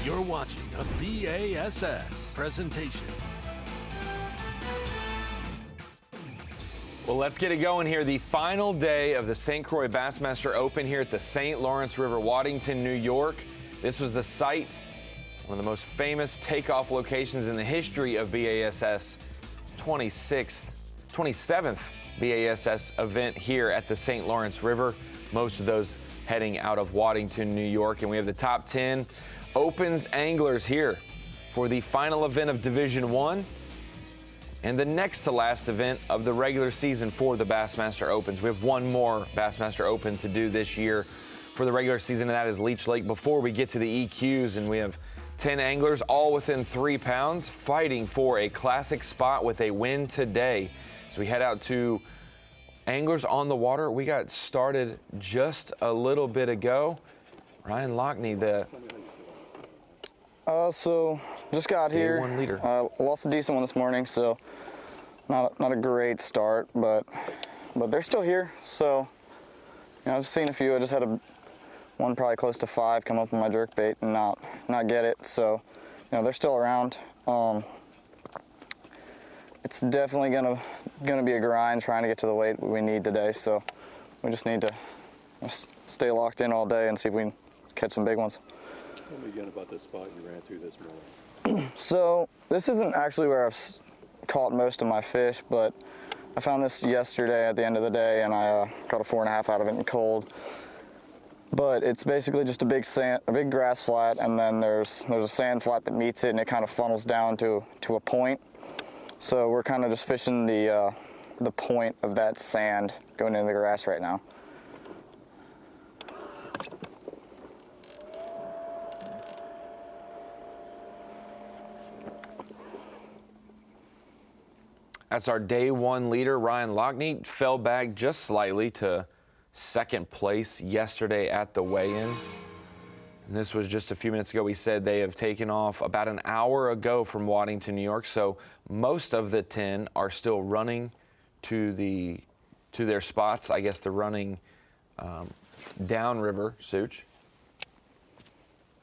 You're watching a B.A.S.S. presentation. Well, let's get it going here. The final day of the St. Croix Bassmaster Open here at the St. Lawrence River, Waddington, New York. This was the site, one of the most famous takeoff locations in the history of B.A.S.S. 27th B.A.S.S. event here at the St. Lawrence River. Most of those heading out of Waddington, New York. And we have the top 10 Opens anglers here for the final event of Division 1 and the next to last event of the regular season for the Bassmaster Opens. We have one more Bassmaster Open to do this year for the regular season, and that is Leech Lake before we get to the EQs. And we have 10 anglers, all within 3 pounds, fighting for a classic spot with a win today. So we head out to Anglers on the Water. We got started just a little bit ago. Ryan Lachniet, so just got here. Day 1 leader. Lost a decent one this morning, so not a great start, but they're still here. So I've seen a few. I just had one probably close to 5 come up with my jerkbait and not get it. So they're still around. It's definitely gonna be a grind trying to get to the weight we need today. So we just need to stay locked in all day and see if we can catch some big ones. Tell me again about the spot you ran through this morning. So this isn't actually where I've caught most of my fish, but I found this yesterday at the end of the day, and I caught a 4.5 out of it in cold. But it's basically just a big grass flat, and then there's a sand flat that meets it, and it kind of funnels down to a point. So we're kind of just fishing the point of that sand going into the grass right now. That's our day 1 leader, Ryan Lachniet. Fell back just slightly to 2nd place yesterday at the weigh-in. And this was just a few minutes ago. We said they have taken off about an hour ago from Waddington, New York. So most of the 10 are still running to their spots. I guess they're running downriver, Such.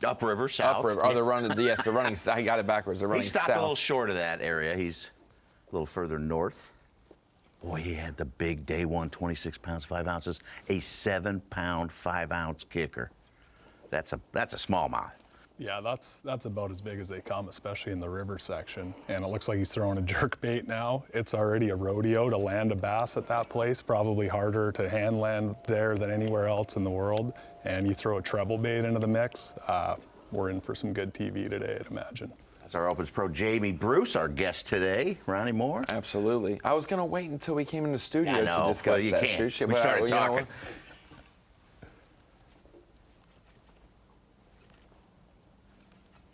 Upriver, south. Upriver. Oh, they're running. Yes, they're running. I got it backwards. They're running He stopped south. a little short of that area. He's a little further north. Boy, he had the big day 1, 26 pounds, 5 ounces, a 7-pound, 5-ounce kicker. That's a smallmouth. Yeah, that's about as big as they come, especially in the river section. And it looks like he's throwing a jerk bait now. It's already a rodeo to land a bass at that place, probably harder to hand land there than anywhere else in the world. And you throw a treble bait into the mix, we're in for some good TV today, I'd imagine. That's our Opens Pro, Jamie Bruce, our guest today. Ronnie Moore. Absolutely. I was going to wait until we came in the studio I know, to discuss well, you that. can't. Sushi, We but started you know talking. what?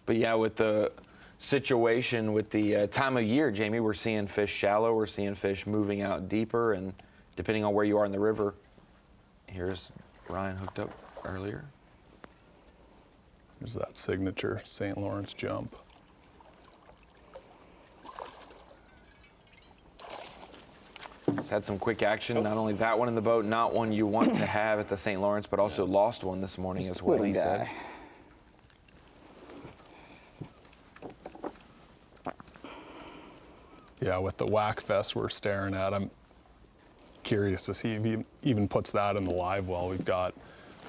But yeah, with the situation, with the time of year, Jamie, we're seeing fish shallow, we're seeing fish moving out deeper, and depending on where you are in the river, here's Ryan hooked up earlier. There's that signature St. Lawrence jump. He's had some quick action, not only that one in the boat, not one you want to have at the St. Lawrence, but also lost one this morning as well, he said. Yeah, with the whack fest we're staring at, I'm curious to see if he even puts that in the live well. We've got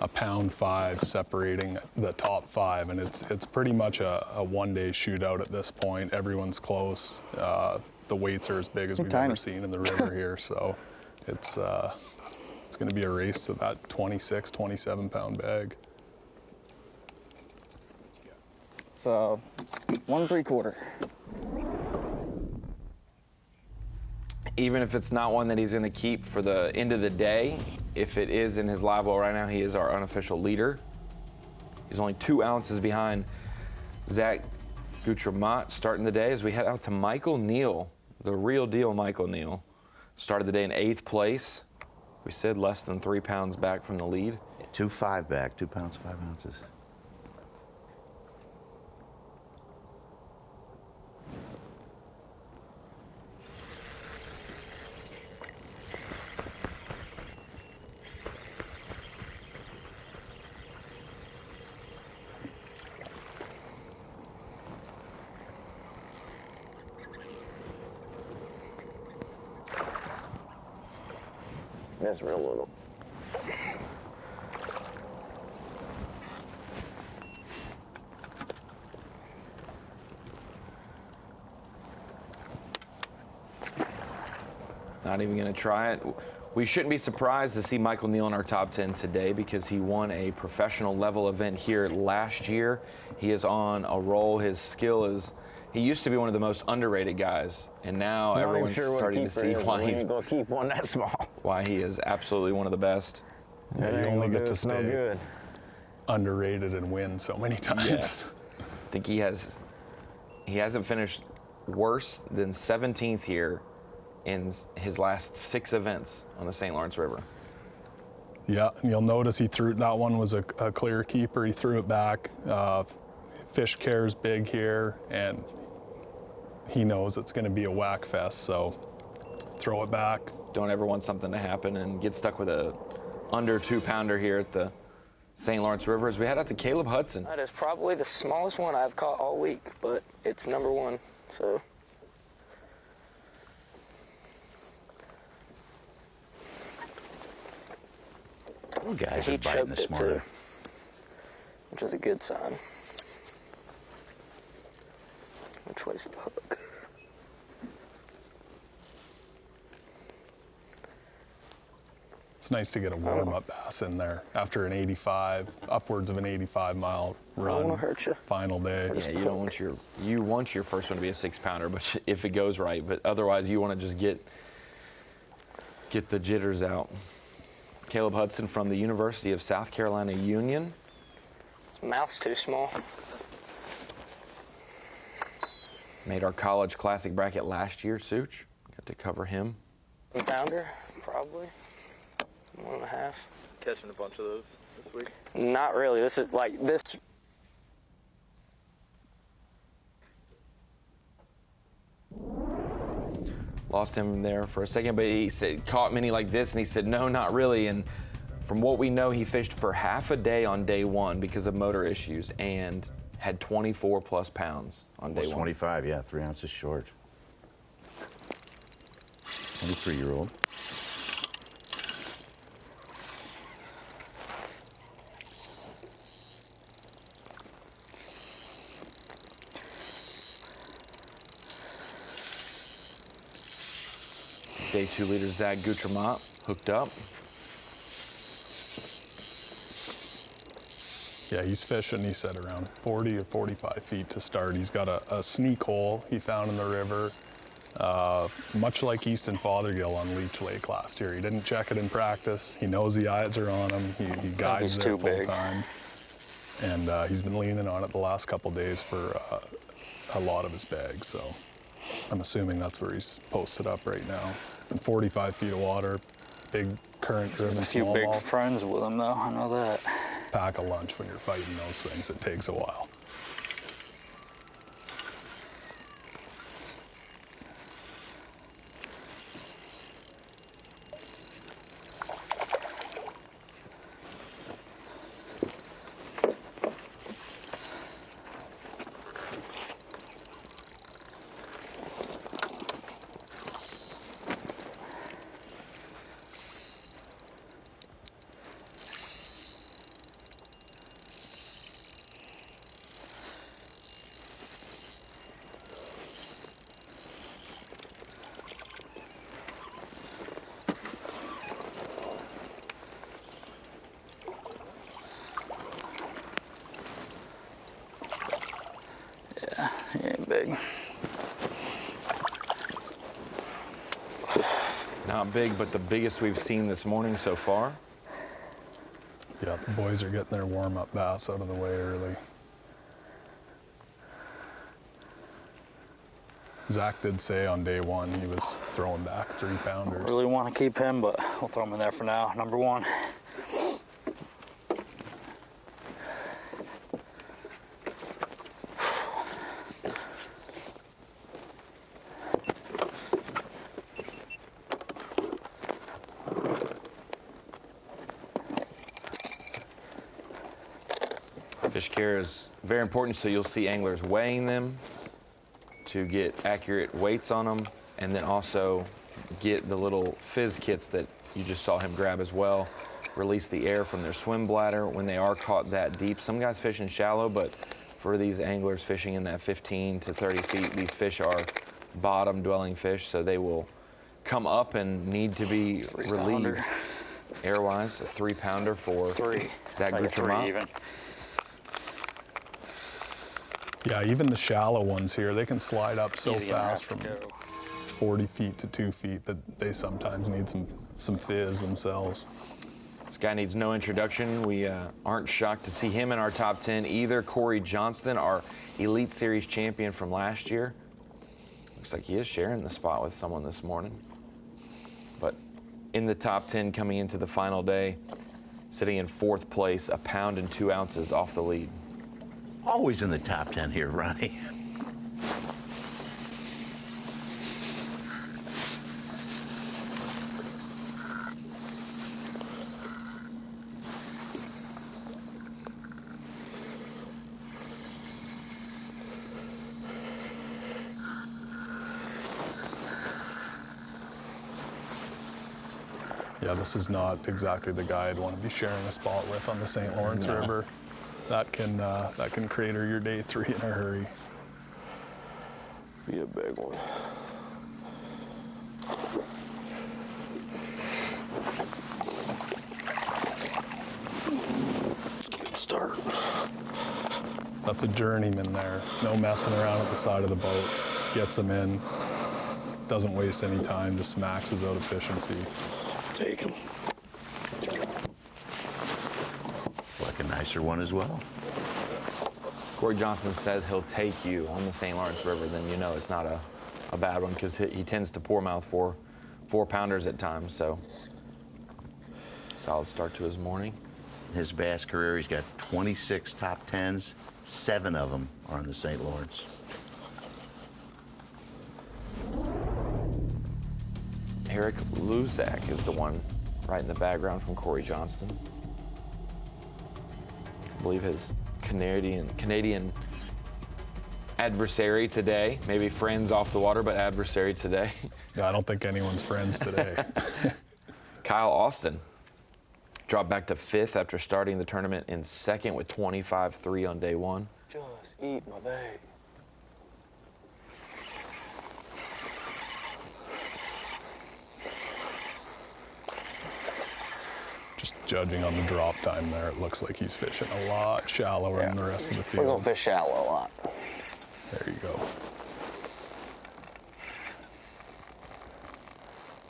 a 1.5 pound separating the top 5, and it's pretty much a one-day shootout at this point. Everyone's close. The weights are as big as we've ever seen in the river here, so it's going to be a race to that 26, 27-pound bag. So 1 3/4. Even if it's not one that he's going to keep for the end of the day, if it is in his live well right now, he is our unofficial leader. He's only 2 ounces behind Zach Goutremout starting the day as we head out to Michael Neal, the real deal Michael Neal. Started the day in 8th place. We said less than 3 pounds back from the lead. 2.5 back, 2 pounds, 5 ounces. Just real little. Not even going to try it. We shouldn't be surprised to see Michael Neal in our top 10 today because he won a professional level event here last year. He is on a roll. His skill is, he used to be one of the most underrated guys, and now everyone's starting to see why he's going to keep one that small. Why he is absolutely one of the best. Yeah, you only get to stay underrated and win so many times. Yeah. I think he hasn't finished worse than 17th here in his last 6 events on the St. Lawrence River. Yeah, and you'll notice he threw, that one was a clear keeper. He threw it back. Fish cares big here, and he knows it's going to be a whack fest, so throw it back. Don't ever want something to happen and get stuck with a under 2-pounder here at the St. Lawrence River as we head out to Caleb Hudson. That is probably the smallest one I've caught all week, but it's number 1, so. You guys He are biting choked this it morning. too, which is a good sign. Which way's the hook? It's nice to get a warm-up bass in there after an 85, upwards of an 85-mile run. wanna hurt ya. Final day. Yeah, you don't want your first one to be a 6-pounder, but if it goes right, but otherwise you want to just get the jitters out. Caleb Hudson from the University of South Carolina Union. His mouth's too small. Made our college classic bracket last year, Such. Got to cover him. 1-pounder, probably. 1.5. Catching a bunch of those this week? Not really. This is like this. Lost him there for a second, but he said, caught many like this, and he said, no, not really. And from what we know, he fished for half a day on day 1 because of motor issues and had 24 plus pounds on day 1. 25, yeah, 3 ounces short. 23-year-old. Day 2 leader Zach Goutremout hooked up. Yeah, he's fishing, he said, around 40 or 45 feet to start. He's got a sneak hole he found in the river, much like Easton Fothergill on Leech Lake last year. He didn't check it in practice. He knows the eyes are on him. He guides it full time. And he's been leaning on it the last couple days for a lot of his bags, so I'm assuming that's where he's posted up right now. In 45 feet of water, big current-driven A few smallmouth. big friends with him, though. I know that. Pack a lunch when you're fighting those things. It takes a while. He ain't big. Not big, but the biggest we've seen this morning so far. Yeah, the boys are getting their warm-up bass out of the way early. Zach did say on day 1 he was throwing back 3-pounders. Really want to keep him, but we'll throw him in there for now. Number 1. Fish care is very important, so you'll see anglers weighing them to get accurate weights on them, and then also get the little fizz kits that you just saw him grab as well, release the air from their swim bladder when they are caught that deep. Some guys fishing shallow, but for these anglers fishing in that 15 to 30 feet, these fish are bottom dwelling fish, so they will come up and need to be relieved air-wise. A 3-pounder for Zach Goutremout. Yeah, even the shallow ones here, they can slide up so He's gonna fast have from to go. 40 feet to 2 feet that they sometimes need some fizz themselves. This guy needs no introduction. We aren't shocked to see him in our top 10 either. Croix Johnston, our Elite Series champion from last year. Looks like he is sharing the spot with someone this morning. But in the top 10 coming into the final day, sitting in 4th place, 1 pound and 2 ounces off the lead. Always in the top 10 here, Ronnie. Yeah, this is not exactly the guy I'd want to be sharing a spot with on the St. Lawrence River. That can crater your day 3 in a hurry. Be a big one. Good start. That's a journeyman there. No messing around at the side of the boat. Gets him in. Doesn't waste any time, just maxes out efficiency. Take him. Like a nicer one as well. Croix Johnston said he'll take you on the St. Lawrence River, then you know it's not a bad one, because he tends to pour mouth for 4-pounders at times, so solid start to his morning. His bass career, he's got 26 top 10s. 7 of them are on the St. Lawrence. Eric Luzak is the one right in the background from Croix Johnston. I believe his Canadian adversary today, maybe friends off the water, but adversary today. Yeah, I don't think anyone's friends today. Kyle Austin dropped back to 5th after starting the tournament in 2nd with 25-3 on day 1. Just eat my bag. Just judging on the drop time there, it looks like he's fishing a lot shallower than the rest of the We're gonna field. fish shallow a lot. There you go.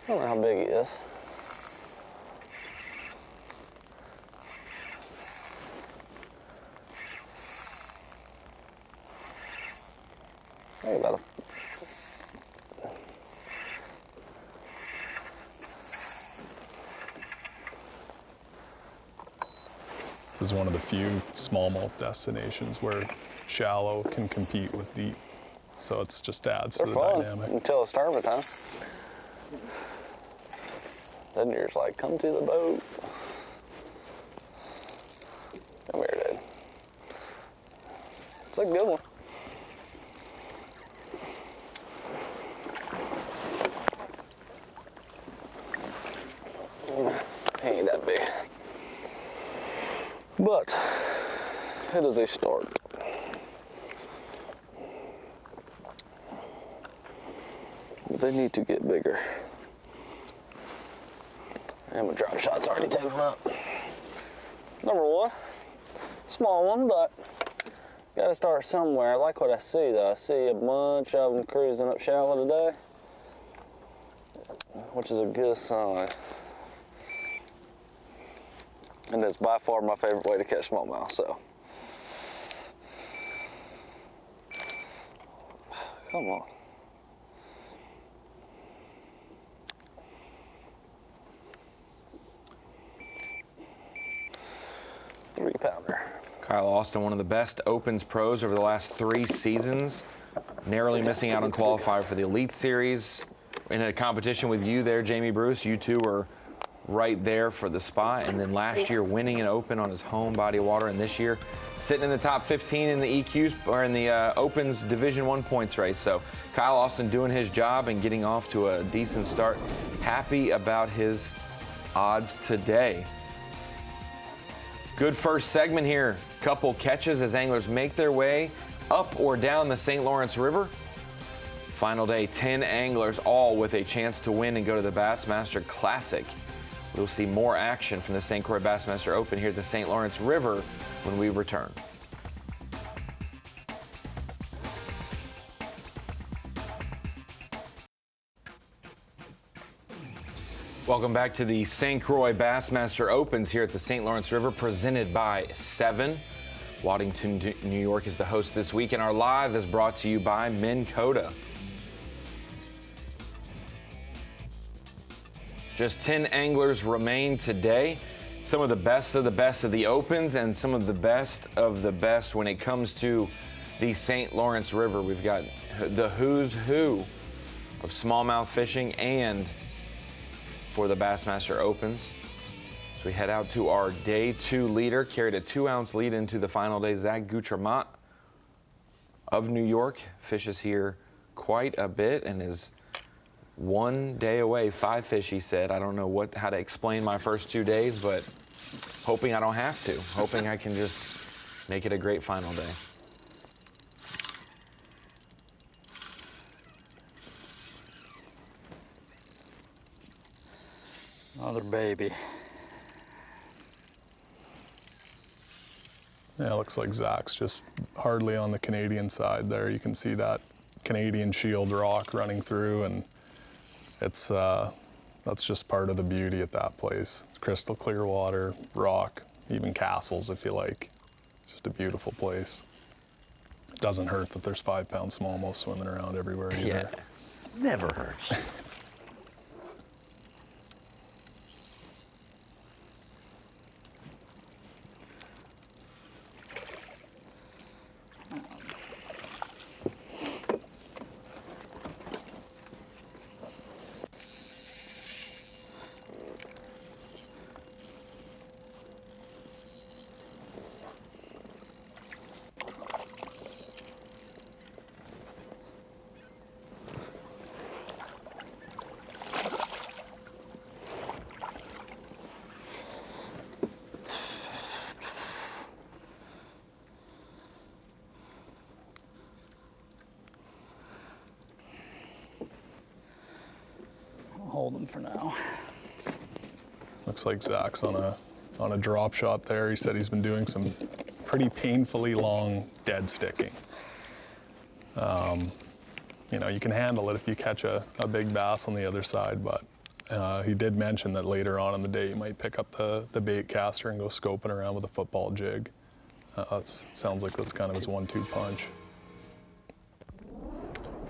I don't know how big he is. Maybe about This is one of the few smallmouth destinations where shallow can compete with deep. So it just adds to They're the fun dynamic. until it's tournament time. Then you're just like, come to the boat. Come here, dude. It's a good one. He ain't that big. But it is a start. They need to get bigger. And my drop shot's already taken up. Number 1, small one, but gotta start somewhere. I like what I see though. I see a bunch of them cruising up shallow today, which is a good sign. And it's by far my favorite way to catch smallmouth, so. Come on. Three-pounder. Kyle Austin, one of the best opens pros over the last 3 seasons, narrowly missing out on qualifier for the Elite Series. In a competition with you there, Jamie Bruce, you two were right there for the spot, and then last year winning an open on his home body of water, and this year sitting in the top 15 in the EQs, or in the Opens Division 1 points race. So Kyle Austin doing his job and getting off to a decent start. Happy about his odds today. Good first segment here. Couple catches as anglers make their way up or down the St. Lawrence River. Final day, 10 anglers, all with a chance to win and go to the Bassmaster Classic. We'll see more action from the St. Croix Bassmaster Open here at the St. Lawrence River when we return. Welcome back to the St. Croix Bassmaster Opens here at the St. Lawrence River, presented by 7. Waddington, New York is the host this week, and our live is brought to you by Minn Kota. Just 10 anglers remain today. Some of the best of the Opens and some of the best when it comes to the St. Lawrence River. We've got the who's who of smallmouth fishing and for the Bassmaster Opens. So we head out to our day 2 leader, carried a 2-ounce lead into the final day. Goutremout of New York fishes here quite a bit and is 1 day away. 5 fish, he said. I don't know how to explain my first 2 days, but hoping I don't have to. Hoping I can just make it a great final day. Another baby. Yeah, it looks like Zach's just hardly on the Canadian side there. You can see that Canadian Shield rock running through, and it's that's just part of the beauty at that place. Crystal clear water, rock, even castles if you like. It's just a beautiful place. It doesn't hurt that there's 5-pound smallmouth swimming around everywhere either. Yeah, never hurts. Hold them for now. Looks like Zach's on a drop shot there. He said he's been doing some pretty painfully long dead sticking. You know, you can handle it if you catch a big bass on the other side, but he did mention that later on in the day you might pick up the bait caster and go scoping around with a football jig. Sounds like that's kind of his 1-2 punch.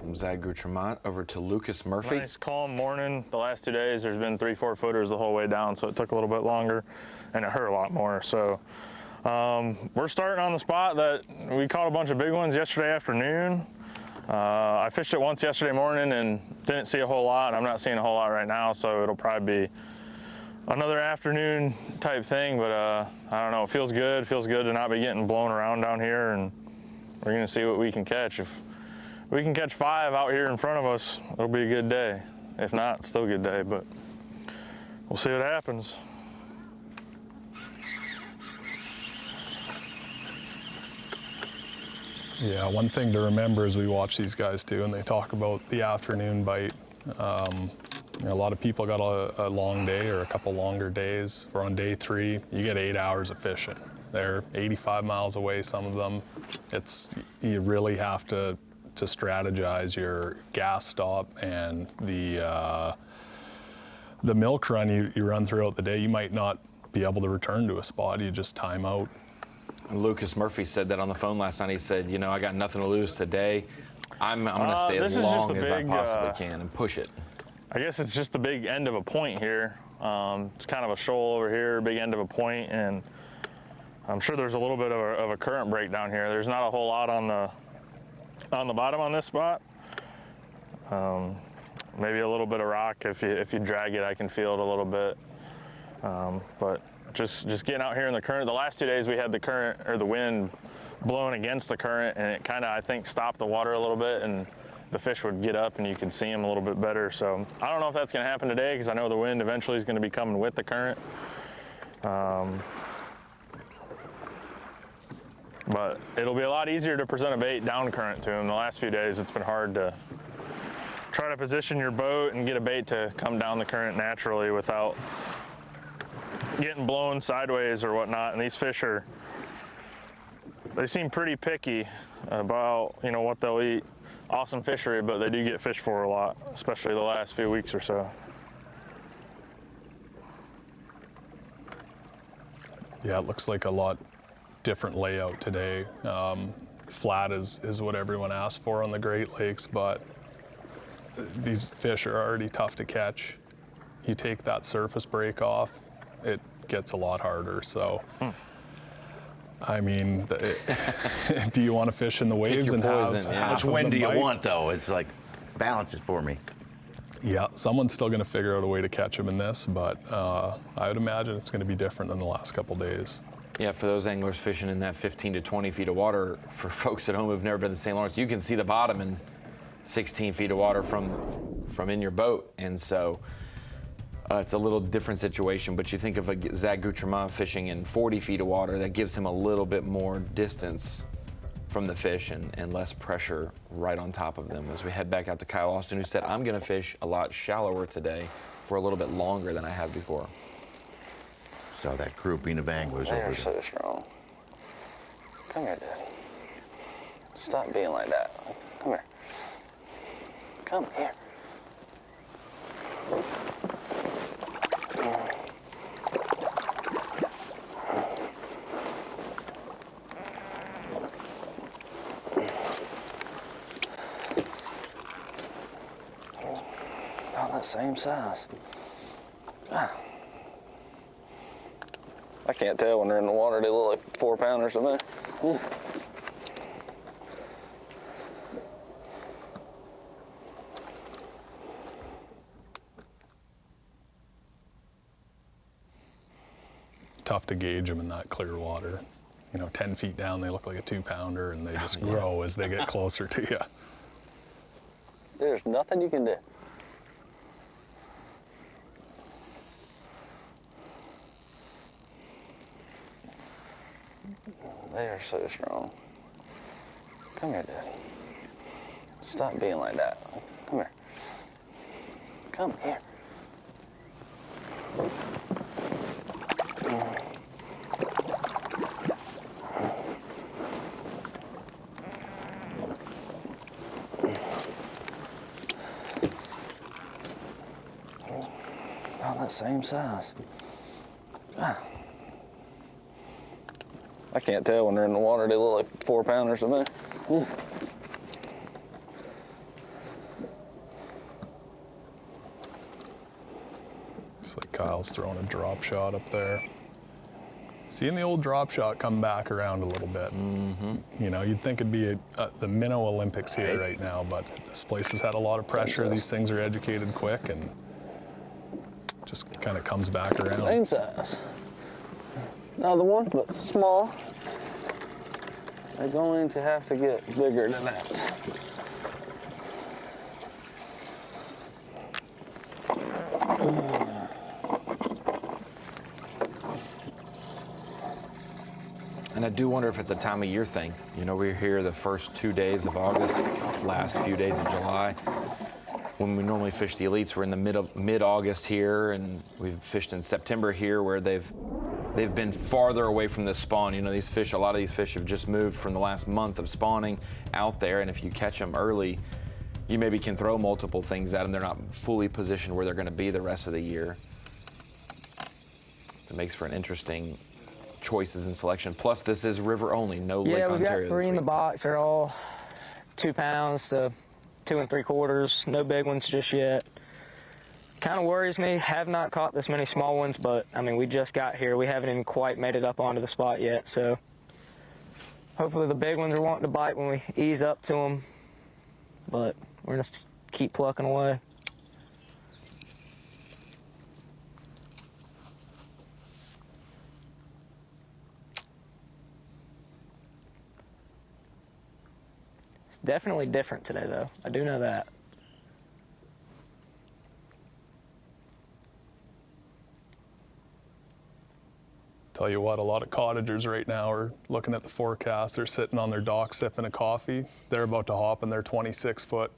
From Goutremout over to Lucas Murphy. Nice calm morning. The last 2 days there's been 3-4 footers the whole way down, so it took a little bit longer and it hurt a lot more. So we're starting on the spot that we caught a bunch of big ones yesterday afternoon. I fished it once yesterday morning and didn't see a whole lot. I'm not seeing a whole lot right now, so it'll probably be another afternoon type thing, but I don't know, it feels good. It feels good to not be getting blown around down here, and we're gonna see what we can catch. If we can catch 5 out here in front of us, it'll be a good day. If not, it's still a good day, but we'll see what happens. Yeah, one thing to remember as we watch these guys too, and they talk about the afternoon bite. You know, a lot of people got a long day or a couple longer days. We're on day 3, you get 8 hours of fishing. They're 85 miles away, some of them. You really have to strategize your gas stop and the milk run you run throughout the day. You might not be able to return to a spot, you just time out. Lucas Murphy said that on the phone last night. He said, you know, I got nothing to lose today. I'm going to stay as long as I possibly can and push it. I guess it's just the big end of a point here. It's kind of a shoal over here, big end of a point, and I'm sure there's a little bit of a current break down here. There's not a whole lot on the bottom on this spot. Maybe a little bit of rock. If you drag it, I can feel it a little bit. But just getting out here in the current. The last 2 days we had the current or the wind blowing against the current, and it kind of, I think, stopped the water a little bit and the fish would get up and you could see them a little bit better. So I don't know if that's going to happen today because I know the wind eventually is going to be coming with the current. But it'll be a lot easier to present a bait down current to them. The last few days it's been hard to try to position your boat and get a bait to come down the current naturally without getting blown sideways or whatnot. And these fish they seem pretty picky about, you know, what they'll eat. Awesome fishery, but they do get fished for a lot, especially the last few weeks or so. Yeah, it looks like a lot different layout today. Flat is what everyone asked for on the Great Lakes, but these fish are already tough to catch. You take that surface break off, it gets a lot harder. So, I mean, do you want to fish in the waves and poison, have yeah. half Which of wind them do you bite? want, though? It's like, balance it for me. Yeah, someone's still going to figure out a way to catch them in this, but I would imagine it's going to be different than the last couple days. Yeah, for those anglers fishing in that 15 to 20 feet of water, for folks at home who've never been to the St. Lawrence, you can see the bottom in 16 feet of water from in your boat. And so it's a little different situation, but you think of a Zach Goutremout fishing in 40 feet of water, that gives him a little bit more distance from the fish and less pressure right on top of them. As we head back out to Kyle Austin, who said, I'm gonna fish a lot shallower today for a little bit longer than I have before. So that grouping of anglers They over are there. so strong. Come here, Dad. Stop being like that. Come here. Come here. About that same size. Ah. I can't tell when they're in the water. They look like 4-pounders to me. Tough to gauge them in that clear water. You know, 10 feet down, they look like a 2-pounder, and they just grow as they get closer to you. There's nothing you can do. They are so strong. Come here, Daddy. Stop being like that. Come here. Come here. About that same size. Ah. I can't tell when they're in the water. They look like 4-pounders to me. Just like Kyle's throwing a drop shot up there. Seeing the old drop shot come back around a little bit. Mm-hmm. You know, you'd think it'd be the minnow Olympics here right now, but this place has had a lot of pressure. These things are educated quick and just kind of comes back around. Same size. Another one, but small. They're going to have to get bigger than that. And I do wonder if it's a time of year thing. You know, we're here the first 2 days of August, last few days of July. When we normally fish the elites, we're in the mid-August here, and we've fished in September here, where they've been farther away from the spawn. You know, these fish, a lot of these fish have just moved from the last month of spawning out there, and if you catch them early, you maybe can throw multiple things at them. They're not fully positioned where they're going to be the rest of the year. So it makes for an interesting choices and selection. Plus, this is river only, no Lake Ontario. Yeah, we got 3 in the box. They're all 2 pounds to 2 3/4. No big ones just yet. Kind of worries me. Have not caught this many small ones, but I mean, we just got here. We haven't even quite made it up onto the spot yet. So hopefully the big ones are wanting to bite when we ease up to them. But we're gonna keep plucking away. definitely different today, though. I do know that. Tell you what, a lot of cottagers right now are looking at the forecast. They're sitting on their dock sipping a coffee. They're about to hop in their 26-foot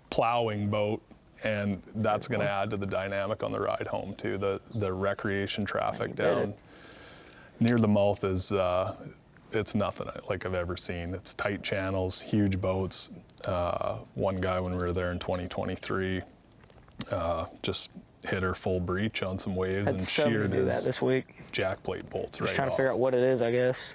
plowing boat, and that's going to add to the dynamic on the ride home too. The recreation traffic down near the mouth is it's nothing like I've ever seen. It's tight channels, huge boats. One guy when we were there in 2023 just hit her full breach on some waves and sheared his this week. jack plate bolts right off. Trying to figure out what it is, I guess.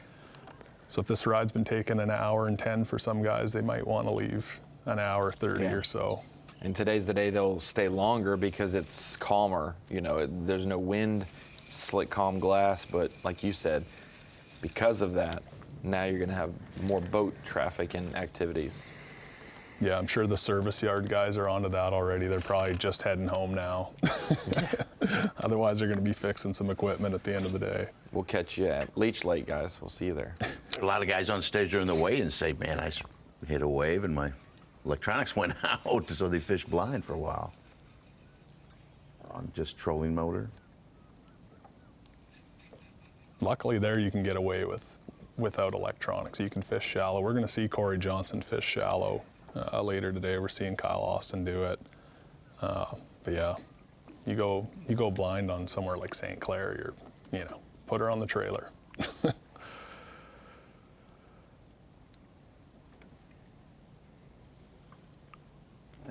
So if this ride's been taking an hour and 10 for some guys, they might want to leave an hour 30 or so. And today's the day they'll stay longer because it's calmer. You know, there's no wind, slick, calm glass. But like you said, because of that, now you're going to have more boat traffic and activities. Yeah, I'm sure the service yard guys are onto that already. They're probably just heading home now. Otherwise, they're going to be fixing some equipment at the end of the day. We'll catch you at Leech Lake, guys. We'll see you there. A lot of guys on stage during the weigh and say, man, I hit a wave and my electronics went out, so they fish blind for a while. On just trolling motor. Luckily there you can get away without electronics. You can fish shallow. We're going to see Croix Johnson fish shallow later today. We're seeing Kyle Austin do it. But yeah, you go blind on somewhere like St. Clair, put her on the trailer.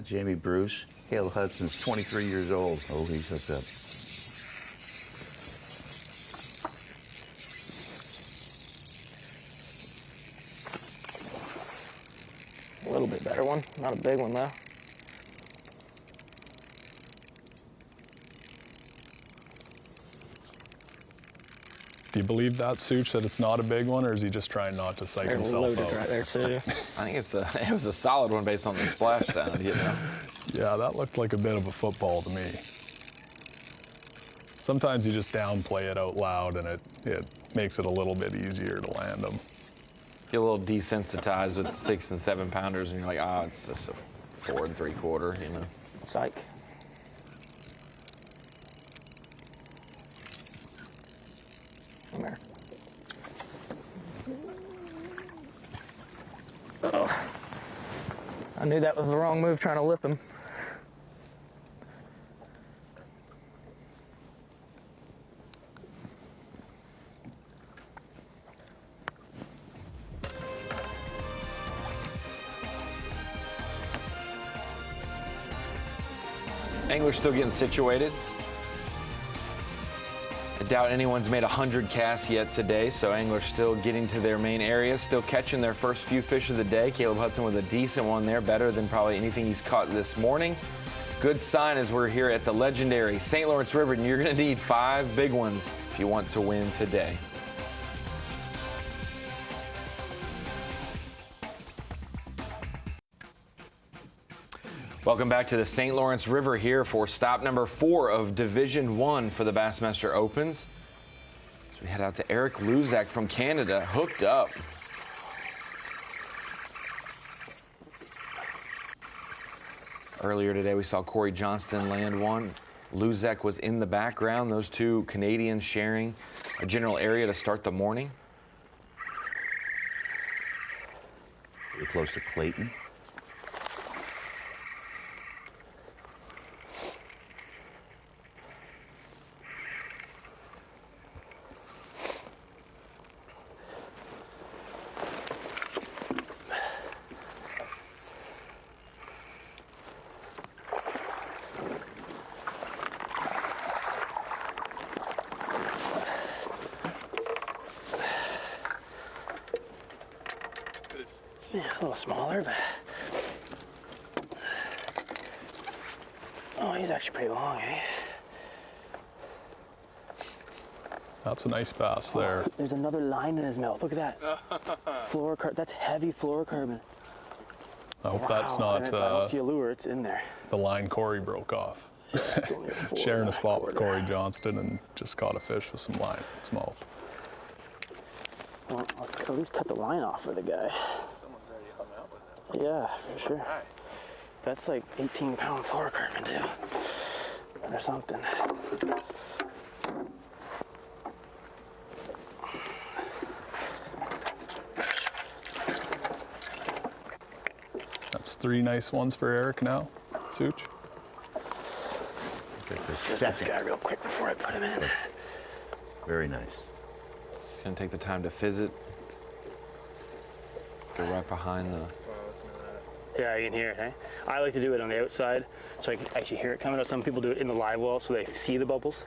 Jamie Bruce, Hale Hudson's 23 years old. Oh, he's hooked up. A little bit better one, not a big one though. Do you believe that, Such, that it's not a big one, or is he just trying not to psych himself loaded out? right there too. I think it was a solid one based on the splash sound, you know? Yeah, that looked like a bit of a football to me. Sometimes you just downplay it out loud and it makes it a little bit easier to land them. Get a little desensitized with 6 and 7 pounders and you're like, it's just a 4 3/4, you know? Psych. Come here. Oh. I knew that was the wrong move, trying to lip him. Anglers still getting situated. I doubt anyone's made 100 casts yet today, so anglers still getting to their main areas, still catching their first few fish of the day. Caleb Hudson with a decent one there, better than probably anything he's caught this morning. Good sign as we're here at the legendary St. Lawrence River, and you're going to need 5 big ones if you want to win today. Welcome back to the St. Lawrence River here for stop number 4 of Division 1 for the Bassmaster Opens. So we head out to Eric Luzak from Canada, hooked up. Earlier today we saw Croix Johnston land one. Luzak was in the background, those two Canadians sharing a general area to start the morning. Pretty close to Clayton. Yeah, a little smaller, but oh, he's actually pretty long, eh? That's a nice bass there. There's another line in his mouth. Look at that. Fluorocarbon. That's heavy fluorocarbon. I hope that's not I don't see a lure. It's in there. the line Corey broke off. It's only a 4 Sharing a spot with quarter. Croix Johnston and just caught a fish with some line in its mouth. Well, I'll at least cut the line off for the guy. Yeah, for sure. That's like 18-pound fluorocarbon too, or something. That's 3 nice ones for Eric now, Such. Just this guy real quick before I put him in. Very nice. Just gonna take the time to fizz it. Go right behind the. Yeah, you can hear it, hey? I like to do it on the outside, so I can actually hear it coming out. Some people do it in the live well, so they see the bubbles.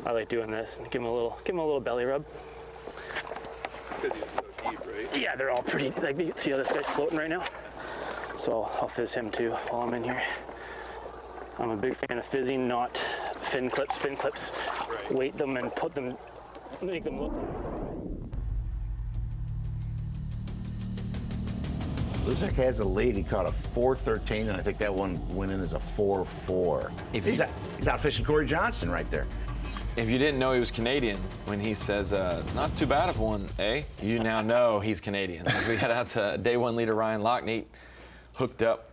I like doing this and give them a little belly rub. Because he's so deep, right? Yeah, they're all pretty, like, you see how this guy's floating right now? So I'll fizz him too while I'm in here. I'm a big fan of fizzing, not fin clips. Fin clips, weight them and put them, make them look like. Luzak has a lead. He caught a 4.13, and I think that one went in as a 4.4. He's out fishing Croix Johnston right there. If you didn't know he was Canadian, when he says, not too bad of one, eh? You now know he's Canadian. As we head out to day 1 leader Ryan Lachniet, hooked up.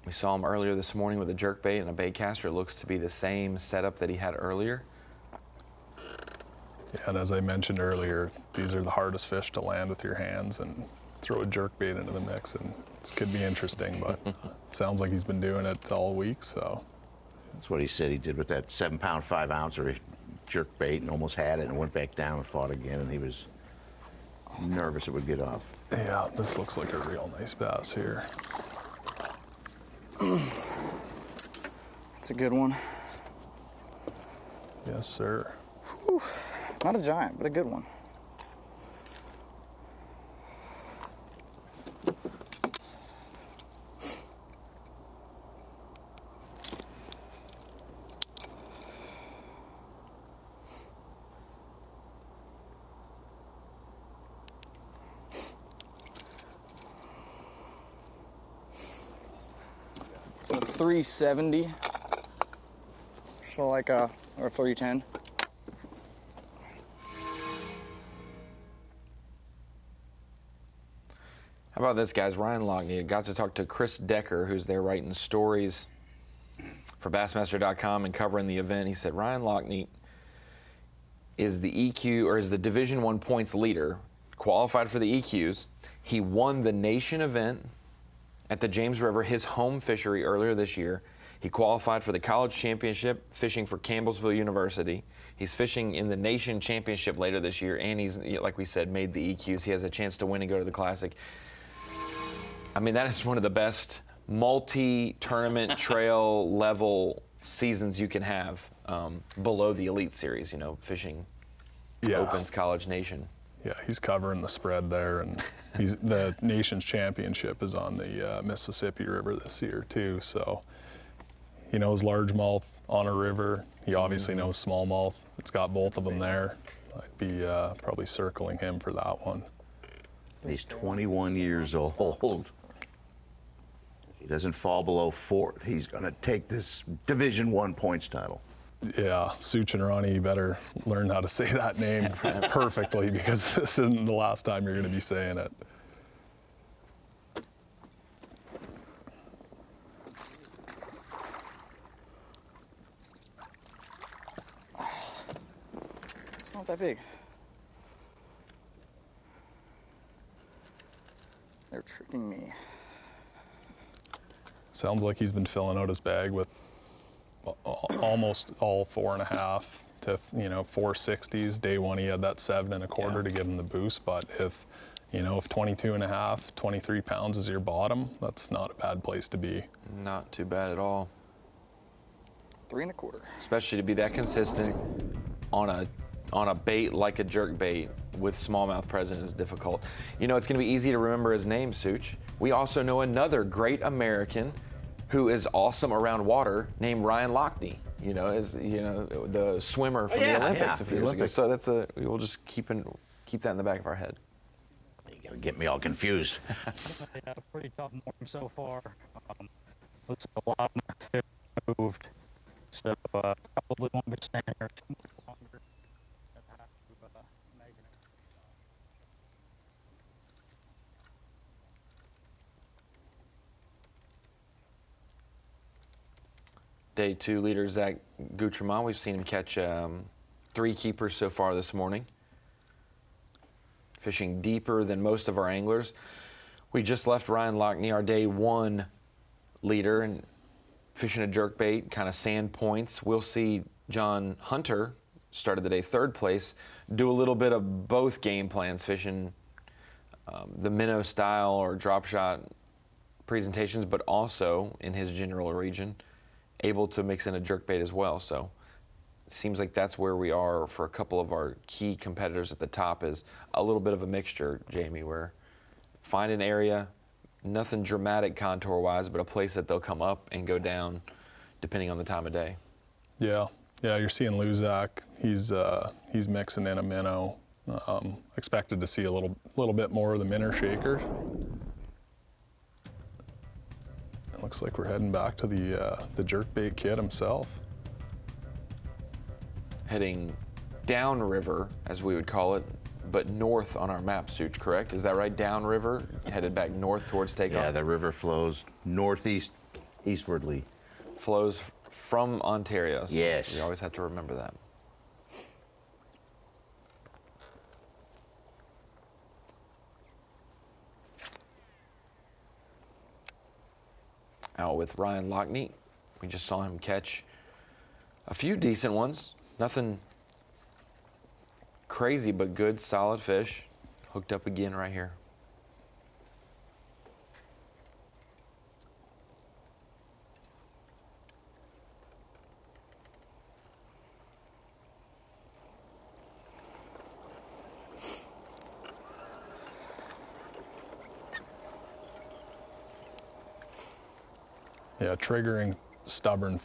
We saw him earlier this morning with a jerkbait and a bait caster. It looks to be the same setup that he had earlier. Yeah, and as I mentioned earlier, these are the hardest fish to land with your hands, and throw a jerkbait into the mix, and this could be interesting, but it sounds like he's been doing it all week, so. That's what he said he did with that 7-pound 5-ouncer. He jerked bait and almost had it and went back down and fought again, and he was nervous it would get off. Yeah, this looks like a real nice bass here. It's a good one. Yes, sir. Whew. Not a giant, but a good one. So 370. So like or 310. How about this, guys? Ryan Lachniet got to talk to Chris Decker, who's there writing stories for Bassmaster.com and covering the event. He said Ryan Lachniet is the EQ, or is the Division I points leader, qualified for the EQs. He won the nation event at the James River, his home fishery, earlier this year. He qualified for the college championship fishing for Campbellsville University. He's fishing in the nation championship later this year, and he's, like we said, made the EQs. He has a chance to win and go to the Classic. I mean, that is one of the best multi-tournament trail level seasons you can have, below the Elite Series, you know, fishing Opens College Nation. Yeah, he's covering the spread there, and the nation's championship is on the Mississippi River this year too. So he knows largemouth on a river. He obviously knows smallmouth. It's got both of them there. I'd be probably circling him for that one. He's 21 years old. If he doesn't fall below 4th, he's going to take this Division I points title. Yeah, Such and Ronnie, you better learn how to say that name perfectly, because this isn't the last time you're going to be saying it. It's not that big. They're tricking me. Sounds like he's been filling out his bag with almost all 4.5 to 460s. Day 1 he had that 7 1/4 to give him the boost, but if 22.5, 23 pounds is your bottom, that's not a bad place to be. Not too bad at all. 3 1/4. Especially to be that consistent on a bait like a jerk bait with smallmouth present is difficult. It's going to be easy to remember his name, Such. We also know another great American who is awesome around water, named Ryan Lachniet. The swimmer from the Olympics a few years ago. So we'll just keep that in the back of our head. You're gonna get me all confused. Yeah, pretty tough morning so far. Looks like a lot more fish moved, so probably won't be staying here too much longer. Have to make it. Day 2 leader Zach Goutremout. We've seen him catch 3 keepers so far this morning. Fishing deeper than most of our anglers. We just left Ryan Lachniet, our Day 1 leader, and fishing a jerkbait, kind of sand points. We'll see John Hunter, started the day 3rd place, do a little bit of both game plans, fishing the minnow style or drop shot presentations, but also in his general region, able to mix in a jerkbait as well. So it seems like that's where we are for a couple of our key competitors at the top, is a little bit of a mixture, Jamie, where find an area, nothing dramatic contour-wise, but a place that they'll come up and go down depending on the time of day. Yeah, you're seeing Luzac. He's mixing in a minnow. Expected to see a little bit more of the minnow shaker. It looks like we're heading back to the jerkbait kid himself. Heading downriver, as we would call it, but north on our map, Such, correct? Is that right? Downriver, headed back north towards takeoff? Yeah, the river flows eastwardly. Flows from Ontario. So yes. You always have to remember that. Out with Ryan Lachniet. We just saw him catch a few decent ones. Nothing crazy, but good, solid fish. Hooked up again right here. Yeah, triggering stubborn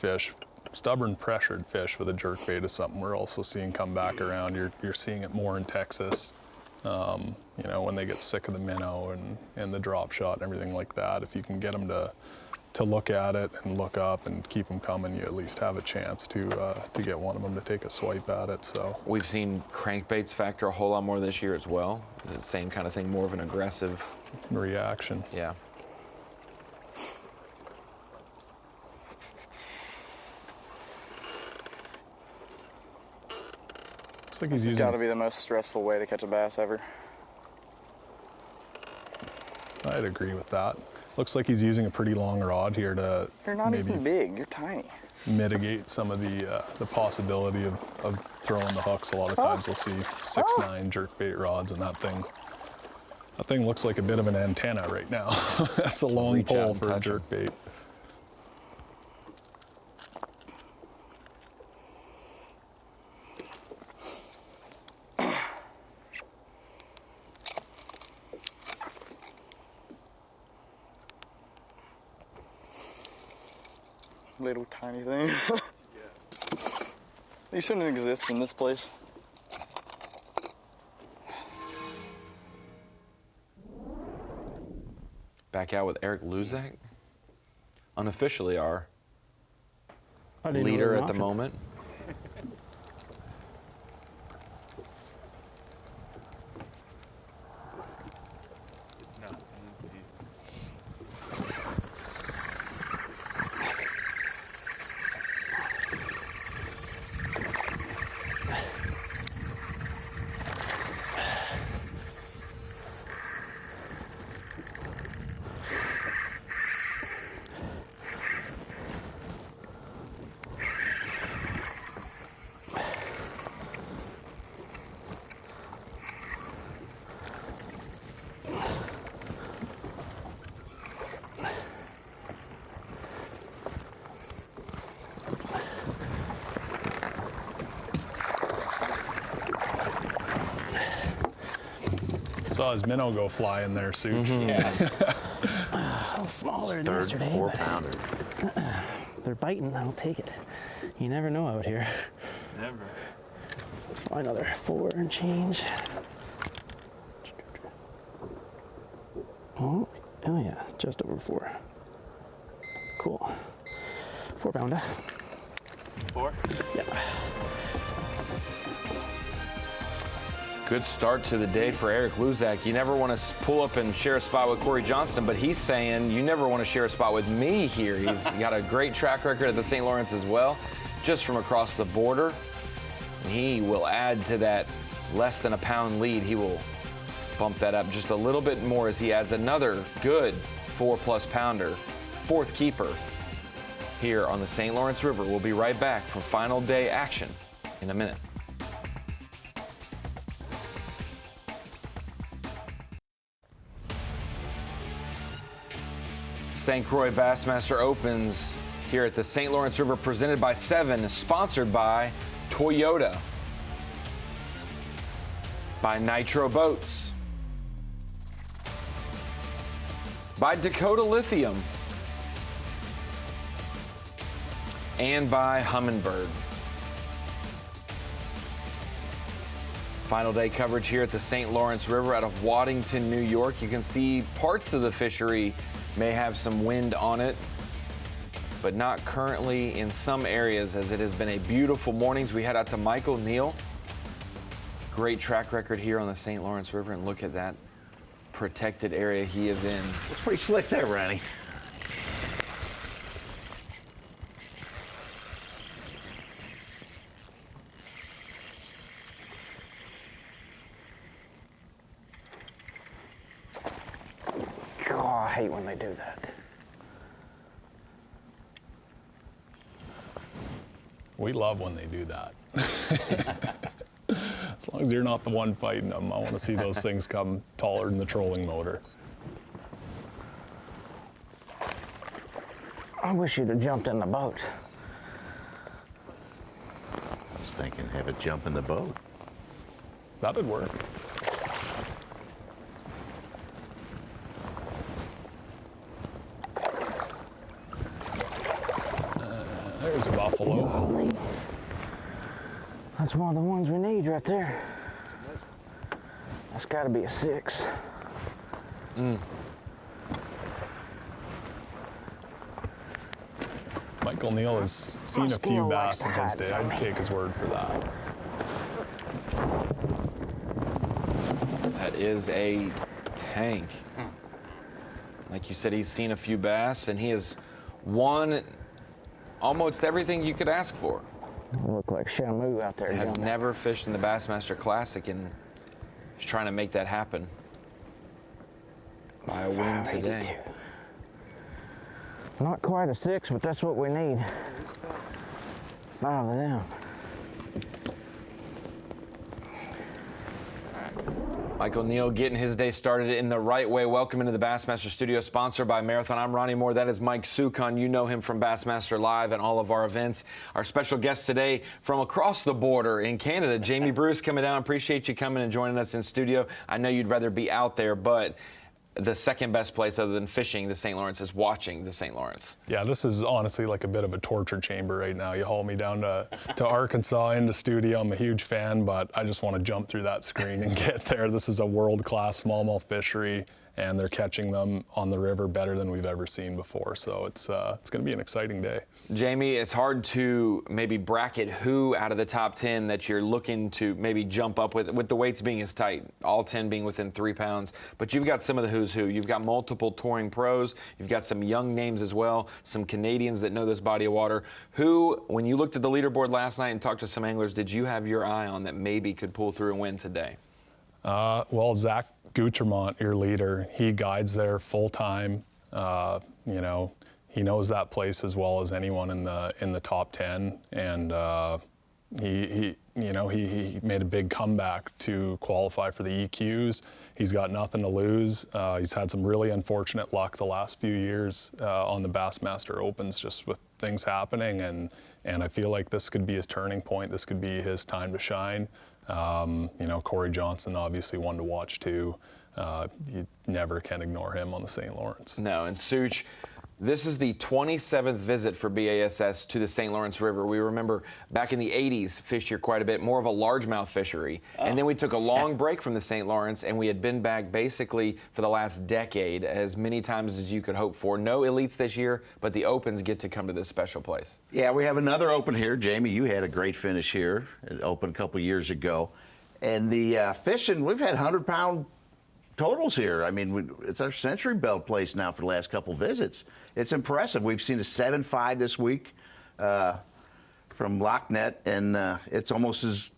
pressured fish with a jerkbait is something we're also seeing come back around. You're seeing it more in Texas, when they get sick of the minnow and the drop shot and everything like that. If you can get them to look at it and look up and keep them coming, you at least have a chance to get one of them to take a swipe at it. So we've seen crankbaits factor a whole lot more this year as well. The same kind of thing, more of an aggressive reaction. Yeah. Looks like he's got to be the most stressful way to catch a bass ever. I'd agree with that. Looks like he's using a pretty long rod here to You're not even big, you're tiny. Mitigate some of the possibility of throwing the hooks. A lot of times you'll see 6'9" jerkbait rods, and that thing looks like a bit of an antenna right now. That's a long pole for a jerkbait. Little tiny thing. They shouldn't exist in this place. Back out with Eric Luzak. Unofficially our leader at the moment. Saw his minnow go fly in there, Such. Yeah. A little smaller than yesterday. 4-pounder. They're biting, I'll take it. You never know out here. Never. Try another 4 and change. Oh yeah, just over 4. Cool. 4-pounder. 4? Yeah. Good start to the day for Eric Luzak. You never want to pull up and share a spot with Croix Johnston, but he's saying you never want to share a spot with me here. He's got a great track record at the St. Lawrence as well, just from across the border. He will add to that less than a pound lead. He will bump that up just a little bit more as he adds another good 4+ pounder, fourth keeper here on the St. Lawrence River. We'll be right back for final day action in a minute. St. Croix Bassmaster opens here at the St. Lawrence River, presented by 7, sponsored by Toyota, by Nitro Boats, by Dakota Lithium, and by Humminbird. Final day coverage here at the St. Lawrence River out of Waddington, New York. You can see parts of the fishery may have some wind on it, but not currently in some areas, as it has been a beautiful morning. We head out to Michael Neal. Great track record here on the St. Lawrence River, and look at that protected area he is in. It's pretty slick there, Ronnie. God, I hate when they do that. We love when they do that. As long as you're not the one fighting them, I want to see those things come taller than the trolling motor. I wish you'd have jumped in the boat. I was thinking, have it jump in the boat. That'd work. There's a buffalo. That's one of the ones we need right there. That's got to be a 6. Michael Neal has seen a few bass in his day. I'd take his word for that. That is a tank. Like you said, he's seen a few bass, and he has won almost everything you could ask for. Look like Shamu out there. Has never fished in the Bassmaster Classic, and is trying to make that happen by a win today. Not quite a 6, but that's what we need. Out of them. Michael Neal getting his day started in the right way. Welcome into the Bassmaster Studio, sponsored by Marathon. I'm Ronnie Moore. That is Mike Sukon. You know him from Bassmaster Live and all of our events. Our special guest today from across the border in Canada, Jamie Bruce, coming down. Appreciate you coming and joining us in studio. I know you'd rather be out there, but the second best place other than fishing the St. Lawrence is watching the St. Lawrence. Yeah, this is honestly like a bit of a torture chamber right now. You haul me down to Arkansas in the studio. I'm a huge fan, but I just want to jump through that screen and get there. This is a world-class smallmouth fishery, and they're catching them on the river better than we've ever seen before. So it's going to be an exciting day. Jamie, it's hard to maybe bracket who out of the top 10 that you're looking to maybe jump up with the weights being as tight, all 10 being within 3 pounds. But you've got some of the who's who. You've got multiple touring pros. You've got some young names as well, some Canadians that know this body of water. Who, when you looked at the leaderboard last night and talked to some anglers, did you have your eye on that maybe could pull through and win today? Well, Zach Goutremout, your leader, he guides there full time. You know, he knows that place as well as anyone in the top 10, and he made a big comeback to qualify for the EQs. He's got nothing to lose. He's had some really unfortunate luck the last few years on the Bassmaster Opens, just with things happening, and I feel like this could be his turning point. This could be his time to shine. You know, Croix Johnston, obviously one to watch too. You never can ignore him on the St. Lawrence. No, and Such, this is the 27th visit for B.A.S.S. to the St. Lawrence River. We remember back in the 80s, fished here quite a bit, more of a largemouth fishery. And then we took a long break from the St. Lawrence, and we had been back basically for the last decade as many times as you could hope for. No elites this year, but the Opens get to come to this special place. Yeah, we have another Open here. Jamie, you had a great finish here at Open a couple years ago. And the fishing, we've had 100-pound totals here. I mean, it's our century belt place now for the last couple visits. It's impressive. We've seen a 7.5 this week from Lachniet, and it's almost as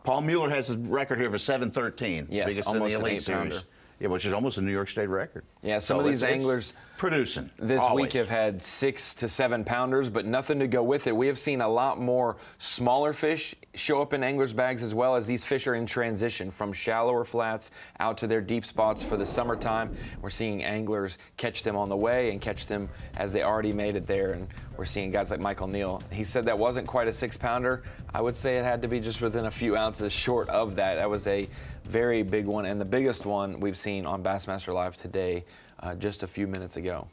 Paul Mueller has a record here of a 7.13. Yes, biggest almost in the an Elite Series. 8-pounder. Yeah, which is almost a New York State record. Yeah, some of these anglers producing this always. week have had 6 to 7 pounders, but nothing to go with it. We have seen a lot more smaller fish show up in anglers' bags, as well as these fish are in transition from shallower flats out to their deep spots for the summertime. We're seeing anglers catch them on the way and catch them as they already made it there, and we're seeing guys like Michael Neal. He said that wasn't quite a 6-pounder. I would say it had to be just within a few ounces short of that. That was a very big one, and the biggest one we've seen on Bassmaster Live today just a few minutes ago.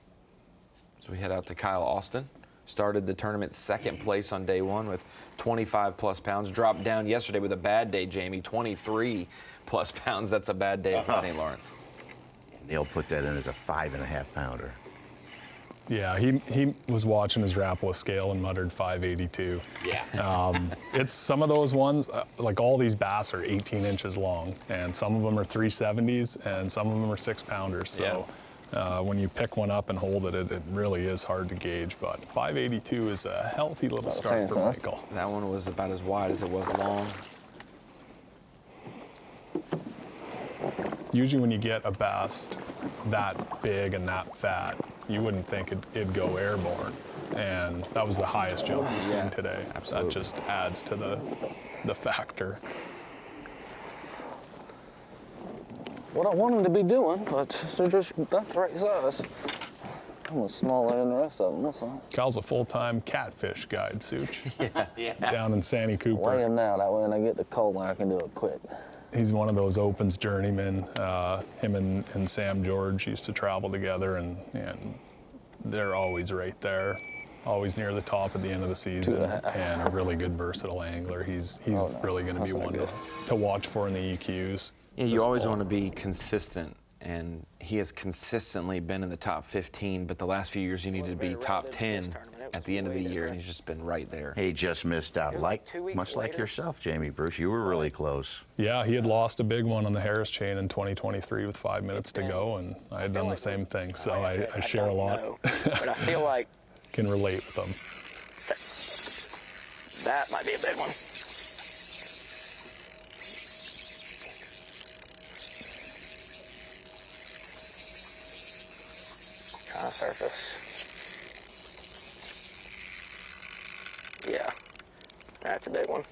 So we head out to Kyle Austin. Started the tournament second place on day one with 25+ pounds. Dropped down yesterday with a bad day, Jamie, 23+ pounds. That's a bad day at the St. Lawrence. Neil put that in as a 5.5-pounder. Yeah, he was watching his Rapala scale and muttered 582. Yeah. It's some of those ones, like all these bass are 18 inches long, and some of them are 370s, and some of them are 6-pounders. So when you pick one up and hold it, it really is hard to gauge. But 582 is a healthy little start for Michael. That one was about as wide as it was long. Usually when you get a bass that big and that fat, you wouldn't think it'd go airborne. And that was the highest jump we've seen today. Absolutely. That just adds to the factor. What I want them to be doing, but they're just not the right size. Almost smaller than the rest of them, that's all. Kyle's a full-time catfish guide, Such. Yeah. Down in Sandy Cooper. Weigh him now, that way when I get to Culling, I can do it quick. He's one of those opens journeymen. Him and Sam George used to travel together, and they're always right there, always near the top at the end of the season, and a really good versatile angler. He's really going to be one to watch for in the EQs. Yeah, you always want to be consistent, and he has consistently been in the top 15, but the last few years you needed to be top 10 at the end of the year, and he's just been right there. He just missed out, much like yourself, Jamie Bruce. You were really close. Yeah, he had lost a big one on the Harris chain in 2023 with 5 minutes to go, and I had done the same thing, so I share a lot. But I feel like can relate with them. that might be a big one. Kind of surface. Yeah, that's a big one.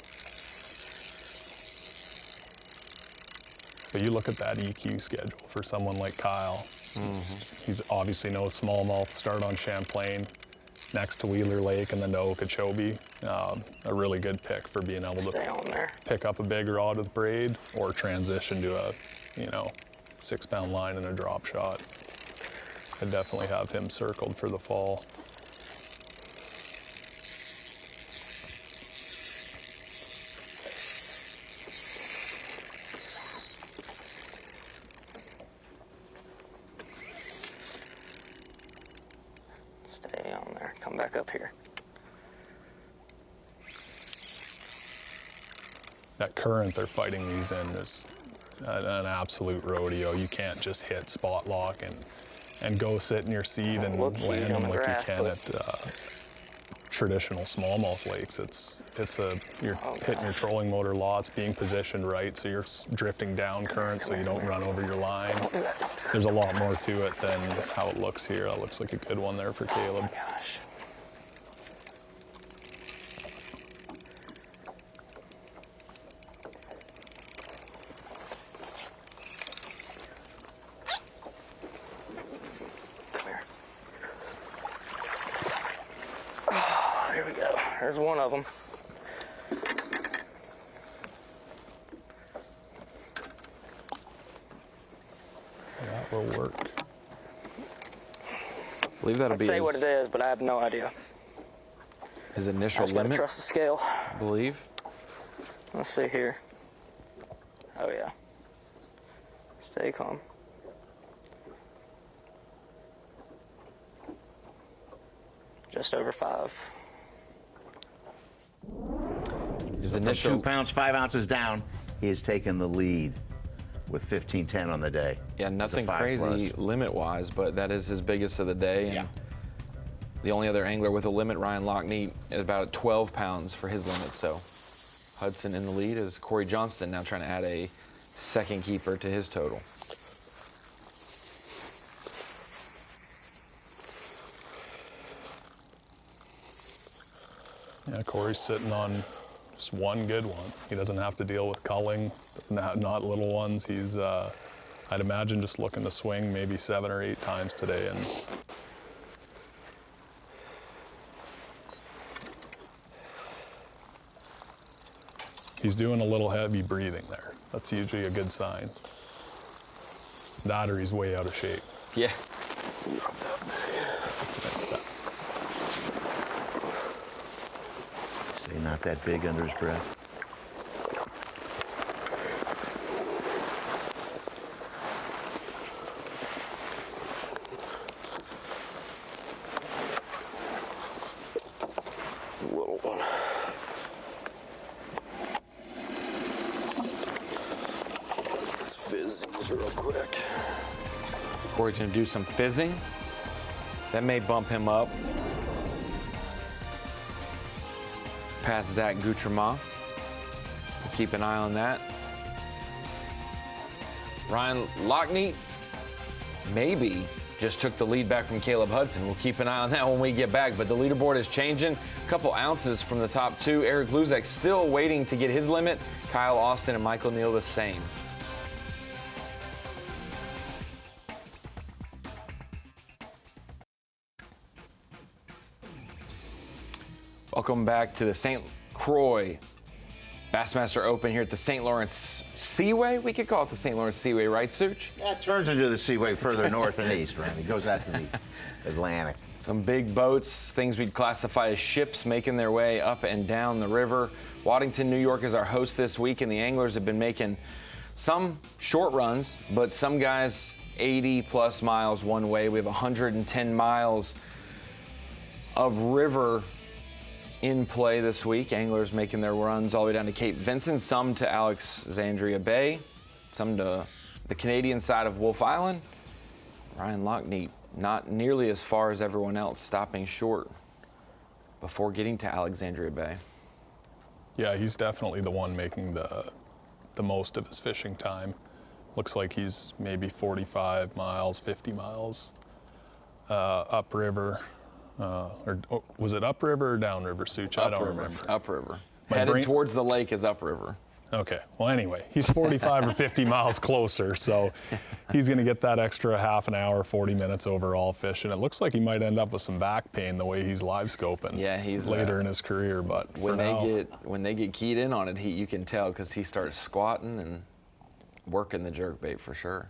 But you look at that EQ schedule for someone like Kyle. He's obviously no smallmouth, start on Champlain, next to Wheeler Lake, and then to Okeechobee. A really good pick for being able to pick up a big rod with braid or transition to a 6-pound line and a drop shot. I definitely have him circled for the fall. Stay on there, come back up here. That current they're fighting these in is an absolute rodeo. You can't just hit spot lock and go sit in your seat and land them like you can at traditional smallmouth lakes. You're hitting your trolling motor lots, being positioned right, so you're drifting down current so you don't run over your line. There's a lot more to it than how it looks here. That looks like a good one there for Caleb. Oh my gosh. Here we go. There's one of them. That will work. I believe that'll I'd be say what it is, but I have no idea. his initial I just gotta limit. trust the scale. I believe. Let's see here. Oh yeah. Stay calm. Just over 5. His initial 2 pounds, 5 ounces down. He has taken the lead with 15-10 on the day. Yeah, nothing It's a 5+. crazy limit-wise, but that is his biggest of the day. And the only other angler with a limit, Ryan Lachniet, at about 12 pounds for his limit. So Hudson in the lead is Croix Johnston now trying to add a second keeper to his total. Yeah, Corey's sitting on just one good one. He doesn't have to deal with culling, not little ones. He's, I'd imagine, just looking to swing maybe 7 or 8 times today. And he's doing a little heavy breathing there. That's usually a good sign. That or he's way out of shape. Yeah. That's a nice bet. Say not that big under his breath. Little one. Let's fizz these real quick. Corey's gonna do some fizzing. That may bump him up past Zach Goutremout. We'll keep an eye on that. Ryan Lachniet maybe just took the lead back from Caleb Hudson. We'll keep an eye on that when we get back, but the leaderboard is changing. A couple ounces from the top 2. Eric Luzak still waiting to get his limit. Kyle Austin and Michael Neal the same. Welcome back to the St. Croix Bassmaster Open here at the St. Lawrence Seaway. We could call it the St. Lawrence Seaway, right, Such? Yeah, it turns into the Seaway further north and east, right? It goes out to the Atlantic. Some big boats, things we'd classify as ships making their way up and down the river. Waddington, New York is our host this week, and the anglers have been making some short runs, but some guys 80 plus miles one way. We have 110 miles of river in play this week. Anglers making their runs all the way down to Cape Vincent, some to Alexandria Bay, some to the Canadian side of Wolf Island. Ryan Lachniet not nearly as far as everyone else, stopping short before getting to Alexandria Bay. Yeah, he's definitely the one making the most of his fishing time. Looks like he's maybe 45 miles, 50 miles upriver. Was it upriver or downriver, Such? I don't remember. Upriver. Headed towards the lake is upriver. Okay. Well, anyway, he's 45 or 50 miles closer, so he's going to get that extra half an hour, 40 minutes overall fishing. It looks like he might end up with some back pain the way he's live scoping. Yeah, he's later in his career, but when they get keyed in on it, you can tell because he starts squatting and working the jerkbait for sure.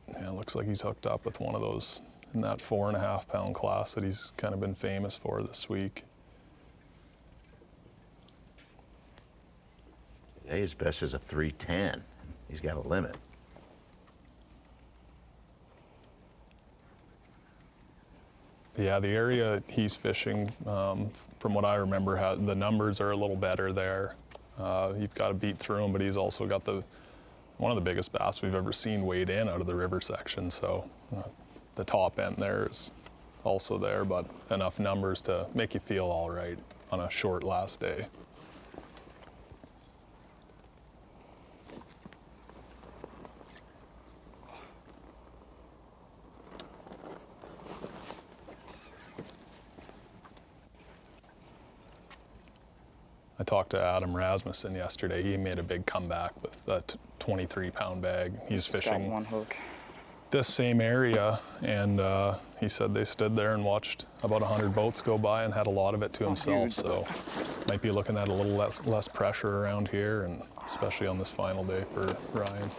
Yeah, it looks like he's hooked up with one of those in that 4.5 pound class that he's kind of been famous for this week. Today his best is a 310. He's got a limit. Yeah, the area he's fishing, from what I remember, the numbers are a little better there. You've got to beat through him, but he's also got one of the biggest bass we've ever seen wade in out of the river section. So the top end there is also there, but enough numbers to make you feel all right on a short last day. I talked to Adam Rasmussen yesterday. He made a big comeback with a 23-pound bag. He's fishing one hook. This same area, and he said they stood there and watched about 100 boats go by and had a lot of it to himself. Huge. So might be looking at a little less pressure around here, and especially on this final day for Ryan.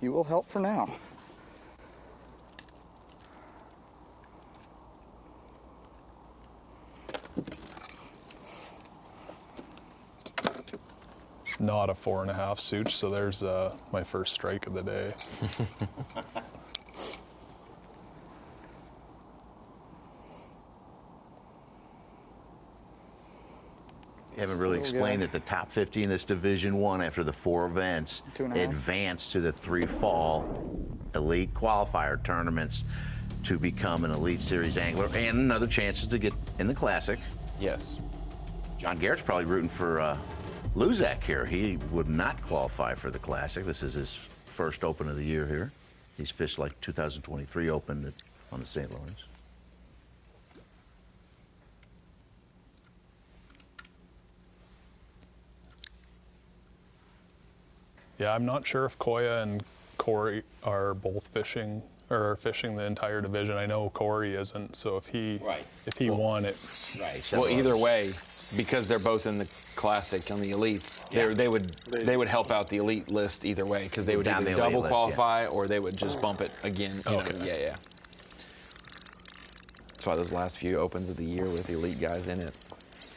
You will help for now. Not a 4.5 Such, so there's my first strike of the day. You haven't really explained that the top 50 in this Division 1 after the 4 events 2.5. advance to the 3 fall elite qualifier tournaments to become an Elite Series angler and another chances to get in the Classic. Yes. John Garrett's probably rooting for Luzak here. He would not qualify for the Classic. This is his first Open of the year here. He's fished like 2023 Open on the St. Lawrence. Yeah, I'm not sure if Koya and Corey are both fishing or fishing the entire division. I know Corey isn't, so if he won it. Right. Well, either way, because they're both in the Classic on the elites, they would help out the elite list either way, because they would Down either the elite double list, qualify or they would just bump it again. You know, yeah. That's why those last few opens of the year with the elite guys in it.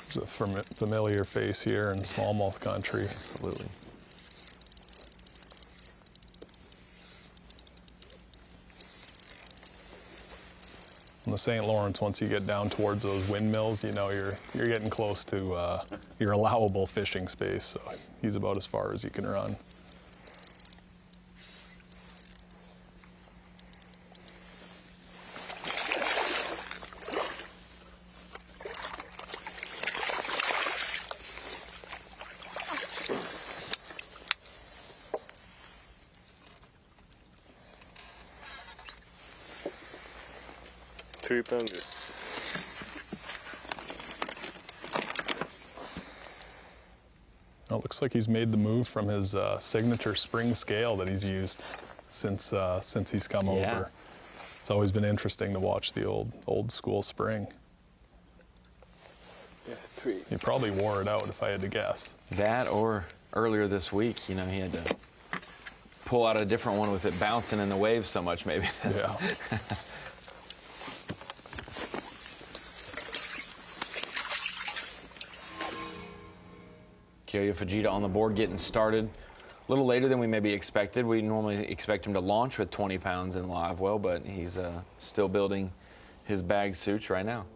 It's a familiar face here in smallmouth country. Absolutely. In the St. Lawrence, once you get down towards those windmills, you know you're getting close to your allowable fishing space. So he's about as far as you can run. $3 pounder. It looks like he's made the move from his signature spring scale that he's used since he's come over. It's always been interesting to watch the old school spring. Yes, 3. He probably wore it out if I had to guess. That, or earlier this week, you know, he had to pull out a different one with it bouncing in the waves so much, maybe. Yeah. Kyoya Fujita on the board, getting started a little later than we maybe expected. We normally expect him to launch with 20 pounds in live well, but he's still building his bag suits right now.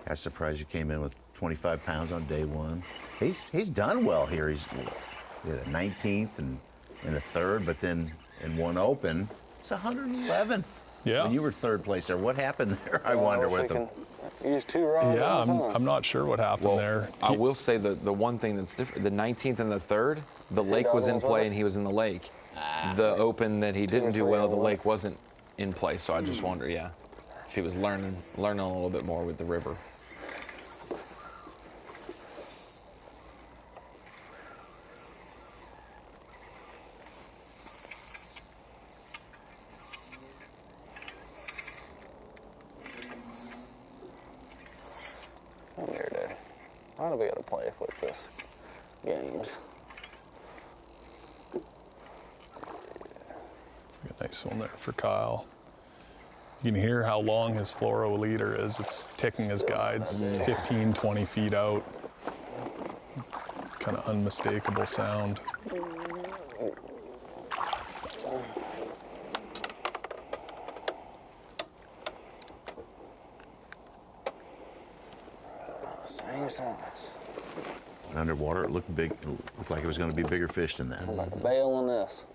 I was surprised you came in with 25 pounds on day 1. He's done well here. He's a 19th and a 3rd, but then in one Open, it's 111. Yeah. When you were 3rd place there, what happened there? I wonder with him. Use 2 rods. Yeah, all the time. I'm not sure what happened there. I will say the one thing that's different, the 19th and the 3rd, the lake was in play and he was in the lake. The Open that he didn't do well, the lake wasn't in play, so I just wonder, if he was learning a little bit more with the river. Here, dude. How do we gotta play with this games? A nice one there for Kyle. You can hear how long his fluoro leader is. It's ticking his guides 15, 20 feet out. Kind of unmistakable sound. Same size. Underwater, it looked big. It looked like it was going to be bigger fish than that. I'm about to bail on this.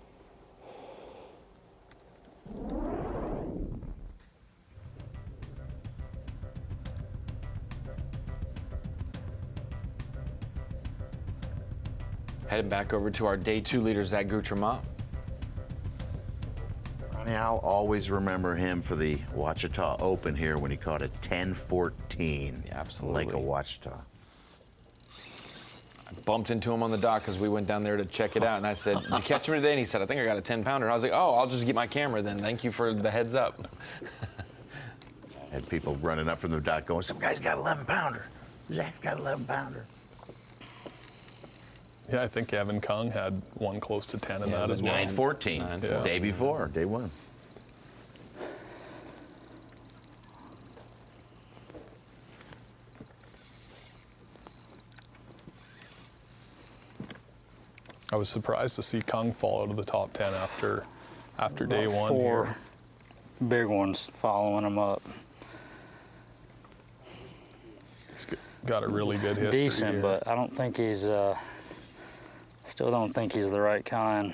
Heading back over to our day 2 leader, Zach Goutremout. Ronnie, I'll always remember him for the Ouachita Open here when he caught a 10-14. Yeah, absolutely. Lake of Ouachita. I bumped into him on the dock because we went down there to check it out, and I said, "Did you catch him today?" And he said, "I think I got a 10-pounder." And I was like, "Oh, I'll just get my camera then. Thank you for the heads up." Had people running up from the dock going, "Some guy's got 11-pounder. Zach's got 11-pounder." Yeah, I think Evan Kung had one close to 10 in that as well. 9-14. Yeah. Day before, day 1. I was surprised to see Kung fall out of the top 10 after day 1 4 here. big ones following him up. He's got a really good history Decent, here. but I don't think he's, still don't think he's the right kind.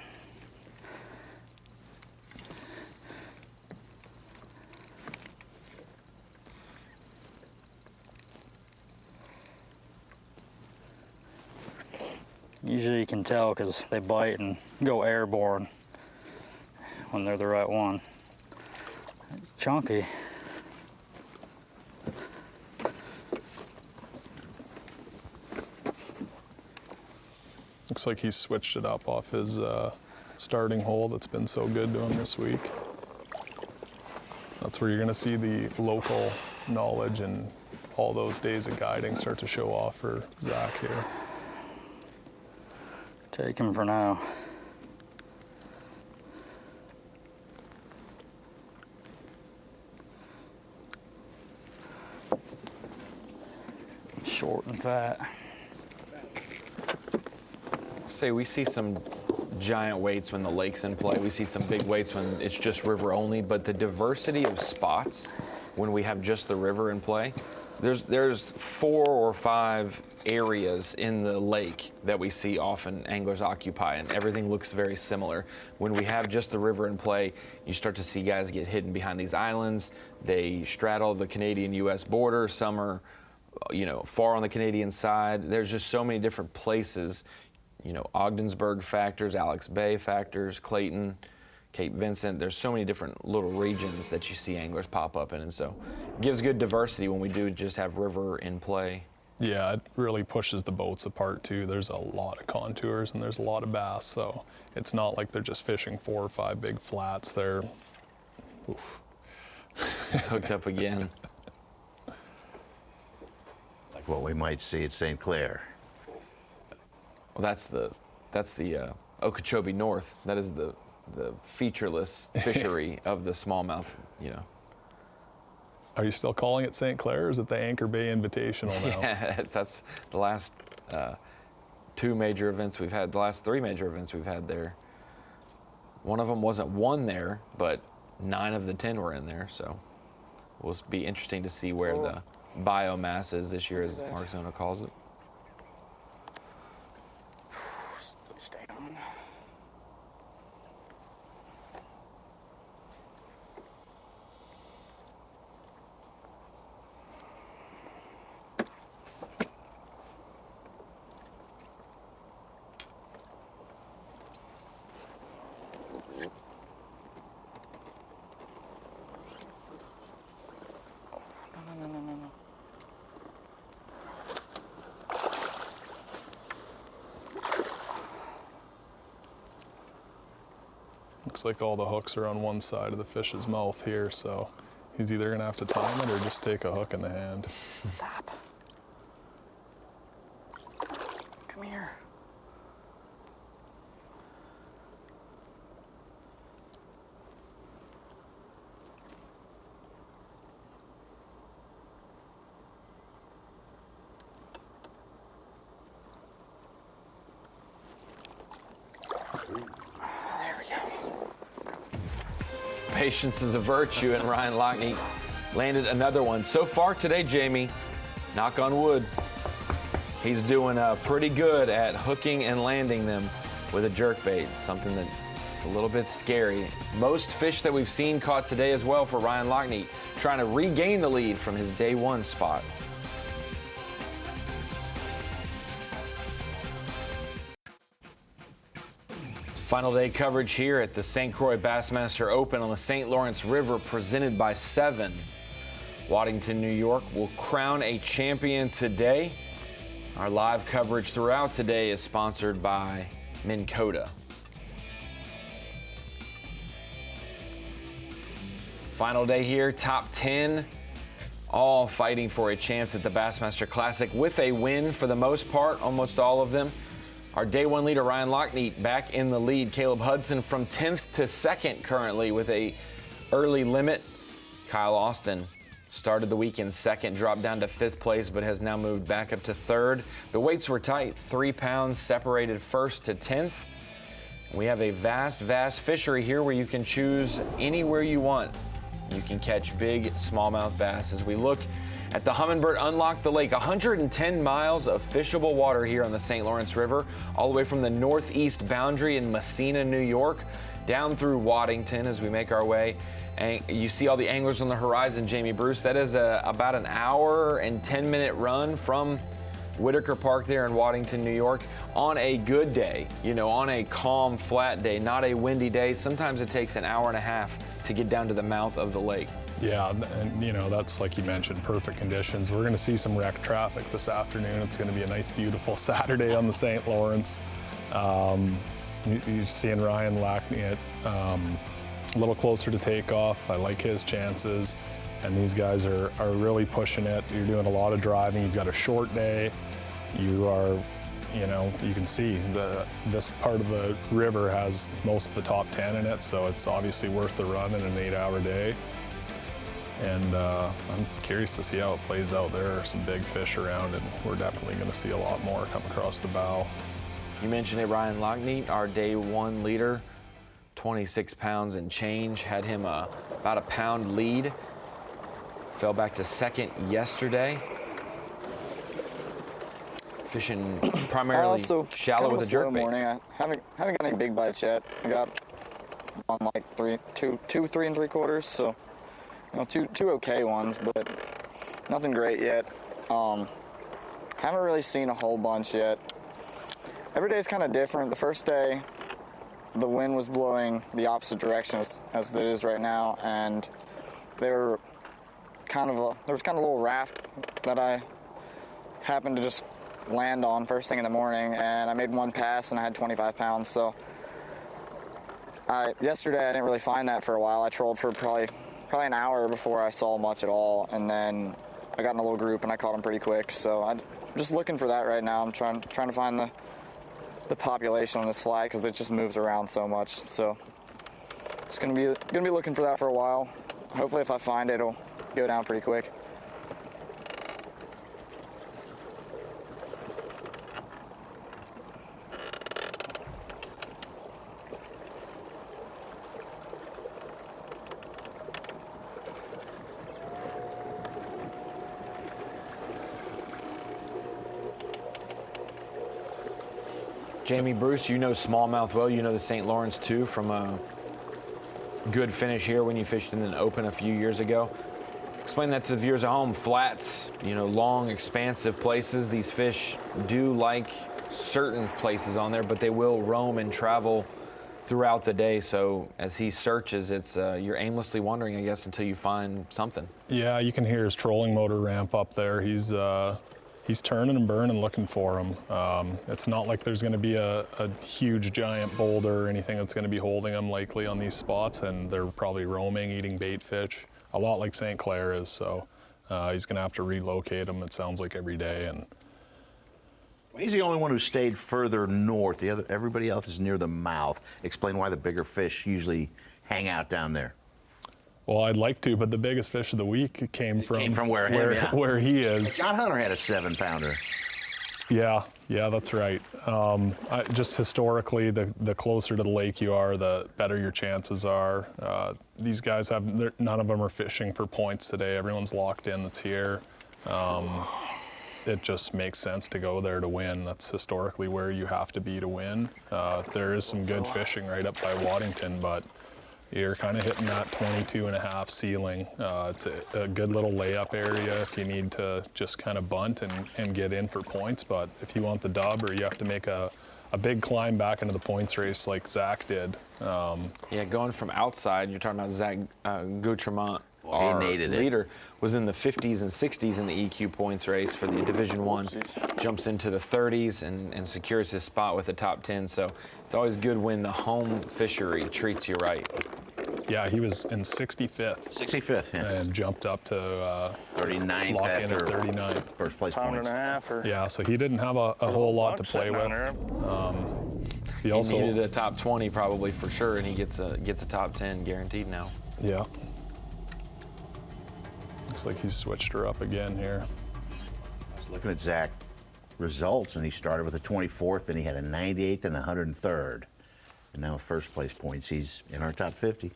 Usually you can tell because they bite and go airborne when they're the right one. It's chunky. Looks like he's switched it up off his starting hole that's been so good to him this week. That's where you're going to see the local knowledge and all those days of guiding start to show off for Zach here. Take him for now. Short and fat. Say we see some giant weights when the lake's in play. We see some big weights when it's just river only, but the diversity of spots when we have just the river in play, there's 4 or 5 areas in the lake that we see often anglers occupy, and everything looks very similar. When we have just the river in play, you start to see guys get hidden behind these islands. They straddle the Canadian-U.S. border. Some are, far on the Canadian side. There's just so many different places. Ogdensburg factors, Alex Bay factors, Clayton, Cape Vincent. There's so many different little regions that you see anglers pop up in, and so it gives good diversity when we do just have river in play. Yeah, it really pushes the boats apart too. There's a lot of contours and there's a lot of bass, so it's not like they're just fishing 4 or 5 big flats. They're hooked up again. Like what we might see at St. Clair. Well, that's the Okeechobee North. That is the featureless fishery of the smallmouth. Are you still calling it St. Clair, or is it the Anchor Bay Invitational now? Yeah, that's the last 2 major events we've had. The last 3 major events we've had there. One of them wasn't won there, but 9 of the 10 were in there. So it will be interesting to see where the biomass is this year, as Mark Zona calls it. Stay on. No. Looks like all the hooks are on one side of the fish's mouth here, so he's either gonna have to time it or just take a hook in the hand. Stop. Come here. Patience is a virtue, and Ryan Lachniet landed another one. So far today, Jamie, knock on wood, he's doing pretty good at hooking and landing them with a jerkbait, something that's a little bit scary. Most fish that we've seen caught today as well for Ryan Lachniet, trying to regain the lead from his day 1 spot. Final day coverage here at the St. Croix Bassmaster Open on the St. Lawrence River, presented by 7. Waddington, New York will crown a champion today. Our live coverage throughout today is sponsored by Minn Kota. Final day here, top 10, all fighting for a chance at the Bassmaster Classic with a win for the most part, almost all of them. Our day 1 leader, Ryan Lachniet, back in the lead. Caleb Hudson from 10th to 2nd currently with a early limit. Kyle Austin started the week in 2nd, dropped down to 5th place, but has now moved back up to 3rd. The weights were tight, 3 pounds separated 1st to 10th. We have a vast fishery here where you can choose anywhere you want. You can catch big smallmouth bass. As we look at the Humminbird Unlock the Lake. 110 miles of fishable water here on the St. Lawrence River, all the way from the northeast boundary in Messina, New York, down through Waddington as we make our way. And you see all the anglers on the horizon, Jamie Bruce. That is about an hour and 10-minute run from Whitaker Park there in Waddington, New York. On a good day, on a calm, flat day, not a windy day, sometimes it takes an hour and a half to get down to the mouth of the lake. Yeah, and that's like you mentioned, perfect conditions. We're going to see some wreck traffic this afternoon. It's going to be a nice, beautiful Saturday on the St. Lawrence. You're seeing Ryan Lachniet a little closer to takeoff. I like his chances, and these guys are really pushing it. You're doing a lot of driving. You've got a short day. You are, you can see this part of the river has most of the top 10 in it, so it's obviously worth the run in an 8-hour day. And I'm curious to see how it plays out. There are some big fish around, and we're definitely going to see a lot more come across the bow. You mentioned it, Ryan Lachniet, our day one leader, 26 pounds and change, had him about a pound lead. Fell back to second yesterday. Fishing primarily shallow with a jerkbait. Morning. I haven't got any big bites yet. I got on like 3 3/4, so two okay ones, but nothing great yet. Haven't really seen a whole bunch yet. Every day is kind of different. The first day, the wind was blowing the opposite direction as it is right now, and there was kind of a little raft that I happened to just land on first thing in the morning, and I made one pass and I had 25 pounds. So yesterday I didn't really find that for a while. I trolled for probably an hour before I saw much at all, and then I got in a little group and I caught them pretty quick. So I'm just looking for that right now. I'm trying to find the population on this fly because it just moves around so much. So just gonna be looking for that for a while. Hopefully if I find it, it'll go down pretty quick. Jamie Bruce, you know smallmouth well. You know the St. Lawrence too from a good finish here when you fished in an open a few years ago. Explain that to the viewers at home. Flats, long, expansive places. These fish do like certain places on there, but they will roam and travel throughout the day. So as he searches, it's you're aimlessly wandering, I guess, until you find something. Yeah, you can hear his trolling motor ramp up there. He's turning and burning looking for him. It's not like there's going to be a huge giant boulder or anything that's going to be holding him likely on these spots, and they're probably roaming, eating bait fish, a lot like St. Clair is. So he's going to have to relocate him, it sounds like, every day. And he's the only one who stayed further north. Everybody else is near the mouth. Explain why the bigger fish usually hang out down there. Well, I'd like to, but the biggest fish of the week came from where he is. John Hunter had a 7-pounder. Yeah, that's right. Just historically, the closer to the lake you are, the better your chances are. These guys none of them are fishing for points today. Everyone's locked in that's here. It just makes sense to go there to win. That's historically where you have to be to win. There is some good fishing right up by Waddington, but you're kind of hitting that 22.5 ceiling. It's a good little layup area if you need to just kind of bunt and get in for points. But if you want the dub, or you have to make a big climb back into the points race like Zach did. Going from outside, you're talking about Zach Goutremout, our leader, was in the 50s and 60s in the EQ points race for the Division I. Jumps into the 30s and secures his spot with the top 10. So it's always good when the home fishery treats you right. Yeah, he was in 65th. 65th, yeah. And jumped up to 39th lock in at after 39th. First place Pound points. and a half. Yeah, so he didn't have a whole lot to play with. He needed a top 20 probably for sure, and he gets a top 10 guaranteed now. Yeah. Looks like he's switched her up again here. I was looking at Zach results, and he started with a 24th, and he had a 98th and a 103rd. And now with first place points, he's in our top 50.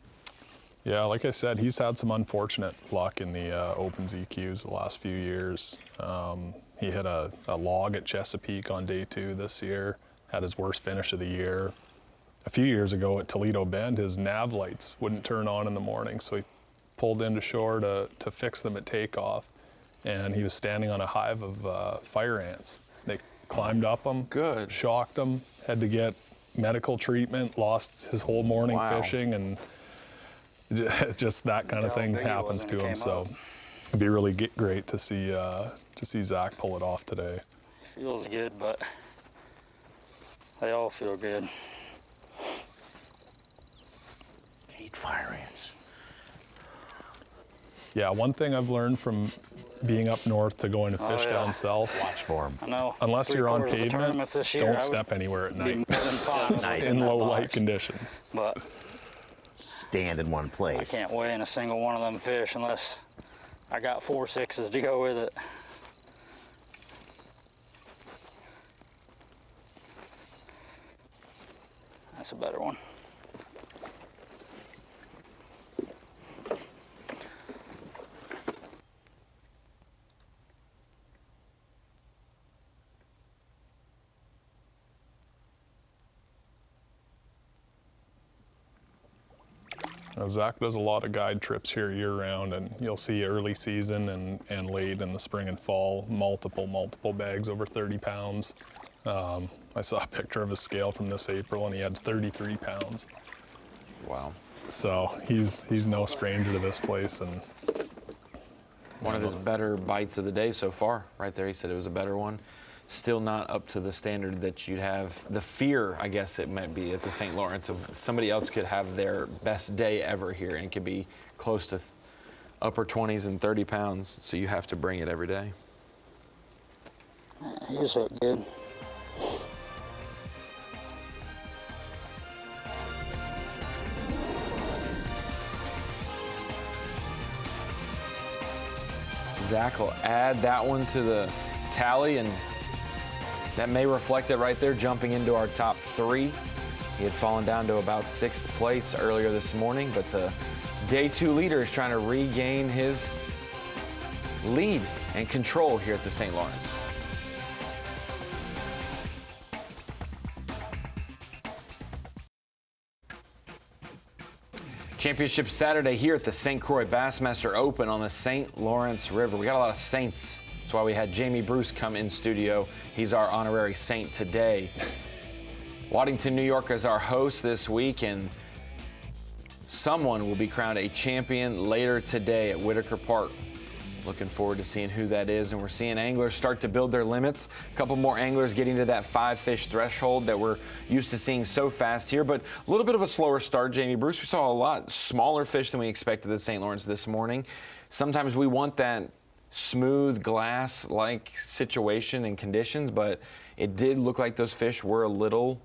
Yeah, like I said, he's had some unfortunate luck in the open ZQs the last few years. He hit a log at Chesapeake on day 2 this year, had his worst finish of the year. A few years ago at Toledo Bend, his nav lights wouldn't turn on in the morning, so he pulled into shore to fix them at takeoff, and he was standing on a hive of fire ants. They climbed up him, shocked him, had to get medical treatment, lost his whole morning fishing, and just that kind of thing happens to him. So it'd be really great to see Zach pull it off today. Feels good, but they all feel good. 8 fire ants. Yeah, one thing I've learned from being up north to going to fish down south. Watch for them. I know. Unless you're on pavement, year, don't step anywhere at night in low light conditions. But stand in one place. I can't weigh in a single one of them fish unless I got 4 6s to go with it. That's a better one. Zach does a lot of guide trips here year-round, and you'll see early season and late in the spring and fall, multiple bags over 30 pounds. I saw a picture of his scale from this April, and he had 33 pounds. Wow. So he's no stranger to this place. And one of his better bites of the day so far, right there. He said it was a better one. Still not up to the standard that you'd have. The fear, I guess it might be, at the St. Lawrence of somebody else could have their best day ever here, and it could be close to upper 20s and 30 pounds. So you have to bring it every day. He was so good. Zach will add that one to the tally, and that may reflect it right there, jumping into our top 3. He had fallen down to about 6th place earlier this morning, but the day 2 leader is trying to regain his lead and control here at the St. Lawrence. Championship Saturday here at the St. Croix Bassmaster Open on the St. Lawrence River. We got a lot of Saints. That's why we had Jamie Bruce come in studio. He's our honorary Saint today. Waddington, New York is our host this week, and someone will be crowned a champion later today at Whitaker Park. Looking forward to seeing who that is, and we're seeing anglers start to build their limits. A couple more anglers getting to that 5-fish threshold that we're used to seeing so fast here, but a little bit of a slower start, Jamie Bruce. We saw a lot smaller fish than we expected at St. Lawrence this morning. Sometimes we want that smooth glass-like situation and conditions, but it did look like those fish were a little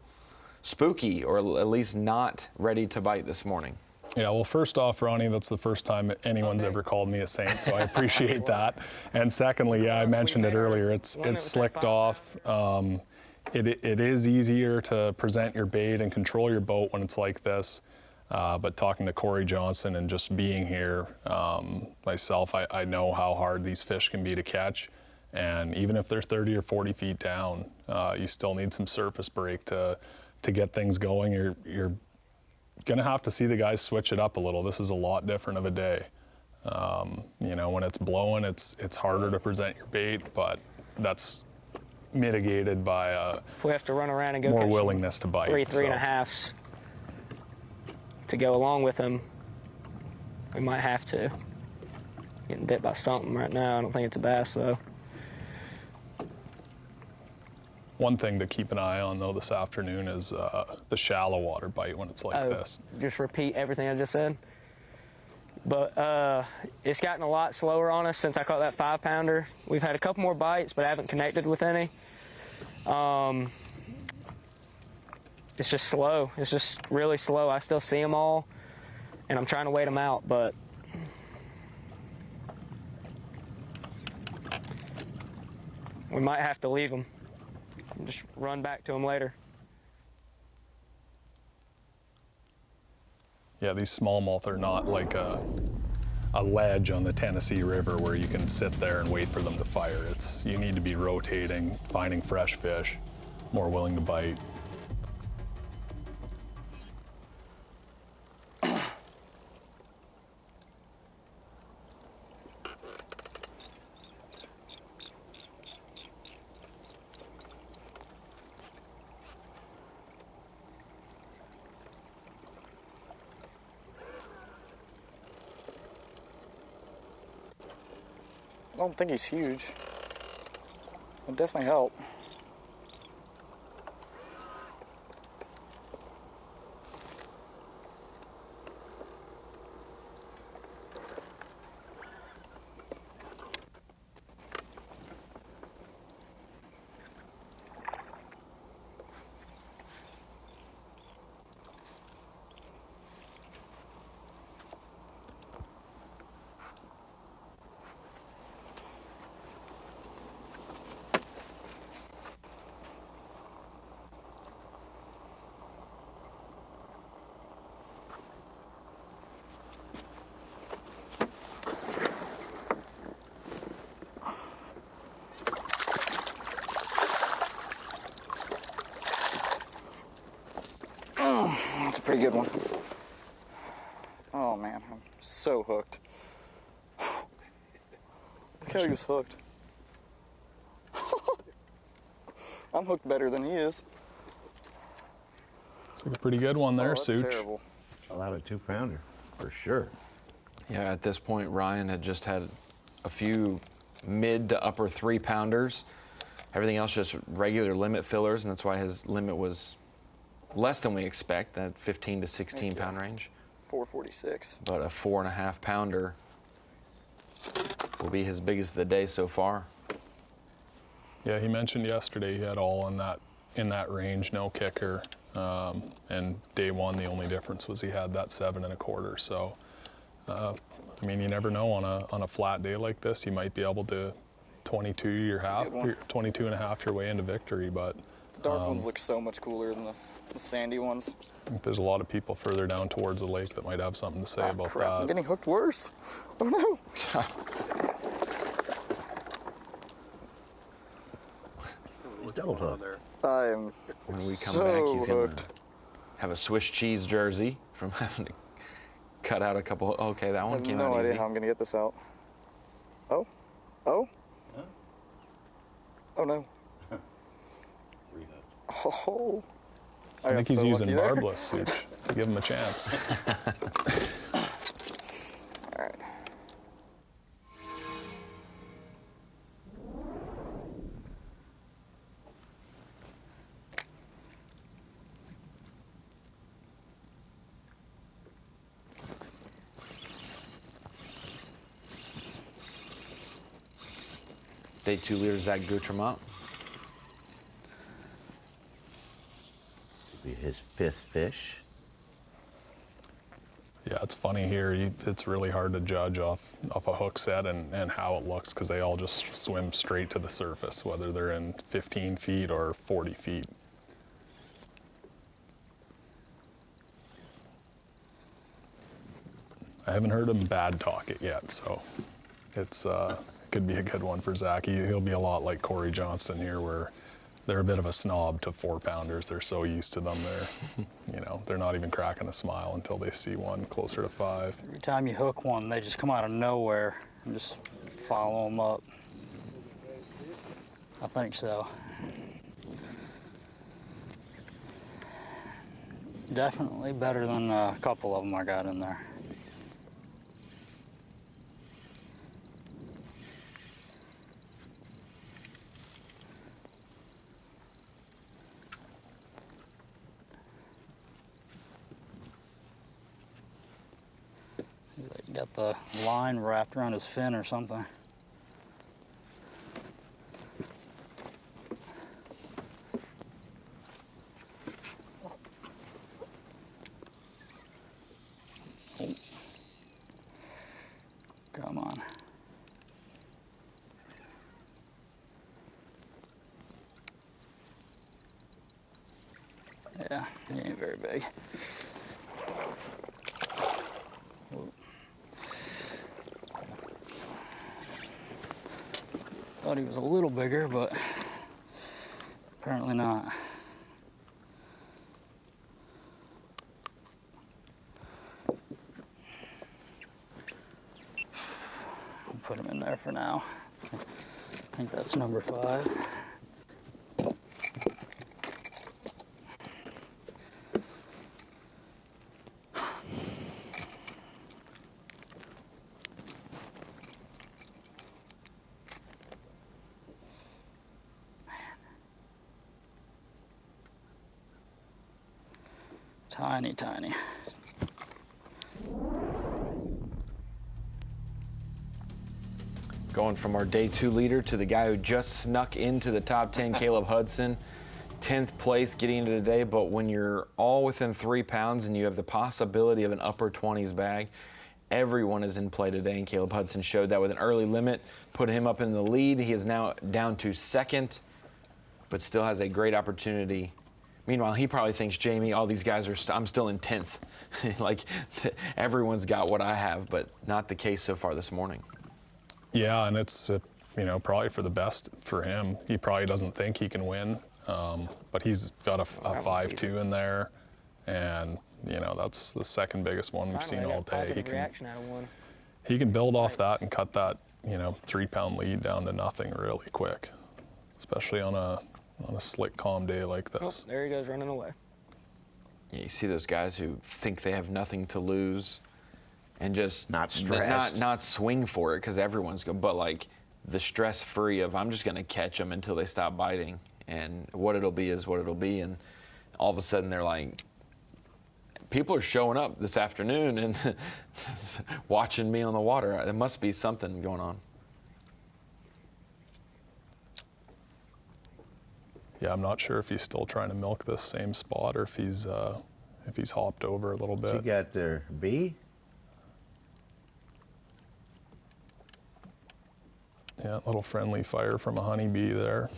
spooky, or at least not ready to bite this morning. Yeah, well, first off, Ronnie, that's the first time anyone's ever called me a saint, so I appreciate that. And secondly, yeah, I mentioned it earlier, it's slicked off. It is easier to present your bait and control your boat when it's like this. But talking to Croix Johnston and just being here myself, I know how hard these fish can be to catch. And even if they're 30 or 40 feet down, you still need some surface break to get things going. You're gonna have to see the guys switch it up a little. This is a lot different of a day. You know, when it's blowing, it's harder to present your bait, but that's mitigated by if we have to run around and go more willingness to bite. Three and a halves to go along with them, we might have to. Getting bit by something right now. I don't think it's a bass though. One thing to keep an eye on though this afternoon is the shallow water bite when it's like this. Just repeat everything I just said. But it's gotten a lot slower on us since I caught that 5-pounder. We've had a couple more bites, but I haven't connected with any. It's just slow. It's just really slow. I still see them all, and I'm trying to wait them out, but we might have to leave them. Just run back to them later. Yeah, these smallmouth are not like a ledge on the Tennessee River where you can sit there and wait for them to fire. You need to be rotating, finding fresh fish, more willing to bite. I don't think he's huge. It'll definitely help. That's a pretty good one. Oh man, I'm so hooked. Look how he was hooked. I'm hooked better than he is. It's like a pretty good one there, that's Such. terrible. Allowed a 2-pounder, for sure. Yeah, at this point, Ryan had just had a few mid to upper 3-pounders. Everything else just regular limit fillers, and that's why his limit was less than we expect, that 15 to 16 pound range. 446. But a 4.5 pounder will be his biggest of the day so far. Yeah, he mentioned yesterday he had all in that range, no kicker. And day one, the only difference was he had that 7.25. So, I mean, you never know on a flat day like this, you might be able to 22 your half, 22 and a half your way into victory. But the dark ones look so much cooler than the sandy ones. I think there's a lot of people further down towards the lake that might have something to say about crap. that. I'm getting hooked worse. Oh no. He's double hooked. I am When we come so back, he's going hooked. to have a Swiss cheese jersey from having to cut out a couple. Okay, that I one have came no out idea easy. how I'm going to get this out. Oh. Oh. Huh? Oh no. Oh. I think he's so using lucky there. barbless, Such. Give him a chance. All right. Day 2 leader Zach Goutremout. Be his 5th fish. Yeah, it's funny here. It's really hard to judge off a hook set and how it looks because they all just swim straight to the surface, whether they're in 15 feet or 40 feet. I haven't heard him bad talk it yet, so it's could be a good one for Zach. He'll be a lot like Corey Johnston here, where they're a bit of a snob to 4-pounders. They're so used to them. They're not even cracking a smile until they see one closer to 5. Every time you hook one, they just come out of nowhere and just follow them up. I think so. Definitely better than a couple of them I got in there. He's like got the line wrapped around his fin or something. Oh. Come on. Yeah, he ain't very big. thought he was a little bigger, but apparently not. I'll put him in there for now. I think that's number 5. Tiny, tiny. Going from our day 2 leader to the guy who just snuck into the top 10, Caleb Hudson, 10th place getting into today. But when you're all within 3 pounds and you have the possibility of an upper 20s bag, everyone is in play today. And Caleb Hudson showed that with an early limit, put him up in the lead. He is now down to 2nd, but still has a great opportunity. Meanwhile, he probably thinks, Jamie, all these guys are, I'm still in 10th. Like, everyone's got what I have, but not the case so far this morning. Yeah, and it's, probably for the best for him. He probably doesn't think he can win, but he's got a 5.2 in there, and, that's the 2nd biggest one we've seen all day. He can build off that and cut that, 3-pound lead down to nothing really quick, especially on a slick, calm day like this. Oh, there he goes running away. Yeah, you see those guys who think they have nothing to lose and just not stressed. not swing for it because everyone's good, but like the stress-free of I'm just going to catch them until they stop biting, and what it'll be is what it'll be. And all of a sudden they're like, people are showing up this afternoon and watching me on the water. There must be something going on. Yeah, I'm not sure if he's still trying to milk this same spot or if he's hopped over a little bit. You got there, B? Yeah, a little friendly fire from a honeybee there.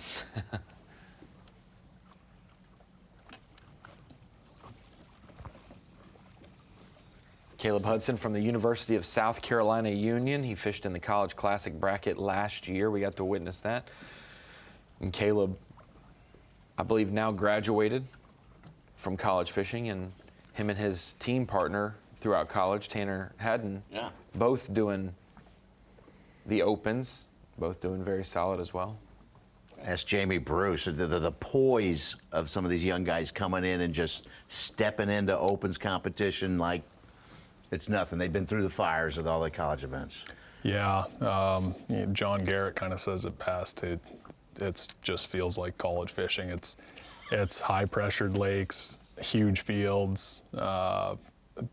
Caleb Hudson from the University of South Carolina Union. He fished in the College Classic bracket last year. We got to witness that. And Caleb, I believe, now graduated from college fishing, and him and his team partner throughout college, Tanner Haddon, both doing the opens, both doing very solid as well. That's Jamie Bruce. The poise of some of these young guys coming in and just stepping into opens competition like it's nothing. They've been through the fires with all the college events. Yeah, John Garrett kind of says it best. It just feels like college fishing. It's high-pressured lakes, huge fields,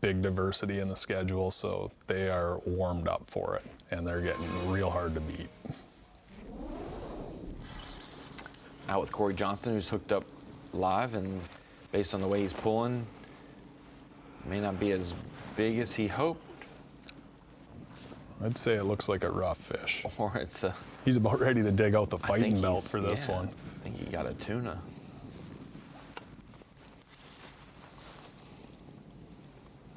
big diversity in the schedule, so they are warmed up for it, and they're getting real hard to beat. Out with Croix Johnston, who's hooked up live, and based on the way he's pulling, may not be as big as he hoped. I'd say it looks like a rough fish. Or it's a... He's about ready to dig out the fighting belt for this one. I think he got a tuna.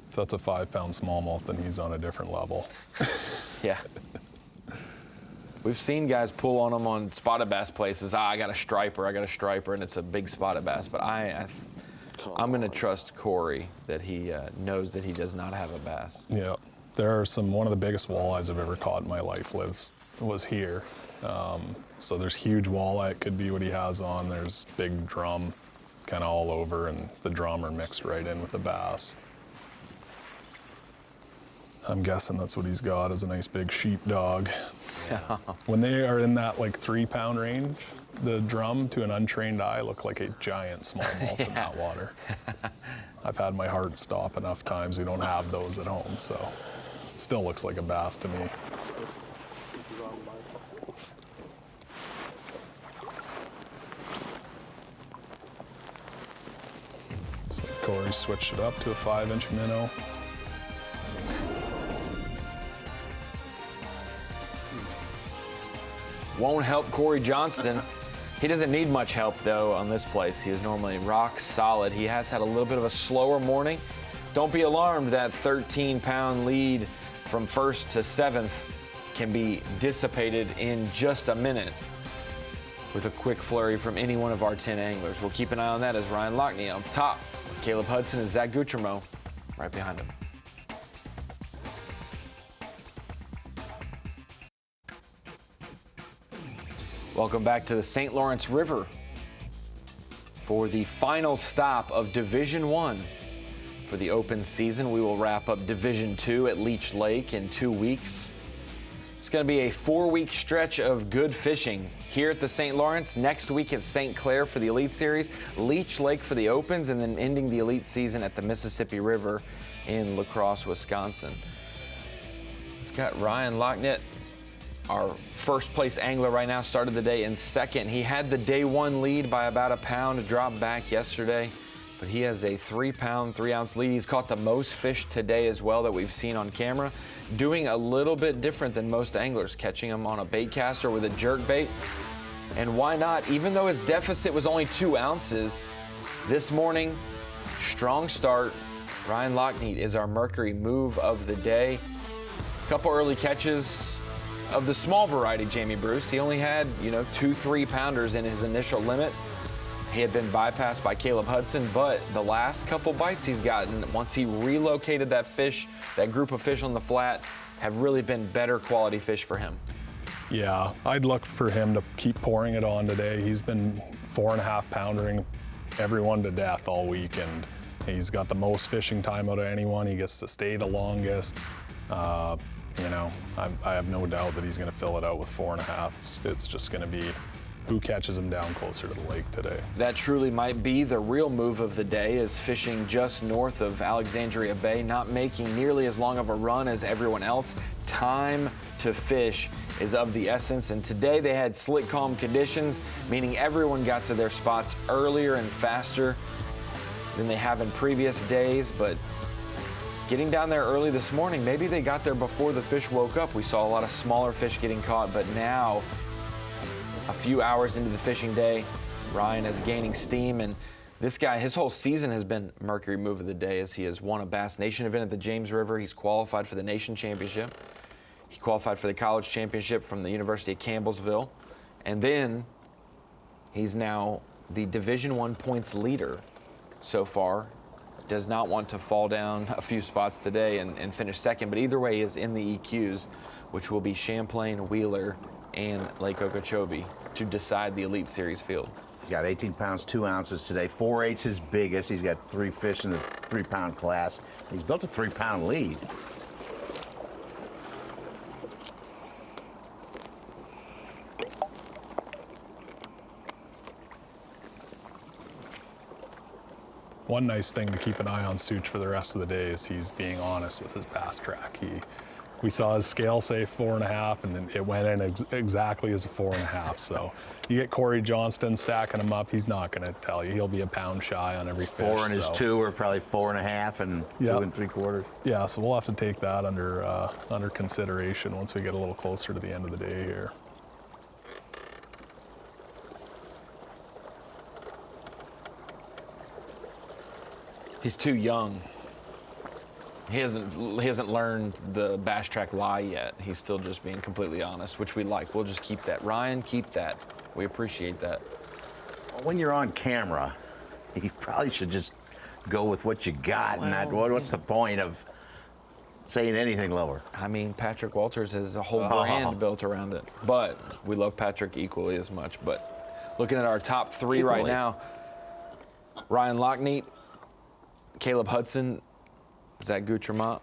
If that's a 5-pound smallmouth, then he's on a different level. Yeah. We've seen guys pull on them on spotted bass places. I got a striper, and it's a big spotted bass. But I'm going to trust Corey that he knows that he does not have a bass. Yeah. There are one of the biggest walleyes I've ever caught in my life was here. So there's huge walleye, it could be what he has on. There's big drum kind of all over, and the drum are mixed right in with the bass. I'm guessing that's what he's got, is a nice big sheepdog. When they are in that like 3-pound range, the drum to an untrained eye look like a giant smallmouth in that water. I've had my heart stop enough times. We don't have those at home, so it still looks like a bass to me. So Corey switched it up to a 5-inch minnow. Won't help Croix Johnston. He doesn't need much help, though, on this place. He is normally rock solid. He has had a little bit of a slower morning. Don't be alarmed. That 13-pound lead from 1st to 7th can be dissipated in just a minute with a quick flurry from any one of our 10 anglers. We'll keep an eye on that as Ryan Lachniet on top. Caleb Hudson and Zach Goutremout right behind him. Welcome back to the St. Lawrence River for the final stop of Division 1 for the open season. We will wrap up Division 2 at Leech Lake in 2 weeks. It's going to be a 4-week stretch of good fishing here at the St. Lawrence. Next week at St. Clair for the Elite Series, Leech Lake for the Opens, and then ending the Elite season at the Mississippi River in La Crosse, Wisconsin. We've got Ryan Lachniet, our first place angler right now, started the day in second. He had the day 1 lead by about a pound, drop back yesterday, but he has a 3-pound, 3-ounce lead. He's caught the most fish today as well that we've seen on camera, doing a little bit different than most anglers, catching them on a bait caster with a jerk bait. And why not? Even though his deficit was only 2 ounces, this morning, strong start. Ryan Lachniet is our Mercury move of the day. A couple early catches of the small variety, Jamie Bruce. He only had, 2 3-pounders in his initial limit. He had been bypassed by Caleb Hudson, but the last couple bites he's gotten, once he relocated that fish, that group of fish on the flat, have really been better quality fish for him. Yeah, I'd look for him to keep pouring it on today. He's been 4.5-poundering everyone to death all week, and he's got the most fishing time out of anyone. He gets to stay the longest. I have no doubt that he's going to fill it out with 4.5. It's just going to be who catches him down closer to the lake today. That truly might be the real move of the day, is fishing just north of Alexandria Bay, not making nearly as long of a run as everyone else. Time to fish is of the essence, and today they had slick, calm conditions, meaning everyone got to their spots earlier and faster than they have in previous days. But getting down there early this morning, maybe they got there before the fish woke up. We saw a lot of smaller fish getting caught, but now, a few hours into the fishing day, Ryan is gaining steam, and this guy, his whole season has been Mercury move of the day, as he has won a Bass Nation event at the James River. He's qualified for the Nation Championship. He qualified for the College Championship from the University of Campbellsville, and then he's now the Division I points leader so far. Does not want to fall down a few spots today and finish second, but either way he is in the EQs, which will be Champlain, Wheeler, and Lake Okeechobee to decide the Elite Series field. He's got 18 pounds, 2 ounces today. 4/8's his biggest. He's got 3 fish in the 3-pound class. He's built a 3-pound lead. One nice thing to keep an eye on Such for the rest of the day is he's being honest with his bass track. We saw his scale say 4.5, and it went in exactly as a 4.5. So you get Corey Johnston stacking him up, he's not going to tell you. He'll be a pound shy on every fish. 4 and his 2 are probably 4.5 and 2 3/4. Yeah, so we'll have to take that under consideration once we get a little closer to the end of the day here. He's too young. He hasn't learned the bass track lie yet. He's still just being completely honest, which we like. We'll just keep that. Ryan, keep that. We appreciate that. When you're on camera, you probably should just go with what you got, and not what's the point of saying anything lower. I mean, Patrick Walters has a whole brand built around it, but we love Patrick equally as much. But looking at our top 3 right now, Ryan Lachniet, Caleb Hudson, Zach Goutremout.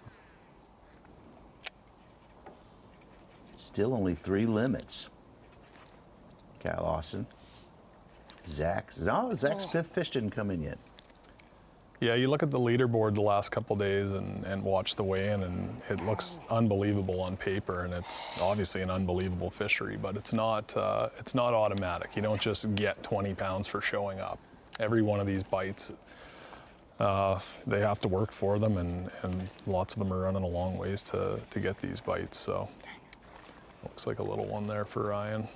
Still only 3 limits. Kyle Austin, Zach's 5th fish didn't come in yet. Yeah, you look at the leaderboard the last couple days and watch the weigh-in, and it looks unbelievable on paper, and it's obviously an unbelievable fishery, but it's not automatic. You don't just get 20 pounds for showing up. Every one of these bites, they have to work for them, and lots of them are running a long ways to get these bites. So looks like a little one there for Ryan.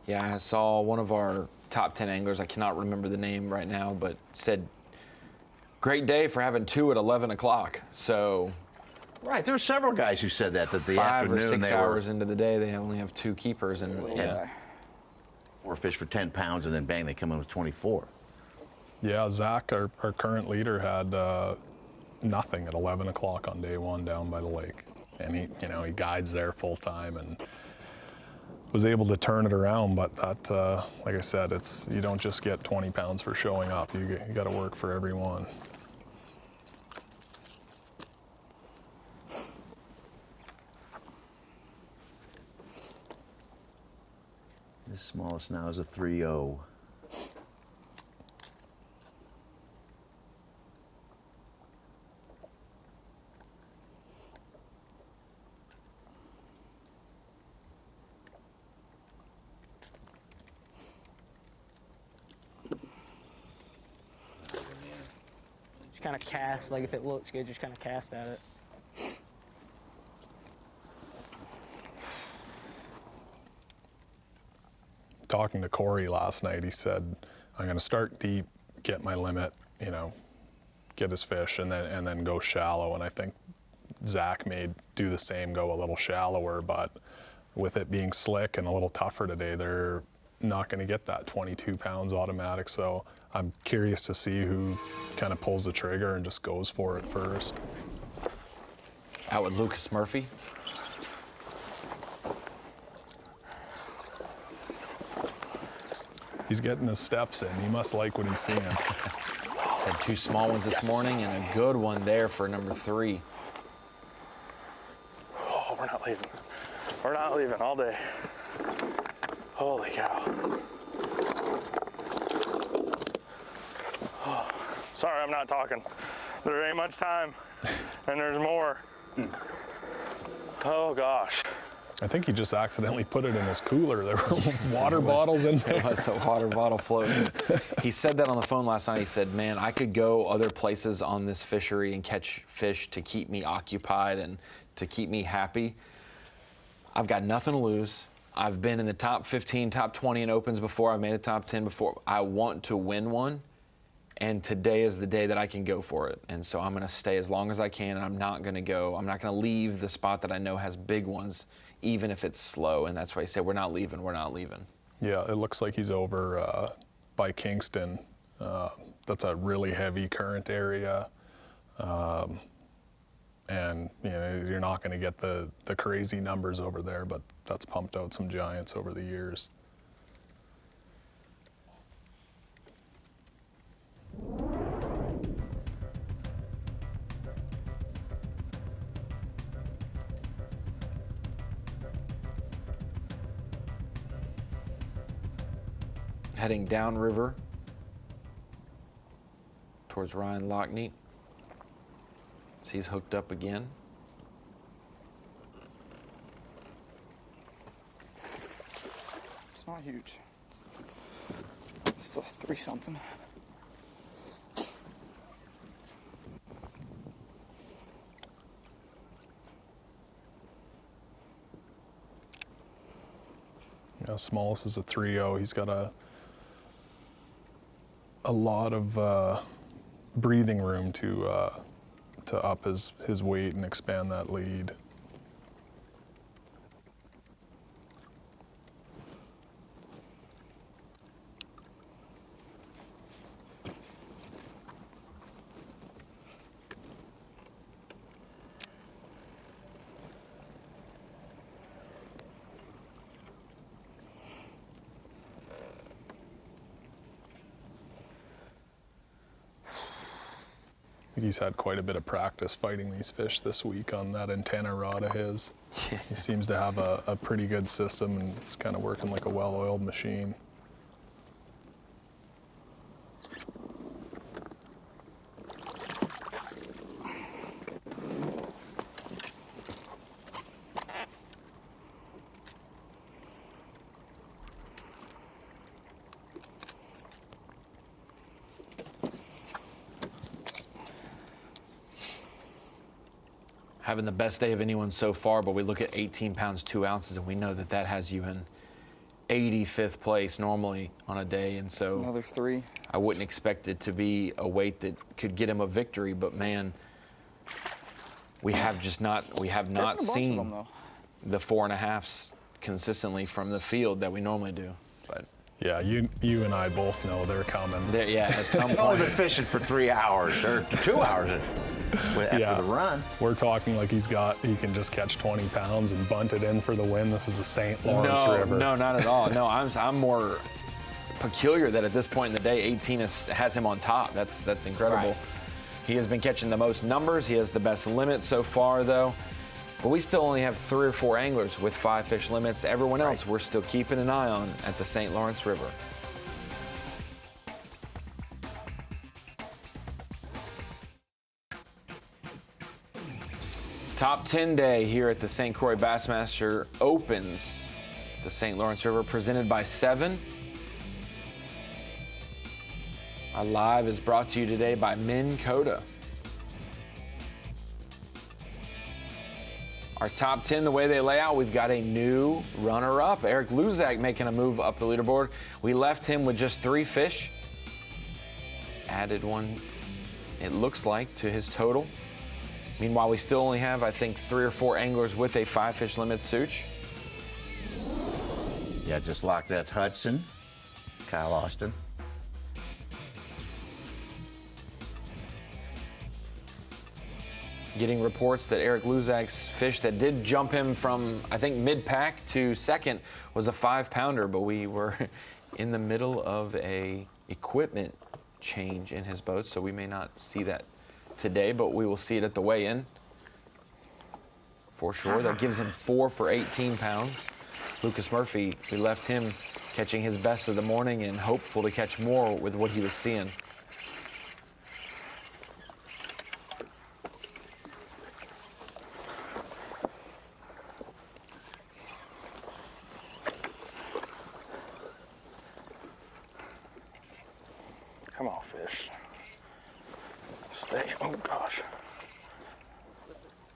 Yeah, I saw one of our top 10 anglers, I cannot remember the name right now, but said, great day for having 2 at 11 o'clock. So right, there were several guys who said that the 5 afternoon or 6 they hours into the day, they only have 2 keepers. And 4 fish for 10 pounds, and then bang, they come in with 24. Yeah, Zach, our current leader, had nothing at 11 o'clock on day 1 down by the lake. And he guides there full time and was able to turn it around. But that, like I said, you don't just get 20 pounds for showing up. You got to work for every one. The smallest now is a 3.0. Just kind of cast, like if it looks good, just kind of cast at it. Talking to Corey last night, he said, I'm going to start deep, get my limit, get his fish, and then go shallow. And I think Zach may do the same, go a little shallower, but with it being slick and a little tougher today, they're not going to get that 22 pounds automatic. So I'm curious to see who kind of pulls the trigger and just goes for it first. Out with Lucas Murphy. He's getting his steps in. He must like what he's seeing. He's had 2 small ones this morning and a good one there for number 3. Oh, we're not leaving. We're not leaving all day. Holy cow. Oh, sorry, I'm not talking. There ain't much time, and there's more. Oh, gosh. I think he just accidentally put it in his cooler. There were water bottles in there. It was a water bottle floating. He said that on the phone last night. He said, man, I could go other places on this fishery and catch fish to keep me occupied and to keep me happy. I've got nothing to lose. I've been in the top 15, top 20 in opens before. I've made a top 10 before. I want to win one, and today is the day that I can go for it. And so I'm going to stay as long as I can, and I'm not going to leave the spot that I know has big ones, even if it's slow. And that's why I said, we're not leaving. Yeah, it looks like he's over by Kingston. That's a really heavy current area. And you're not going to get the crazy numbers over there, but that's pumped out some giants over the years. Heading downriver towards Ryan Lachniet. He's hooked up again. It's not huge. Still 3 something. Yeah, smallest is a 3.0. He's got a lot of breathing room to up his weight and expand that lead. I think he's had quite a bit of practice fighting these fish this week on that antenna rod of his. He seems to have a pretty good system, and it's kind of working like a well-oiled machine. Having the best day of anyone so far, but we look at 18 pounds, 2 ounces, and we know that that has you in 85th place normally on a day. And so That's another 3. I wouldn't expect it to be a weight that could get him a victory, but man, we have not seen them, the 4.5s consistently from the field that we normally do. But Yeah, you and I both know they're coming. Yeah, at some I've only point. been fishing for 3 hours or 2 hours after Yeah. the run. We're talking like he can just catch 20 pounds and bunt it in for the win. This is the St. Lawrence River. No, not at all. No, I'm more peculiar that at this point in the day, 18 has him on top. That's incredible. Right. He has been catching the most numbers. He has the best limit so far, though. But we still only have 3 or 4 anglers with 5 fish limits. Everyone else, we're still keeping an eye on at the St. Lawrence River. Top 10 day here at the St. Croix Bassmaster opens the St. Lawrence River, presented by 7. Our live is brought to you today by Minn Kota. Our top 10, the way they lay out, we've got a new runner-up. Eric Luzak making a move up the leaderboard. We left him with just 3 fish. Added one, it looks like, to his total. Meanwhile, we still only have, I think, 3 or 4 anglers with a 5 fish limit, Such. Yeah, just like that Hudson, Kyle Austin. Getting reports that Eric Luzak's fish that did jump him from, I think, mid-pack to second was a 5-pounder, but we were in the middle of a equipment change in his boat, so we may not see that today, but we will see it at the weigh-in for sure. That gives him 4 for 18 pounds. Lucas Murphy, we left him catching his best of the morning and hopeful to catch more with what he was seeing. Come on, fish. Stay. Oh, gosh.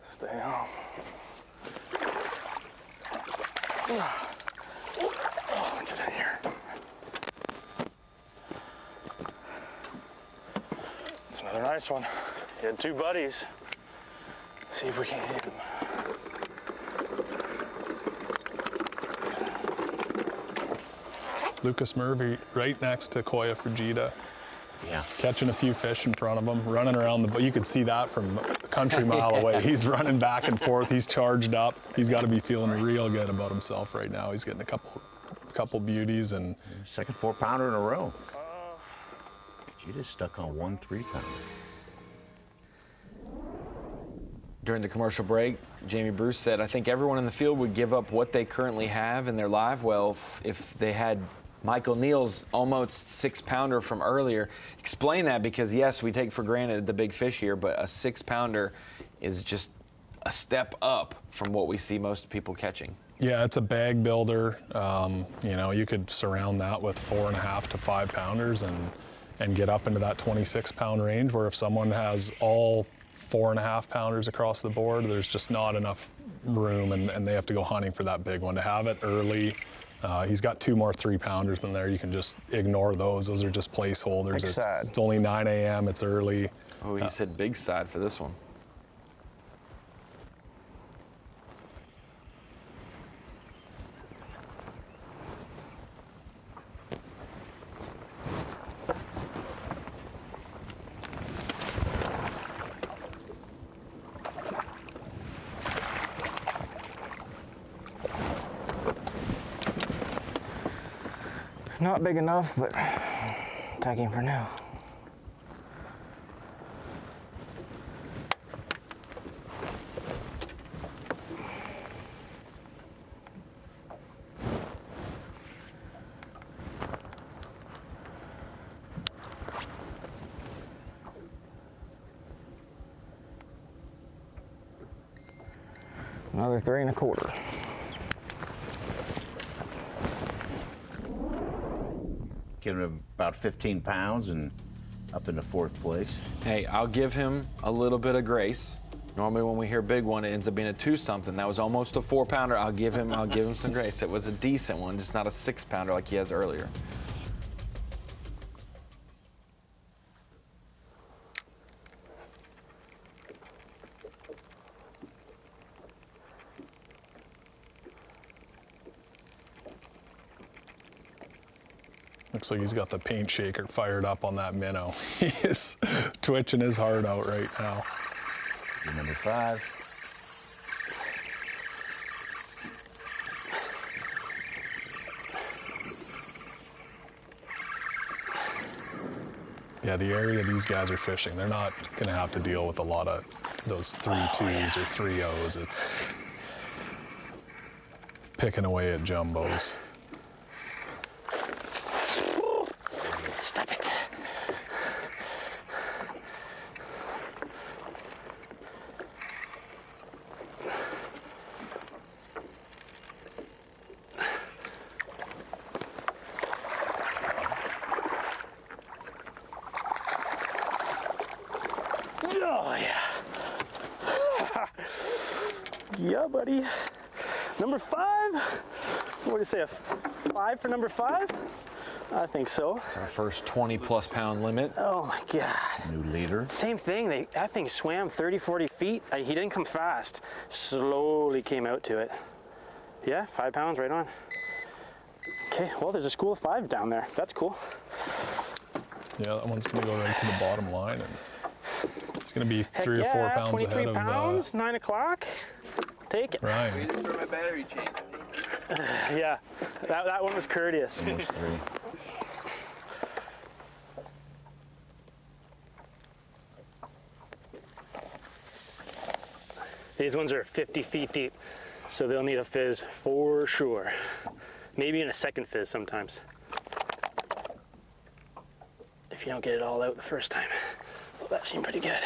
Stay on. Oh, get in here. It's another nice one. He had 2 buddies. See if we can hit him. Lucas Murphy right next to Koya Fujita. Yeah. Catching a few fish in front of him, running around the boat. You could see that from a country mile away. He's running back and forth. He's charged up. He's got to be feeling real good about himself right now. He's getting a couple beauties and Second 4-pounder in a row. Fujita's stuck on 1 3-pounder. During the commercial break, Jamie Bruce said, I think everyone in the field would give up what they currently have in their live well if they had Michael Neal's almost 6-pounder from earlier. Explain that, because yes, we take for granted the big fish here, but a 6-pounder is just a step up from what we see most people catching. yeah, it's a bag builder. You know, you could surround that with 4.5 to 5 pounders and get up into that 26-pound range, where if someone has all 4.5 pounders across the board, there's just not enough room, and they have to go hunting for that big one. To have it early, he's got 2 more 3-pounders in there. You can just ignore those. Those are just placeholders. It's only 9 a.m. It's early. Oh, he said big side for this one. Not big enough, but taking for now. Another 3 1/4. Give him about 15 pounds and up into 4th place. Hey, I'll give him a little bit of grace. Normally when we hear big one, it ends up being a 2-something. That was almost a 4-pounder. I'll give him some grace. It was a decent one, just not a 6-pounder like he has earlier. Looks like he's got the paint shaker fired up on that minnow. He is twitching his heart out right now. Number 5. Yeah, the area these guys are fishing, they're not going to have to deal with a lot of those 3-2s or 3-0s. It's picking away at jumbos. Stop it. Oh, yeah. Yeah, buddy. Number 5. What do you say, a 5 for number 5? I think so. It's our first 20-plus pound limit. Oh, my God. New leader. Same thing. That thing swam 30, 40 feet. He didn't come fast. Slowly came out to it. Yeah, 5 pounds right on. Okay, well, there's a school of 5 down there. That's cool. Yeah, that one's going to go right to the bottom line. And it's going to be 3 or 4 pounds ahead of 23 pounds, 9 o'clock. Take it. Ryan. Waiting for my battery change. Yeah, that one was courteous. Almost 3. These ones are 50 feet deep, so they'll need a fizz for sure. Maybe even a second fizz sometimes. If you don't get it all out the first time. Well, that seemed pretty good.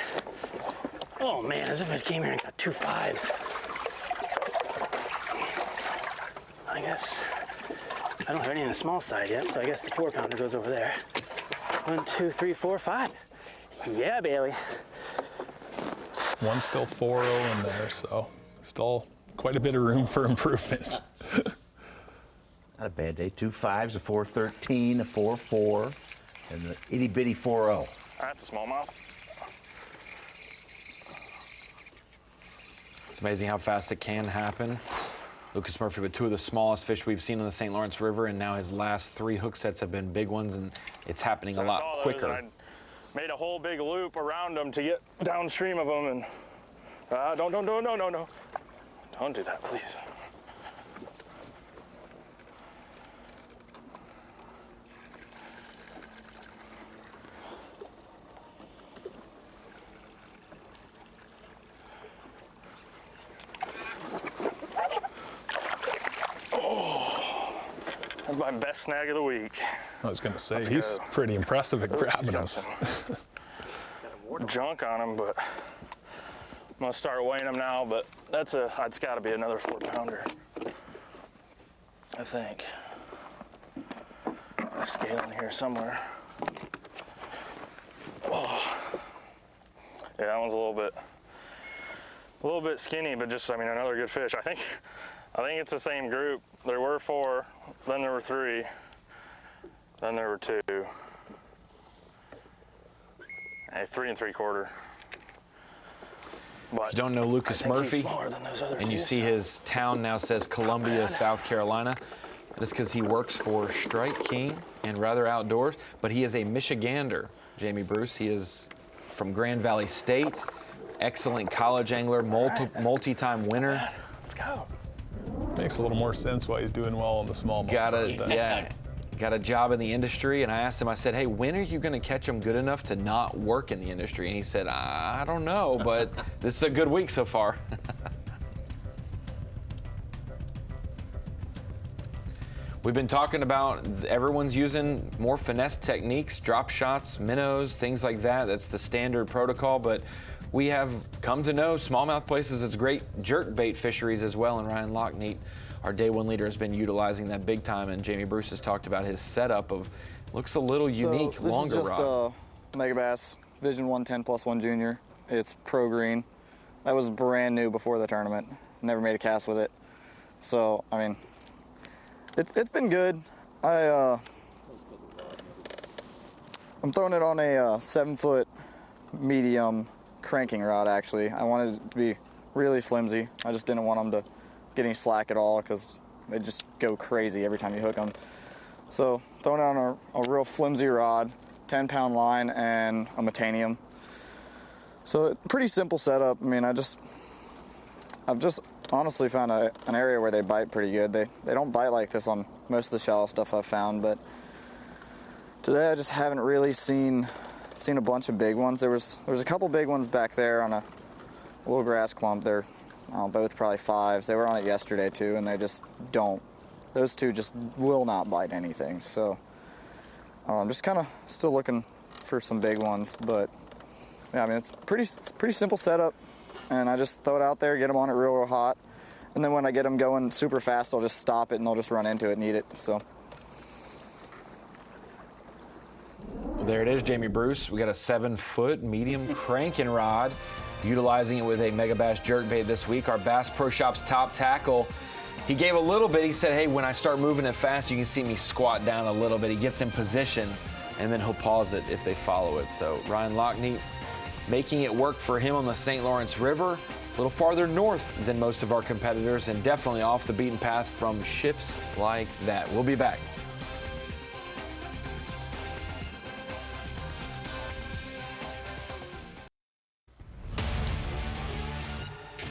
Oh man, as if I just came here and got 2 5s. I guess I don't have any on the small side yet, so I guess the 4 pounder goes over there. 1, 2, 3, 4, 5. Yeah, Bailey. One's still 4-0 in there, so still quite a bit of room for improvement. Not a bad day. 2 5s, a 4-13, a 4-4, and the itty bitty 4-0. That's a smallmouth. It's amazing how fast it can happen. Lucas Murphy with 2 of the smallest fish we've seen on the St. Lawrence River, and now his last 3 hook sets have been big ones, and it's happening a lot quicker. I made a whole big loop around them to get downstream of them, and no. Don't do that, please. That's my best snag of the week. I was going to say, he's pretty impressive at grabbing them. Junk on him, but I'm gonna start weighing them now, but that's gotta be another 4 pounder, I think. Got a scale in here somewhere. Oh. Yeah, that one's a little bit skinny, but just, I mean, another good fish. I think it's the same group. There were 4, then there were 3, then there were 2. A 3 3/4. But If you don't know Lucas Murphy, and you see his town now says Columbia, South Carolina, that's because he works for Strike King and Rather Outdoors, but he is a Michigander, Jamie Bruce. He is from Grand Valley State, excellent college angler, multi-time winner. Let's go. Makes a little more sense why he's doing well on the smallmouth. Got a job in the industry, and I asked him, I said, hey, when are you going to catch him good enough to not work in the industry? And he said, I don't know, but this is a good week so far. We've been talking about everyone's using more finesse techniques, drop shots, minnows, things like that. That's the standard protocol, but we have come to know smallmouth places as great jerkbait fisheries as well, and Ryan Lachniet, our day 1 leader, has been utilizing that big time, and Jamie Bruce has talked about his setup of, looks a little unique, longer rod. This is just Mega Bass Vision 110 plus 1 Junior. It's pro green. That was brand new before the tournament. Never made a cast with it. So, I mean, it's been good. I'm throwing it on a 7-foot medium cranking rod, actually. I wanted it to be really flimsy. I just didn't want them to get any slack at all because they just go crazy every time you hook them. So throwing on a real flimsy rod, 10-pound line, and a metanium. So pretty simple setup. I mean, I've just honestly found an area where they bite pretty good. They don't bite like this on most of the shallow stuff I've found, but today I just haven't really seen a bunch of big ones. There was a couple big ones back there on a little grass clump. They're both probably 5s. They were on it yesterday too, and they just don't. Those two just will not bite anything. So I'm just kind of still looking for some big ones, but yeah, I mean, it's pretty simple setup, and I just throw it out there, get them on it real hot, and then when I get them going super fast, I'll just stop it and they'll just run into it and eat it. So There it is, Jamie Bruce. We got a 7-foot medium cranking rod, utilizing it with a Mega Bass jerkbait this week. Our Bass Pro Shop's top tackle. He gave a little bit. He said, hey, when I start moving it fast, you can see me squat down a little bit. He gets in position, and then he'll pause it if they follow it. So Ryan Lachniet making it work for him on the St. Lawrence River, a little farther north than most of our competitors, and definitely off the beaten path from ships like that. We'll be back.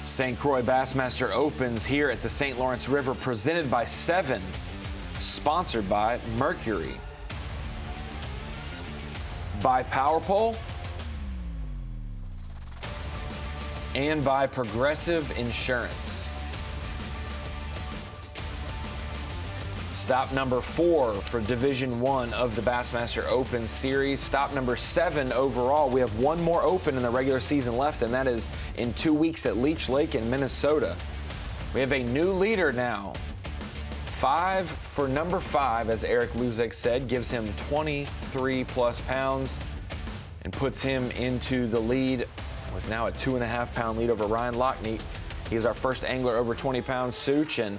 St. Croix Bassmaster opens here at the St. Lawrence River, presented by 7, sponsored by Mercury, by Power Pole, and by Progressive Insurance. Stop number 4 for Division 1 of the Bassmaster Open Series. Stop number 7 overall. We have one more open in the regular season left, and that is in 2 weeks at Leech Lake in Minnesota. We have a new leader now. 5 for number 5, as Eric Luzak said, gives him 23+ pounds and puts him into the lead with now a 2.5-pound lead over Ryan Lachniet. He's our first angler over 20 pounds, Such, and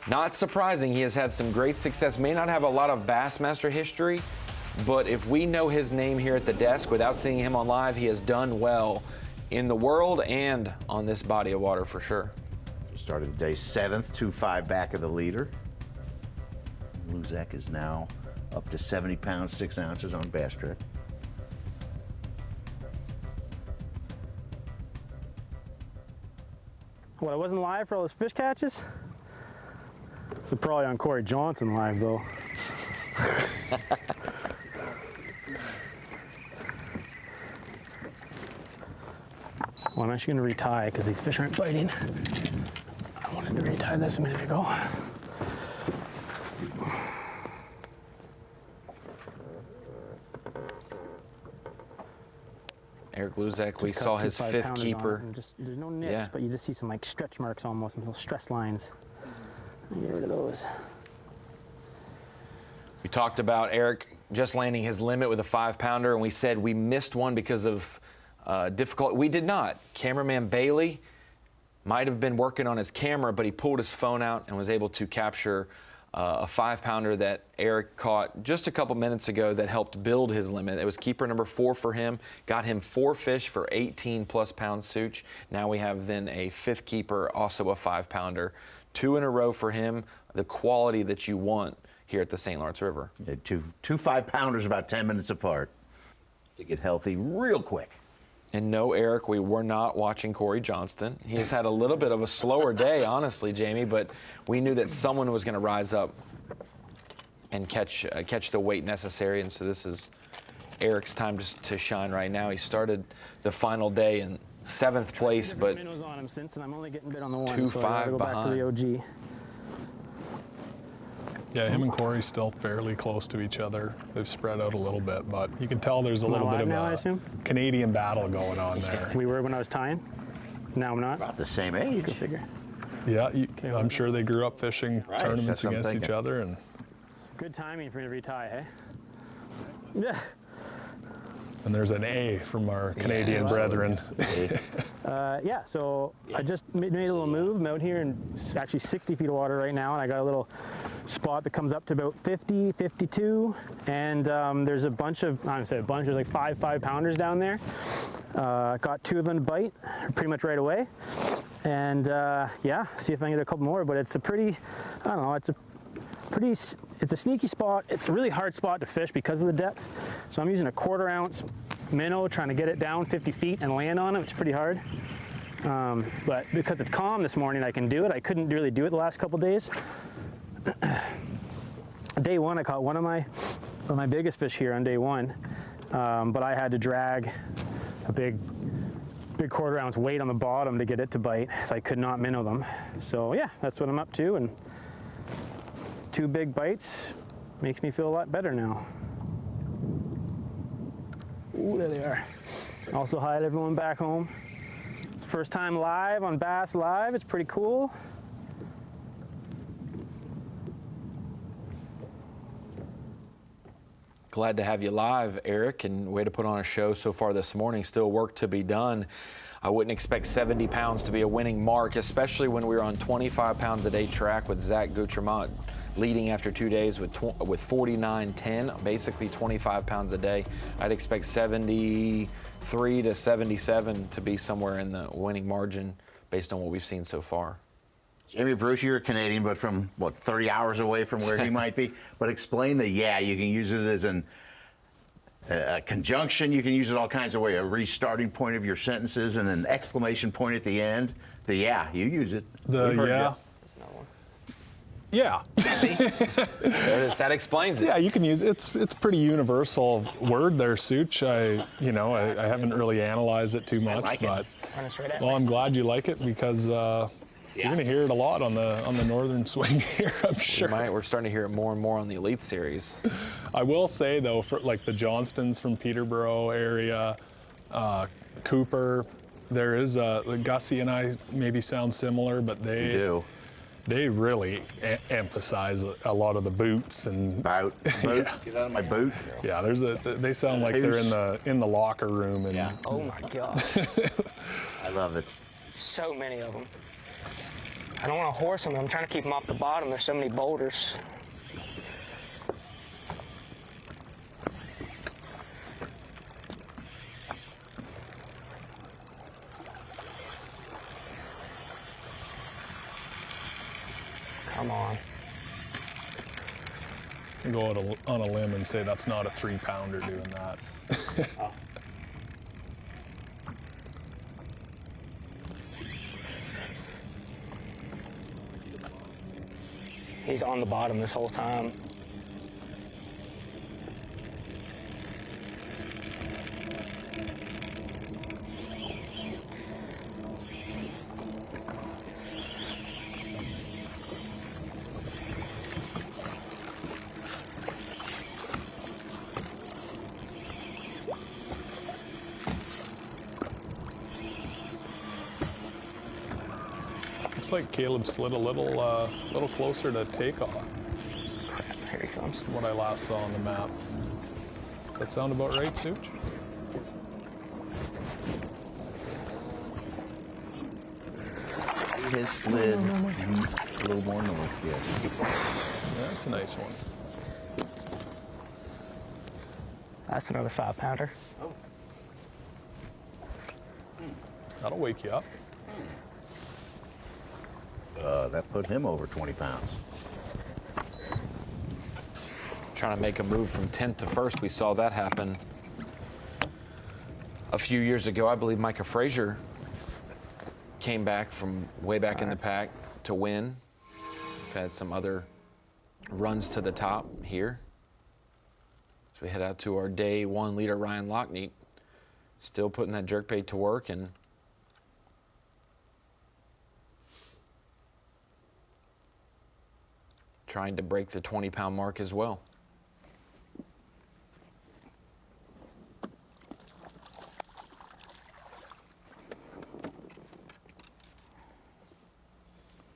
not surprising, he has had some great success. May not have a lot of Bassmaster history, but if we know his name here at the desk without seeing him on live, he has done well in the world and on this body of water for sure. Started the day 7th, 2.5 back of the leader. Luzak is now up to 70 pounds, 6 ounces on Bass Trick. What, I wasn't live for all those fish catches? They're probably on Corey Johnson live, though. Well, I'm actually going to retie because these fish aren't biting. I wanted to retie this a minute ago. Eric Luzak, we saw his 5th keeper. There's no nips, but you just see some like stretch marks almost, some little stress lines. Get rid of those. We talked about Eric just landing his limit with a 5-pounder, and we said we missed one because of difficulty. We did not. Cameraman Bailey might have been working on his camera, but he pulled his phone out and was able to capture a 5-pounder that Eric caught just a couple minutes ago that helped build his limit. It was keeper number 4 for him. Got him 4 fish for 18+ pound Such. Now we have then a 5th keeper, also a 5-pounder. 2 in a row for him, the quality that you want here at the St. Lawrence River. Yeah, two 5-pounders about 10 minutes apart to get healthy real quick. And no, Eric, we were not watching Corey Johnston. He has had a little bit of a slower day, honestly, Jamie, but we knew that someone was going to rise up and catch the weight necessary, and so this is Eric's time to shine right now. He started the final day in 7th place, but minnows on him since, and I'm only getting bit on the one, 2.5 so I gotta go back to the OG. Yeah, him and Corey still fairly close to each other. They've spread out a little bit, but you can tell there's a little bit of a Canadian battle going on there. We were when I was tying. Now I'm not. About the same age. You could figure. Yeah, I'm sure they grew up fishing tournaments against each other. And good timing for me to retie, hey? Yeah. And there's an A from our Canadian brethren. Yeah, so I just made a little move. I'm out here in actually 60 feet of water right now, and I got a little spot that comes up to about 50, 52, and there's a bunch of, I don't say a bunch, there's like 5 pounders down there. Got 2 of them to bite pretty much right away, and yeah, see if I can get a couple more, but it's a pretty, I don't know, it's a pretty it's a sneaky spot. It's a really hard spot to fish because of the depth. So I'm using a 1/4 ounce minnow, trying to get it down 50 feet and land on it, which is pretty hard. But because it's calm this morning, I can do it. I couldn't really do it the last couple days. Day one, I caught one of my biggest fish here on day one, but I had to drag a big 1/4 ounce weight on the bottom to get it to bite, so I could not minnow them. So yeah, that's what I'm up to, and 2 big bites makes me feel a lot better now. Ooh, there they are. Also, hi to everyone back home. It's first time live on Bass Live. It's pretty cool. Glad to have you live, Eric, and way to put on a show so far this morning. Still work to be done. I wouldn't expect 70 pounds to be a winning mark, especially when we were on 25 pounds a day track with Zach Goutremout leading after 2 days with 49.10, basically 25 pounds a day. I'd expect 73 to 77 to be somewhere in the winning margin based on what we've seen so far. Jamie Bruce, you're a Canadian, but from, what, 30 hours away from where he might be? But explain the yeah, you can use it as a conjunction, you can use it all kinds of ways, a restarting point of your sentences and an exclamation point at the end. The yeah, you use it. The yeah. Yeah. That explains it. Yeah, you can use it. It's pretty universal word there, Such. I haven't really analyzed it too much, like but well, I'm glad you like it because you're going to hear it a lot on the northern swing here, I'm sure. We're starting to hear it more and more on the Elite Series. I will say though, for like the Johnstons from Peterborough area, Cooper, there is Gussie and I maybe sound similar, but they do. They really emphasize a lot of the boots and boot. Yeah. Get out of my boot. Yeah, they sound like they're in the locker room. And Yeah. Oh my God. I love it. So many of them. I don't want to horse them. I'm trying to keep them off the bottom. There's so many boulders. Come on. You go out on a limb and say that's not a 3-pounder doing that. Oh. He's on the bottom this whole time. Looks like Caleb slid a little closer to takeoff. Here he comes. From what I last saw on the map. Does that sound about right, Such? He has slid a little more north, yes. Yeah, that's a nice one. That's another 5-pounder. Oh. That'll wake you up. That put him over 20 pounds. Trying to make a move from 10th to 1st. We saw that happen a few years ago. I believe Micah Frazier came back from way back in the pack to win. We've had some other runs to the top here. So we head out to our day 1 leader, Ryan Lachniet, still putting that jerkbait to work and trying to break the 20-pound mark as well.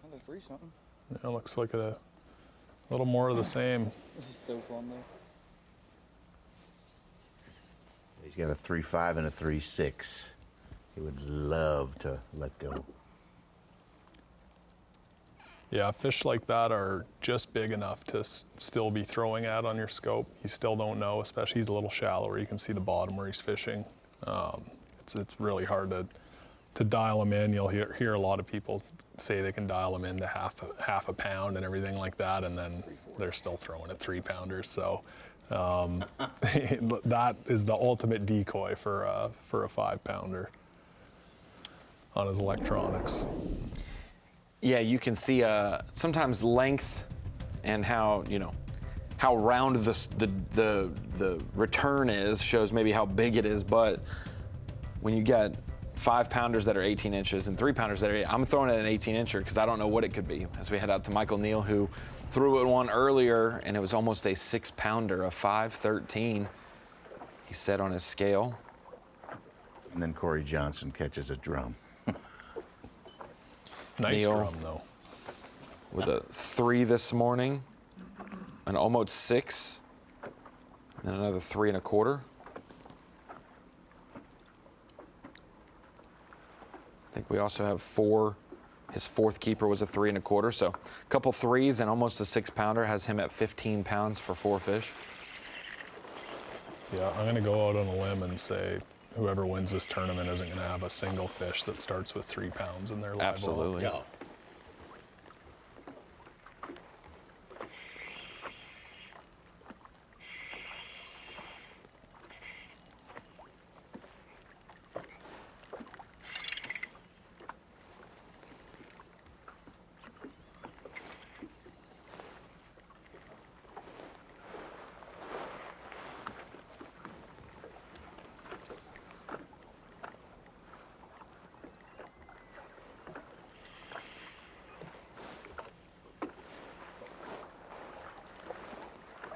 Another 3 something. Yeah, looks like a little more of the same. This is so fun though. He's got a 3.5 and a 3.6. He would love to let go. Yeah, fish like that are just big enough to still be throwing at on your scope. You still don't know, especially he's a little shallower. You can see the bottom where he's fishing. It's really hard to dial him in. You'll hear a lot of people say they can dial them into half a pound and everything like that, and then they're still throwing at 3-pounders. So that is the ultimate decoy for a 5-pounder on his electronics. Yeah, you can see sometimes length and how round the return is shows maybe how big it is, but when you get 5-pounders that are 18 inches and 3-pounders that are I'm throwing at an 18-incher because I don't know what it could be. As we head out to Michael Neal, who threw it one earlier, and it was almost a 6-pounder, a 513, he said on his scale. And then Corey Johnson catches a drum. Nice Neal drum, though. With a 3 this morning, an almost 6, and another 3 1/4. I think we also have 4. His 4th keeper was a 3 1/4, so a couple 3s and almost a 6-pounder has him at 15 pounds for 4 fish. Yeah, I'm going to go out on a limb and say whoever wins this tournament isn't going to have a single fish that starts with 3 pounds in their live well. Absolutely. Yeah.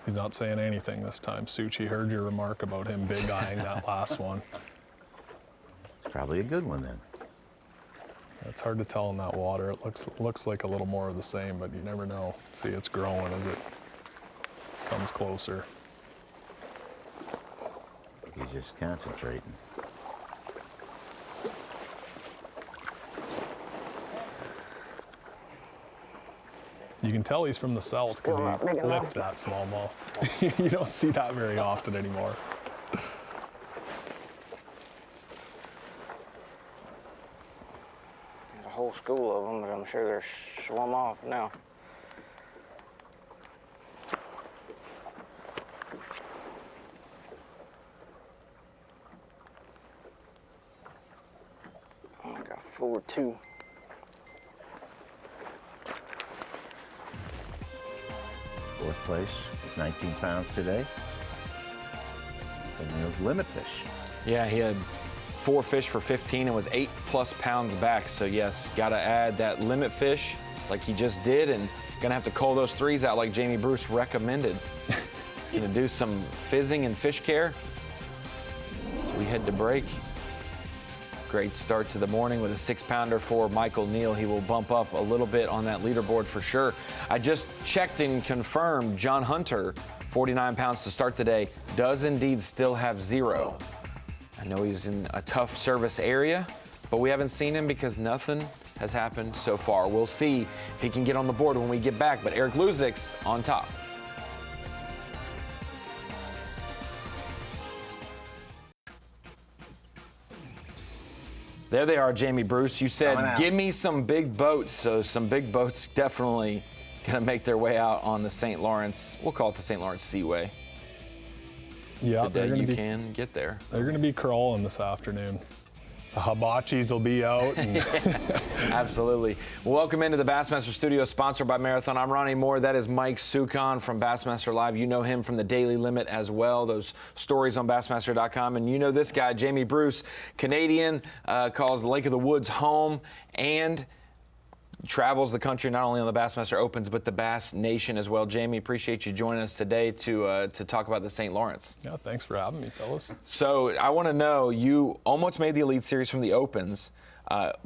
He's not saying anything this time. Suchi, heard your remark about him big eyeing that last one. It's probably a good one then. It's hard to tell in that water. It looks like a little more of the same, but you never know. See, it's growing as it comes closer. He's just concentrating. You can tell he's from the south because he licked that smallmouth. You don't see that very often anymore. There's a whole school of them, but I'm sure they're swum off now. Oh, I got 4-2. Fourth place, 19 pounds today. And those limit fish. Yeah, he had 4 fish for 15 and was 8+ pounds back. So yes, got to add that limit fish like he just did, and gonna have to cull those 3s out like Jamie Bruce recommended. He's gonna do some fizzing and fish care. So we head to break. Great start to the morning with a 6-pounder for Michael Neal. He will bump up a little bit on that leaderboard for sure. I just checked and confirmed John Hunter, 49 pounds to start the day, does indeed still have 0. I know he's in a tough service area, but we haven't seen him because nothing has happened so far. We'll see if he can get on the board when we get back, but Eric Luzak's on top. There they are, Jamie Bruce. You said, give me some big boats. So some big boats definitely going to make their way out on the St. Lawrence. We'll call it the St. Lawrence Seaway. Yeah, Today you can get there. They're going to be crawling this afternoon. The hibachis will be out. And Absolutely. Welcome into the Bassmaster Studio, sponsored by Marathon. I'm Ronnie Moore. That is Mike Sukan from Bassmaster Live. You know him from the Daily Limit as well. Those stories on Bassmaster.com. And you know this guy, Jamie Bruce, Canadian, calls Lake of the Woods home and travels the country not only on the Bassmaster Opens, but the Bass Nation as well. Jamie, appreciate you joining us today to talk about the St. Lawrence. yeah, thanks for having me, fellas. So I want to know, you almost made the Elite Series from the Opens,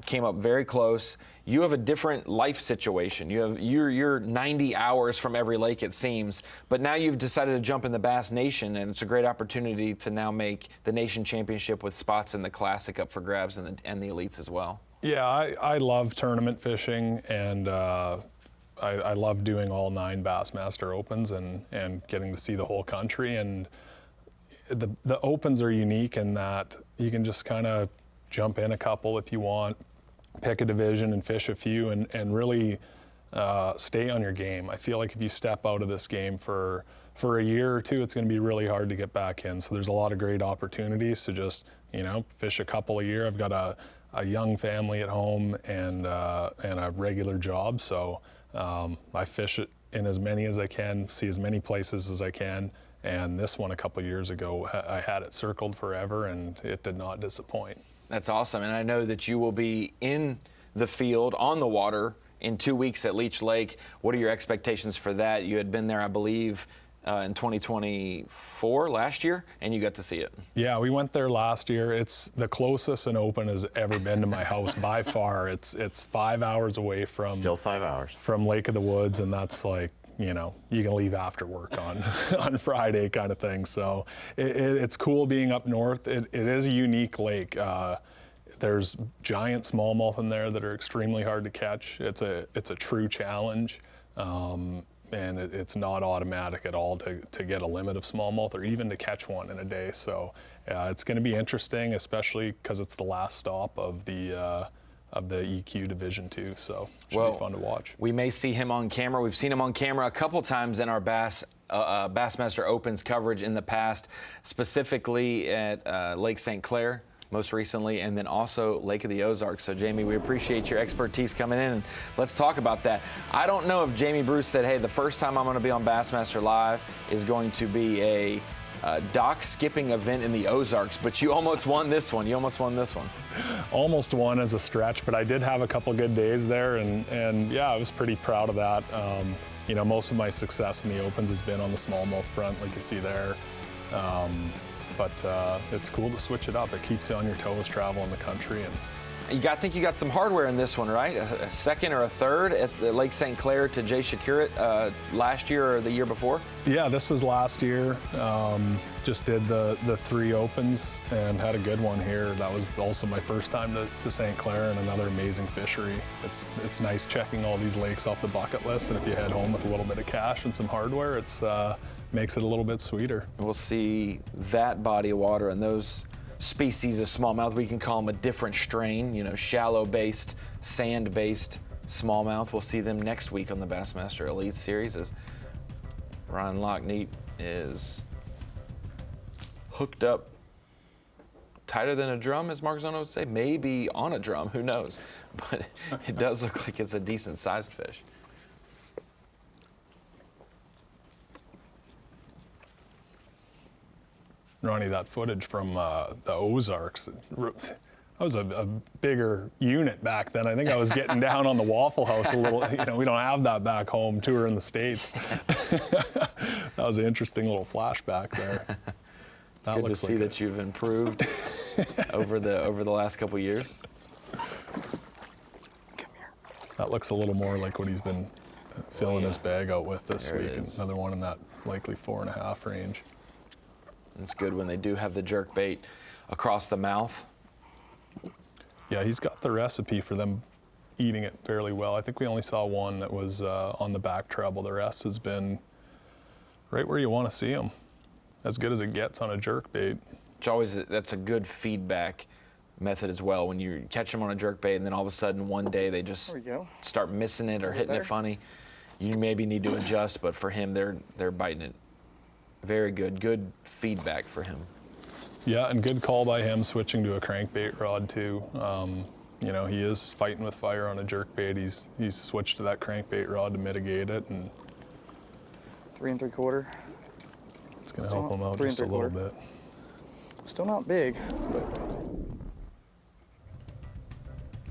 came up very close. You have a different life situation. You're 90 hours from every lake, it seems, but now you've decided to jump in the Bass Nation, and it's a great opportunity to now make the Nation Championship with spots in the Classic up for grabs and the Elites as well. Yeah, I love tournament fishing, and I love doing all 9 Bassmaster Opens and getting to see the whole country. And the Opens are unique in that you can just kind of jump in a couple if you want. pick a division and fish a few and really stay on your game. I feel like if you step out of this game for a year or two, it's going to be really hard to get back in. So there's a lot of great opportunities to just, fish a couple a year. I've got a young family at home and a regular job. So I fish it in as many as I can, see as many places as I can. And this one a couple years ago, I had it circled forever, and it did not disappoint. That's awesome. And I know that you will be in the field, on the water, in 2 weeks at Leech Lake. What are your expectations for that? You had been there, I believe, in 2024, last year, and you got to see it. Yeah, we went there last year. It's the closest an open has ever been to my house by far. It's 5 hours away from... Still 5 hours. From Lake of the Woods, and that's like, you can leave after work on Friday kind of thing. So it's cool being up north. It is a unique lake. There's giant smallmouth in there that are extremely hard to catch. It's a true challenge. And it's not automatic at all to get a limit of smallmouth or even to catch one in a day. So it's going to be interesting, especially because it's the last stop of the EQ Division 2. So it should be fun to watch. We may see him on camera. We've seen him on camera a couple times in our Bassmaster Opens coverage in the past, specifically at Lake St. Clair most recently, and then also Lake of the Ozarks. So, Jamie, we appreciate your expertise coming in, and let's talk about that. I don't know if Jamie Bruce said, hey, the first time I'm going to be on Bassmaster Live is going to be a dock skipping event in the Ozarks, but you almost won this one. Almost won as a stretch, but I did have a couple good days there, and yeah, I was pretty proud of that. Most of my success in the Opens has been on the smallmouth front, like you see there. But it's cool to switch it up. It keeps you on your toes traveling the country. And I think you got some hardware in this one, right? A second or a third at the Lake St. Clair to Jay Shakurit last year or the year before? Yeah, this was last year. Just did the 3 Opens and had a good one here. That was also my first time to St. Clair, and another amazing fishery. It's nice checking all these lakes off the bucket list, and if you head home with a little bit of cash and some hardware, it's makes it a little bit sweeter. We'll see that body of water and those species of smallmouth. We can call them a different strain, shallow-based, sand-based smallmouth. We'll see them next week on the Bassmaster Elite Series as Ryan Lachniet is hooked up tighter than a drum, as Mark Zona would say. Maybe on a drum, who knows? But it does look like it's a decent-sized fish. Ronnie, that footage from the Ozarks, that was a bigger unit back then. I think I was getting down on the Waffle House a little. We don't have that back home, too, or in the States. That was an interesting little flashback there. It's good to see that you've improved over the last couple years. Come here. That looks a little more like what he's been filling his bag out with this week. Another one in that likely 4.5 range. It's good when they do have the jerk bait across the mouth. Yeah, he's got the recipe for them eating it fairly well. I think we only saw one that was on the back treble. The rest has been right where you want to see them. As good as it gets on a jerk bait. That's a good feedback method as well. When you catch them on a jerk bait and then all of a sudden one day they just start missing it or hitting it funny, you maybe need to adjust, but for him, they're biting it. Very good. Good feedback for him. Yeah, and good call by him switching to a crankbait rod too. He is fighting with fire on a jerkbait. He's switched to that crankbait rod to mitigate it, and 3 3/4. It's going to help him out just a little bit. Still not big, but.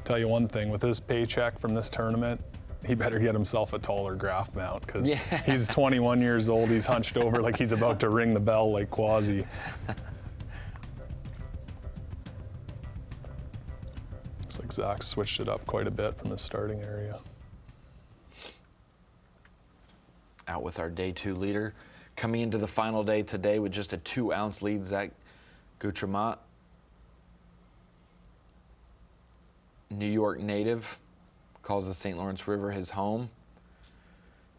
Tell you one thing, with his paycheck from this tournament, he better get himself a taller graph mount, because he's 21 years old. He's hunched over like he's about to ring the bell like Quasi. Looks like Zach switched it up quite a bit from his starting area. Out with our day 2 leader. Coming into the final day today with just a 2-ounce lead, Zach Goutremout. New York native. Calls the St. Lawrence River his home.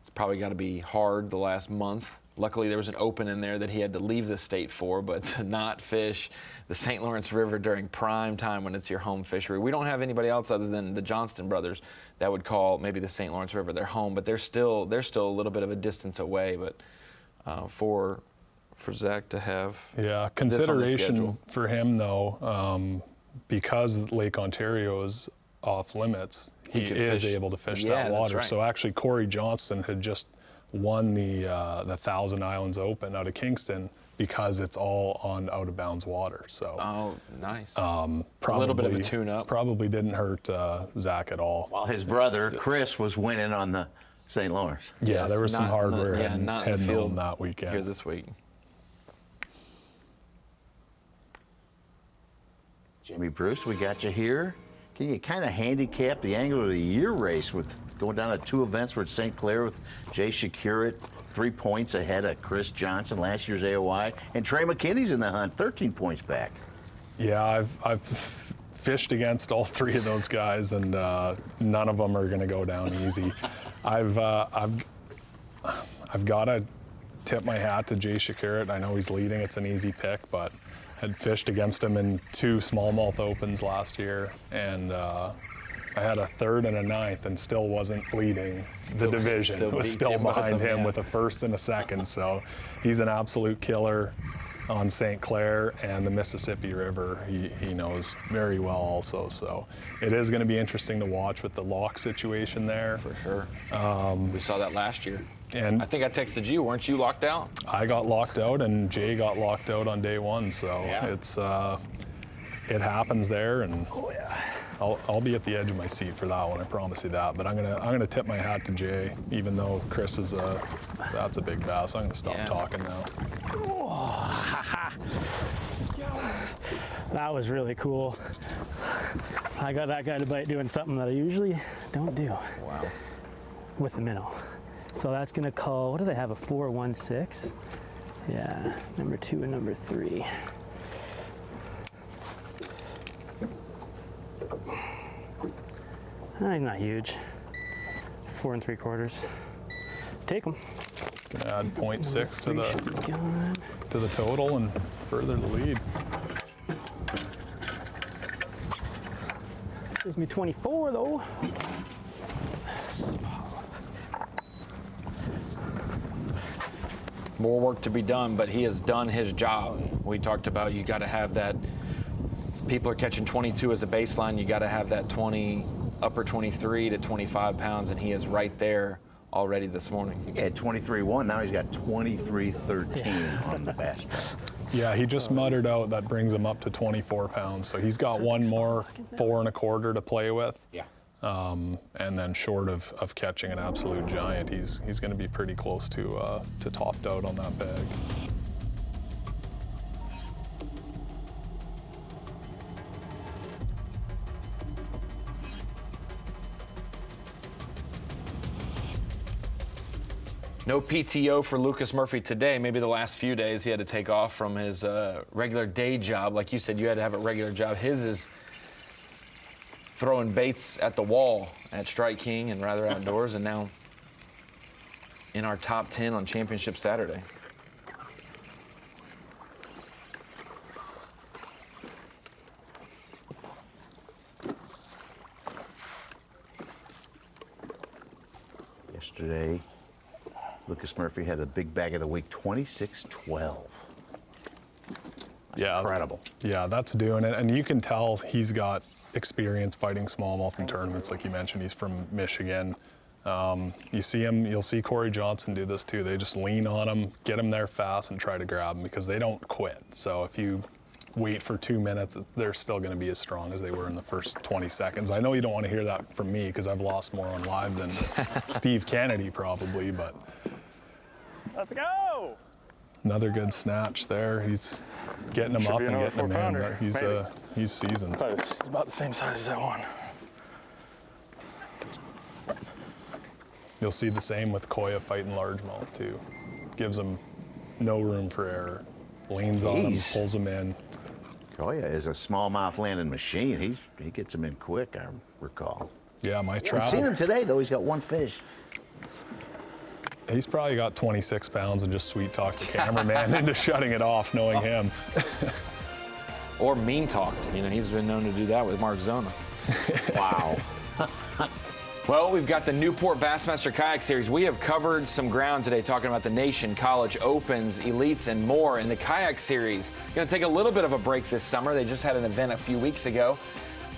It's probably got to be hard the last month Luckily, there was an open in there that he had to leave the state for, but to not fish the St. Lawrence River during prime time when it's your home fishery. We don't have anybody else other than the Johnston brothers that would call maybe the St. Lawrence River their home, but they're still a little bit of a distance away. But for Zach to have consideration for him though, because Lake Ontario is off limits, he is able to fish that water. Right. So actually, Corey Johnston had just won the Thousand Islands Open out of Kingston because it's all on out of bounds water. So nice. Probably, a little bit of a tune-up. Probably didn't hurt Zach at all. While his brother Chris was winning on the St. Lawrence. Yeah, there was some hardware heading home that weekend. Here this week. Jimmy Bruce, we got you here. Can you kind of handicap the Angler of the Year race with going down to 2 events? We're at St. Clair with Jay Shakurit, 3 points ahead of Chris Johnson, last year's AOY, and Trey McKinney's in the hunt, 13 points back. Yeah, I've fished against all 3 of those guys, and none of them are going to go down easy. I've got to tip my hat to Jay Shakurit. I know he's leading; it's an easy pick, but had fished against him in 2 smallmouth opens last year, and I had a 3rd and a 9th and still wasn't leading the division. It was still behind him with a 1st and a 2nd. So he's an absolute killer on St. Clair and the Mississippi River. He knows very well also. So it is going to be interesting to watch with the lock situation there. For sure. We saw that last year. And I think I texted you, weren't you locked out? I got locked out, and Jay got locked out on day 1. So it's it happens there, and I'll be at the edge of my seat for that one. I promise you that. But I'm gonna tip my hat to Jay, even though Chris is that's a big bass. I'm gonna stop talking now. That was really cool. I got that guy to bite doing something that I usually don't do. Wow. With the minnow. So that's gonna call, what do they have, a 4-1-6? Yeah, number 2 and number 3. Not huge. 4 3/4. Take them. Gonna add 0.6 to the total and further the lead. Gives me 24 though. More work to be done, but he has done his job. We talked about you got to have that. People are catching 22 as a baseline. You got to have that 20, upper 23 to 25 pounds, and he is right there already this morning. He had 23.1. Now he's got 23.13 on the Bassmaster. Yeah, he just muttered out that brings him up to 24 pounds. So he's got one more 4 1/4 to play with. Yeah. And then short of catching an absolute giant, he's going to be pretty close to topped out on that bag. No PTO for Lucas Murphy today. Maybe the last few days he had to take off from his regular day job. Like you said, you had to have a regular job. His is throwing baits at the wall at Strike King and Rather Outdoors, and now in our top 10 on Championship Saturday. Yesterday, Lucas Murphy had a big bag of the week, 26.12. Yeah, incredible. Yeah, that's doing it. And you can tell he's got experience fighting smallmouth in tournaments. Like you mentioned, he's from Michigan. You see him, you'll see Corey Johnson do this too. They just lean on him, get him there fast, and try to grab him because they don't quit. So if you wait for 2 minutes, they're still going to be as strong as they were in the first 20 seconds. I know you don't want to hear that from me because I've lost more on live than Steve Kennedy probably, but. Let's go! Another good snatch there. He's getting him up and getting him in. But he's seasoned. Close. He's about the same size as that one. You'll see the same with Koya fighting largemouth too. Gives him no room for error. Leans on him, pulls him in. Koya is a smallmouth landing machine. He gets him in quick, I recall. Yeah, my I've travel. seen him today though. He's got one fish. He's probably got 26 pounds and just sweet talked the cameraman into shutting it off, knowing him. Or mean talked. You know, he's been known to do that with Mark Zona. Wow. Well, we've got the Newport Bassmaster Kayak Series. We have covered some ground today talking about the Nation, College Opens, Elites, and more. In the Kayak Series, going to take a little bit of a break this summer. They just had an event a few weeks ago.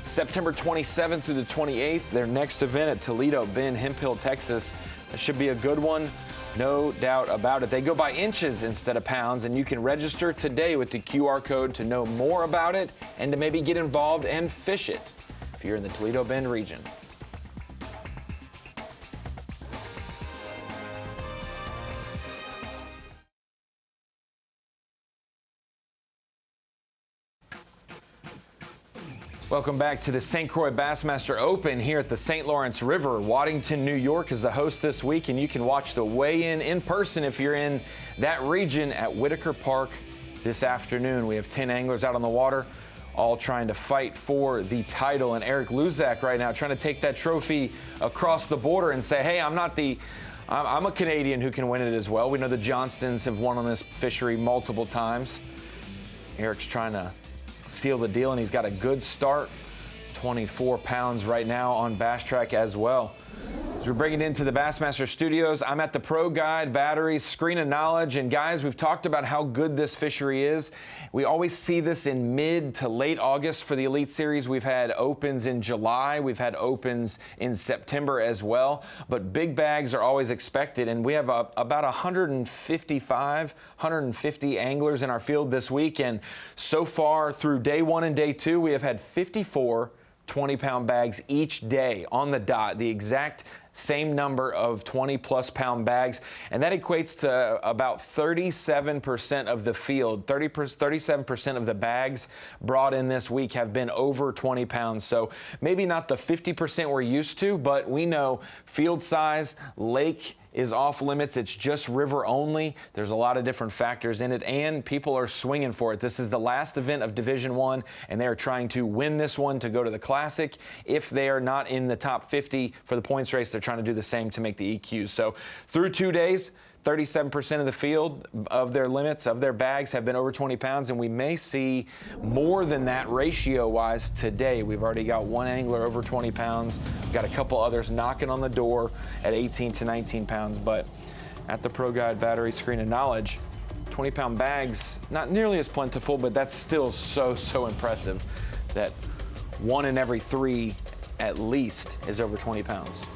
September 27th through the 28th, their next event at Toledo Bend, Hemphill, Texas. That should be a good one, no doubt about it. They go by inches instead of pounds, and you can register today with the QR code to know more about it and to maybe get involved and fish it if you're in the Toledo Bend region. Welcome back to the St. Croix Bassmaster Open here at the St. Lawrence River. Waddington, New York is the host this week, and you can watch the weigh-in in person if you're in that region at Whitaker Park this afternoon. We have 10 anglers out on the water, all trying to fight for the title. And Eric Luzak right now trying to take that trophy across the border and say, hey, I'm a Canadian who can win it as well. We know the Johnstons have won on this fishery multiple times. Eric's trying to seal the deal, and he's got a good start. 24 pounds right now on Bass Track as well. As we bring it into the Bassmaster Studios, I'm at the Pro Guide Batteries Screen of Knowledge, and guys, we've talked about how good this fishery is. We always see this in mid to late August for the Elite Series. We've had opens in July, we've had opens in September as well, but big bags are always expected, and we have about 150 anglers in our field this week, and so far through day one and day two, we have had 54 20-pound bags each day on the dot, the exact same number of 20-plus pound bags, and that equates to about 37% of the field. 37% of the bags brought in this week have been over 20 pounds, so maybe not the 50% we're used to, but we know field size, lake is off limits. It's just river only. There's a lot of different factors in it, and people are swinging for it. This is the last event of Division I, and they are trying to win this one to go to the Classic. If they are not in the top 50 for the points race, they're trying to do the same to make the EQs. So through 2 days, 37% of the field of their limits, of their bags, have been over 20 pounds, and we may see more than that ratio-wise today. We've already got one angler over 20 pounds. We've got a couple others knocking on the door at 18 to 19 pounds, but at the Pro Guide Battery Screen of Knowledge, 20-pound bags, not nearly as plentiful, but that's still so impressive that 1 in every 3 at least is over 20 pounds.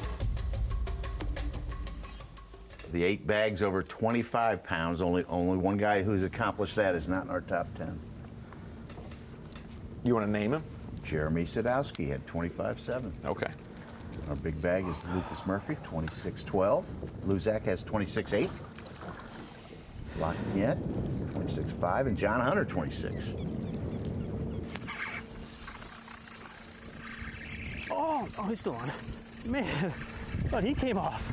The 8 bags over 25 pounds, only one guy who's accomplished that is not in our top 10. You want to name him? Jeremy Sadowski had 25.7. Okay. Our big bag is Lucas Murphy, 26.12. Luzak has 26.8. Lachniet, 26.5, and John Hunter, 26. Oh, he's still on. Man, thought he came off.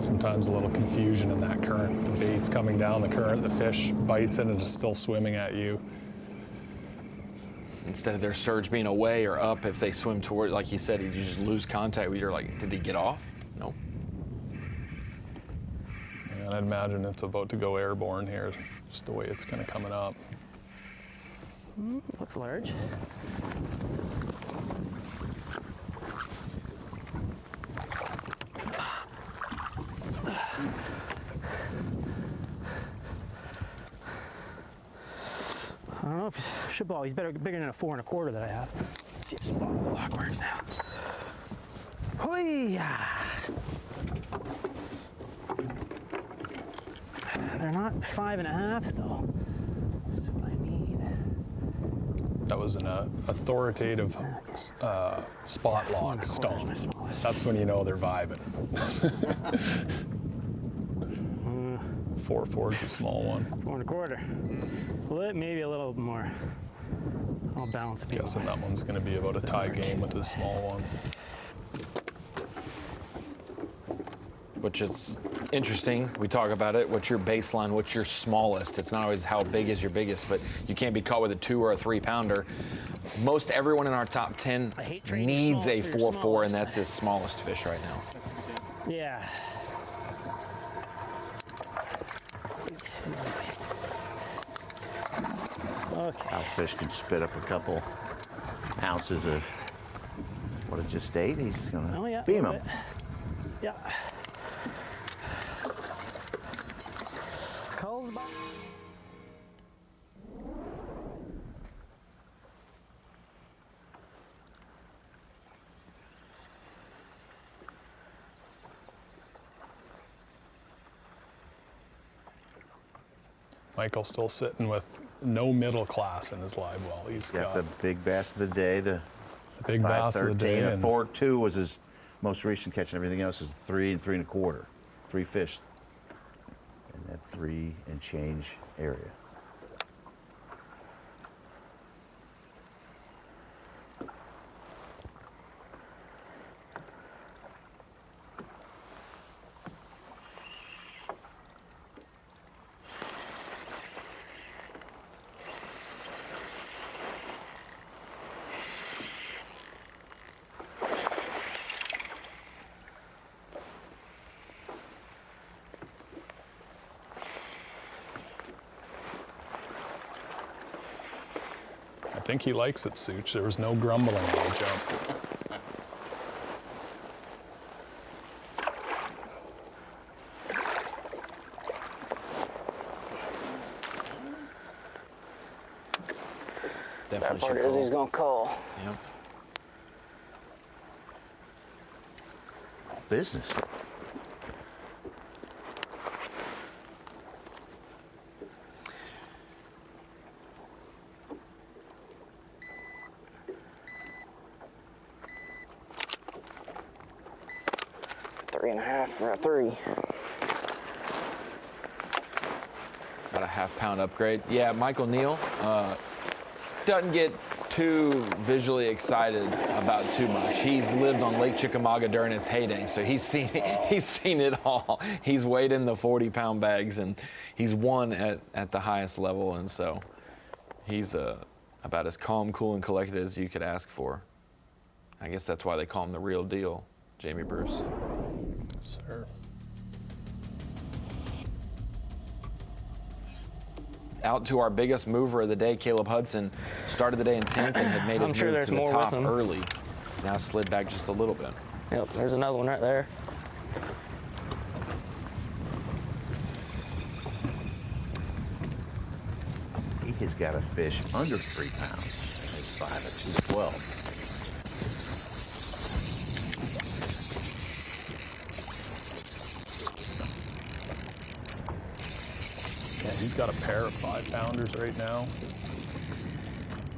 Sometimes a little confusion in that current. The bait's coming down the current, the fish bites it and is still swimming at you. Instead of their surge being away or up, if they swim toward, like you said, you just lose contact. You're like, did he get off? No. And I'd imagine it's about to go airborne here, just the way it's kind of coming up. Looks large. I don't know if he's should ball. He's bigger than a 4 1/4 that I have. Let's see if the lock works now. Hoi-ya! They're not 5 1/2 still. That's what I need. That was an authoritative spot lock stomp. That's when you know they're vibing. 4.4 is a small one. 4 1/4. Well, maybe a little more. I'll balance people. Guessing that one's going to be about a tie game with this small one. which is interesting. We talk about it. What's your baseline? What's your smallest? It's not always how big is your biggest, but you can't be caught with a 2 or a 3 pounder. Most everyone in our top 10 needs a 4-4, and that's his smallest fish right now. Yeah. Okay. How fish can spit up a couple ounces of what it just ate. He's gonna beam him. Yeah. Calls back. Michael's still sitting with no middle class in his live well. He's got the big bass of the day, the big bass of the day. A 4.2 was his most recent catch, and everything else is 3 and 3 1/4. 3 fish in that 3 and change area. I think he likes it, Such. There was no grumbling on the jump. Definitely that part is he's gonna call. Yep. Business. Three and a half for a 3. About a half-pound upgrade. Yeah, Michael Neal doesn't get too visually excited about too much. He's lived on Lake Chickamauga during its heyday, so he's seen it all. He's weighed in the 40-pound bags, and he's won at the highest level, and so he's about as calm, cool, and collected as you could ask for. I guess that's why they call him the real deal, Jamie Bruce. Sir. Out to our biggest mover of the day, Caleb Hudson. Started the day in 10th and had made his move to the top early. Now slid back just a little bit. Yep, there's another one right there. He has got a fish under 3 pounds. It's 5 at 212. Yeah, he's got a pair of 5-pounders right now.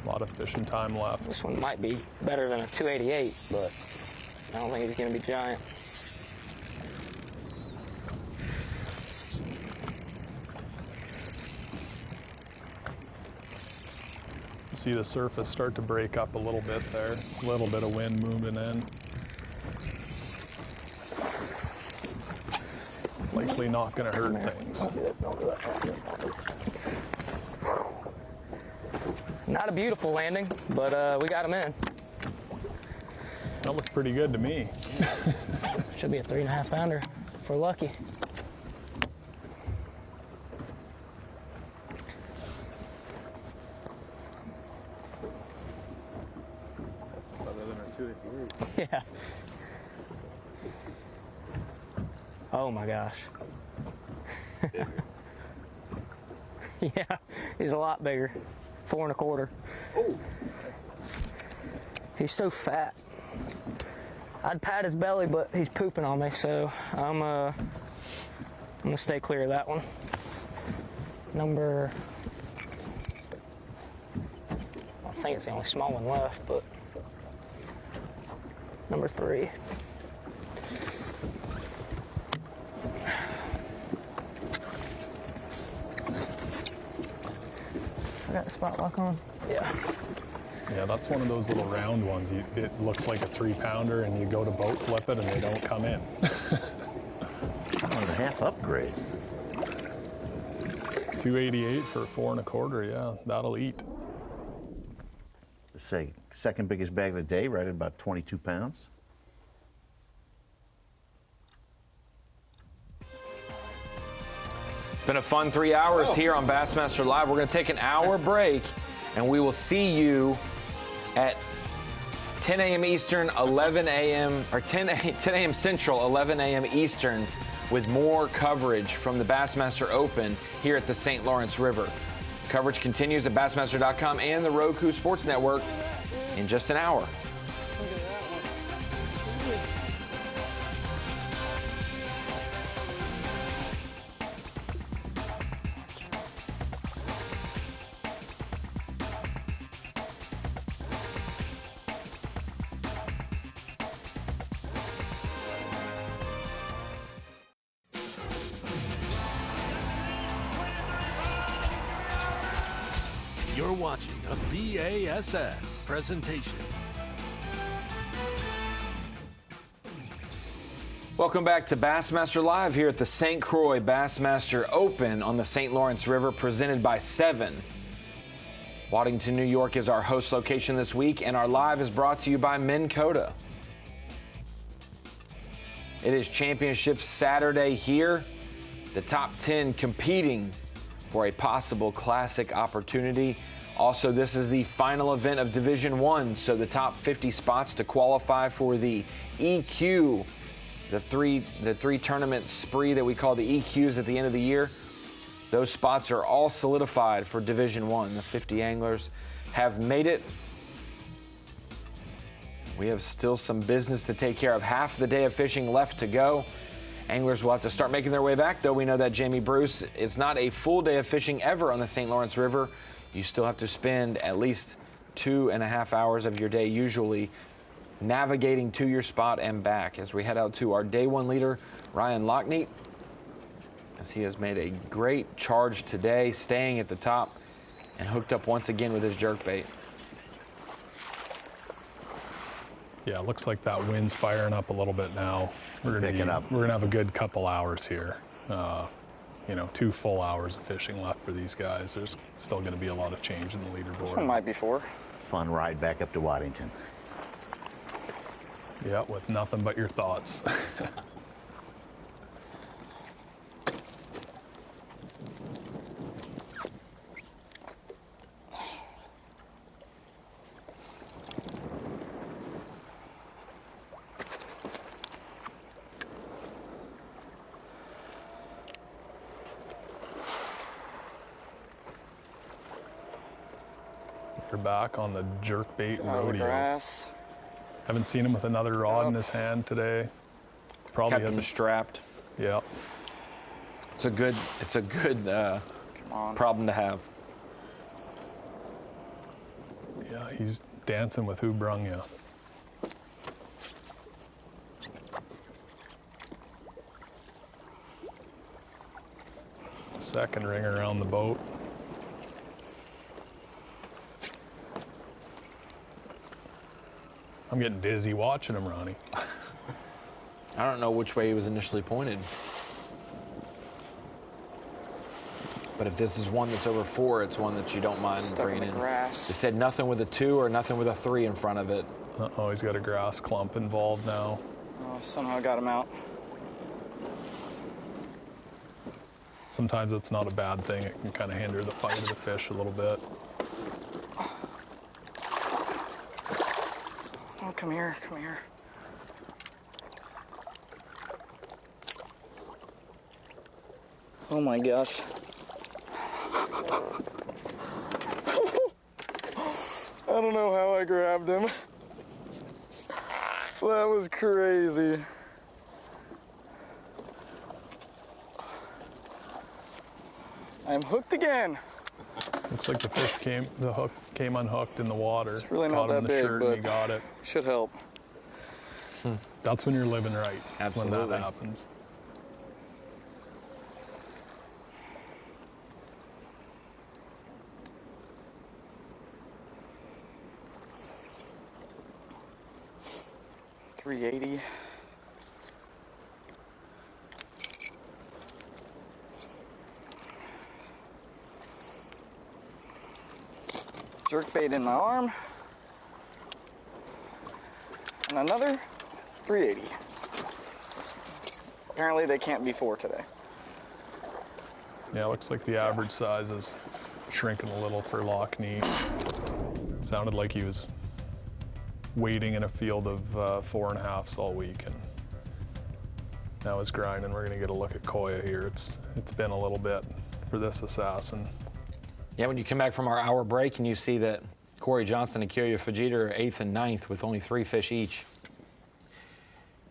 A lot of fishing time left. This one might be better than a 288, but I don't think he's going to be giant. See the surface start to break up a little bit there. A little bit of wind moving in. Likely not going to hurt things. Not a beautiful landing, but we got him in. That looks pretty good to me. Should be a 3.5 pounder if we're lucky. Other than a 288. Yeah. Oh my gosh. Yeah, he's a lot bigger. 4 1/4. Oh. He's so fat. I'd pat his belly, but he's pooping on me, so I'm gonna stay clear of that one. Number, I think it's the only small one left, but number 3. I got the spot lock on. Yeah. Yeah, that's one of those little round ones. It looks like a 3-pounder, and you go to boat flip it, and they don't come in. 4.5 upgrade. 288 for a 4 1/4. Yeah, that'll eat. Say second biggest bag of the day, right at about 22 pounds. It's been a fun 3 hours here on Bassmaster Live. We're going to take an hour break, and we will see you at 10 a.m. Eastern, 11 a.m. or 10 a.m. Central, 11 a.m. Eastern, with more coverage from the Bassmaster Open here at the St. Lawrence River. Coverage continues at Bassmaster.com and the Roku Sports Network in just an hour. You're watching a B.A.S.S. presentation. Welcome back to Bassmaster Live here at the St. Croix Bassmaster Open on the St. Lawrence River, presented by 7. Waddington, New York is our host location this week, and our live is brought to you by Minn Kota. It is Championship Saturday here. The top 10 competing for a possible classic opportunity. Also, this is the final event of Division 1, so the top 50 spots to qualify for the EQ, the three tournament spree that we call the EQs at the end of the year. Those spots are all solidified for Division 1. The 50 anglers have made it. We have still some business to take care of. Half the day of fishing left to go. Anglers will have to start making their way back, though we know that Jamie Bruce, it's not a full day of fishing ever on the St. Lawrence River. You still have to spend at least 2.5 hours of your day usually navigating to your spot and back as we head out to our day 1 leader, Ryan Lachniet, as he has made a great charge today, staying at the top and hooked up once again with his jerkbait. Yeah, it looks like that wind's firing up a little bit now. We're gonna have a good couple hours here. 2 full hours of fishing left for these guys. There's still gonna be a lot of change in the leaderboard. This one might be 4. Fun ride back up to Waddington. Yeah, with nothing but your thoughts. You're back on the jerkbait rodeo. Grass. Haven't seen him with another rod in his hand today. Probably Kept him strapped. Yeah. It's a good problem to have. Yeah, he's dancing with who brung you. Second ring around the boat. I'm getting dizzy watching him, Ronnie. I don't know which way he was initially pointed. But if this is one that's over 4, it's one that you don't mind bringing in. Grass. They said nothing with a 2 or nothing with a 3 in front of it. Uh-oh, he's got a grass clump involved now. Oh, somehow got him out. Sometimes it's not a bad thing. It can kind of hinder the fight of the fish a little bit. Oh, come here, come here. Oh my gosh. I don't know how I grabbed him. That was crazy. I'm hooked again. Looks like the hook came unhooked in the water. It's really not that big, but he got it. Should help. That's when you're living right. That's Absolutely. when that happens. $380. jerkbait in my arm. And another 380. Apparently they can't be 4 today. Yeah, it looks like the average size is shrinking a little for Lachniet. Sounded like he was waiting in a field of 4.5s all week, and now he's grinding. We're gonna get a look at Croix here. It's been a little bit for this assassin. Yeah, when you come back from our hour break and you see that Croix, Johnston, and Kyoya Fujita are 8th and 9th with only 3 fish each.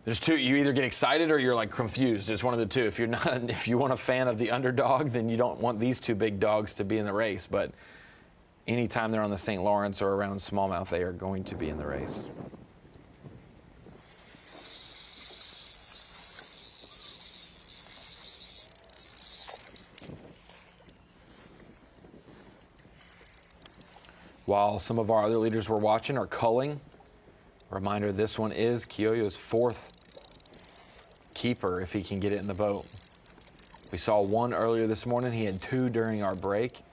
There's two. You either get excited or you're like confused. It's one of the two. If you want a fan of the underdog, then you don't want these two big dogs to be in the race. But anytime they're on the St. Lawrence or around smallmouth, they are going to be in the race. While some of our other leaders were watching are culling. Reminder, this one is Kyoya's 4th keeper if he can get it in the boat. We saw 1 earlier this morning. He had 2 during our break.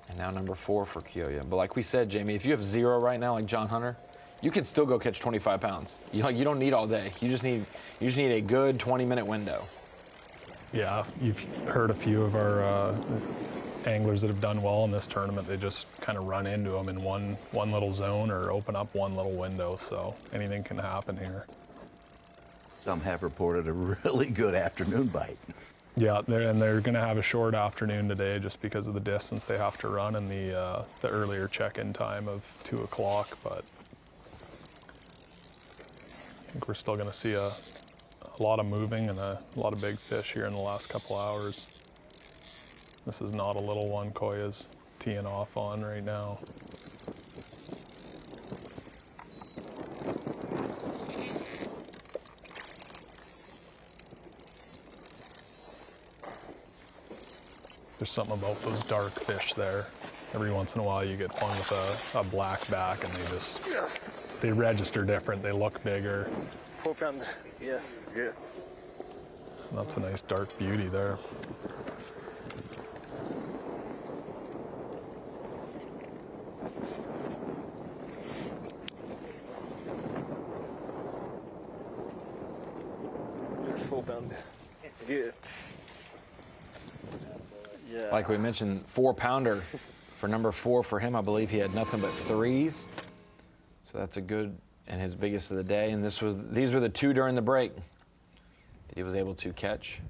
And now number 4 for Kyoya. But like we said, Jamie, if you have 0 right now, like John Hunter, you can still go catch 25 pounds. You don't need all day. You just need a good 20-minute window. Yeah, you've heard a few of our anglers that have done well in this tournament. They just kind of run into them in one little zone or open up one little window, so anything can happen here. Some have reported a really good afternoon bite. Yeah, they're going to have a short afternoon today just because of the distance they have to run and the earlier check-in time of 2 o'clock, but I think we're still going to see a lot of moving and a lot of big fish here in the last couple hours. This is not a little one Koya's teeing off on right now. There's something about those dark fish there. Every once in a while you get one with a black back and they register different. They look bigger. 4 pounder. Yes, yes. That's a nice dark beauty there. Yes, 4 pounder. Good. Yeah. Like we mentioned, 4-pounder for number 4 for him. I believe he had nothing but 3s. So that's a good and his biggest of the day. And these were the 2 during the break that he was able to catch.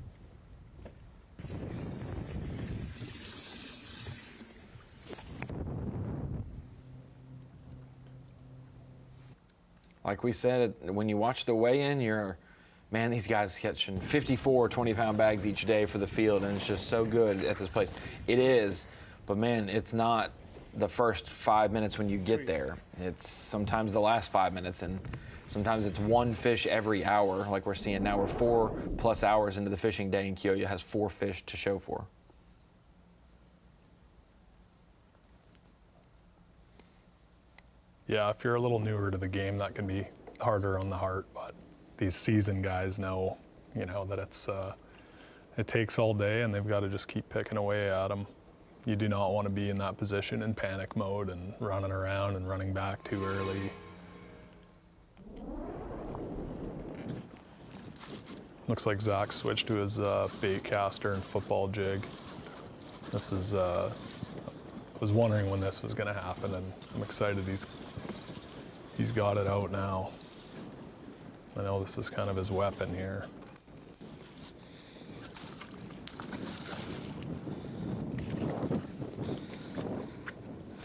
Like we said, when you watch the weigh-in, man, these guys catching 54 20-pound bags each day for the field, and it's just so good at this place. It is, but man, it's not the first 5 minutes when you get there. It's sometimes the last 5 minutes, and sometimes it's 1 fish every hour, like we're seeing now. We're 4+ hours into the fishing day, and Kyoya has 4 fish to show for. Yeah, if you're a little newer to the game, that can be harder on the heart, but these seasoned guys know, that it takes all day and they've got to just keep picking away at them. You do not want to be in that position in panic mode and running around and running back too early. Looks like Zach switched to his bait caster and football jig. This is, I was wondering when this was going to happen, and I'm excited he's got it out now. I know this is kind of his weapon here.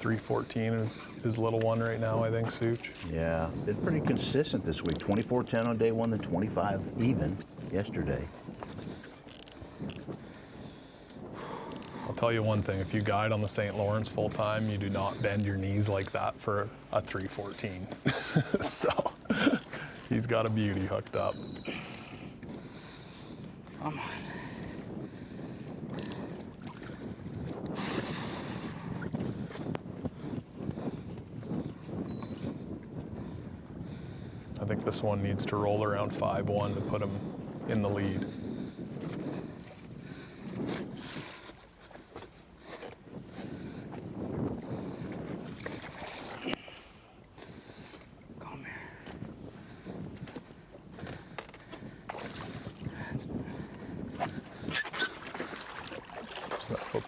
$3.14 is his little one right now, I think, Such. Yeah, been pretty consistent this week. 24.10 on day 1, then 25 even yesterday. I'll tell you one thing, if you guide on the St. Lawrence full time, you do not bend your knees like that for a 3.14. So he's got a beauty hooked up. Come on. I think this one needs to roll around 5-1 to put him in the lead.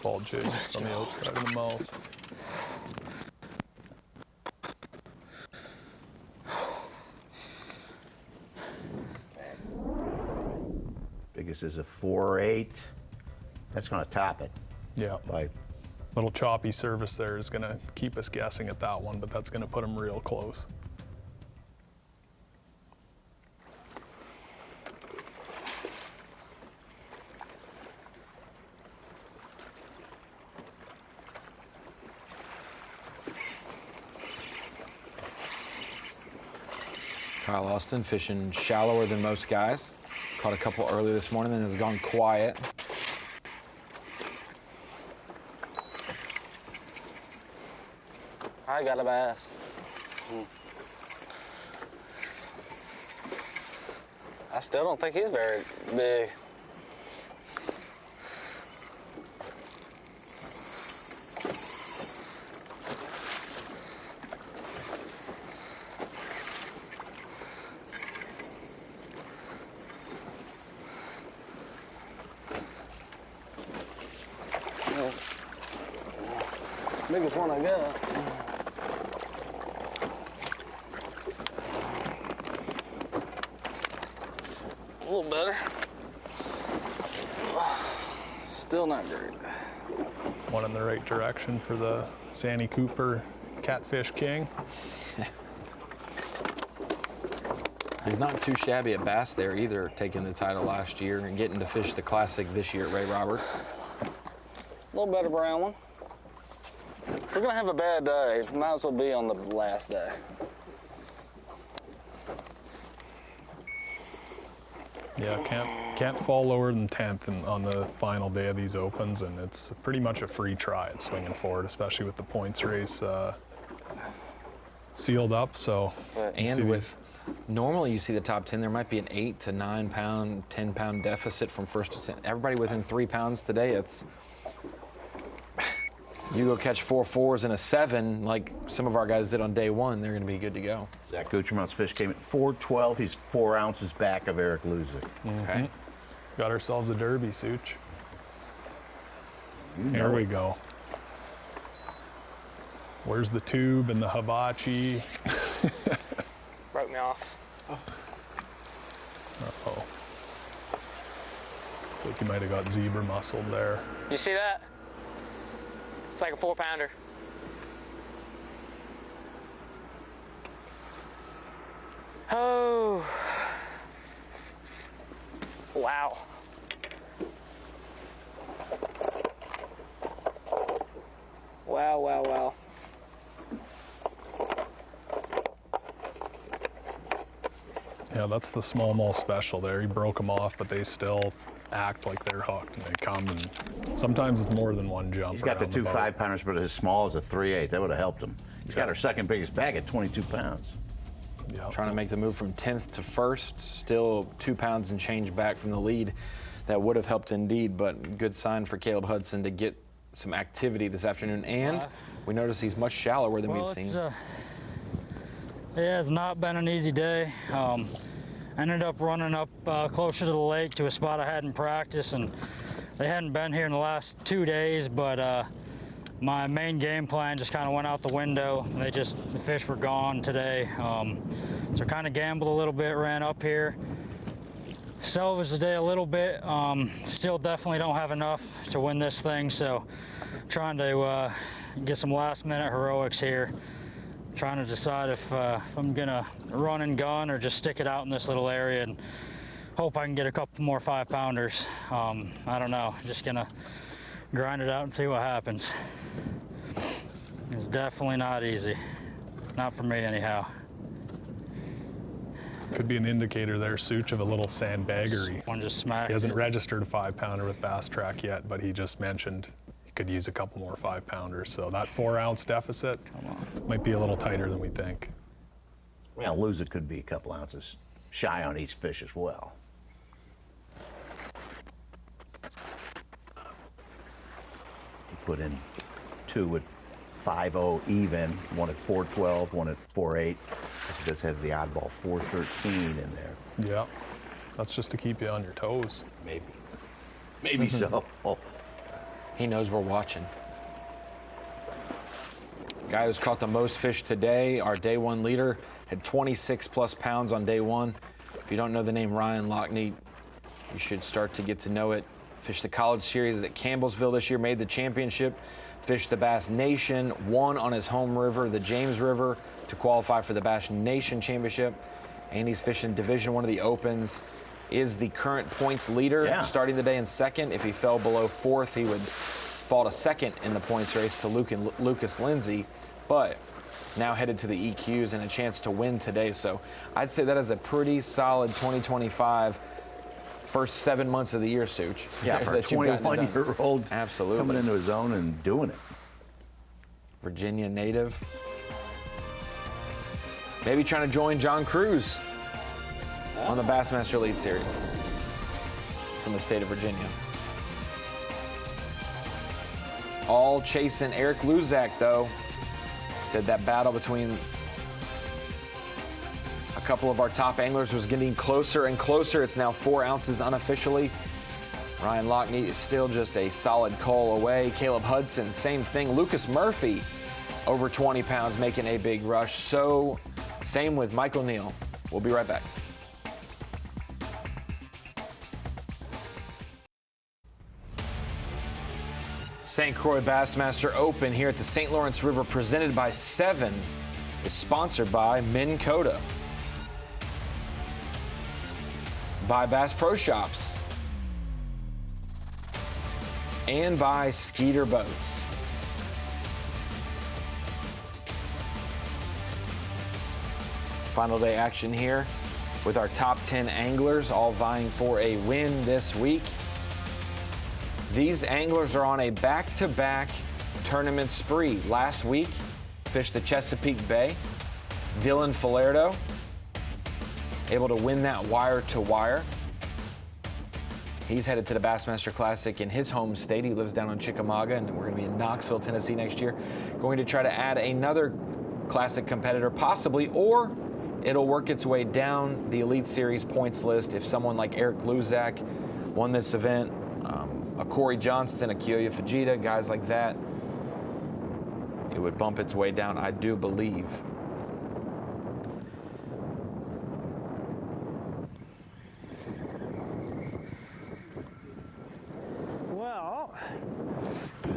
ball jig just on the outside of the mouth. Biggest is a 4.8. That's going to top it. Yeah. By Little choppy service there is going to keep us guessing at that one, but that's going to put him real close. Kyle Austin fishing shallower than most guys. Caught a couple early this morning, then has gone quiet. I got a bass. I still don't think he's very big. Biggest one I got. A little better. Still not great. One in the right direction for the Sandy Cooper Catfish King. He's not too shabby at bass there either, taking the title last year and getting to fish the Classic this year at Ray Roberts. A little better brown one. If we're gonna have a bad day, might as well be on the last day. Yeah, can't fall lower than 10th on the final day of these opens, and it's pretty much a free try at swinging forward, especially with the points race sealed up. So, and with normally you see the top 10, there might be an 8 to 9 pound, 10 pound deficit from first to 10. Everybody within 3 pounds today. It's you go catch 4 4s and a 7 like some of our guys did on day one, they're going to be good to go. Zach Goutremout's fish came at 4.12. He's 4 ounces back of Eric Luzak. Okay. Got ourselves a derby, Such. Here we go. Where's the tube and the hibachi? Broke me off. Uh-oh. Looks like you might have got zebra muscled there. You see that? It's like a 4-pounder. Oh. Wow. Wow, wow, wow. Yeah, that's the smallmouth special there. He broke them off, but they still act like they're hooked, and they come, and sometimes it's more than one jump. He's got the 2 5-pounders, but as small as a 3/8. That would have helped him. He's got our second biggest bag at 22 pounds. Yep. Trying to make the move from 10th to 1st, still 2 pounds and change back from the lead. That would have helped indeed, but good sign for Caleb Hudson to get some activity this afternoon. And we notice he's much shallower than we'd seen. It has not been an easy day. Ended up running up closer to the lake to a spot I hadn't practiced, and they hadn't been here in the last 2 days, but my main game plan just kind of went out the window. The fish were gone today. So kind of gambled a little bit, ran up here. Salvaged the day a little bit. Still definitely don't have enough to win this thing, so trying to get some last minute heroics here. Trying to decide if I'm gonna run and gun or just stick it out in this little area and hope I can get a couple more 5-pounders. I don't know, just gonna grind it out and see what happens. It's definitely not easy. Not for me anyhow. Could be an indicator there, Such, of a little sandbaggery. One just smacked. He hasn't registered a 5-pounder with Bass Track yet, but he just mentioned he could use a couple more 5-pounders. So that 4-ounce deficit might be a little tighter than we think. Well, Luzak could be a couple ounces shy on each fish as well. He put in 2 at 5.0 even, 1 at 4.12, 1 at 4.8. He does have the oddball 4.13 in there. Yeah, that's just to keep you on your toes. Maybe so. He knows we're watching. Guy who's caught the most fish today, our day one leader, had 26 plus pounds on day one. If you don't know the name Ryan Lachniet, you should start to get to know it. Fished the college series at Campbellsville this year, made the championship. Fished the Bass Nation, won on his home river, the James River, to qualify for the Bass Nation Championship. And he's fishing Division I of the Opens. Is the current points leader, starting the day in second. If he fell below fourth, he would fall to second in the points race to Lucas Lindsay. But now headed to the EQs and a chance to win today. So I'd say that is a pretty solid 2025 first 7 months of the year, Such. Yeah, for a 21-year-old absolutely coming into his own and doing it. Virginia native. Maybe trying to join John Cruz on the Bassmaster Elite Series from the state of Virginia. All chasing Eric Luzak, though. Said that battle between a couple of our top anglers was getting closer and closer. It's now 4 ounces unofficially. Ryan Lachniet is still just a solid call away. Caleb Hudson, same thing. Lucas Murphy, over 20 pounds, making a big rush. So, same with Michael Neal. We'll be right back. St. Croix Bassmaster Open here at the St. Lawrence River, presented by 7, is sponsored by Minn Kota, by Bass Pro Shops, and by Skeeter Boats. Final day action here with our top 10 anglers all vying for a win this week. These anglers are on a back-to-back tournament spree. Last week, fished the Chesapeake Bay. Dylan Falardo, able to win that wire-to-wire. He's headed to the Bassmaster Classic in his home state. He lives down in Chickamauga, and we're going to be in Knoxville, Tennessee next year. Going to try to add another Classic competitor, possibly, or it'll work its way down the Elite Series points list if someone like Eric Luzak won this event. A Corey Johnston, a Kyoya Fujita, guys like that, it would bump its way down, I do believe. Well,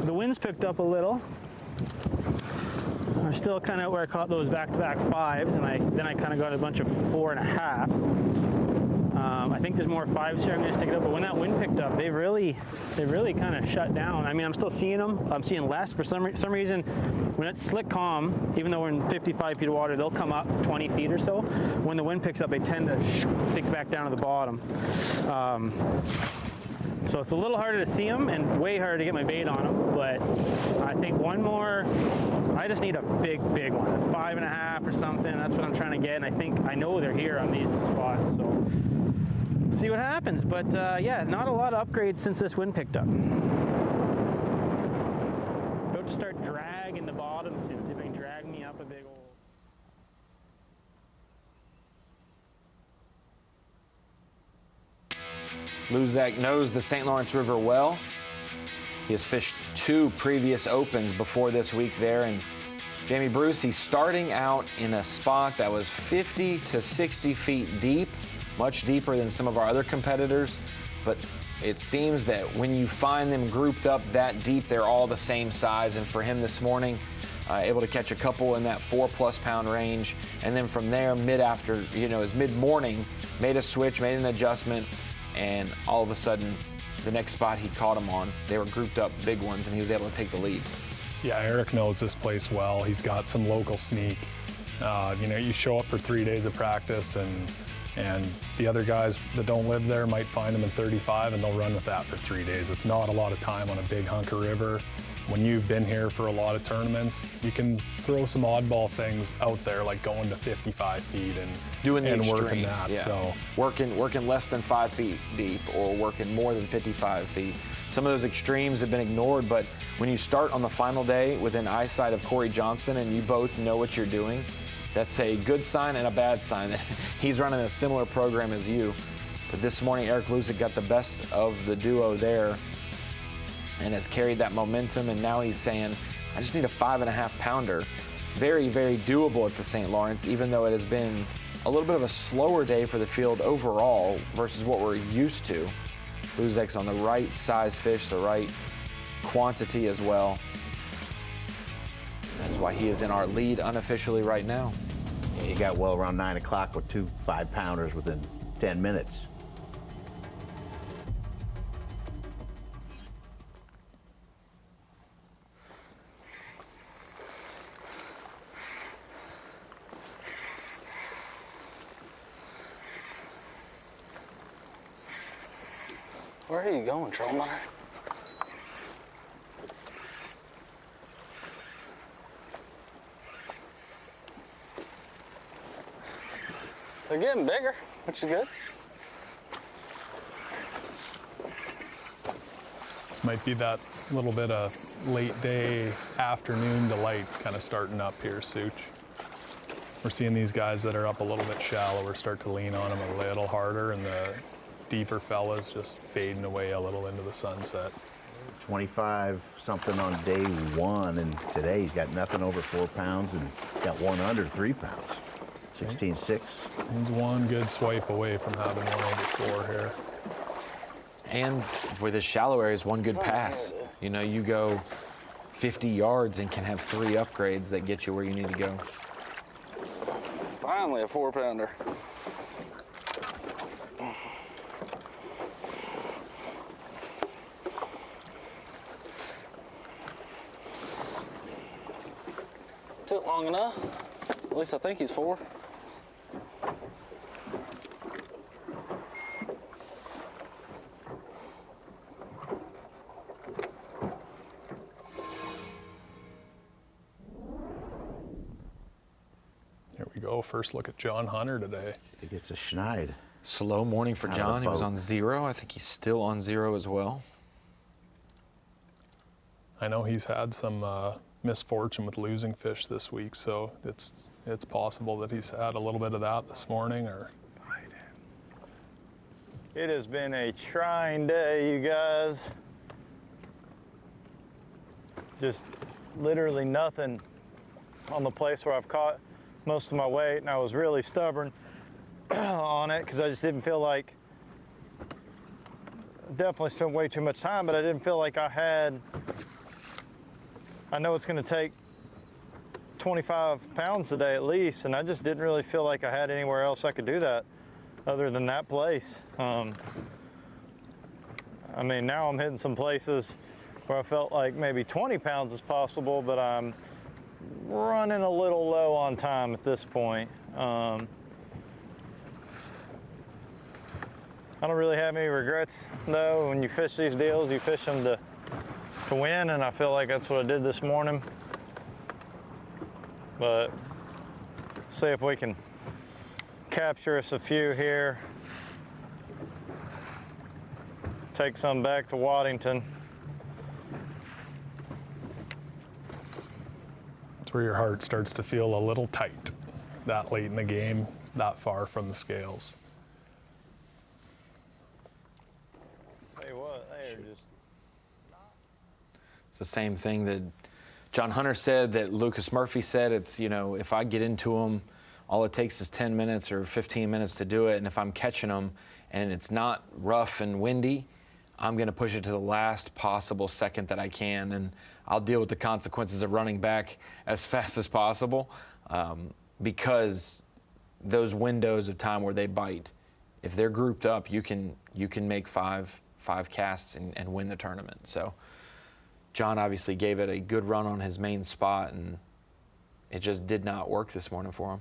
the wind's picked up a little. I'm still kind of where I caught those back-to-back 5s, and then I kind of got a bunch of 4.5s. I think there's more 5s here. I'm going to stick it up. But when that wind picked up, they really kind of shut down. I mean, I'm still seeing them. I'm seeing less. For some reason, when it's slick calm, even though we're in 55 feet of water, they'll come up 20 feet or so. When the wind picks up, they tend to sink back down to the bottom. So it's a little harder to see them and way harder to get my bait on them. But I think one more, I just need a big one, a 5.5 or something. That's what I'm trying to get. And I know they're here on these spots. So see what happens. But yeah, not a lot of upgrades since this wind picked up. About to start dragging the bottom soon. See if I can drag me up a big old. Luzak knows the St. Lawrence River well. He has fished 2 previous opens before this week there. And Jamie Bruce, he's starting out in a spot that was 50 to 60 feet deep, much deeper than some of our other competitors. But it seems that when you find them grouped up that deep, they're all the same size. And for him this morning, able to catch a couple in that 4+ pound range. And then from there, his mid-morning, made a switch, made an adjustment. And all of a sudden, the next spot he caught them on, they were grouped up big ones, and he was able to take the lead. Yeah, Eric knows this place well. He's got some local sneak. You show up for 3 days of practice, and the other guys that don't live there might find them in 35, and they'll run with that for 3 days. It's not a lot of time on a big hunk of river. When you've been here for a lot of tournaments, you can throw some oddball things out there, like going to 55 feet and doing the extremes, working that. Yeah. So working less than 5 feet deep or working more than 55 feet. Some of those extremes have been ignored, but when you start on the final day within eyesight of Corey Johnston and you both know what you're doing, that's a good sign and a bad sign that he's running a similar program as you. But this morning, Eric Luzak got the best of the duo there. and has carried that momentum. And now he's saying, I just need a 5.5 pounder. Very, very doable at the St. Lawrence, even though it has been a little bit of a slower day for the field overall versus what we're used to. Luzak's on the right size fish, the right quantity as well. That is why he is in our lead unofficially right now. He got well around 9 o'clock with 2 5-pounders within 10 minutes. Where are you going, Trollmother? They're getting bigger, which is good. This might be that little bit of late day, afternoon delight kind of starting up here, Such. We're seeing these guys that are up a little bit shallower start to lean on them a little harder, and the deeper fellas just fading away a little into the sunset. 25 something on day 1, and today he's got nothing over 4 pounds and got one under 3 pounds. 16.6. He's one good swipe away from having one over 4 here. And with his shallow areas, one good pass. You know, you go 50 yards and can have 3 upgrades that get you where you need to go. Finally, a 4-pounder. Took long enough. At least I think he's 4. Here we go. First look at John Hunter today. He gets a schneid. Slow morning for John. He was on 0. I think he's still on 0 as well. I know he's had some misfortune with losing fish this week, so it's possible that he's had a little bit of that this morning. Or it has been a trying day, you guys. Just literally nothing on the place where I've caught most of my weight, and I was really stubborn on it because I just didn't feel like, definitely spent way too much time, but I didn't feel like I know it's going to take 25 pounds today at least, and I just didn't really feel like I had anywhere else I could do that other than that place. I mean, now I'm hitting some places where I felt like maybe 20 pounds is possible, but I'm running a little low on time at this point. I don't really have any regrets though. When you fish these deals, you fish them to win, and I feel like that's what I did this morning. But see if we can capture us a few here. Take some back to Waddington. That's where your heart starts to feel a little tight that late in the game, that far from the scales. Hey, what? They are just... It's the same thing that John Hunter said, that Lucas Murphy said. It's, you know, if I get into them, all it takes is 10 minutes or 15 minutes to do it. And if I'm catching them and it's not rough and windy, I'm going to push it to the last possible second that I can. And I'll deal with the consequences of running back as fast as possible, because those windows of time where they bite, if they're grouped up, you can make five casts and win the tournament. So John obviously gave it a good run on his main spot, and it just did not work this morning for him.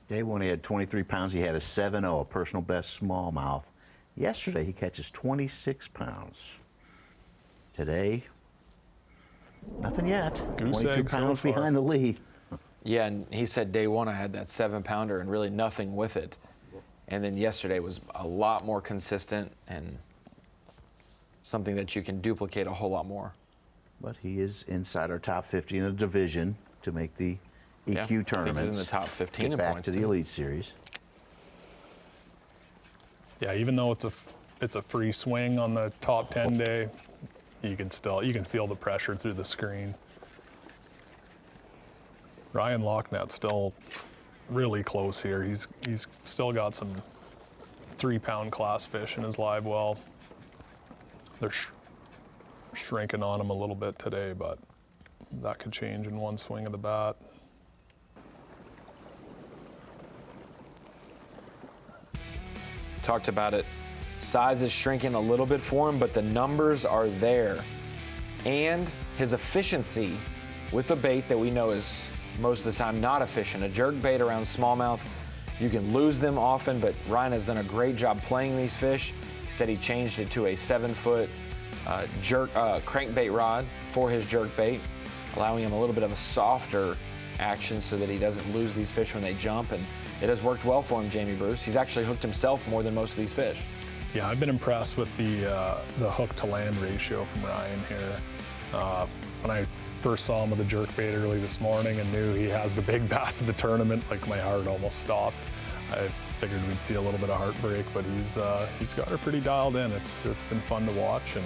Day 1, he had 23 pounds. He had a 7.0, a personal best smallmouth. Yesterday, he catches 26 pounds. Today, nothing yet. Goose 22 egg so pounds far. behind the lead. Yeah, and he said day 1 I had that 7-pounder and really nothing with it. And then yesterday was a lot more consistent and something that you can duplicate a whole lot more. But he is inside our top 50 in the division to make the EQ tournament. I think he's in the top 15 Get in back points to the too. Elite Series. Yeah, even though it's a it's a free swing on the top 10 day, you can feel the pressure through the screen. Ryan Lachniet still really close here. He's still got some 3-pound class fish in his live well. They're shrinking on him a little bit today, but that could change in one swing of the bat. Talked about it. Size is shrinking a little bit for him, but the numbers are there. And his efficiency with a bait that we know is most of the time not efficient. A jerk bait around smallmouth, you can lose them often, but Ryan has done a great job playing these fish. He said he changed it to a 7-foot crankbait rod for his jerk bait, allowing him a little bit of a softer action so that he doesn't lose these fish when they jump, and it has worked well for him, Jamie Bruce. He's actually hooked himself more than most of these fish. Yeah, I've been impressed with the hook to land ratio from Ryan here. When I first saw him with a jerk bait early this morning and knew he has the big bass of the tournament, like my heart almost stopped. I figured we'd see a little bit of heartbreak, but he's got her pretty dialed in. It's been fun to watch, and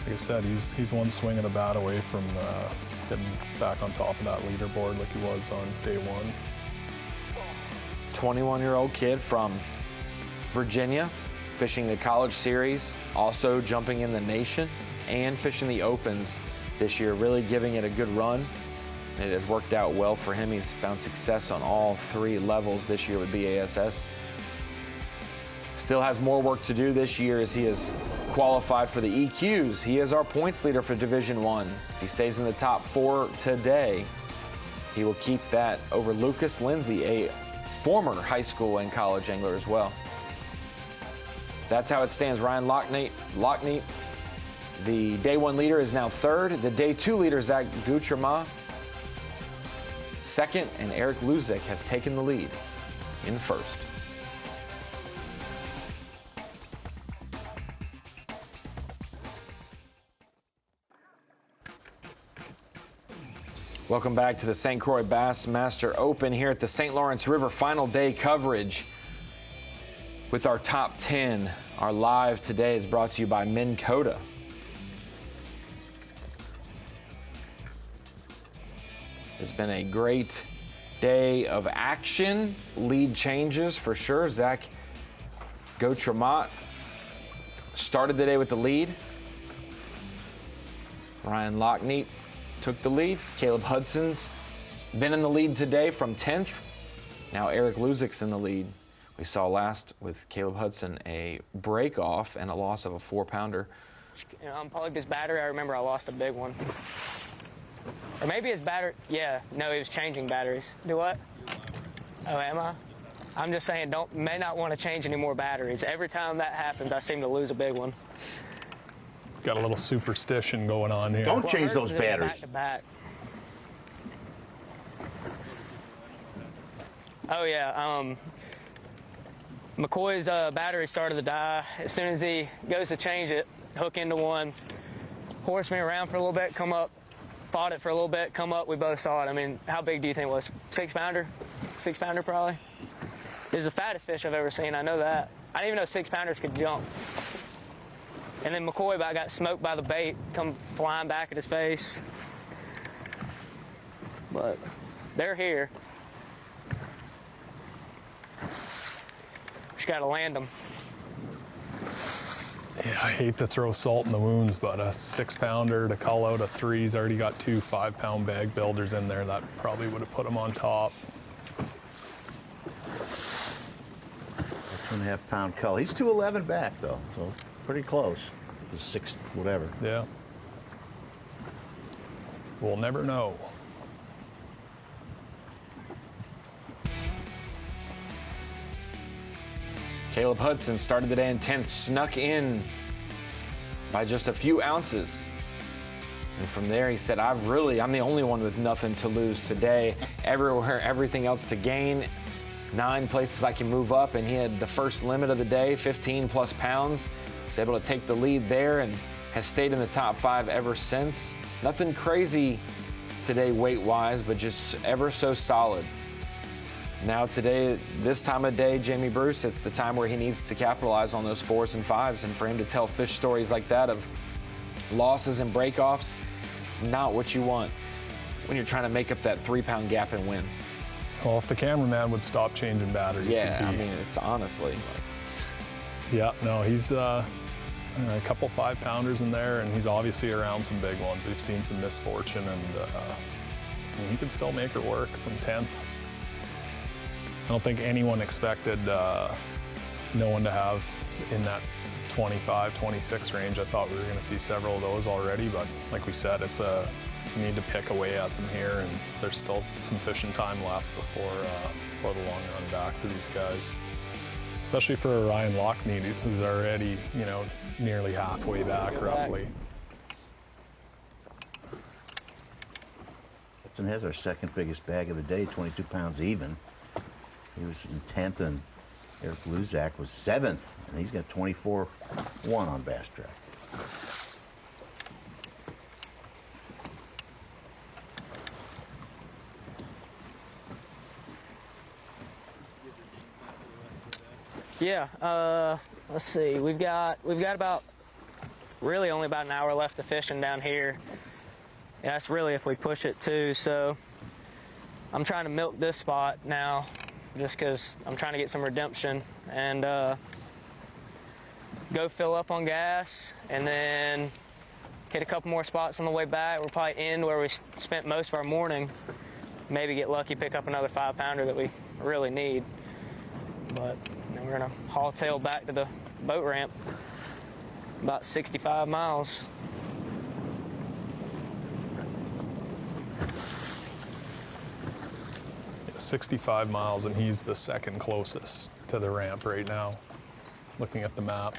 like I said, he's one swing of the bat away from getting back on top of that leaderboard like he was on day one. 21-year-old kid from Virginia, fishing the college series, also jumping in the nation and fishing the opens this year, really giving it a good run. And it has worked out well for him. He's found success on all 3 levels this year with B.A.S.S. Still has more work to do this year as he is qualified for the EQs. He is our points leader for Division I. If he stays in the top 4 today, he will keep that over Lucas Lindsay, a former high school and college angler as well. That's how it stands. Ryan Lachniet, the day 1 leader, is now 3rd. The day 2 leader, Zach Goutremout, 2nd, and Eric Luzak has taken the lead in 1st. Welcome back to the St. Croix Bassmaster Open here at the St. Lawrence River. Final day coverage with our top 10. Our live today is brought to you by Minn Kota. It's been a great day of action. Lead changes for sure. Zach Goutremout started the day with the lead. Ryan Lachniet took the lead. Caleb Hudson's been in the lead today from 10th. Now Eric Luzak's in the lead. We saw last with Caleb Hudson a break off and a loss of a 4-pounder. Unplugged his battery. I remember I lost a big one. Or maybe his battery, yeah, no, he was changing batteries. Do what? Oh, am I? I'm just saying, may not want to change any more batteries. Every time that happens, I seem to lose a big one. Got a little superstition going on here. Don't change those batteries. Back to back. Oh yeah, McCoy's battery started to die. As soon as he goes to change it, hook into one, horse me around for a little bit, come up, fought it for a little bit, come up, we both saw it. I mean, how big do you think it was? 6-pounder? 6-pounder probably? This is the fattest fish I've ever seen, I know that. I didn't even know 6-pounders could jump. And then McCoy got smoked by the bait, come flying back at his face. But they're here. Just got to land them. Yeah, I hate to throw salt in the wounds, but a 6-pounder to call out a 3. He's already got 2 5-pound bag builders in there. That probably would have put him on top. 2.5-pound Culling. He's 211 back though, so pretty close. The 6 whatever. Yeah. We'll never know. Caleb Hudson started the day in 10th, snuck in by just a few ounces. And from there he said, I'm the only one with nothing to lose today. Everywhere, everything else to gain. 9 places I can move up, and he had the first limit of the day, 15+ pounds. Was able to take the lead there and has stayed in the top 5 ever since. Nothing crazy today weight-wise, but just ever so solid. Now today, this time of day, Jamie Bruce, it's the time where he needs to capitalize on those 4s and 5s, and for him to tell fish stories like that of losses and breakoffs, it's not what you want when you're trying to make up that 3-pound gap and win. Well, if the cameraman would stop changing batteries, yeah, I mean, it's honestly. Yeah, no, he's a couple 5-pounders in there, and he's obviously around some big ones. We've seen some misfortune, and he could still make her work from 10th. I don't think anyone expected no one to have in that 25, 26 range. I thought we were going to see several of those already, but like we said, you need to pick away at them here, and there's still some fishing time left before the long run back for these guys. Especially for Ryan Lachniet, who's already, nearly halfway back, roughly. Hudson has our second biggest bag of the day, 22 pounds even. He was in 10th, and Eric Luzak was 7th, and he's got 24-1 on Bass Track. Yeah, let's see. We've got about only about an hour left of fishing down here. Yeah, that's really if we push it too. So I'm trying to milk this spot now, just because I'm trying to get some redemption and go fill up on gas, and then hit a couple more spots on the way back. We'll probably end where we spent most of our morning. Maybe get lucky, pick up another 5-pounder that we really need. But then we're gonna haul tail back to the boat ramp, about 65 miles. Yeah, 65 miles, and he's the second closest to the ramp right now, looking at the map.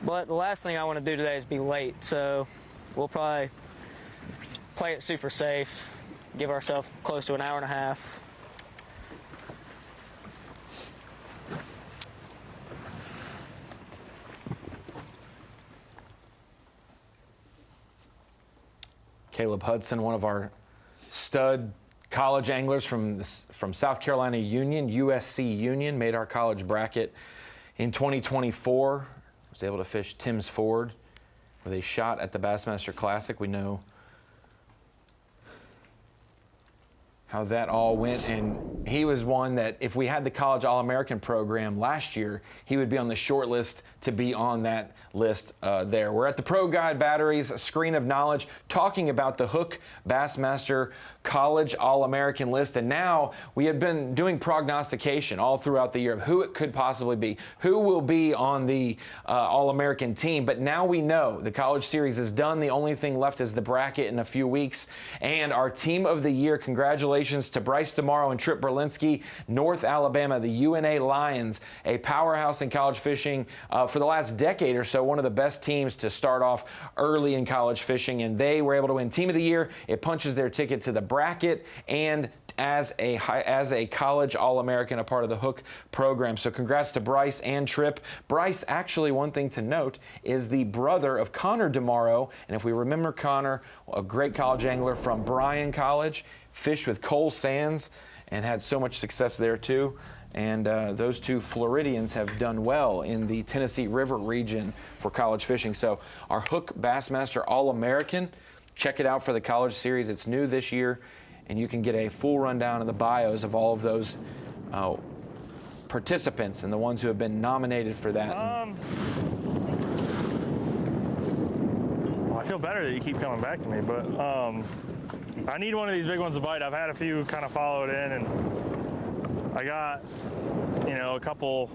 But the last thing I want to do today is be late, so we'll probably play it super safe, give ourselves close to an hour and a half. Caleb Hudson, one of our stud college anglers from South Carolina Union, USC Union, made our college bracket in 2024. Was able to fish Tim's Ford with a shot at the Bassmaster Classic. We know how that all went, and he was one that if we had the College All-American program last year, he would be on the short list to be on that list there. We're at the Pro Guide Batteries, a screen of knowledge, talking about the Hook Bassmaster College All-American list, and now we have been doing prognostication all throughout the year of who it could possibly be, who will be on the All-American team, but now we know the College Series is done. The only thing left is the bracket in a few weeks, and our Team of the Year, congratulations to Bryce DeMauro and Trip Berlinski, North Alabama, the UNA Lions, a powerhouse in college fishing for the last decade or so, one of the best teams to start off early in college fishing, and they were able to win Team of the Year. It punches their ticket to the bracket and as a college All-American, a part of the Hook program. So congrats to Bryce and Trip. Bryce, actually, one thing to note, is the brother of Connor DeMauro, and if we remember Connor, a great college angler from Bryan College, fished with Cole Sands and had so much success there too. And those two Floridians have done well in the Tennessee River region for college fishing. So our Hook Bassmaster All-American, check it out for the College Series. It's new this year, and you can get a full rundown of the bios of all of those participants and the ones who have been nominated for that. Well, I feel better that you keep coming back to me, but I need one of these big ones to bite. I've had a few kind of followed in, and I got, a couple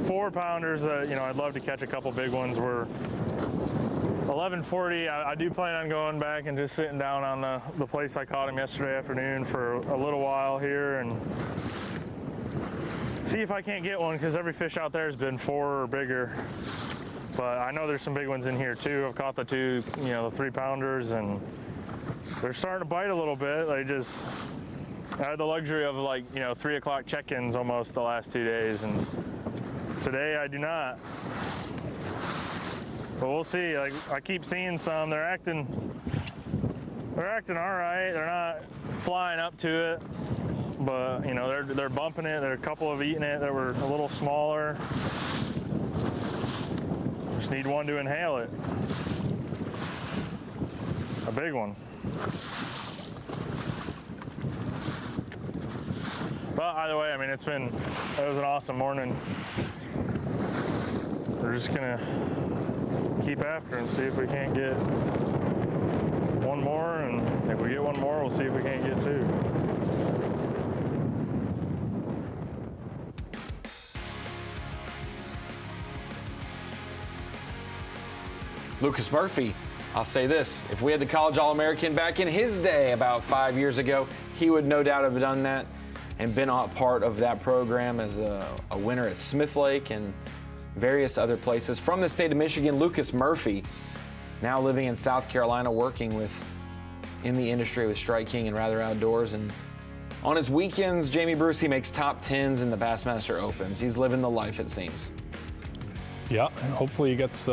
4-pounders that, I'd love to catch a couple big ones. We're 11:40. I do plan on going back and just sitting down on the place I caught him yesterday afternoon for a little while here and see if I can't get one, because every fish out there has been 4 or bigger. But I know there's some big ones in here too. I've caught the 2, the 3-pounders, and they're starting to bite a little bit. I had the luxury of 3 o'clock check-ins almost the last 2 days, and today I do not. But we'll see. I keep seeing some. They're acting all right. They're not flying up to it but you know, they're bumping it. There are a couple of eating it that were a little smaller. Just need one to inhale it. A big one. But either way, I mean, it was an awesome morning. We're just gonna keep after and see if we can't get one more, and if we get one more, we'll see if we can't get two. Lucas Murphy, I'll say this, if we had the College All-American back in his day about 5 years ago, he would no doubt have done that and been a part of that program as a winner at Smith Lake and various other places. From the state of Michigan, Lucas Murphy, now living in South Carolina, working in the industry with Strike King and Rather Outdoors. And on his weekends, Jamie Bruce, he makes top 10s in the Bassmaster Opens. He's living the life, it seems. Yeah, and hopefully he gets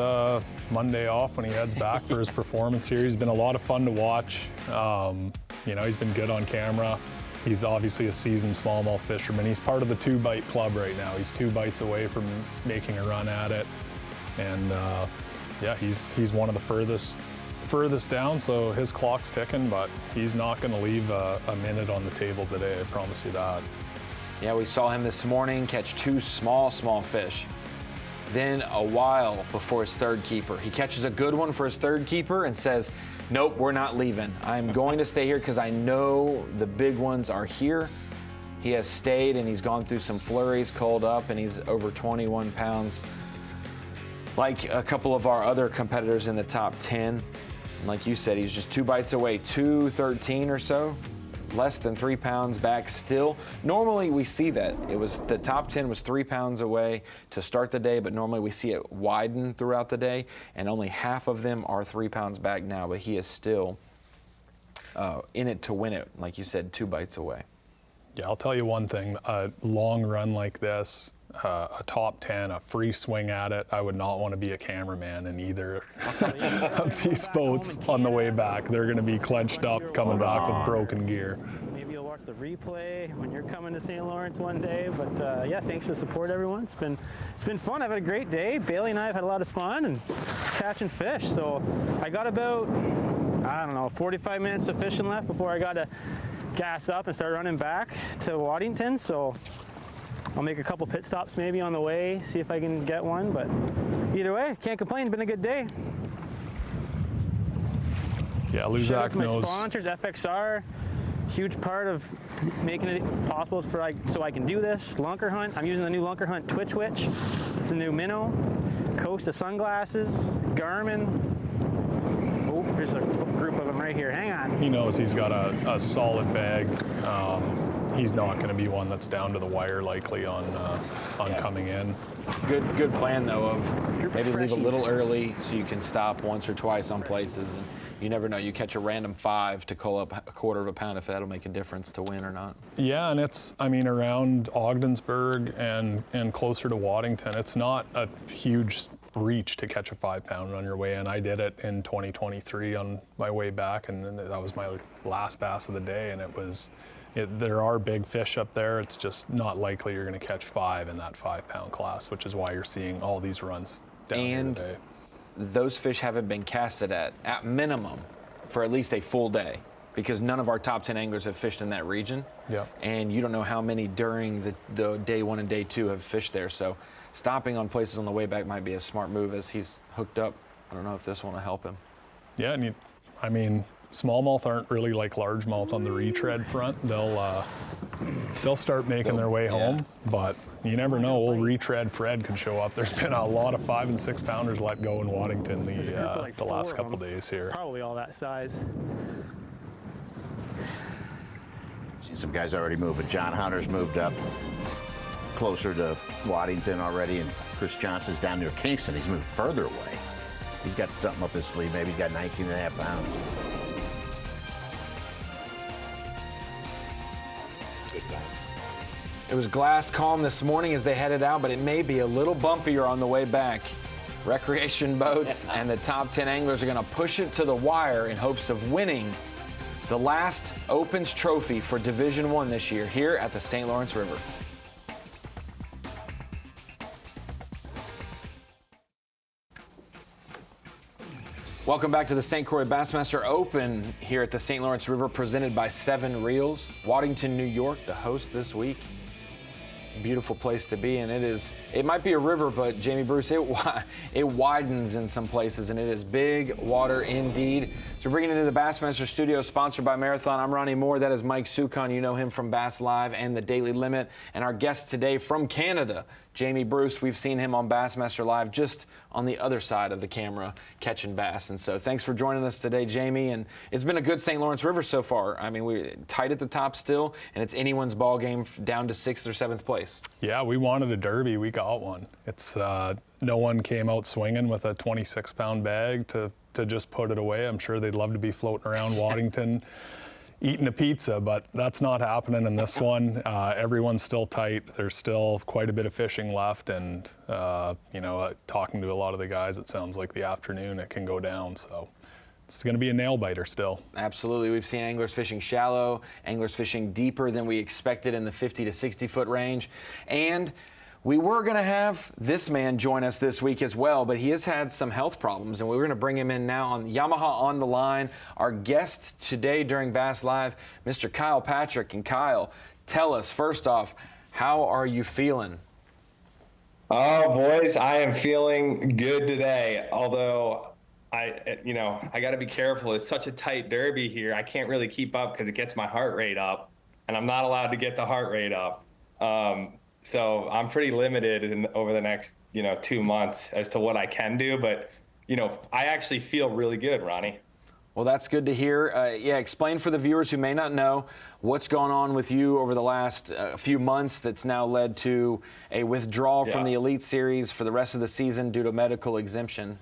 Monday off when he heads back for his performance here. He's been a lot of fun to watch. You know, he's been good on camera. He's obviously a seasoned smallmouth fisherman. He's part of the 2-bite club right now. He's 2 bites away from making a run at it. And yeah, he's one of the furthest down, so his clock's ticking, but he's not gonna leave a minute on the table today, I promise you that. Yeah, we saw him this morning catch 2 small fish. Then a while before his third keeper. He catches a good one for his third keeper and says, nope, we're not leaving. I'm going to stay here because I know the big ones are here. He has stayed and he's gone through some flurries, cold up, and he's over 21 pounds. Like a couple of our other competitors in the top 10. And like you said, he's just 2 bites away, 213 or so. Less than 3 pounds back still. Normally we see that. The top 10 was 3 pounds away to start the day, but normally we see it widen throughout the day, and only half of them are 3 pounds back now, but he is still in it to win it, like you said, 2 bites away. Yeah, I'll tell you one thing, a long run like this, a top 10, a free swing at it, I would not want to be a cameraman in either of these boats on the way back. They're going to be clenched up coming back with broken gear. Maybe you'll watch the replay when you're coming to St. Lawrence one day, but yeah, thanks for the support, everyone. It's been fun. I've had a great day. Bailey and I have had a lot of fun and catching fish. So I got about, I don't know, 45 minutes of fishing left before I got to gas up and start running back to Waddington. So I'll make a couple pit stops maybe on the way, see if I can get one, but either way, can't complain. It's been a good day. Yeah, Luzak knows. Shout out to my sponsors, FXR, huge part of making it possible so I can do this. Lunker Hunt, I'm using the new Lunker Hunt Twitch Witch. This is the new minnow. Costa sunglasses, Garmin. Oh, there's a group of them right here. Hang on. He knows he's got a solid bag. He's not going to be one that's down to the wire likely on coming in. Good plan though of maybe leave a little early so you can stop once or twice on places, and you never know, you catch a random 5 to cull up a quarter of a pound if that'll make a difference to win or not. Yeah, and it's, I mean, around Ogdensburg and closer to Waddington, it's not a huge reach to catch a 5-pound on your way in. I did it in 2023 on my way back, and that was my last bass of the day, and there are big fish up there. It's just not likely you're going to catch 5 in that 5-pound class, which is why you're seeing all these runs down here today. Those fish haven't been casted at minimum, for at least a full day, because none of our top 10 anglers have fished in that region. Yeah. And you don't know how many during the day 1 and day 2 have fished there. So stopping on places on the way back might be a smart move as he's hooked up. I don't know if this one will help him. Yeah, and I mean, smallmouth aren't really like largemouth on the retread front. They'll start making their way home, but you never know. Old retread Fred could show up. There's been a lot of 5 and 6 pounders let go in Waddington the last couple days here. Probably all that size. See some guys already moving. John Hunter's moved up closer to Waddington already, and Chris Johnson's down near Kingston. He's moved further away. He's got something up his sleeve. Maybe he's got 19.5 pounds. It was glass calm this morning as they headed out, but it may be a little bumpier on the way back. Recreation boats and the top 10 anglers are going to push it to the wire in hopes of winning the last Opens trophy for Division I this year here at the St. Lawrence River. Welcome back to the St. Croix Bassmaster Open here at the St. Lawrence River, presented by 7 Reels. Waddington, New York, the host this week. Beautiful place to be, and it might be a river, but Jamie Bruce, it widens in some places, and it is big water indeed. So we're bringing it into the Bassmaster Studio, sponsored by Marathon. I'm Ronnie Moore. That is Mike Sukon. You know him from Bass Live and The Daily Limit. And our guest today from Canada, Jamie Bruce. We've seen him on Bassmaster Live, just on the other side of the camera, catching bass. And so thanks for joining us today, Jamie. And it's been a good St. Lawrence River so far. I mean, we're tight at the top still, and it's anyone's ball game down to 6th or 7th place. Yeah, we wanted a derby. We got one. It's no one came out swinging with a 26-pound bag to just put it away. I'm sure they'd love to be floating around Waddington eating a pizza, but that's not happening in this one. Everyone's still tight. There's still quite a bit of fishing left, and talking to a lot of the guys, it sounds like the afternoon it can go down. So it's going to be a nail biter still. Absolutely. We've seen anglers fishing shallow, anglers fishing deeper than we expected in the 50 to 60 foot range. And we were going to have this man join us this week as well, but he has had some health problems, and we're going to bring him in now on Yamaha on the Line. Our guest today during Bass Live, Mr. Kyle Patrick. And Kyle, tell us, first off, how are you feeling? Oh, boys, I am feeling good today, although I got to be careful. It's such a tight derby here. I can't really keep up because it gets my heart rate up, and I'm not allowed to get the heart rate up. So I'm pretty limited over the next, 2 months as to what I can do. But, I actually feel really good, Ronnie. Well, that's good to hear. Explain for the viewers who may not know what's gone on with you over the last few months that's now led to a withdrawal from the Elite Series for the rest of the season due to medical exemption.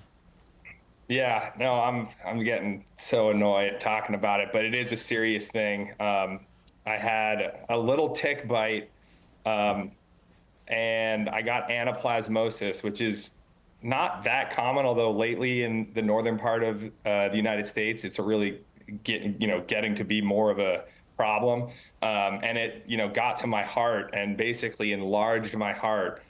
Yeah, no, I'm getting so annoyed talking about it, but it is a serious thing. I had a little tick bite, and I got anaplasmosis, which is not that common, although lately in the northern part of the United States, it's really getting to be more of a problem. And it, got to my heart and basically enlarged my heart.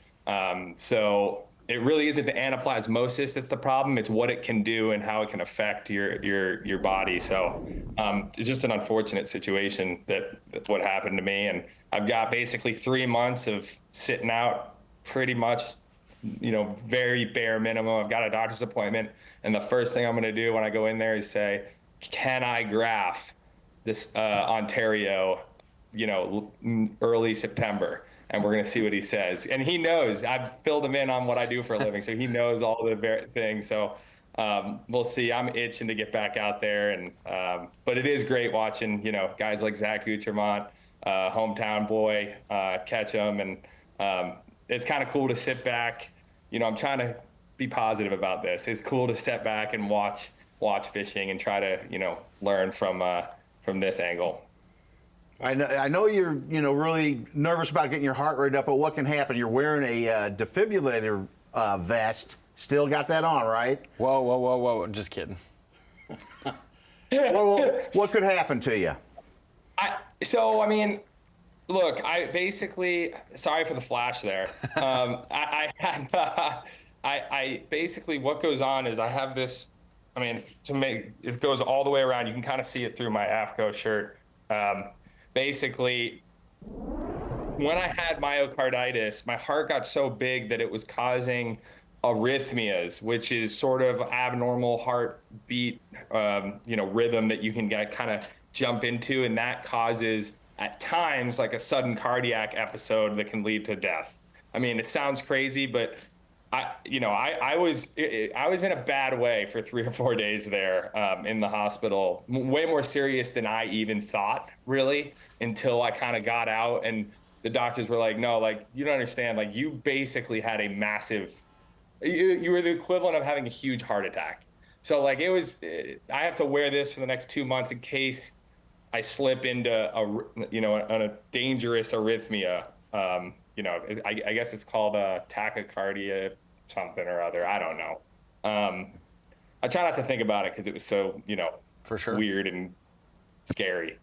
So it really isn't the anaplasmosis that's the problem. It's what it can do and how it can affect your body. So it's just an unfortunate situation that's what happened to me. And I've got basically 3 months of sitting out pretty much, very bare minimum. I've got a doctor's appointment, and the first thing I'm going to do when I go in there is say, can I graph this Ontario, early September? And we're going to see what he says. And he knows. I've filled him in on what I do for a living, so he knows all the things. So we'll see. I'm itching to get back out there. And but it is great watching, guys like Zach Goutremout, hometown boy, catch them. And it's kind of cool to sit back. I'm trying to be positive about this. It's cool to sit back and watch fishing and try to, learn from this angle. I know you're, really nervous about getting your heart rate up, but what can happen? You're wearing a defibrillator vest. Still got that on, right? Whoa. Just kidding. Well, what could happen to you? Look, I basically, sorry for the flash there. I basically, what goes on is I have this, it goes all the way around. You can kind of see it through my AFCO shirt. Basically, when I had myocarditis, my heart got so big that it was causing arrhythmias, which is sort of abnormal heartbeat, rhythm that you can kind of jump into, and that causes at times like a sudden cardiac episode that can lead to death. It sounds crazy, but I was in a bad way for 3 or 4 days there in the hospital, way more serious than I even thought, really, until I kind of got out and the doctors were like, no, like, you don't understand, like, you basically had a massive, you were the equivalent of having a huge heart attack. So like I have to wear this for the next 2 months in case I slip into a dangerous arrhythmia. I guess it's called a tachycardia something or other. I don't know. I try not to think about it because it was so, for sure, weird and scary.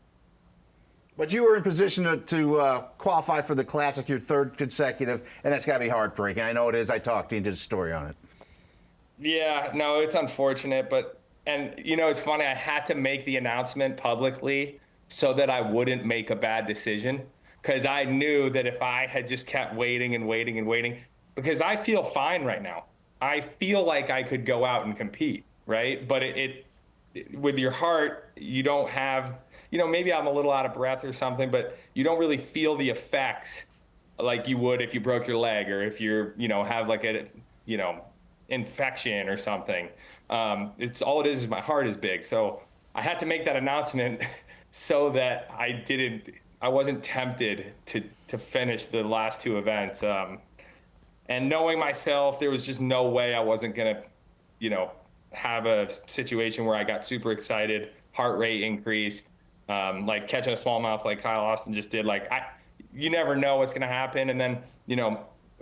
But you were in position to qualify for the Classic, your third consecutive, and that's got to be heartbreaking. I know it is. I talked to you and did a story on it. Yeah, no, it's unfortunate, and it's funny. I had to make the announcement publicly so that I wouldn't make a bad decision, because I knew that if I had just kept waiting and waiting and waiting, because I feel fine right now. I feel like I could go out and compete, right? But it with your heart, you don't have, maybe I'm a little out of breath or something, but you don't really feel the effects like you would if you broke your leg or if you're, have like a, infection or something. It's all it is my heart is big. So I had to make that announcement so that I wasn't tempted to finish the last two events. And knowing myself, there was just no way I wasn't gonna, have a situation where I got super excited, heart rate increased, like catching a smallmouth like Kyle Austin just did. Like you never know what's gonna happen. And then,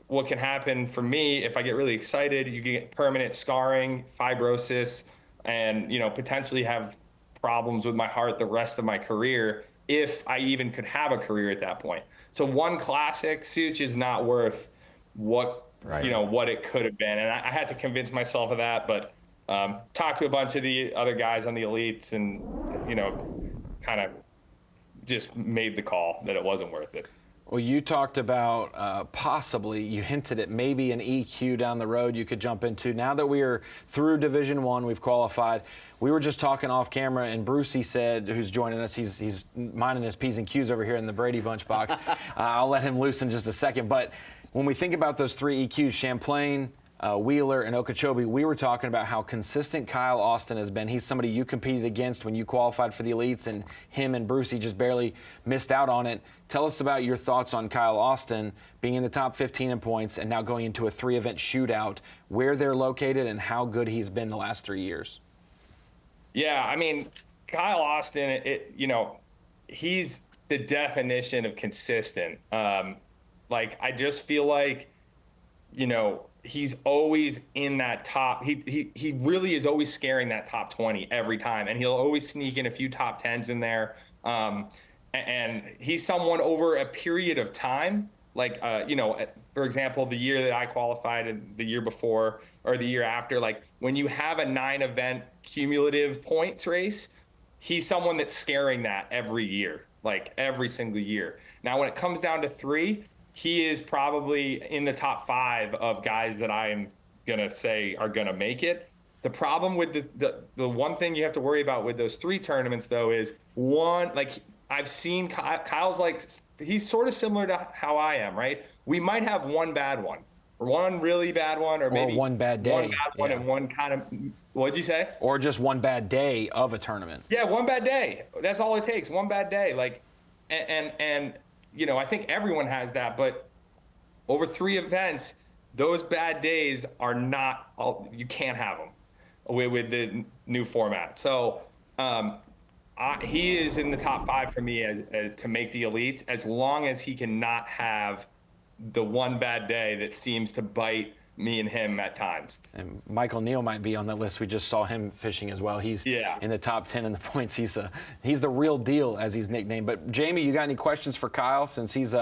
what can happen for me if I get really excited, you get permanent scarring, fibrosis, and, potentially have problems with my heart the rest of my career, if I even could have a career at that point. So one classic, Such, is not worth what it could have been. And I had to convince myself of that, but talked to a bunch of the other guys on the elites and, kind of just made the call that it wasn't worth it. Well, you talked about possibly, you hinted at maybe an EQ down the road you could jump into. Now that we are through Division I, we've qualified. We were just talking off camera, and Brucey said, who's joining us, he's minding his P's and Q's over here in the Brady Bunch box. I'll let him loose in just a second. But when we think about those three EQs, Champlain, Wheeler, and Okeechobee, we were talking about how consistent Kyle Austin has been. He's somebody you competed against when you qualified for the elites, and him and Brucey just barely missed out on it. Tell us about your thoughts on Kyle Austin being in the top 15 in points and now going into a 3-event shootout, where they're located and how good he's been the last 3 years. Yeah, I mean, Kyle Austin, he's the definition of consistent. I just feel like, he's always in that top. He really is always scaring that top 20 every time, and he'll always sneak in a few top 10s in there. And he's someone over a period of time, for example, the year that I qualified and the year before or the year after, like when you have a 9-event cumulative points race, he's someone that's scaring that every year, like every single year. Now, when it comes down to 3, he is probably in the top 5 of guys that I'm going to say are going to make it. The problem with the one thing you have to worry about with those 3 tournaments, though, is I've seen Kyle's he's sort of similar to how I am, right? We might have one bad one, or one really bad one, or maybe one bad day. One bad one and one kind of, what'd you say? Or just one bad day of a tournament. Yeah, one bad day. That's all it takes, one bad day. And I think everyone has that, but over 3 events, those bad days are not, you can't have them with the new format. So he is in the top 5 for me as to make the elites, as long as he cannot have the one bad day that seems to bite me and him at times. And Michael Neal might be on the list. We just saw him fishing as well. He's in the top 10 in the points. He's the real deal, as he's nicknamed. But Jamie, you got any questions for Kyle, since he's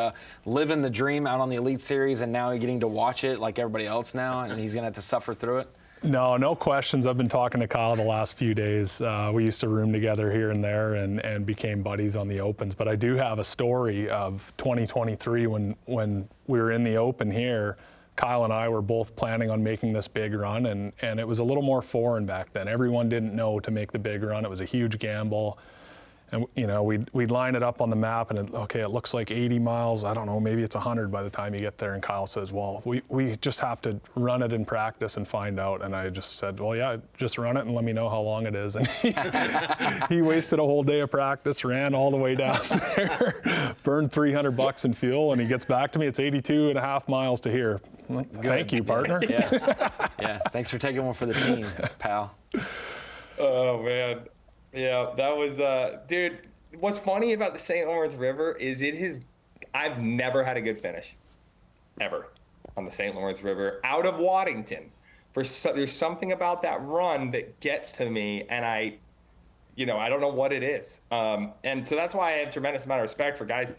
living the dream out on the Elite Series and now getting to watch it like everybody else now, and he's going to have to suffer through it? No questions. I've been talking to Kyle the last few days. We used to room together here and there and became buddies on the Opens. But I do have a story of 2023 when we were in the Open here. Kyle and I were both planning on making this big run, and it was a little more foreign back then. Everyone didn't know to make the big run. It was a huge gamble. And we'd line it up on the map, and it looks like 80 miles. I don't know, maybe it's 100 by the time you get there. And Kyle says, well, we just have to run it in practice and find out. And I just said, well, yeah, just run it and let me know how long it is. And he wasted a whole day of practice, ran all the way down there, burned $300 in fuel, and he gets back to me. It's 82.5 miles to here. I'm like, thank you, partner. Yeah, thanks for taking one for the team, pal. Oh, man. Yeah, that was, dude, what's funny about the St. Lawrence River is I've never had a good finish, ever, on the St. Lawrence River out of Waddington. There's something about that run that gets to me, and I don't know what it is. And so that's why I have a tremendous amount of respect for guys,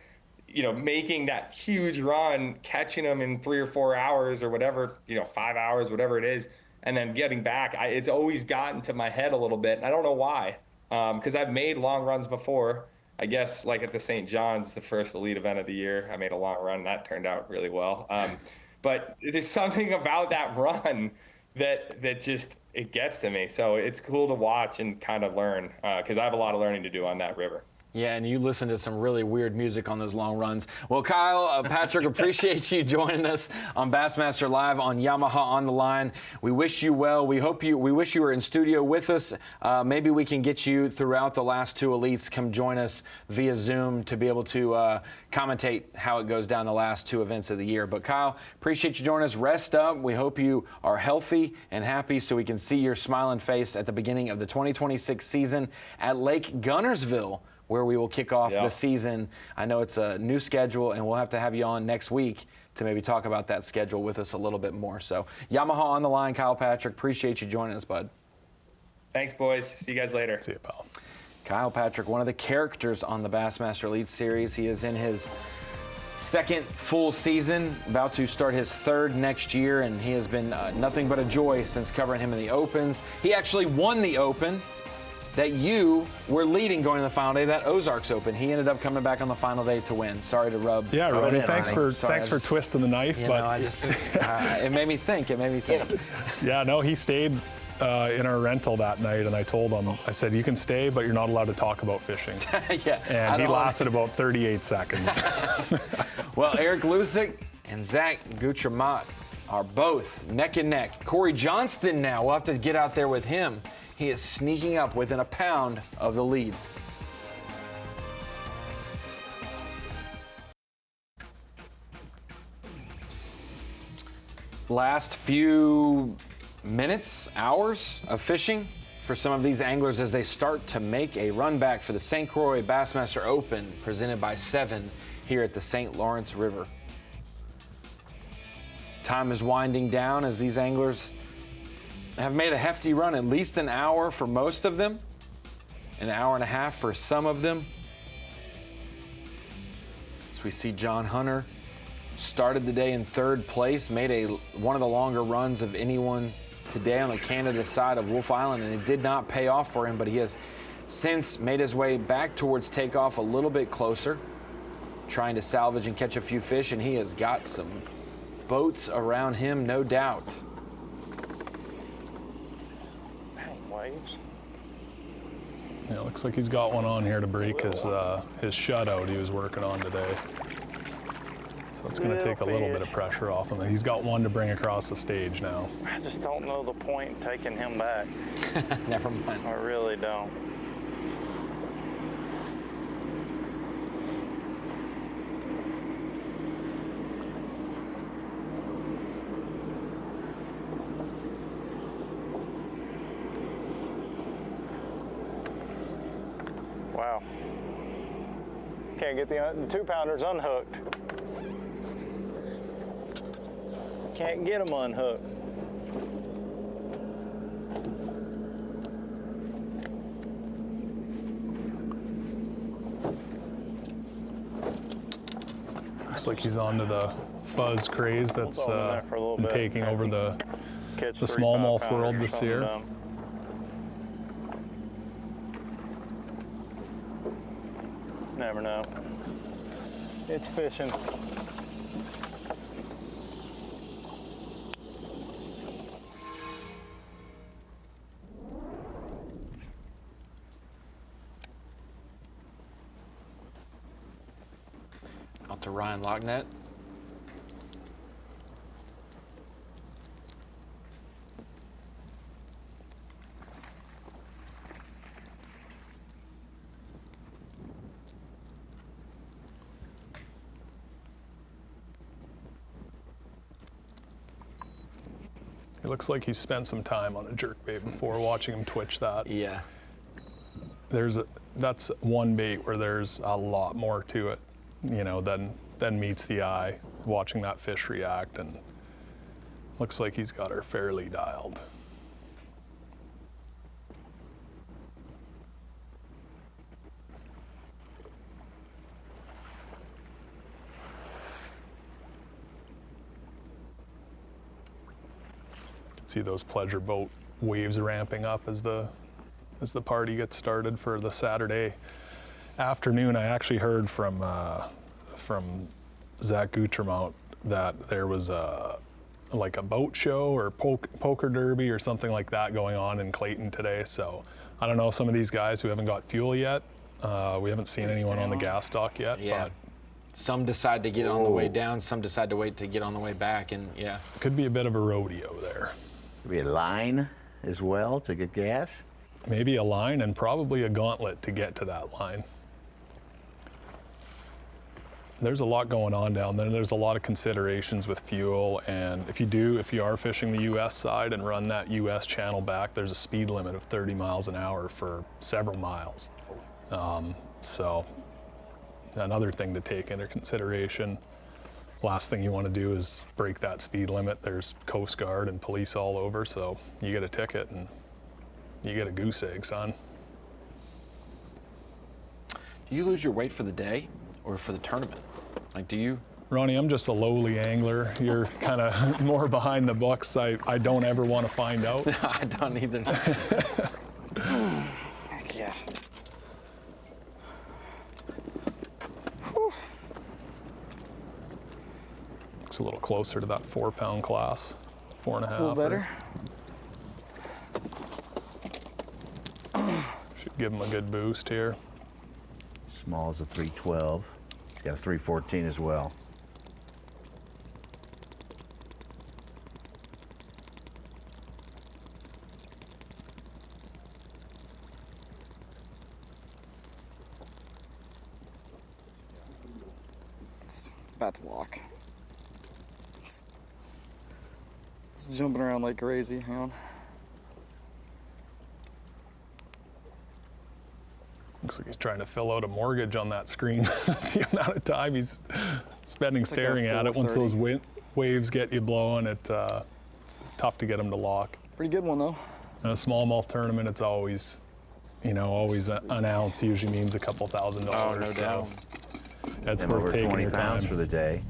making that huge run, catching them in 3 or 4 hours or whatever, 5 hours, whatever it is, and then getting back. It's always gotten to my head a little bit. And I don't know why, because I've made long runs before. I guess like at the St. John's, the first elite event of the year, I made a long run. That turned out really well. But there's something about that run that just, it gets to me. So it's cool to watch and kind of learn, because I have a lot of learning to do on that river. Yeah, and you listen to some really weird music on those long runs. Well, Kyle, Patrick, appreciate you joining us on Bassmaster Live on Yamaha on the Line. We wish you well. We wish you were in studio with us. Maybe we can get you throughout the last 2 elites. Come join us via Zoom to be able to commentate how it goes down the last 2 events of the year. But Kyle, appreciate you joining us. Rest up. We hope you are healthy and happy so we can see your smiling face at the beginning of the 2026 season at Lake Gunnersville, where we will kick off the season. I know it's a new schedule, and we'll have to have you on next week to maybe talk about that schedule with us a little bit more. So Yamaha on the Line, Kyle Patrick, appreciate you joining us, bud. Thanks, boys. See you guys later. See you, pal. Kyle Patrick, one of the characters on the Bassmaster Elite Series. He is in his 2nd full season, about to start his 3rd next year, and he has been nothing but a joy since covering him in the Opens. He actually won the Open that you were leading going to the final day, that Ozarks Open. He ended up coming back on the final day to win. Sorry to rub. Yeah, Roddy, thanks for just, twisting the knife. It made me think. Yeah, no, he stayed in our rental that night, and I told him, I said, you can stay, but you're not allowed to talk about fishing. Yeah. And he lasted about 38 seconds. Well, Eric Luzak and Zach Goutremout are both neck and neck. Corey Johnston now, we'll have to get out there with him. He is sneaking up within a pound of the lead. Last few minutes, hours of fishing for some of these anglers as they start to make a run back for the St. Croix Bassmaster Open presented by 7 here at the St. Lawrence River. Time is winding down as these anglers have made a hefty run, at least an hour for most of them, an hour and a half for some of them. As we see John Hunter started the day in 3rd place, made one of the longer runs of anyone today on the Canada side of Wolf Island, and it did not pay off for him, but he has since made his way back towards takeoff a little bit closer, trying to salvage and catch a few fish, and he has got some boats around him, no doubt. Waves. Yeah, looks like he's got one on here to break his shutout he was working on today. So it's going to take a little bit of pressure off him. He's got one to bring across the stage now. I just don't know the point in taking him back. Never mind. I really don't. Wow. Can't get the 2-pounders unhooked. Can't get them unhooked. Looks like he's onto the buzz craze that's been taking over the smallmouth world this year. Never know. It's fishing. Out to Ryan Lachniet. It looks like he spent some time on a jerkbait before, watching him twitch that. Yeah. That's one bait where there's a lot more to it, than meets the eye, watching that fish react, and looks like he's got her fairly dialed. see those pleasure boat waves ramping up as the party gets started for the Saturday afternoon. I actually heard from Zach Goutremout that there was like a boat show or poker derby or something like that going on in Clayton today. So I don't know, some of these guys who haven't got fuel yet, we haven't seen anyone on the gas dock yet. Yeah. But some decide to get on the way down, some decide to wait to get on the way back, and yeah. Could be a bit of a rodeo there. Could be a line as well to get gas. Maybe a line and probably a gauntlet to get to that line. There's a lot going on down there. There's a lot of considerations with fuel, and if you are fishing the U.S. side and run that U.S. channel back, there's a speed limit of 30 miles an hour for several miles. So another thing to take into consideration. Last thing you want to do is break that speed limit. There's Coast Guard and police all over, so you get a ticket and you get a goose egg, son. Do you lose your weight for the day or for the tournament? Like, do you? Ronnie, I'm just a lowly angler. You're kind of more behind the books. I don't ever want to find out. I don't either. Heck yeah. It's a little closer to that 4-pound class, 4.5. It's a little better. Should give him a good boost here. Small as a 312. He's got a 314 as well. It's about to lock. It's jumping around like crazy. Hang on. Looks like he's trying to fill out a mortgage on that screen. The amount of time he's spending staring at it. Once those waves get you blowing, it's tough to get them to lock. Pretty good one though. In a smallmouth tournament, it's always, always an ounce usually means a couple $1,000. Oh, no doubt. That's And worth over taking 20 your pounds time. for the day.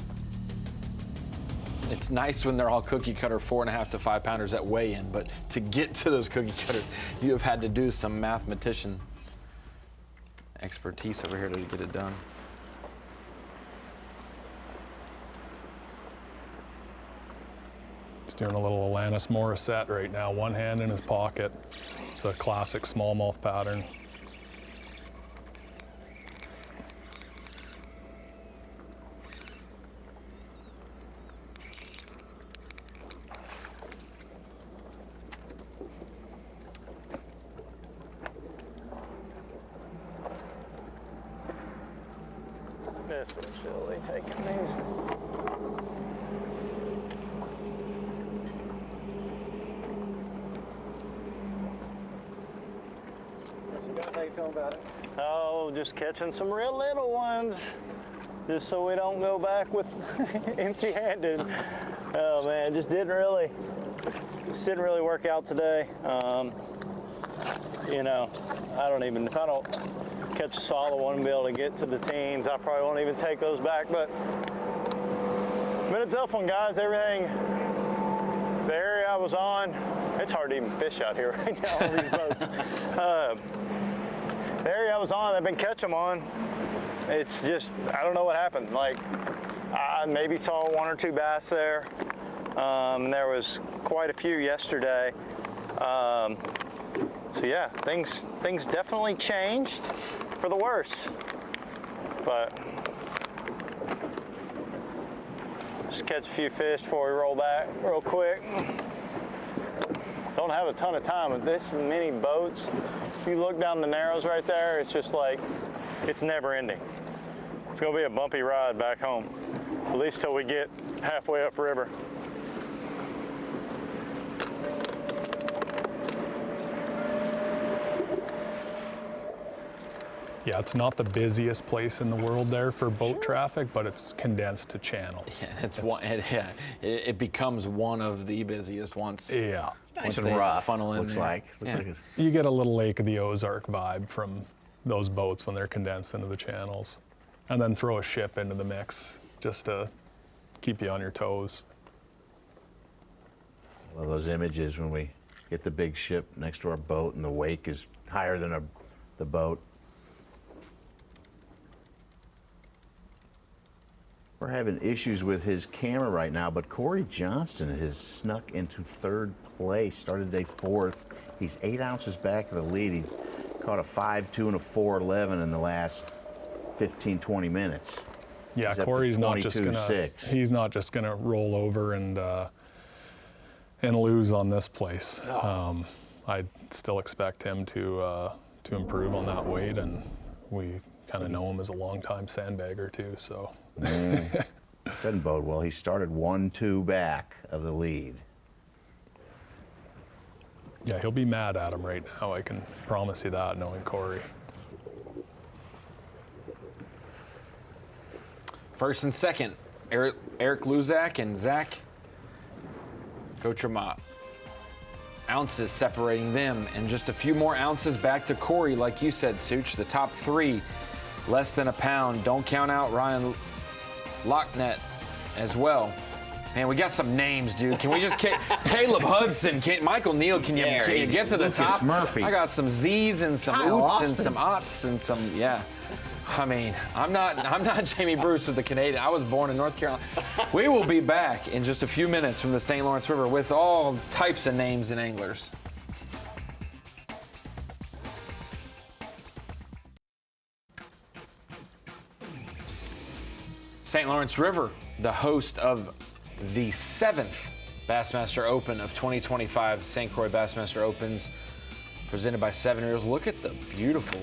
It's nice when they're all cookie cutter 4.5 to 5 pounders that weigh in, but to get to those cookie cutters, you have had to do some mathematician expertise over here to get it done. He's doing a little Alanis Morissette right now, one hand in his pocket. It's a classic smallmouth pattern. This is silly taking these. How you feeling about it? Oh, just catching some real little ones, just so we don't go back with empty-handed. Oh man, just didn't really work out today. I don't even, if I don't catch a solid one and be able to get to the teens, I probably won't even take those back. But been a tough one, guys. Everything, the area I was on, it's hard to even fish out here right now on these boats. The area I was on, I've been catching them on. It's just, I don't know what happened. Like, I maybe saw 1 or 2 bass there. And there was quite a few yesterday. So yeah, things definitely changed for the worse. But just catch a few fish before we roll back real quick. Don't have a ton of time with this many boats. If you look down the narrows right there, it's just like, it's never ending. It's gonna be a bumpy ride back home, at least till we get halfway upriver. Yeah, it's not the busiest place in the world there for boat traffic, but it's condensed to channels. Yeah, it becomes one of the busiest once. Yeah. Nice once and they rough, funnel in looks there. like. Looks Yeah. like it's You get a little Lake of the Ozark vibe from those boats when they're condensed into the channels. And then throw a ship into the mix just to keep you on your toes. Well, those images when we get the big ship next to our boat and the wake is higher than the boat. We're having issues with his camera right now, but Corey Johnston has snuck into 3rd place, started day 4th. He's 8 ounces back of the lead. He caught a 5.2 and a 4.11 in the last 15, 20 minutes. Yeah, He's up to Corey's not just gonna 22.6. he's not just gonna roll over and lose on this place. I still expect him to improve on that weight, and we kind of know him as a longtime sandbagger too. So doesn't bode well. He started 1-2 back of the lead. yeah, he'll be mad at him right now. I can promise you that, knowing Corey. First and second, Eric Luzak and Zach Goutremout. Ounces separating them, and just a few more ounces back to Corey, like you said, Such. The top 3, less than a pound. Don't count out Ryan Lachniet as well. Man, we got some names, dude. Can we just Caleb Hudson, Michael Neal? Can you get to the Lucas top? Murphy. I got some Z's and some oots and some aughts and some I mean, I'm not Jamie Bruce with the Canadian. I was born in North Carolina. We will be back in just a few minutes from the St. Lawrence River with all types of names and anglers. St. Lawrence River, the host of the 7th Bassmaster Open of 2025, St. Croix Bassmaster Opens, presented by 7 Reels. Look at the beautiful,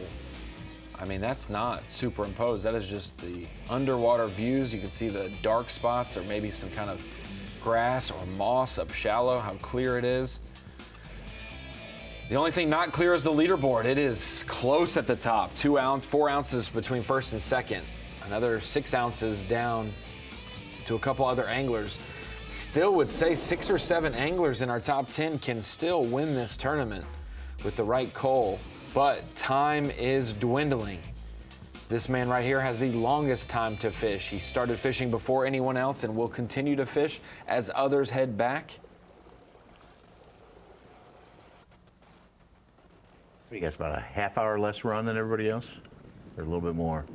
I mean, that's not superimposed. That is just the underwater views. You can see the dark spots or maybe some kind of grass or moss up shallow, how clear it is. The only thing not clear is the leaderboard. It is close at the top, 4 ounces between first and second. Another 6 ounces down to a couple other anglers. Still would say 6 or 7 anglers in our top 10 can still win this tournament with the right coal, but time is dwindling. This man right here has the longest time to fish. He started fishing before anyone else and will continue to fish as others head back. You guys about a half-hour less run than everybody else, or a little bit more?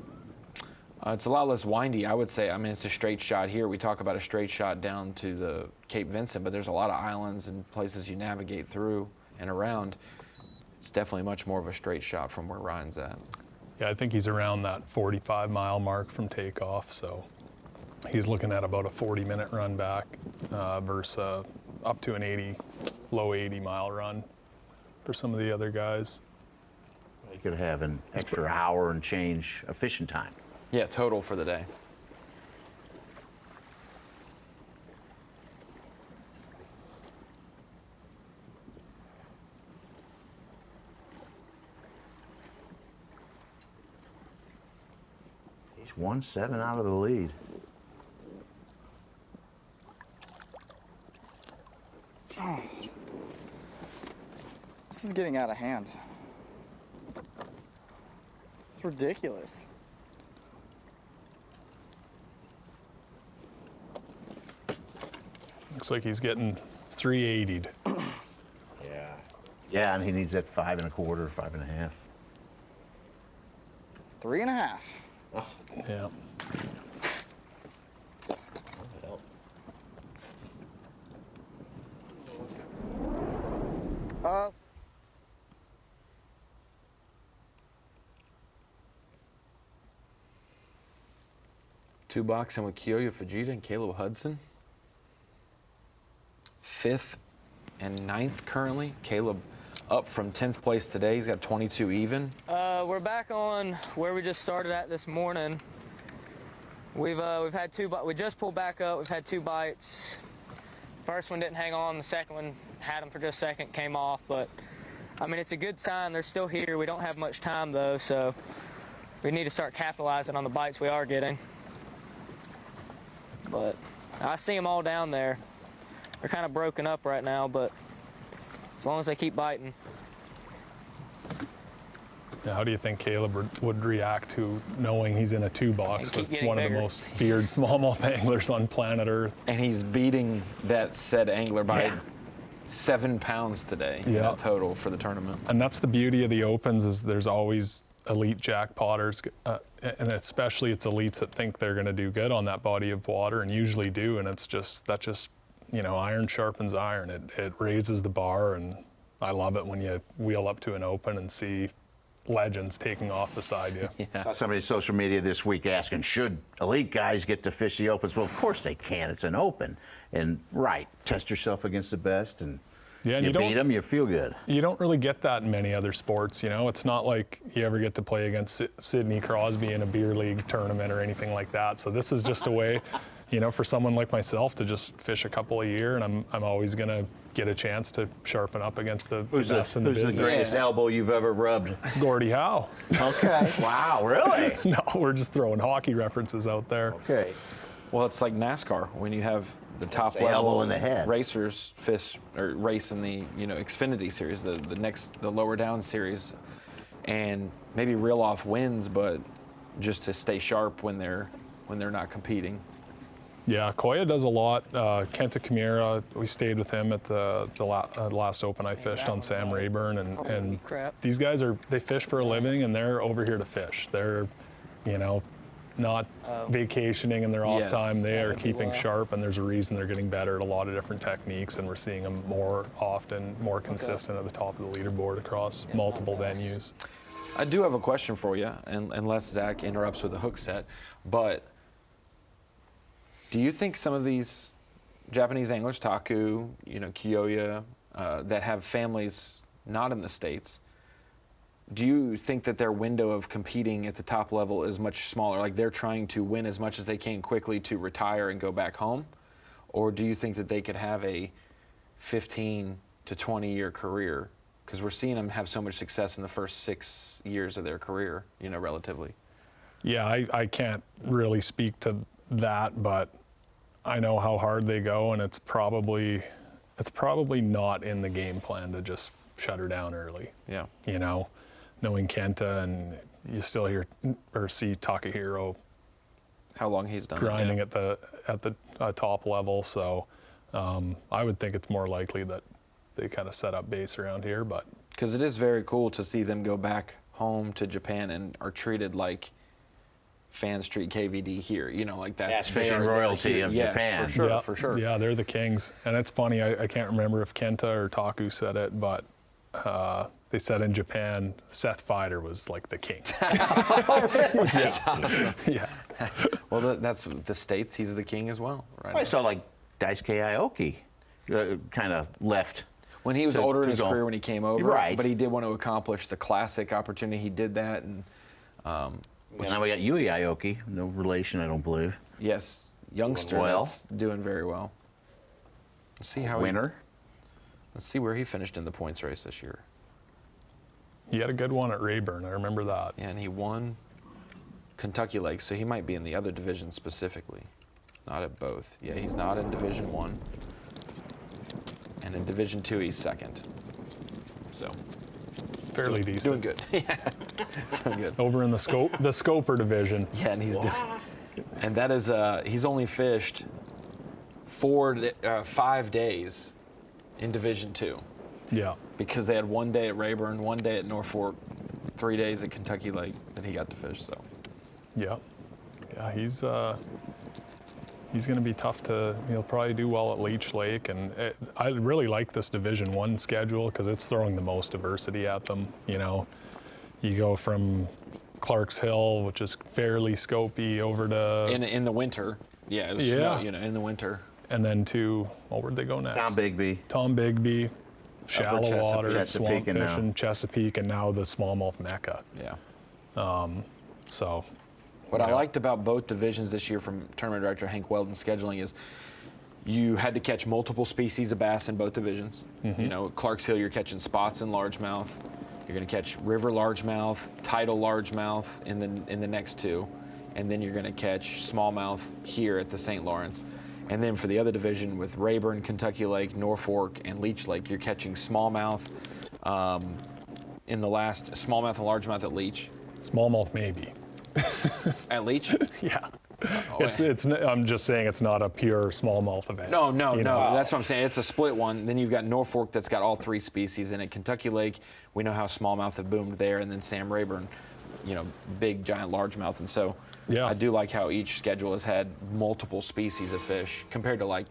It's a lot less windy, I would say. I mean, it's a straight shot here. We talk about a straight shot down to the Cape Vincent, but there's a lot of islands and places you navigate through and around. It's definitely much more of a straight shot from where Ryan's at. Yeah, I think he's around that 45-mile mark from takeoff, so he's looking at about a 40-minute run back versus up to an low 80-mile run for some of the other guys. You could have an extra hour and change of fishing time. Yeah, total for the day. He's 1-7 out of the lead. Oh. This is getting out of hand. It's ridiculous. Looks like he's getting 380'd. Yeah. Yeah, and he needs that 5 1/4, 5 1/2. 3 1/2. Oh. Yeah. Two boxing with Kiyoya Fujita and Caleb Hudson. 5th and 9th currently. Caleb up from 10th place today. He's got 22 even. We're back on where we just started at this morning. We've had we just pulled back up. We've had 2 bites. First one didn't hang on. The second one had him for just a second, came off. But I mean, it's a good sign. They're still here. We don't have much time though, so we need to start capitalizing on the bites we are getting. But I see them all down there. They're kind of broken up right now, but as long as they keep biting. Yeah, how do you think Caleb would react to knowing he's in a 2-box with one of the most feared smallmouth anglers on planet Earth? And he's beating that said angler by 7 pounds today total for the tournament. And that's the beauty of the Opens is there's always elite jackpotters, and especially it's elites that think they're going to do good on that body of water and usually do, and it's just iron sharpens iron. It raises the bar, and I love it when you wheel up to an Open and see legends taking off beside you. I saw somebody on social media this week asking, should elite guys get to fish the Opens? Well, of course they can. It's an Open. And test yourself against the best, and and you beat them, you feel good. You don't really get that in many other sports, It's not like you ever get to play against Sidney Crosby in a beer league tournament or anything like that. So this is just a way, for someone like myself to just fish a couple a year, and I'm always going to get a chance to sharpen up against the best in the business. Who's the greatest elbow you've ever rubbed? Gordie Howe. Okay. Wow, really? No, we're just throwing hockey references out there. Okay. Well, it's like NASCAR when you have the top elbow level in the head. racers fish or race in the Xfinity series, the lower down series, and maybe reel off wins, but just to stay sharp when they're not competing. Yeah, Koya does a lot. Kenta Kimura, we stayed with him at the last Open I fished on Sam Rayburn, and these guys they fish for a living, and they're over here to fish. They're, not vacationing in their off time. They are keeping sharp, and there's a reason they're getting better at a lot of different techniques, and we're seeing them more often, more consistent at the top of the leaderboard across multiple venues. I do have a question for you, unless Zach interrupts with a hook set, but do you think some of these Japanese anglers, Taku, Kiyoya, that have families not in the States, do you think that their window of competing at the top level is much smaller? Like they're trying to win as much as they can quickly to retire and go back home? Or do you think that they could have a 15 to 20 year career? Because we're seeing them have so much success in the first 6 years of their career, relatively. Yeah, I can't really speak to that, but I know how hard they go, and it's probably not in the game plan to just shut her down early. Yeah. Knowing Kenta, and you still hear or see Takahiro. How long he's done grinding at the top level, so I would think it's more likely that they kind of set up base around here, but because it is very cool to see them go back home to Japan and are treated like fans treat KVD here, like that's fishing royalty of Japan. For sure, yeah, for sure. Yeah, they're the kings, and it's funny. I can't remember if Kenta or Taku said it, but they said in Japan, Seth Feider was like the king. That's awesome. Yeah. Well, that's the States. He's the king as well, right? I saw like Daisuke Aoki kind of left. When he was older in his career, when he came over, right? But he did want to accomplish the classic opportunity. He did that, and now we got Yui Aoki, no relation, I don't believe. Yes, youngster that's doing very well. Let's see how winner. Let's see where he finished in the points race this year. He had a good one at Rayburn. I remember that. Yeah, and he won Kentucky Lake, so he might be in the other division specifically, not at both. Yeah, he's not in Division 1. And in Division 2, he's second. So fairly decent. Doing good. Yeah, doing good. Over in the Scoper division. Yeah, and he's doing. And that is he's only fished 5 days in Division 2. Yeah. Because they had 1 day at Rayburn, 1 day at Norfolk, 3 days at Kentucky Lake that he got to fish. So. Yeah. Yeah, he's going to be tough to. He'll probably do well at Leech Lake, and I really like this Division 1 schedule because it's throwing the most diversity at them. You go from Clark's Hill, which is fairly scopy, over to in the winter. Yeah, it was snow, in the winter. And then to where'd they go next? Tom Bigby, shallow water, swamp fishing, Chesapeake, and now the smallmouth Mecca. Yeah. So. What I liked about both divisions this year from Tournament Director Hank Weldon's scheduling is you had to catch multiple species of bass in both divisions. Mm-hmm. Clark's Hill, you're catching spots and largemouth. You're going to catch river largemouth, tidal largemouth in the next two, and then you're going to catch smallmouth here at the St. Lawrence. And then for the other division with Rayburn, Kentucky Lake, Norfolk, and Leech Lake, you're catching smallmouth in the last smallmouth and largemouth at Leech. Smallmouth maybe. At Leech? Yeah. I'm just saying it's not a pure smallmouth event. No. That's what I'm saying. It's a split one. Then you've got Norfolk that's got all 3 species in it. Kentucky Lake, we know how smallmouth have boomed there, and then Sam Rayburn, big, giant, largemouth. And so I do like how each schedule has had multiple species of fish compared to like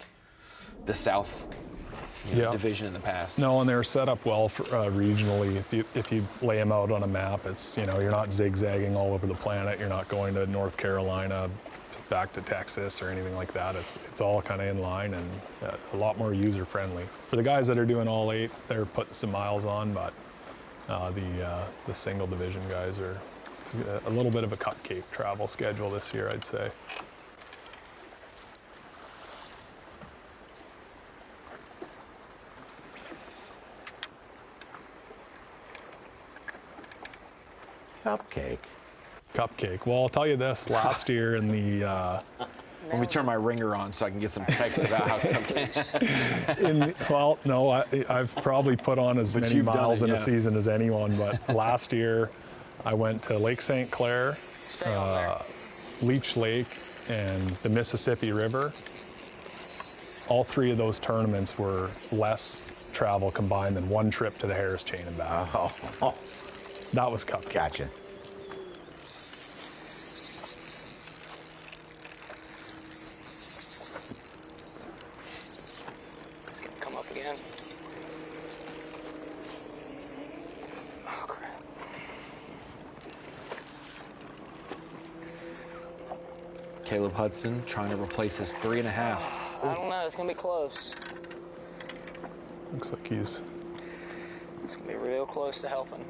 the South division in the past. No, and they're set up well for, regionally. If you lay them out on a map, it's you're not zigzagging all over the planet. You're not going to North Carolina, back to Texas or anything like that. It's all kind of in line and a lot more user friendly. For the guys that are doing all 8, they're putting some miles on, but the single division guys are a little bit of a cupcake travel schedule this year, I'd say. Cupcake. Well, I'll tell you this, last year in the... Let me turn my ringer on so I can get some text about how cupcake... Well, no, I've probably put on as many miles in a season as anyone, but last year I went to Lake St. Clair, Leech Lake, and the Mississippi River. All 3 of those tournaments were less travel combined than 1 trip to the Harris Chain and back. Oh. That was cupcake. Gotcha. Come up again. Oh, crap. Caleb Hudson trying to replace his 3.5. I don't know. It's going to be close. Looks like he's... It's going to be real close to helping.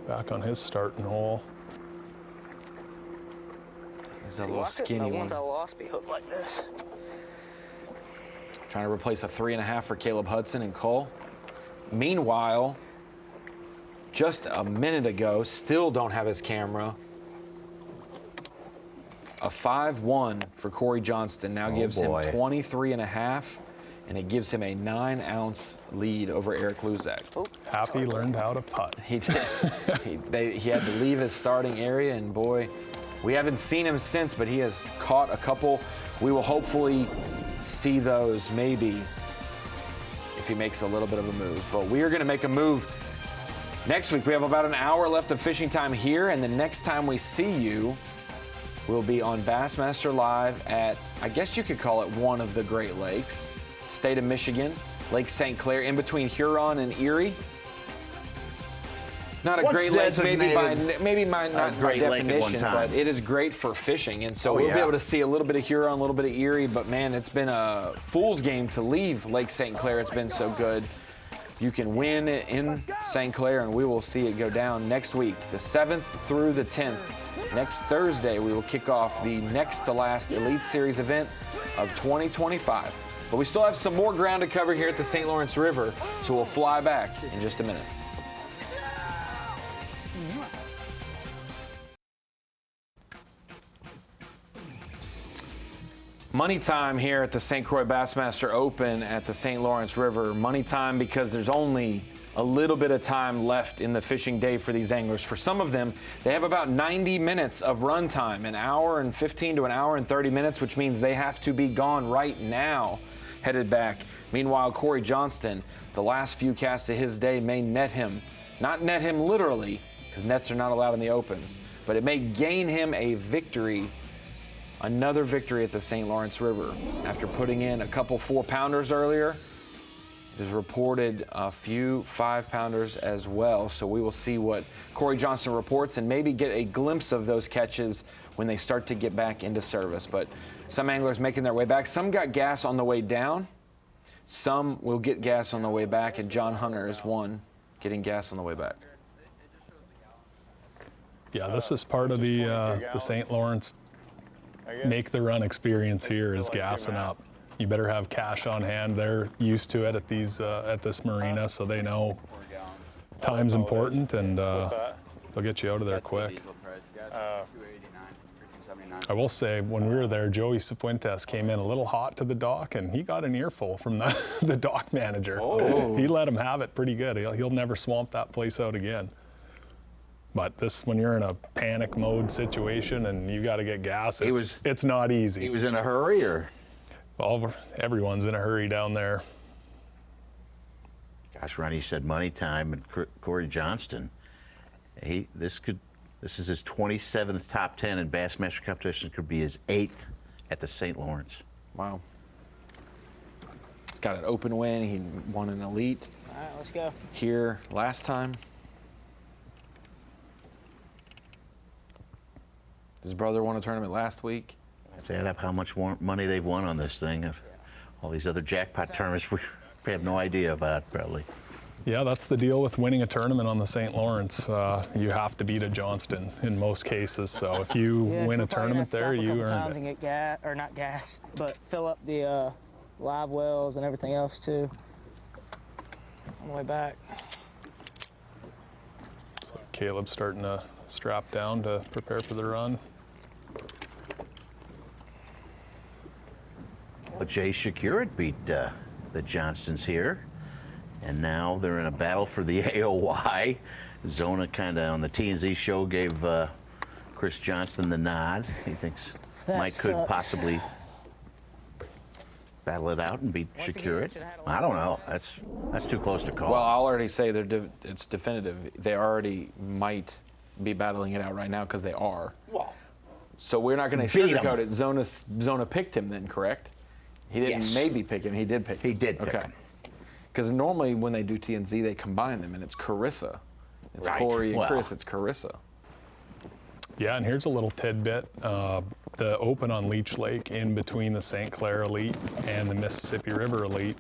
Back on his starting hole. He's a little skinny one. The ones I lost be hooked like this. Trying to replace a 3.5 for Caleb Hudson and Cole. Meanwhile, just a minute ago, still don't have his camera. A 5-1 for Corey Johnston now gives him 23.5, and it gives him a 9-ounce lead over Eric Luzak. Happy learned how to putt. He did. He had to leave his starting area, and boy, we haven't seen him since, but he has caught a couple. We will hopefully see those maybe if he makes a little bit of a move. But we are going to make a move next week. We have about an hour left of fishing time here, and the next time we see you, we'll be on Bassmaster Live at, I guess you could call it one of the Great Lakes. State of Michigan, Lake St. Clair, in between Huron and Erie. Not a Great Lake, maybe not by definition, but it is great for fishing, and so we'll be able to see a little bit of Huron, a little bit of Erie. But man, it's been a fool's game to leave Lake St. Clair. It's been so good. You can win in St. Clair, and we will see it go down next week, the 7th through the 10th. Next Thursday, we will kick off the next to last Elite Series event of 2025. But we still have some more ground to cover here at the St. Lawrence River, so we'll fly back in just a minute. Money time here at the St. Croix Bassmaster Open at the St. Lawrence River. Money time because there's only a little bit of time left in the fishing day for these anglers. For some of them, they have about 90 minutes of run time, an hour and 15 to an hour and 30 minutes, which means they have to be gone right now, headed back. Meanwhile, Corey Johnston, the last few casts of his day may net him, not net him literally, because nets are not allowed in the opens, but it may gain him a victory, another victory at the St. Lawrence River. After putting in a couple 4-pounders earlier, it is reported a few 5-pounders as well. So we will see what Corey Johnston reports and maybe get a glimpse of those catches when they start to get back into service. But some anglers making their way back. Some got gas on the way down. Some will get gas on the way back, and John Hunter is one getting gas on the way back. Yeah, this is part of the St. Lawrence make the run experience here is gassing up. You better have cash on hand. They're used to it at these at this marina, so they know time's important, and they'll get you out of there quick. I will say, when we were there, Joey Cifuentes came in a little hot to the dock, and he got an earful from the dock manager. Oh. He let him have it pretty good. He'll never swamp that place out again. But when you're in a panic mode situation and you got to get gas, it's not easy. He was in a hurry, or? Well, everyone's in a hurry down there. Gosh, Ronnie said money time, and Corey Johnston. This is his 27th top 10 in Bassmaster competition. Could be his 8th at the St. Lawrence. Wow. He's got an open win. He won an elite. All right, let's go. Here last time. His brother won a tournament last week. To add up how much money they've won on this thing. All these other jackpot tournaments we have no idea about, probably. Yeah, that's the deal with winning a tournament on the St. Lawrence. You have to beat a Johnston in most cases. So if you win a tournament there, you earn it. And get gas, or not gas, but fill up the live wells and everything else too. On the way back. So Caleb's starting to strap down to prepare for the run. But Jay Shakur had beat the Johnstons here. And now they're in a battle for the AOY. Zona kind of on the T&Z show gave Chris Johnston the nod. He thinks Mike could possibly battle it out and beat Shakur. I don't know. That's too close to call. Well, I'll already say it's definitive. They already might be battling it out right now because they are. Well, so we're not going to sugarcoat it. Zona picked him then, correct? He didn't maybe pick him. He did pick him. He did pick him. Because normally when they do T&Z, they combine them, and it's Carissa. It's Corey and Chris. It's Carissa. Yeah, and here's a little tidbit. The Open on Leech Lake, in between the St. Clair Elite and the Mississippi River Elite,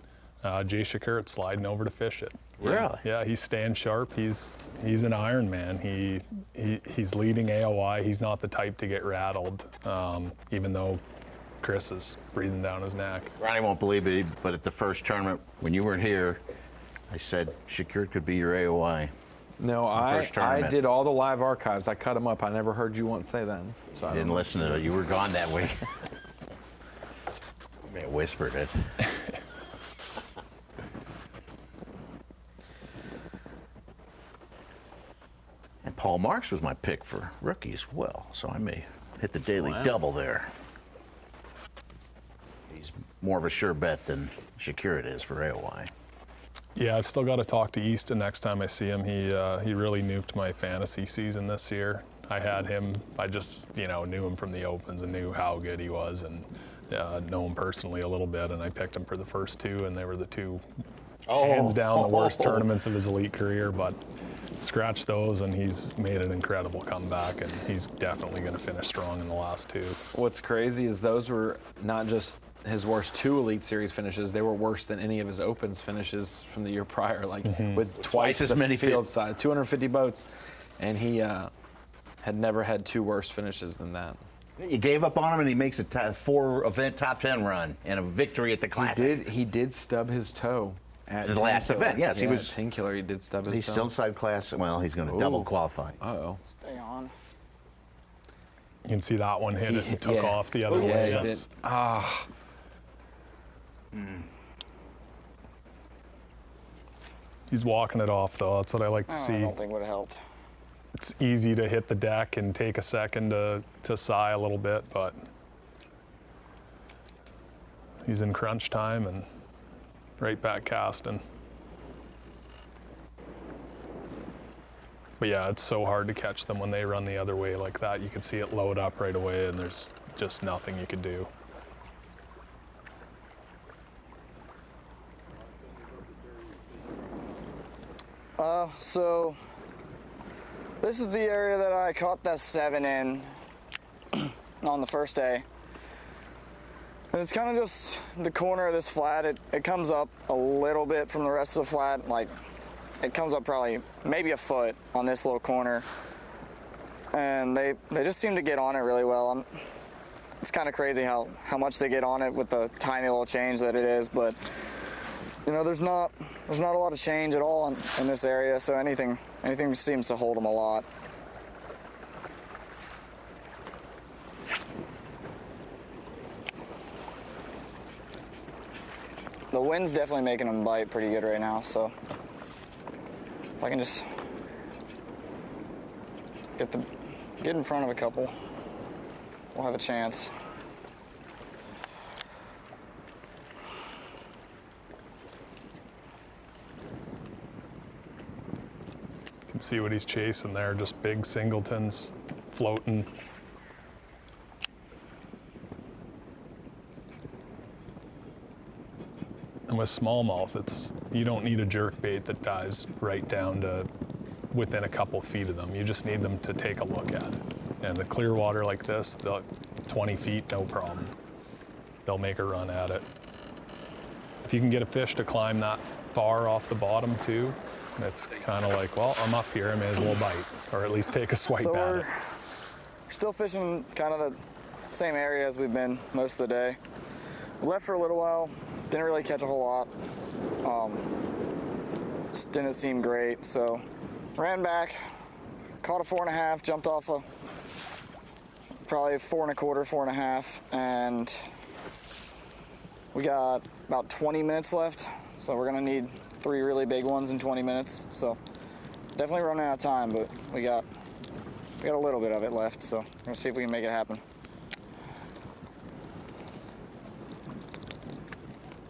Jay Shakurt's sliding over to fish it. Really? Yeah, he's staying sharp. He's an Iron Man. He's leading AOI. He's not the type to get rattled, even though Chris is breathing down his neck. Ronnie won't believe it, but at the first tournament, when you weren't here, I said Shakur could be your AOI. No, I did all the live archives. I cut them up. I never heard you once say that. So I didn't listen to it. You were gone that week. I whispered it. And Paul Marks was my pick for rookie as well, so I may hit the daily double there. He's more of a sure bet than Shakur it is for AOI. Yeah, I've still got to talk to Easton next time I see him. He really nuked my fantasy season this year. I had him. I just knew him from the Opens and knew how good he was, and know him personally a little bit. And I picked him for the first two, and they were the two hands down the worst tournaments of his elite career. But scratch those, and he's made an incredible comeback, and he's definitely going to finish strong in the last two. What's crazy is those were not just his worst two Elite Series finishes, they were worse than any of his Opens finishes from the year prior, with twice as many field size, 250 boats, and he had never had two worse finishes than that. You gave up on him, and he makes a 4-event top 10 run and a victory at the Classic. He did stub his toe at the last event. Yes, he was 10 killer. He did stub his toe. He's still inside class. Well, he's going to double qualify. Uh-oh. Stay on. You can see that one hit it and took off the other way. He did. He's walking it off, though. That's what I like to see. I don't think would have helped. It's easy to hit the deck and take a second to sigh a little bit, but he's in crunch time and right back casting. But yeah, it's so hard to catch them when they run the other way like that. You can see it load up right away, and there's just nothing you can do. So this is the area that I caught that 7 in on the first day. And it's kind of just the corner of this flat. It comes up a little bit from the rest of the flat. Like, it comes up probably maybe a foot on this little corner. And they just seem to get on it really well. It's kind of crazy how much they get on it with the tiny little change that it is, but there's not a lot of change at all in this area, so anything seems to hold them a lot. The wind's definitely making them bite pretty good right now, so if I can just get in front of a couple. We'll have a chance. You can see what he's chasing there, just big singletons floating. And with smallmouth, you don't need a jerk bait that dives right down to within a couple feet of them. You just need them to take a look at it. And the clear water like this, 20 feet, no problem. They'll make a run at it. If you can get a fish to climb that far off the bottom too, it's kind of like, well, I'm up here, I may as well bite, or at least take a swipe at it. We're still fishing kind of the same area as we've been most of the day. We left for a little while, didn't really catch a whole lot. Just didn't seem great, so ran back, caught a 4.5, jumped off a probably 4.25, 4.5, and we got about 20 minutes left, so we're gonna need 3 really big ones in 20 minutes. So definitely running out of time, but we got a little bit of it left, so we're gonna see if we can make it happen.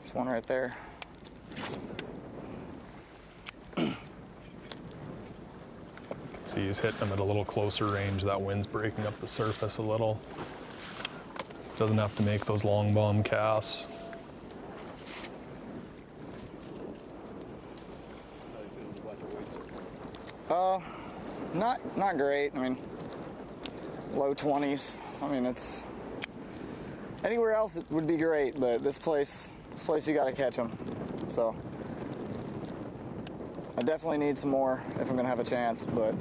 There's one right there. See, he's hitting them at a little closer range. That wind's breaking up the surface a little. Doesn't have to make those long bomb casts. Not great. I mean, low 20s. I mean, it's anywhere else it would be great, but this place you got to catch them. So I definitely need some more if I'm gonna have a chance. But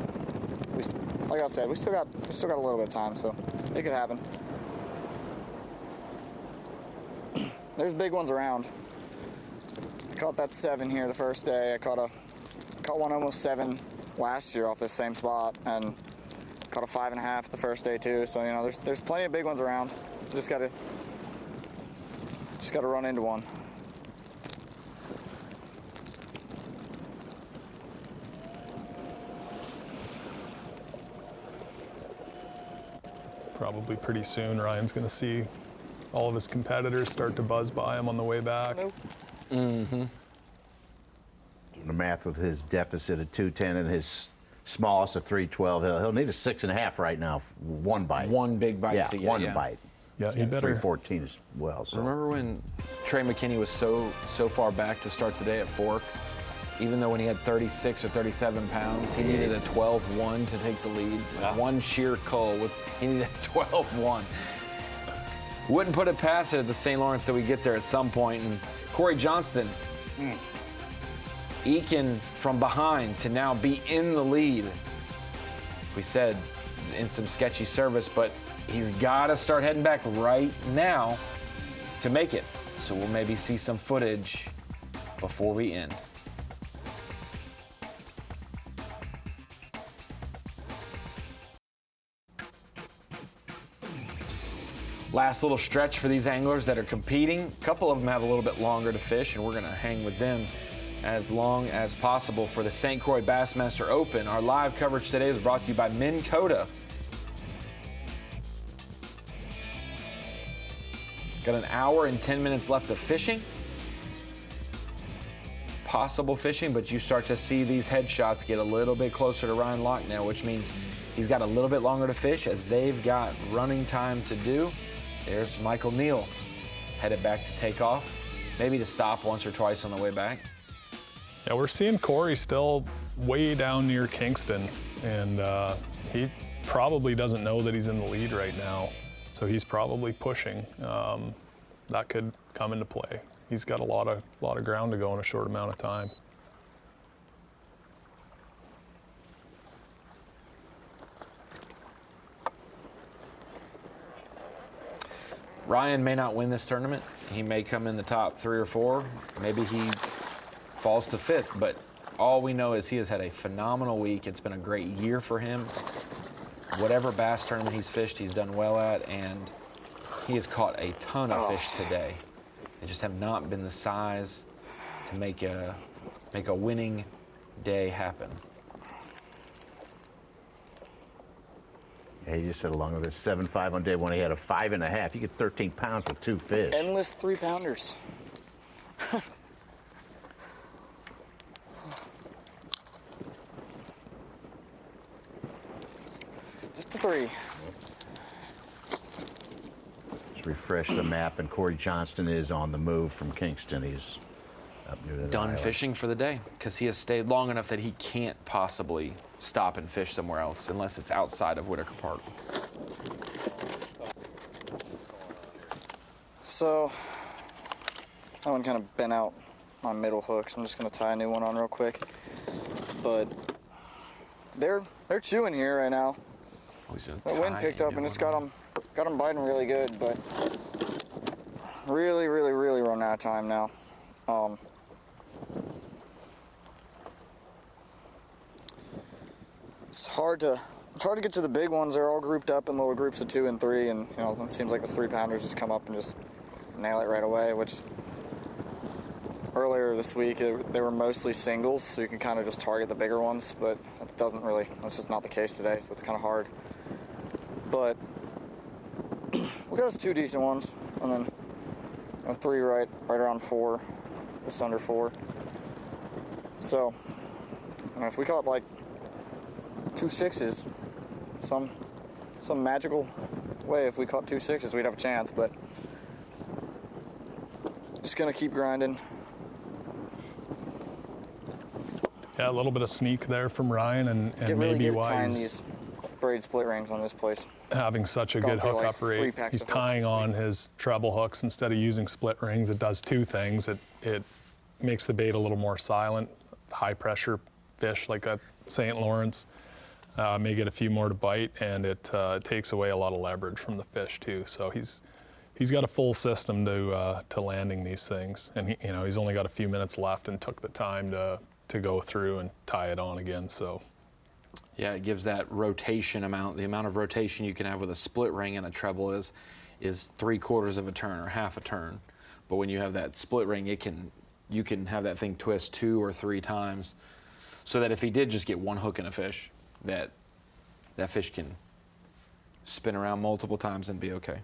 like I said, we still got a little bit of time, so it could happen. There's big ones around. I caught that 7 here the first day. I caught one almost 7 last year off this same spot, and caught a 5.5 the first day too. So you know, there's plenty of big ones around. Just gotta run into one. Probably pretty soon, Ryan's gonna see all of his competitors start to buzz by him on the way back. Nope. Mm-hmm. The math with his deficit of 210 and his smallest of 312, he'll need a 6.5 right now. One bite. One big bite. Yeah, one bite. Yeah, he better. 314 as well. So. Remember when Trey McKinney was so far back to start the day at Fork? Even though when he had 36 or 37 pounds, he needed a 12-1 to take the lead. Yeah. One sheer cull he needed a 12-1. Wouldn't put it past it at the St. Lawrence that we get there at some point. And Corey Johnston eking from behind to now be in the lead. We said in some sketchy service, but he's got to start heading back right now to make it. So we'll maybe see some footage before we end. Last little stretch for these anglers that are competing. A couple of them have a little bit longer to fish, and we're going to hang with them as long as possible for the St. Croix Bassmaster Open. Our live coverage today is brought to you by Minn Kota. Got an hour and 10 minutes left of fishing. Possible fishing, but you start to see these headshots get a little bit closer to Ryan Lachniet, which means he's got a little bit longer to fish as they've got running time to do. There's Michael Neal headed back to take off, maybe to stop once or twice on the way back. Yeah, we're seeing Corey still way down near Kingston, and he probably doesn't know that he's in the lead right now, so he's probably pushing. That could come into play. He's got a lot of ground to go in a short amount of time. Ryan may not win this tournament. He may come in the top 3 or 4. Maybe he falls to 5th, but all we know is he has had a phenomenal week. It's been a great year for him. Whatever bass tournament he's fished, he's done well at, and he has caught a ton of fish today. They just have not been the size to make a winning day happen. Yeah, he just said along with his 7.5 on day one, he had a 5.5. You get 13 pounds with 2 fish. Endless 3-pounders. Just the 3. Let's refresh the map, and Corey Johnston is on the move from Kingston. He's up near the Done island. fishing for the day because he has stayed long enough that he can't possibly stop and fish somewhere else unless it's outside of Whitaker Park. So, that one kind of bent out my middle hook, so I'm just going to tie a new one on real quick. But they're chewing here right now. The wind picked up and it's got them biting really good, but really running out of time now. It's hard to get to the big ones. They're all grouped up in little groups of 2 and 3, and it seems like the 3-pounders just come up and just nail it right away. Which earlier this week they were mostly singles, so you can kind of just target the bigger ones. But that's just not the case today, so it's kind of hard. But we got us 2 decent ones, and then 3 right around 4, just under 4. So if we caught like 2 6s, some magical way, if we caught 2 6s, we'd have a chance. But just gonna keep grinding. Yeah, a little bit of sneak there from Ryan, and Get really maybe good at why tying he's these braid split rings on this place. having such a Gone good through, like, hookup 3 rate. packs He's of hooks tying this on his treble hooks instead of using split rings. It does 2 things. It makes the bait a little more silent. High pressure fish like that St. Lawrence may get a few more to bite, and it takes away a lot of leverage from the fish too. So he's got a full system to landing these things, and he's only got a few minutes left and took the time to go through and tie it on again. So. Yeah, it gives that rotation amount. The amount of rotation you can have with a split ring and a treble is 3/4 of a turn or half a turn. But when you have that split ring, you can have that thing twist 2 or 3 times, so that if he did just get 1 hook in a fish, that fish can spin around multiple times and be okay.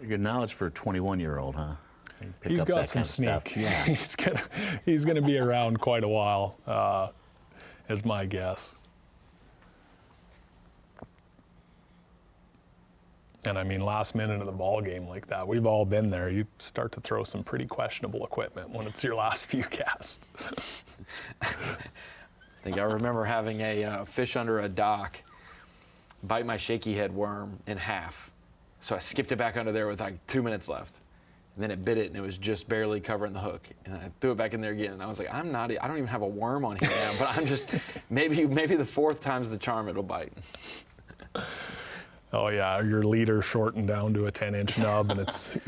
Good knowledge for a 21-year-old, huh? He's got some sneak. Yeah. he's gonna be around quite a while, is my guess. And I mean, last minute of the ball game like that, we've all been there. You start to throw some pretty questionable equipment when it's your last few casts. I think I remember having a fish under a dock bite my shaky head worm in half. So I skipped it back under there with like 2 minutes left. And then it bit it, and it was just barely covering the hook. And I threw it back in there again, and I was like, I don't even have a worm on here now, but I'm just, maybe the 4th time's the charm, it'll bite. Oh yeah, your leader shortened down to a 10-inch nub, and it's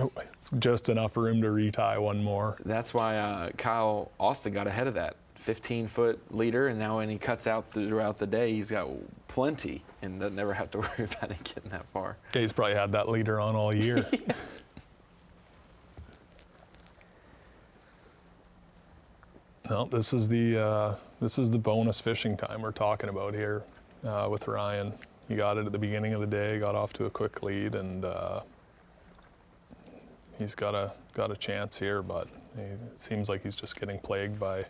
just enough room to retie one more. That's why Kyle Austin got ahead of that 15-foot leader, and now when he cuts out throughout the day, he's got plenty and doesn't never have to worry about it getting that far. Yeah, he's probably had that leader on all year. No, this is the bonus fishing time we're talking about here with Ryan. He got it at the beginning of the day, got off to a quick lead, and he's got a chance here, but it seems like he's just getting plagued by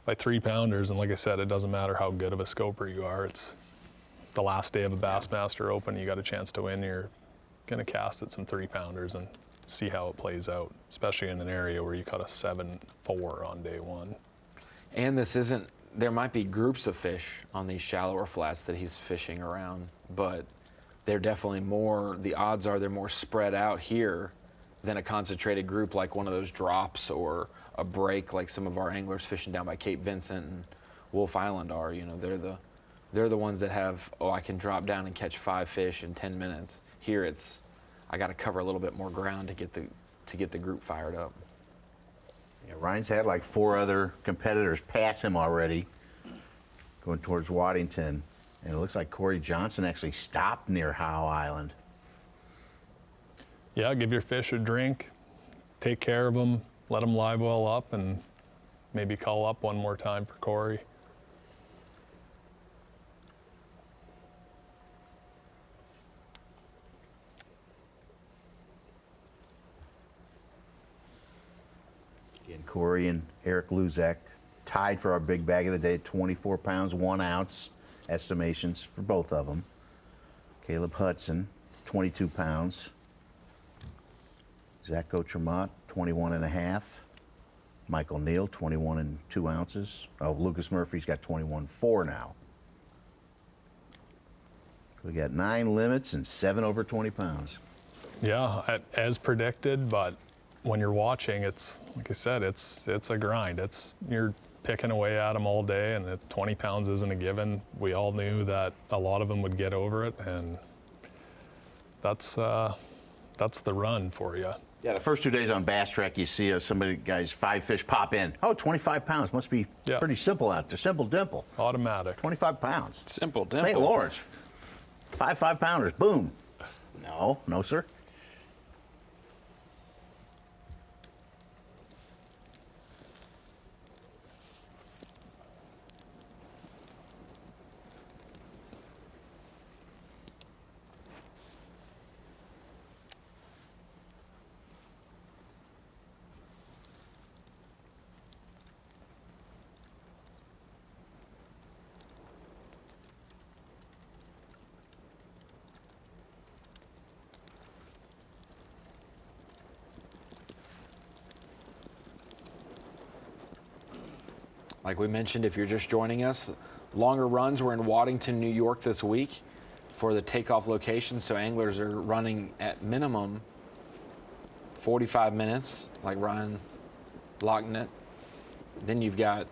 3-pounders. And like I said, it doesn't matter how good of a scoper you are. It's the last day of a Bassmaster Open. You got a chance to win. You're gonna cast at some 3-pounders and see how it plays out, especially in an area where you caught a 7-4 on day one. And there might be groups of fish on these shallower flats that he's fishing around, but they're definitely the odds are they're more spread out here than a concentrated group like one of those drops or a break like some of our anglers fishing down by Cape Vincent and Wolf Island are. They're the ones that have, I can drop down and catch 5 fish in 10 minutes. Here I got to cover a little bit more ground to get the group fired up. Yeah, Ryan's had like 4 other competitors pass him already, going towards Waddington, and it looks like Corey Johnston actually stopped near Howe Island. Yeah, give your fish a drink, take care of them, let them live well up, and maybe call up one more time for Corey. And Corey and Eric Luzak tied for our big bag of the day, 24 pounds, 1 ounce estimations for both of them. Caleb Hudson, 22 pounds. Zach Goutremout, 21 and a half. Michael Neal, 21 and 2 ounces. Oh, Lucas Murphy's got 21.4 now. We got 9 limits and 7 over 20 pounds. Yeah, as predicted, but when you're watching, it's, like I said, it's a grind. You're picking away at them all day, and 20 pounds isn't a given. We all knew that a lot of them would get over it, and that's the run for you. Yeah, the first 2 days on Bass Track, you see guys 5 fish pop in. Oh, 25 pounds, must be pretty simple out there. Simple dimple. Automatic. 25 pounds. Simple dimple. St. Lawrence, 5 pounders, boom. No, sir. Like we mentioned, if you're just joining us, longer runs were in Waddington, New York this week for the takeoff location. So anglers are running at minimum 45 minutes, like Ryan Lachniet. Then you've got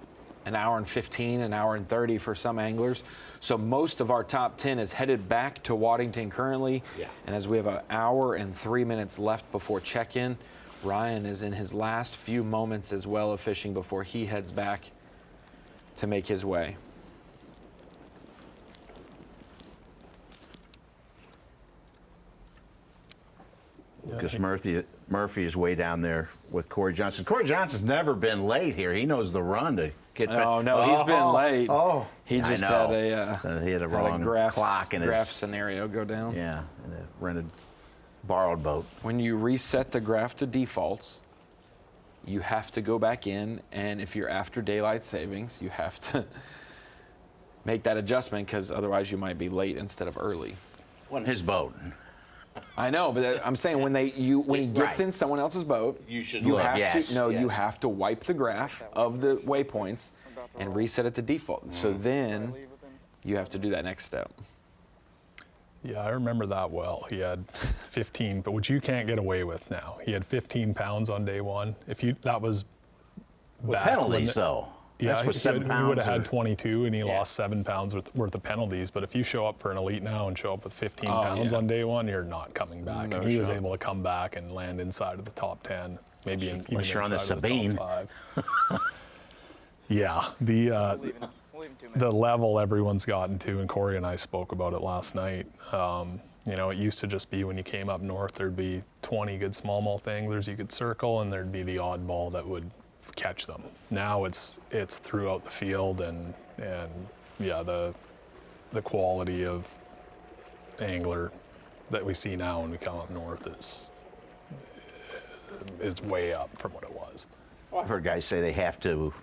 an hour and 15, an hour and 30 for some anglers. So most of our top 10 is headed back to Waddington currently. Yeah. And as we have an hour and 3 minutes left before check-in, Ryan is in his last few moments as well of fishing before he heads back to make his way. Lucas Murphy is way down there with Corey Johnston. Corey Johnston's never been late here. He knows the run to get back. Oh, no, he's been late. Oh, he just had he had a wrong clock in graph scenario go down. Yeah, in a rented borrowed boat. When you reset the graph to defaults, you have to go back in, and if you're after daylight savings, you have to make that adjustment because otherwise you might be late instead of early. Wasn't his boat. I know, but I'm saying when he gets in someone else's boat, you have to wipe the graph of the waypoints and reset it to default. So then you have to do that next step. Yeah, I remember that well. He had 15, but which you can't get away with now. He had 15 pounds on day one. That was with penalties, though. Yeah, he would have had 22, and he lost 7 pounds worth of penalties. But if you show up for an elite now and show up with 15 pounds on day one, you're not coming back. No and he was shot. able to come back and land inside of the top 10, maybe even you're on the inside of Sabine. the top 5. Yeah, the level everyone's gotten to, and Corey and I spoke about it last night. It used to just be when you came up north, there'd be 20 good smallmouth anglers you could circle, and there'd be the oddball that would catch them. Now it's throughout the field, and yeah, the quality of angler that we see now when we come up north is way up from what it was. I've heard guys say they have to,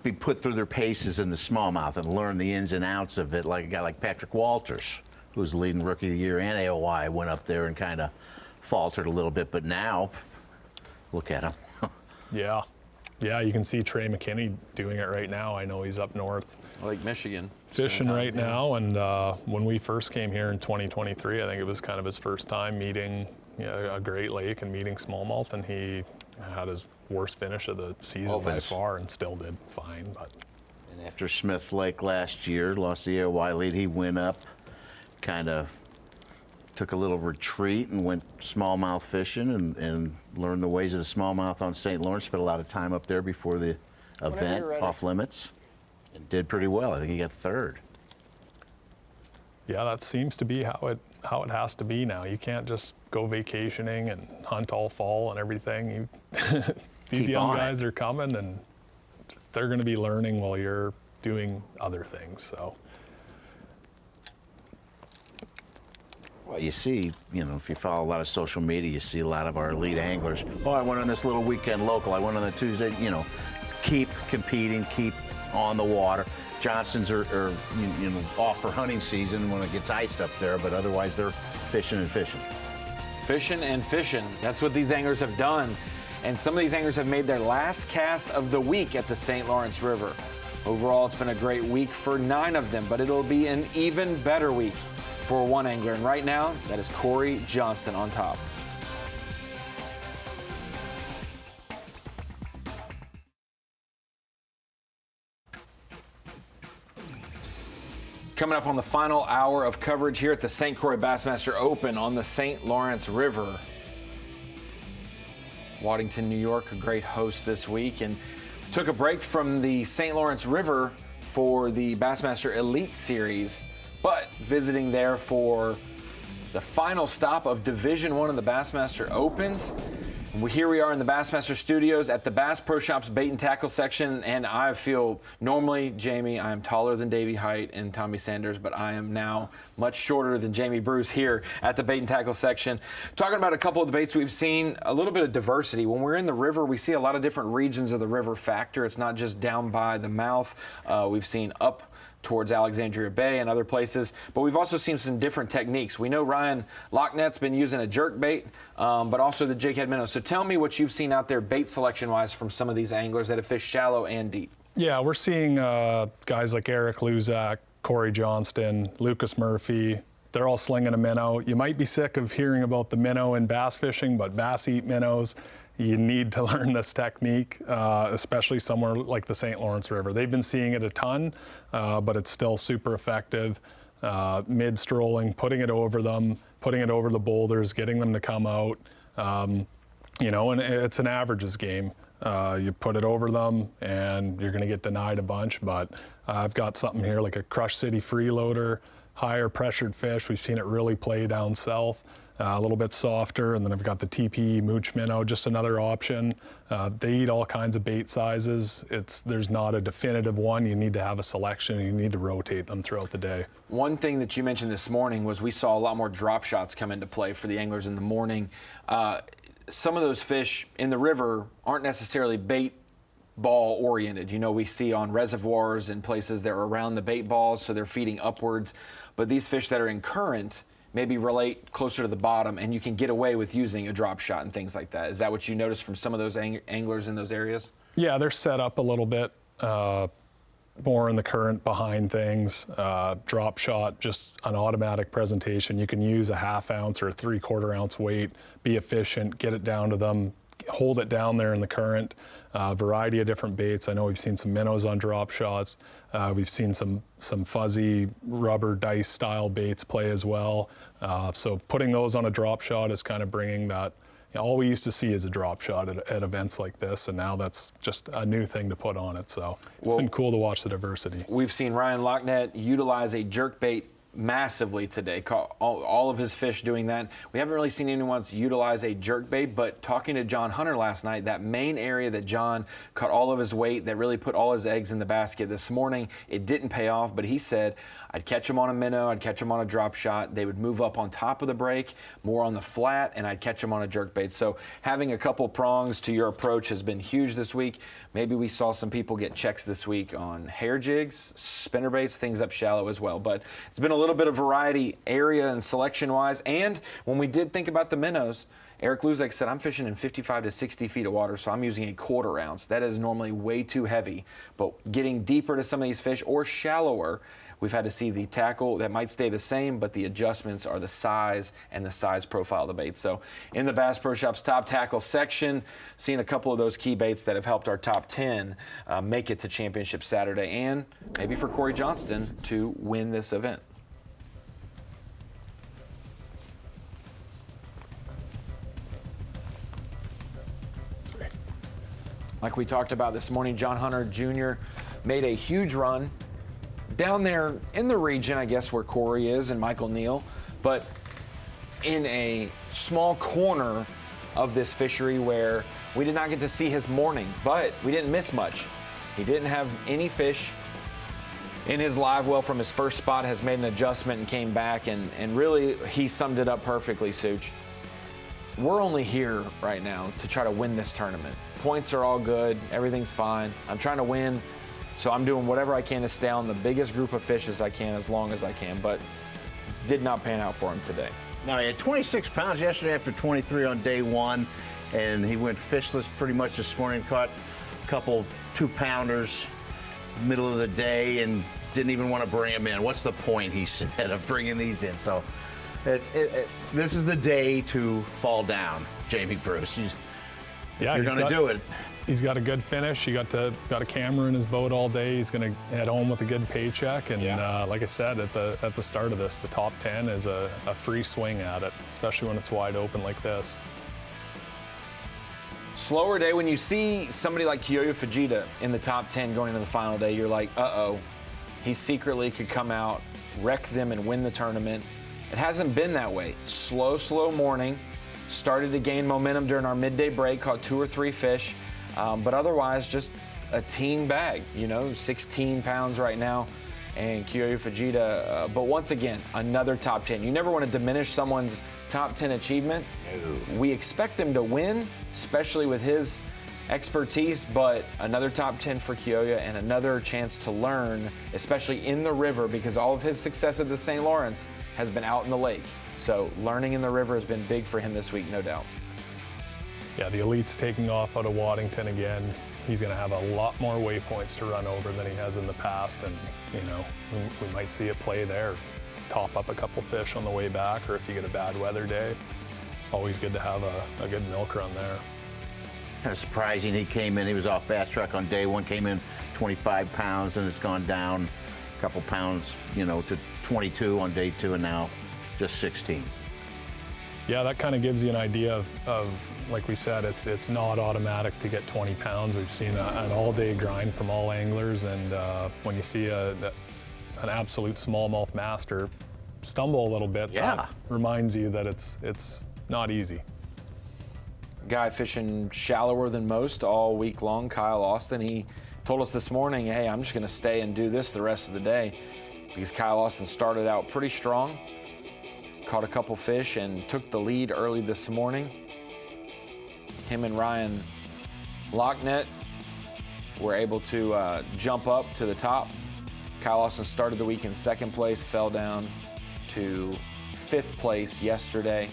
be put through their paces in the smallmouth and learn the ins and outs of it, like a guy like Patrick Walters, who was the leading rookie of the year, and AOY went up there and kind of faltered a little bit, but now, look at him. Yeah, you can see Trey McKinney doing it right now. I know he's up north. Lake Michigan. Fishing right now, and when we first came here in 2023, I think it was kind of his first time meeting a Great Lake and meeting smallmouth, and he had his worst finish of the season by far and still did fine. But and after Smith Lake last year lost the AOY lead, he went up, kind of took a little retreat and went smallmouth fishing and learned the ways of the smallmouth on St. Lawrence. Spent a lot of time up there before the event, off limits, and did pretty well. I think he got third. Yeah, that seems to be how it has to be now. You can't just go vacationing and hunt all fall and everything. These young guys are coming, and they're going to be learning while you're doing other things. So. Well, Well, you see, you know, if you follow a lot of social media, you see a lot of our elite anglers. Oh, I went on this little weekend local. I went on a Tuesday, you know, keep competing, keep on the water. Johnston's are you know, off for hunting season when it gets iced up there, but otherwise they're fishing and fishing. Fishing and fishing. That's what these anglers have done. And some of these anglers have made their last cast of the week at the St. Lawrence River. Overall, it's been a great week for 9 of them, but it'll be an even better week for one angler. And right now, that is Croix Johnston on top. Coming up on the final hour of coverage here at the St. Croix Bassmaster Open on the St. Lawrence River. Waddington, New York, a great host this week, and took a break from the St. Lawrence River for the Bassmaster Elite Series, but visiting there for the final stop of Division I of the Bassmaster Opens. Here we are in the Bassmaster Studios at the Bass Pro Shops bait and tackle section, and I feel, normally, Jamie, I am taller than Davey Height and Tommy Sanders, but I am now much shorter than Jamie Bruce here at the bait and tackle section. Talking about a couple of the baits we've seen, a little bit of diversity. When we're in the river, we see a lot of different regions of the river factor. It's not just down by the mouth. We've seen up towards Alexandria Bay and other places, but we've also seen some different techniques. We know Ryan Lachniet's been using a jerk bait, but also the jig head minnow. So tell me what you've seen out there bait selection-wise from some of these anglers that have fished shallow and deep. Yeah, we're seeing guys like Eric Luzak, Croix Johnston, Lucas Murphy. They're all slinging a minnow. You might be sick of hearing about the minnow in bass fishing, but bass eat minnows. You need to learn this technique, especially somewhere like the St. Lawrence River. They've been seeing it a ton, but it's still super effective. Mid-strolling, putting it over them, putting it over the boulders, getting them to come out. You know, and it's an averages game. You put it over them, and you're going to get denied a bunch, but I've got something here like a Crush City freeloader, higher pressured fish. We've seen it really play down south. A little bit softer, and then I've got the TPE mooch minnow, just another option. They eat all kinds of bait sizes. There's not a definitive one. You need to have a selection, and you need to rotate them throughout the day. One thing that you mentioned this morning was we saw a lot more drop shots come into play for the anglers in the morning. Some of those fish in the river aren't necessarily bait ball oriented. You know, we see on reservoirs and places that are around the bait balls, so they're feeding upwards. But these fish that are in current maybe relate closer to the bottom, and you can get away with using a drop shot and things like that. Is that what you noticed from some of those anglers in those areas? Yeah, they're set up a little bit more in the current behind things. Drop shot, just an automatic presentation. You can use a 1/2 ounce or a 3/4 ounce weight, be efficient, get it down to them, hold it down there in the current. Variety of different baits. I know we've seen some minnows on drop shots. We've seen some fuzzy rubber dice style baits play as well. So putting those on a drop shot is kind of bringing that. You know, all we used to see is a drop shot at events like this, and now that's just a new thing to put on it. So it's been cool to watch the diversity. We've seen Ryan Lachniet utilize a jerk bait massively today, all of his fish doing that. We haven't really seen anyone else utilize a jerkbait, but talking to John Hunter last night, that main area that John caught all of his weight, that really put all his eggs in the basket this morning, it didn't pay off, but he said, I'd catch him on a minnow, I'd catch him on a drop shot, they would move up on top of the break, more on the flat, and I'd catch him on a jerkbait. So having a couple prongs to your approach has been huge this week. Maybe we saw some people get checks this week on hair jigs, spinnerbaits, things up shallow as well, but it's been a little bit of variety area and selection wise. And when we did think about the minnows, Eric Luzak said, I'm fishing in 55 to 60 feet of water, so I'm using a 1/4 ounce. That is normally way too heavy, but getting deeper to some of these fish or shallower, we've had to see the tackle that might stay the same, but the adjustments are the size and the size profile of the bait. So in the Bass Pro Shops top tackle section, seeing a couple of those key baits that have helped our top 10 make it to Championship Saturday, and maybe for Croix Johnston to win this event. Like we talked about this morning, John Hunter Jr. made a huge run down there in the region, I guess, where Corey is and Michael Neal, but in a small corner of this fishery where we did not get to see his morning, but we didn't miss much. He didn't have any fish in his live well from his first spot, has made an adjustment and came back, and really he summed it up perfectly, Such. We're only here right now to try to win this tournament. Points are all good, everything's fine. I'm trying to win, so I'm doing whatever I can to stay on the biggest group of fish as I can, as long as I can, but did not pan out for him today. Now, he had 26 pounds yesterday after 23 on day one, and he went fishless pretty much this morning, caught a couple 2-pounders middle of the day and didn't even want to bring them in. What's the point, he said, of bringing these in? So this is the day to fall down, Jamie Bruce. If you're going to do it. He's got a good finish. He got a camera in his boat all day. He's going to head home with a good paycheck. And like I said at the start of this, the top 10 is a free swing at it, especially when it's wide open like this. Slower day. When you see somebody like Kyoyo Fujita in the top 10 going into the final day, you're like, uh-oh, he secretly could come out, wreck them, and win the tournament. It hasn't been that way. Slow morning. Started to gain momentum during our midday break, caught 2 or 3 fish. But otherwise, just a team bag, 16 pounds right now, and Kyoyo Fujita. But once again, another top 10. You never want to diminish someone's top 10 achievement. No. We expect them to win, especially with his expertise, but another top 10 for Kyoyo and another chance to learn, especially in the river, because all of his success at the St. Lawrence has been out in the lake. So learning in the river has been big for him this week, no doubt. Yeah, the Elite's taking off out of Waddington again. He's going to have a lot more waypoints to run over than he has in the past, and we might see it play there. Top up a couple fish on the way back, or if you get a bad weather day, always good to have a good milk run there. Kind of surprising he came in. He was off Bass Truck on day one, came in 25 pounds, and it's gone down a couple pounds, to 22 on day 2, and now just 16. Yeah, that kind of gives you an idea of like we said, it's not automatic to get 20 pounds. We've seen an all-day grind from all anglers, and when you see an absolute smallmouth master stumble a little bit, that reminds you that it's not easy. Guy fishing shallower than most all week long, Kyle Austin. He told us this morning, hey, I'm just going to stay and do this the rest of the day, because Kyle Austin started out pretty strong, caught a couple fish, and took the lead early this morning. Him and Ryan Lachniet were able to jump up to the top. Kyle Austin started the week in 2nd place, fell down to 5th place yesterday.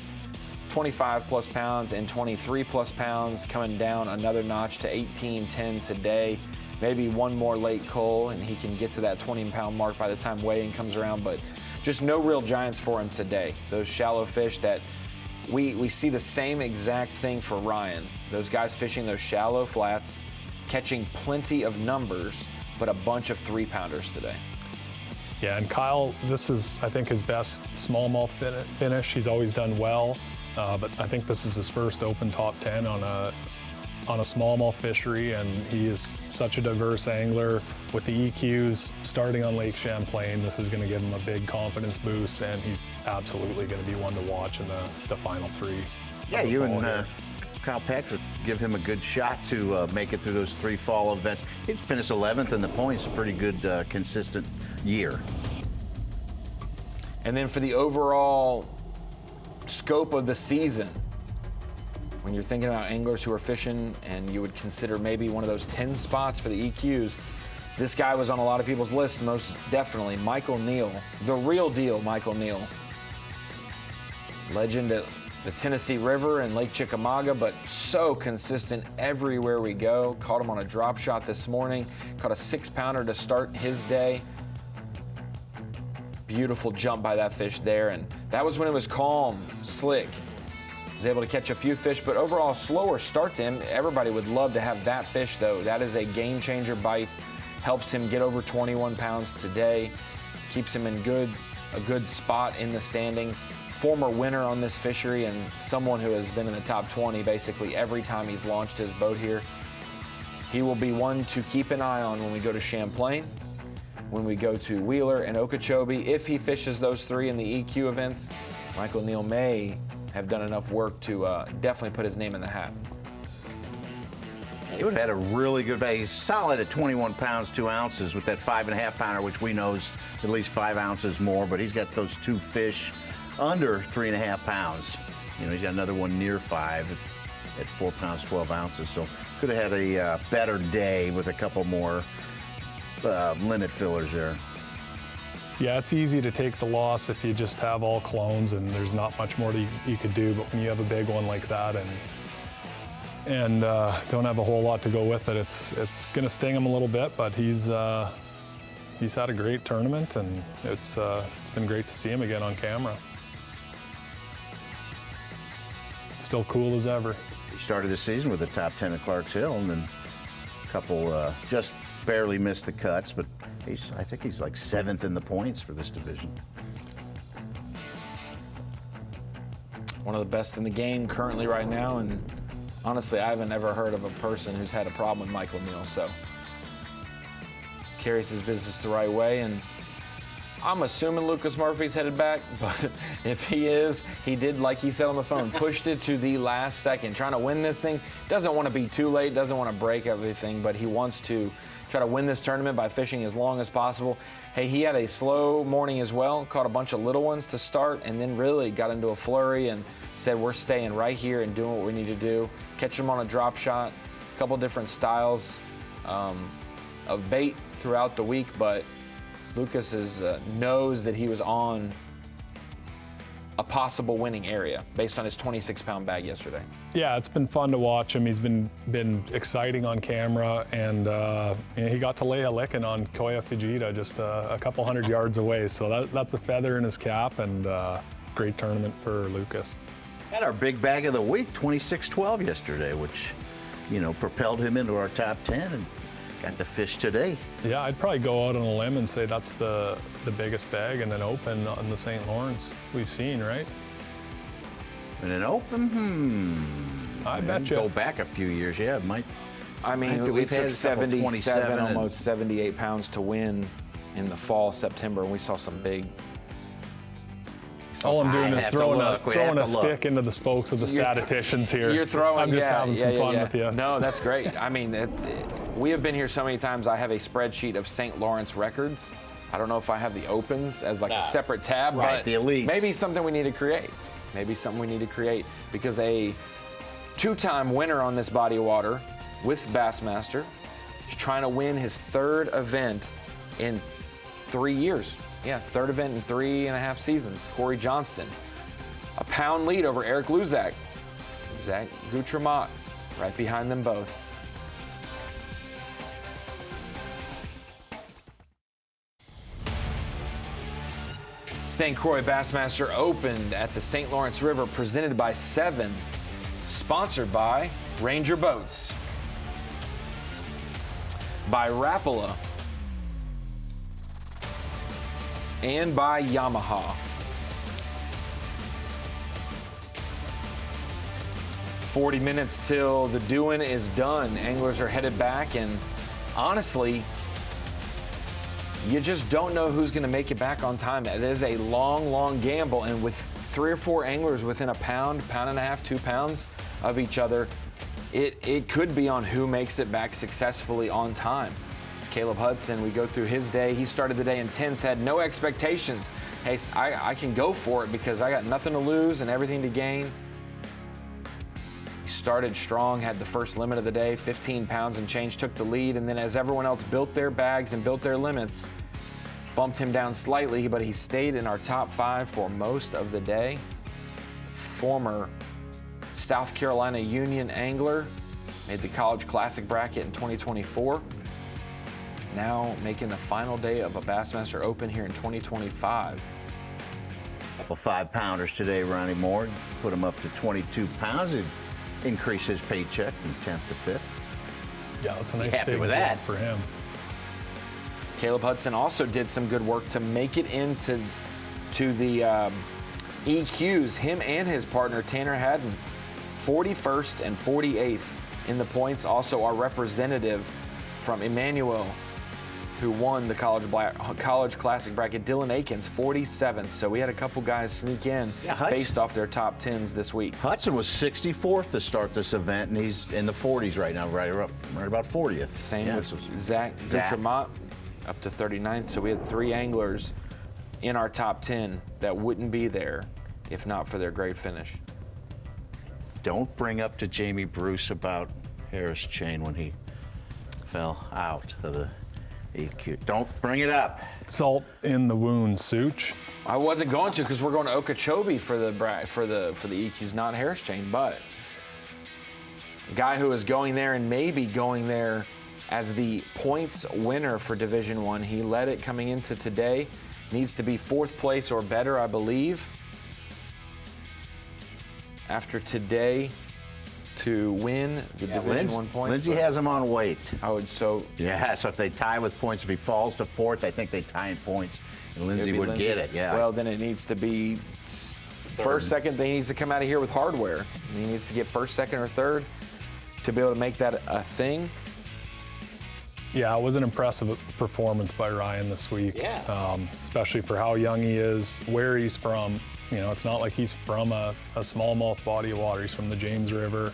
25 plus pounds and 23 plus pounds, coming down another notch to 18.10 today. Maybe one more late cull and he can get to that 20-pound mark by the time weigh-in comes around, but just no real giants for him today. Those shallow fish that we see the same exact thing for Ryan. Those guys fishing those shallow flats, catching plenty of numbers, but a bunch of 3-pounders today. Yeah, and Kyle, this is, I think, his best smallmouth finish. He's always done well, but I think this is his first open top 10 on a smallmouth fishery, and he is such a diverse angler with the EQs starting on Lake Champlain. This is going to give him a big confidence boost, and he's absolutely going to be one to watch in the final 3. Yeah, you and Kyle Patrick give him a good shot to make it through those 3 fall events. He's finished 11th in the points, a pretty good consistent year. And then for the overall scope of the season, when you're thinking about anglers who are fishing and you would consider maybe one of those 10 spots for the EQs, this guy was on a lot of people's lists, most definitely. Michael Neal, the real deal Michael Neal. Legend at the Tennessee River and Lake Chickamauga, but so consistent everywhere we go. Caught him on a drop shot this morning, caught a 6-pounder to start his day. Beautiful jump by that fish there, and that was when it was calm, slick. Was able to catch a few fish, but overall slower start to him. Everybody would love to have that fish though. That is a game changer bite. Helps him get over 21 pounds today. Keeps him in a good spot in the standings. Former winner on this fishery and someone who has been in the top 20 basically every time he's launched his boat here. He will be one to keep an eye on when we go to Champlain, when we go to Wheeler and Okeechobee. If he fishes those 3 in the EQ events, Michael Neal may have done enough work to definitely put his name in the hat. He would have had a really good bag. He's solid at 21 pounds, 2 ounces with that 5.5 pounder, which we know is at least 5 ounces more, but he's got those 2 fish under 3.5 pounds. You know, he's got another one near 5 at 4 pounds, 12 ounces. So could have had a better day with a couple more limit fillers there. Yeah, it's easy to take the loss if you just have all clones and there's not much more that you could do, but when you have a big one like that and don't have a whole lot to go with it, it's gonna sting him a little bit, but he's had a great tournament, and it's been great to see him again on camera. Still cool as ever. He started the season with the top 10 at Clarks Hill, and then a couple just barely missed the cuts, but I think he's like 7th in the points for this division. One of the best in the game currently right now, and honestly, I haven't ever heard of a person who's had a problem with Michael Neal, so carries his business the right way, and I'm assuming Lucas Murphy's headed back, but if he is, he did, like he said on the phone, pushed it to the last second, trying to win this thing. Doesn't want to be too late, doesn't want to break everything, but he wants to try to win this tournament by fishing as long as possible. Hey, he had a slow morning as well, caught a bunch of little ones to start, and then really got into a flurry and said, we're staying right here and doing what we need to do. Catch them on a drop shot, a couple different styles of bait throughout the week, but Lucas knows that he was on a possible winning area based on his 26-pound bag yesterday. Yeah, it's been fun to watch him. He's been exciting on camera, and he got to lay a licking on Koya Fujita just a couple hundred yards away, so that's a feather in his cap, and great tournament for Lucas. Had our big bag of the week, 26-12 yesterday, which, you know, propelled him into our top 10 and got to fish today. Yeah, I'd probably go out on a limb and say that's the biggest bag in an open on the St. Lawrence we've seen, right? In an open? I bet you. Go back a few years, yeah, it might. I mean, we took 77, almost 78 pounds to win in the fall, September, and we saw some big. All I'm doing is throwing a stick into the spokes of the statisticians here. You're throwing, I'm just having some fun with you. No, that's great. I mean, we have been here so many times. I have a spreadsheet of St. Lawrence records. I don't know if I have the opens as like a separate tab, right, but the elites. Maybe something we need to create. Maybe something we need to create, because a 2-time winner on this body of water with Bassmaster is trying to win his 3rd event in 3 years. Yeah, 3rd event in 3.5 seasons. Corey Johnston. A pound lead over Eric Luzak. Zach Goutremout right behind them both. St. Croix Bassmaster opened at the St. Lawrence River, presented by 7, sponsored by Ranger Boats, by Rapala, and by Yamaha. 40 minutes till the doing is done. Anglers are headed back, and honestly, you just don't know who's going to make it back on time. It is a long, long gamble, and with 3 or 4 anglers within a pound and a half, 2 pounds of each other, it could be on who makes it back successfully on time. It's Caleb Hudson. We go through his day. He started the day in 10th, had no expectations. Hey, I can go for it because I got nothing to lose and everything to gain. He started strong, had the first limit of the day, 15 pounds and change, took the lead, and then as everyone else built their bags and built their limits, bumped him down slightly, but he stayed in our top 5 for most of the day. Former South Carolina Union angler, made the College Classic bracket in 2024. Now making the final day of a Bassmaster Open here in 2025. Couple 5-pounders today, Ronnie Moore. Put him up to 22 pounds. It'd increase his paycheck from 10th to 5th. Yeah, that's a nice Happy big with job that for him. Caleb Hudson also did some good work to make it into the EQs. Him and his partner, Tanner Haddon, 41st and 48th in the points. Also our representative from Emmanuel, who won the college classic bracket. Dylan Akins, 47th. So we had a couple guys sneak in based off their top 10s this week. Hudson was 64th to start this event, and he's in the 40s right now, right about 40th. Same with Zach Goutremout, up to 39th. So we had 3 anglers in our top 10 that wouldn't be there if not for their great finish. Don't bring up to Jamie Bruce about Harris Chain when he fell out of the EQ. Don't bring it up. Salt in the wound, Such. I wasn't going to because we're going to Okeechobee for the EQs, not Harris Chain, but a guy who is going there and maybe going there as the points winner for Division I. He led it coming into today. Needs to be 4th place or better, I believe, after today to win the Division I points. Lindsay has him on weight. So if they tie with points, if he falls to 4th, I think they tie in points, and Lindsay would get it. Yeah. Well, then it needs to be first, second. He needs to come out of here with hardware. He needs to get 1st, 2nd, or 3rd to be able to make that a thing. Yeah, it was an impressive performance by Ryan this week. Yeah. Especially for how young he is, where he's from. You know, it's not like he's from a smallmouth body of water. He's from the James River.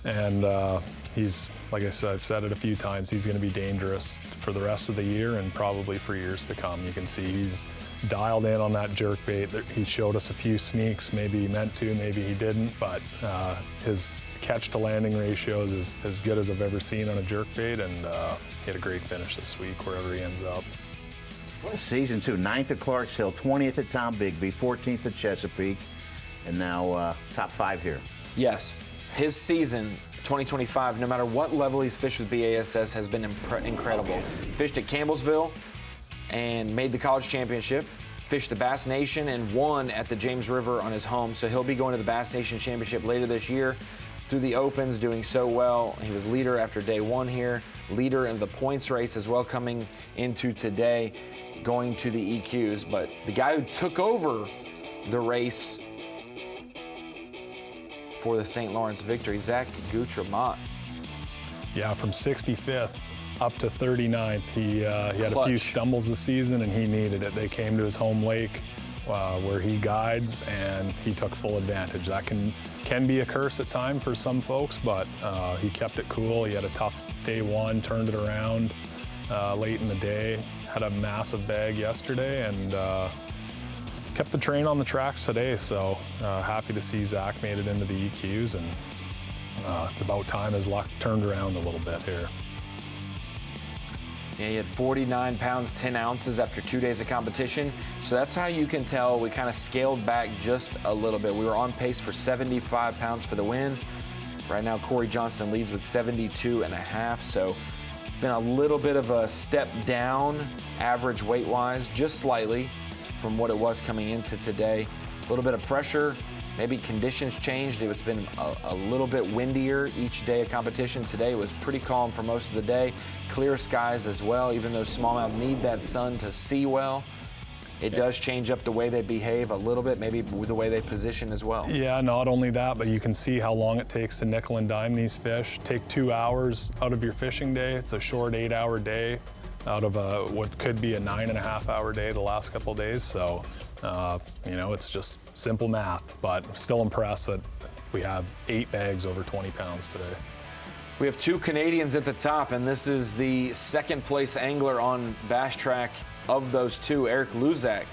And he's, like I said, I've said it a few times, he's going to be dangerous for the rest of the year and probably for years to come. You can see he's dialed in on that jerk bait. He showed us a few sneaks. Maybe he meant to, maybe he didn't, but his catch to landing ratios is as good as I've ever seen on a jerk bait, and he had a great finish this week wherever he ends up. What a season, too. 9th at Clarks Hill, 20th at Tom Bigby, 14th at Chesapeake, and now top 5 here. Yes, his season 2025, no matter what level he's fished with B.A.S.S, has been incredible. Fished at Campbellsville and made the college championship. Fished the Bass Nation and won at the James River on his home. So he'll be going to the Bass Nation Championship later this year. Through the Opens, doing so well. He was leader after day 1 here, leader in the points race as well coming into today, going to the EQs. But the guy who took over the race for the St. Lawrence victory, Zach Goutremout. Yeah, from 65th up to 39th. He had a few stumbles this season, and he needed it. They came to his home lake where he guides, and he took full advantage. That can be a curse at times for some folks, but he kept it cool. He had a tough day 1, turned it around late in the day, had a massive bag yesterday, and kept the train on the tracks today. So happy to see Zach made it into the EQs, and it's about time his luck turned around a little bit here. Yeah, he had 49 pounds, 10 ounces after 2 days of competition. So that's how you can tell we kind of scaled back just a little bit. We were on pace for 75 pounds for the win. Right now, Corey Johnston leads with 72.5. So it's been a little bit of a step down, average weight-wise, just slightly from what it was coming into today. A little bit of pressure. Maybe conditions changed. It's been a little bit windier each day of competition. Today was pretty calm for most of the day. Clear skies as well, even though smallmouth need that sun to see well. It does change up the way they behave a little bit, maybe the way they position as well. Yeah, not only that, but you can see how long it takes to nickel and dime these fish. Take 2 hours out of your fishing day. It's a short 8-hour day out of what could be a 9.5-hour day the last couple of days. So, you know, it's just simple math, but I'm still impressed that we have 8 bags over 20 pounds today. We have 2 Canadians at the top, and this is the 2nd place angler on Bass Track of those 2, Eric Luzak.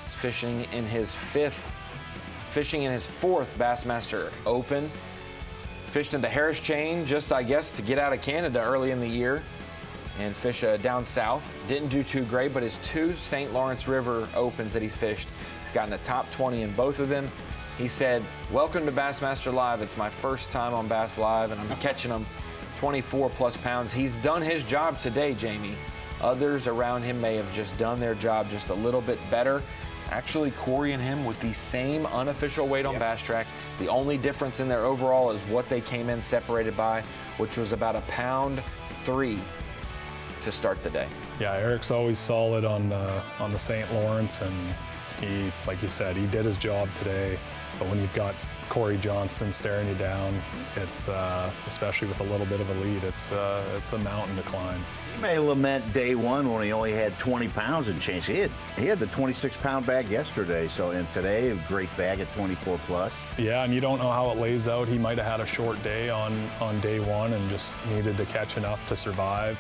He's fishing in his 4th Bassmaster Open. Fished in the Harris Chain just, I guess, to get out of Canada early in the year and fish down south. Didn't do too great, but his 2 St. Lawrence River Opens that he's fished, he's gotten a top 20 in both of them. He said, "Welcome to Bassmaster Live. It's my first time on Bass Live, and I'm catching them 24 plus pounds." He's done his job today, Jamie. Others around him may have just done their job just a little bit better. Actually, Corey and him with the same unofficial weight on Bass Track. The only difference in their overall is what they came in separated by, which was about 1.3 pounds to start the day. Yeah, Eric's always solid on the St. Lawrence, and he, like you said, he did his job today. But when you've got Corey Johnston staring you down, it's especially with a little bit of a lead, it's a mountain to climb. You may lament day one when he only had 20 pounds and change. He had the 26-pound bag yesterday, and today a great bag at 24 plus. Yeah, and you don't know how it lays out. He might have had a short day on day one and just needed to catch enough to survive.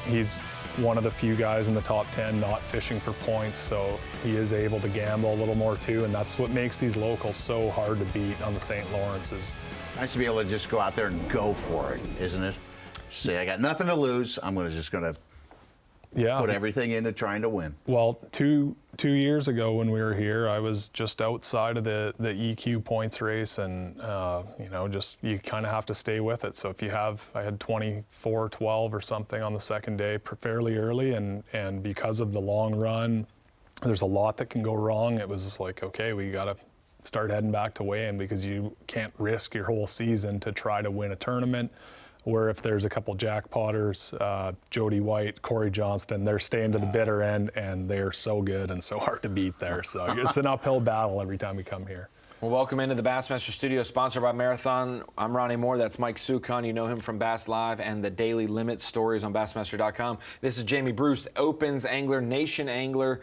He's one of the few guys in the top 10 not fishing for points, so he is able to gamble a little more too, and that's what makes these locals so hard to beat on the St. Lawrence. Is nice to be able to just go out there and go for it, isn't it? Say, I got nothing to lose. I'm just gonna put everything into trying to win. Well, two years ago when we were here, I was just outside of the EQ points race, and just you kind of have to stay with it. So if I had 24-12 or something on the second day fairly early, and because of the long run, there's a lot that can go wrong. It was just like, okay, we got to start heading back to weigh-in, because you can't risk your whole season to try to win a tournament. Where if there's a couple jackpotters, Jody White, Corey Johnston, they're staying to the bitter end, and they're so good and so hard to beat there. So it's an uphill battle every time we come here. Well, welcome into the Bassmaster Studio, sponsored by Marathon. I'm Ronnie Moore. That's Mike Sukon. You know him from Bass Live and the Daily Limit stories on Bassmaster.com. This is Jamie Bruce, Opens angler, Nation angler,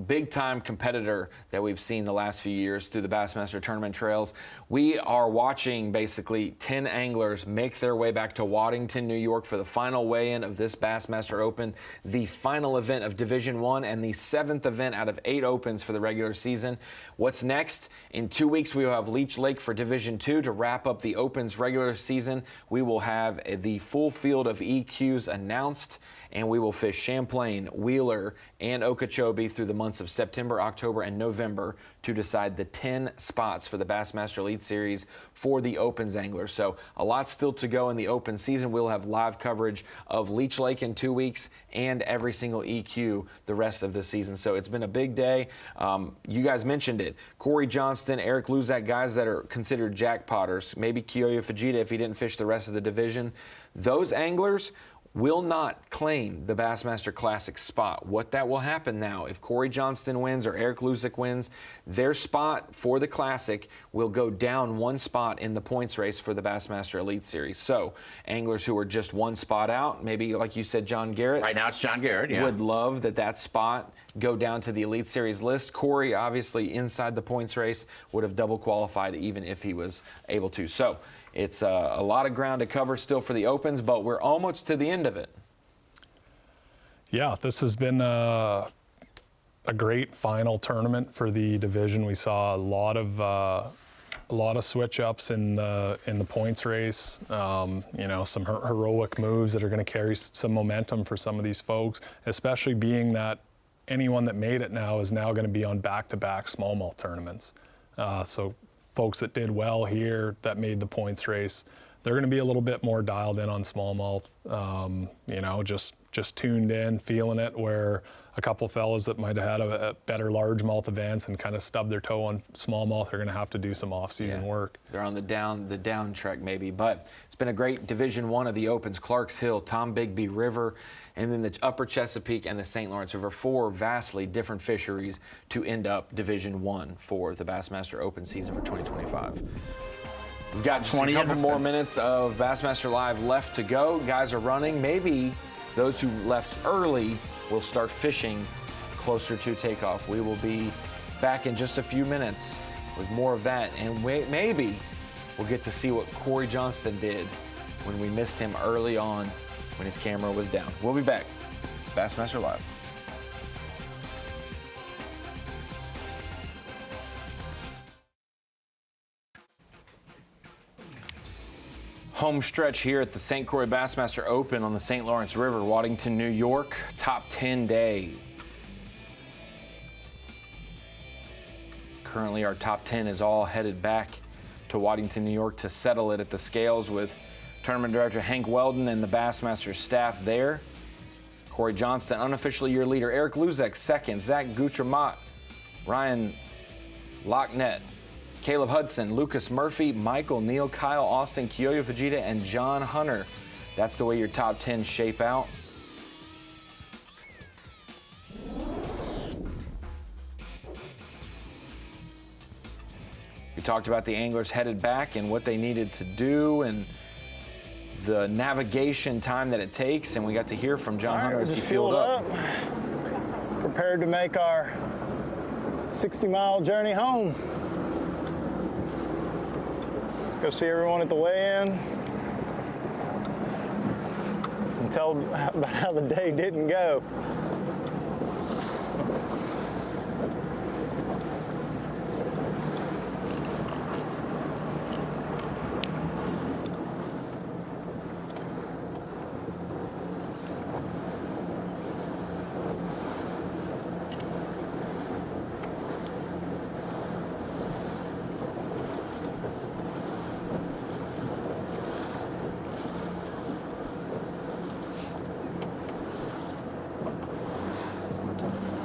big-time competitor that we've seen the last few years through the Bassmaster tournament trails. We are watching basically 10 anglers make their way back to Waddington, New York for the final weigh-in of this Bassmaster Open, the final event of Division I and the 7th event out of 8 Opens for the regular season. What's next? In 2 weeks, we will have Leech Lake for Division II to wrap up the Open's regular season. We will have the full field of EQs announced, and we will fish Champlain, Wheeler, and Okeechobee through the months of September, October, and November to decide the 10 spots for the Bassmaster Elite Series for the Opens anglers. So a lot still to go in the Open season. We'll have live coverage of Leech Lake in 2 weeks and every single EQ the rest of the season. So it's been a big day. You guys mentioned it. Corey Johnston, Eric Luzak, guys that are considered jackpotters, maybe Kiyoya Fujita if he didn't fish the rest of the division. Those anglers will not claim the Bassmaster Classic spot. What that will happen now, if Corey Johnston wins or Eric Luzak wins, their spot for the Classic will go down 1 spot in the points race for the Bassmaster Elite Series. So anglers who are just 1 spot out, maybe like you said, John Garrett. Right now it's John Garrett, yeah. Would love that spot go down to the Elite Series list. Corey, obviously inside the points race, would have double qualified even if he was able to. So it's a lot of ground to cover still for the Opens, but we're almost to the end of it. Yeah, this has been a great final tournament for the division. We saw a lot of switch ups in the points race. Some heroic moves that are going to carry some momentum for some of these folks, especially being that anyone that made it now is now going to be on back-to-back smallmouth tournaments. So folks that did well here that made the points race, they're going to be a little bit more dialed in on smallmouth, just tuned in, feeling it, where a couple fellas that might have had a better largemouth events and kind of stubbed their toe on smallmouth are going to have to do some off-season work. They're on the down trek maybe, but it's been a great Division I of the Opens. Clarks Hill, Tom Bigby River, and then the Upper Chesapeake and the St. Lawrence River, 4 vastly different fisheries to end up Division I for the Bassmaster Open season for 2025. We've got just a couple more minutes of Bassmaster Live left to go. Guys are running. Maybe those who left early will start fishing closer to takeoff. We will be back in just a few minutes with more of that, and maybe we'll get to see what Corey Johnston did when we missed him early on when his camera was down. We'll be back. Bassmaster Live. Home stretch here at the St. Croix Bassmaster Open on the St. Lawrence River, Waddington, New York. Top 10 day. Currently, our top 10 is all headed back to Waddington, New York to settle it at the scales with Tournament Director Hank Weldon and the Bassmaster staff there. Corey Johnston, unofficially your leader. Eric Luzak, second. Zach Goutremout, Ryan Lachniet, Caleb Hudson, Lucas Murphy, Michael Neal, Kyle Austin, Kiyoya Fujita, and John Hunter. That's the way your top 10 shape out. We talked about the anglers headed back and what they needed to do and the navigation time that it takes, and we got to hear from John Hunter as he filled up. Prepared to make our 60-mile journey home. Go see everyone at the weigh-in and tell about how the day didn't go.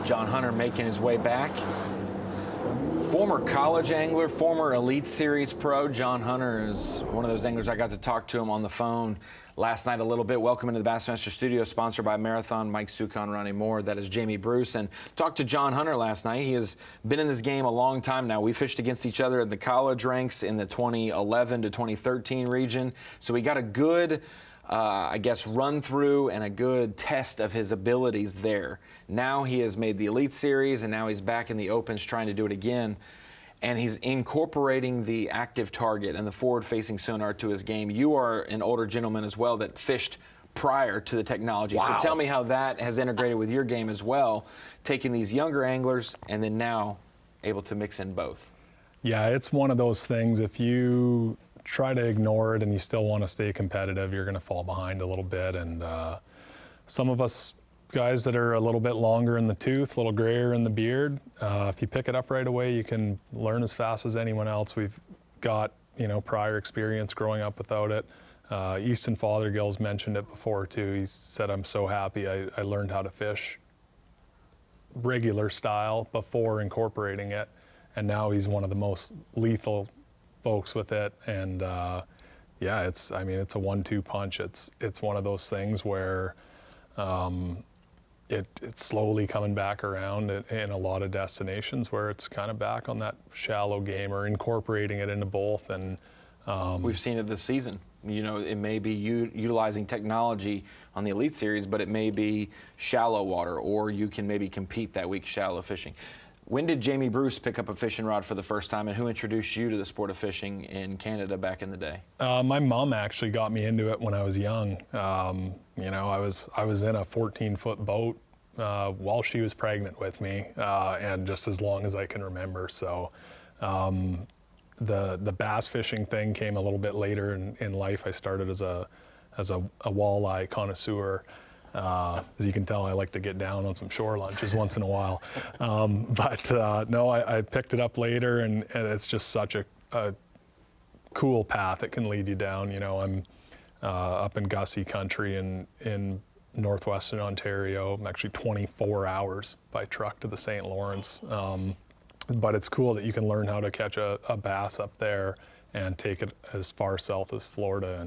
John Hunter making his way back. Former college angler, former Elite Series pro. John Hunter is one of those anglers. I got to talk to him on the phone last night a little bit. Welcome into the Bassmaster Studio, sponsored by Marathon, Mike Sukon, Ronnie Moore. That is Jamie Bruce. And talked to John Hunter last night. He has been in this game a long time now. We fished against each other at the college ranks in the 2011 to 2013 region. So we got a good I guess, run through and a good test of his abilities there. Now he has made the Elite Series, and now he's back in the Opens trying to do it again. And he's incorporating the active target and the forward-facing sonar to his game. You are an older gentleman as well that fished prior to the technology. Wow. So tell me how that has integrated with your game as well, taking these younger anglers and then now able to mix in both. Yeah, it's one of those things. If you try to ignore it and you still want to stay competitive, you're going to fall behind a little bit. And some of us guys that are a little bit longer in the tooth, a little grayer in the beard, if you pick it up right away, you can learn as fast as anyone else. We've got, you know, prior experience growing up without it. Easton Fothergill's mentioned it before too. He said, I'm so happy I learned how to fish regular style before incorporating it. And now he's one of the most lethal folks with it. And yeah, it's a 1-2 punch. It's one of those things where it's slowly coming back around in a lot of destinations where it's kind of back on that shallow game or incorporating it into both. And we've seen it this season. You know, it may be utilizing technology on the Elite Series, but it may be shallow water, or you can maybe compete that week shallow fishing. When did Jamie Bruce pick up a fishing rod for the first time, and who introduced you to the sport of fishing in Canada back in the day? My mom actually got me into it when I was young. You know, I was in a 14-foot boat while she was pregnant with me, and just as long as I can remember. So the bass fishing thing came a little bit later in life. I started as a walleye connoisseur. As you can tell, I like to get down on some shore lunches once in a while. No, I picked it up later, and it's just such a cool path it can lead you down. You know, I'm up in Gussie country in northwestern Ontario. I'm actually 24 hours by truck to the St. Lawrence. But it's cool that you can learn how to catch a bass up there and take it as far south as Florida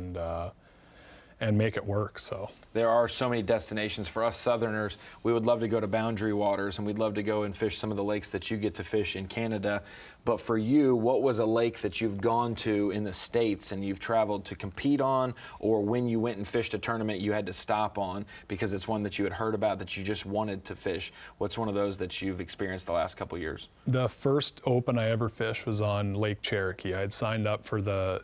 and make it work. So there are so many destinations for us Southerners. We would love to go to Boundary Waters, and we'd love to go and fish some of the lakes that you get to fish in Canada. But for you, what was a lake that you've gone to in the States and you've traveled to compete on, or when you went and fished a tournament you had to stop on because it's one that you had heard about that you just wanted to fish? What's one of those that you've experienced the last couple years? The first Open I ever fished was on Lake Cherokee. I had signed up for the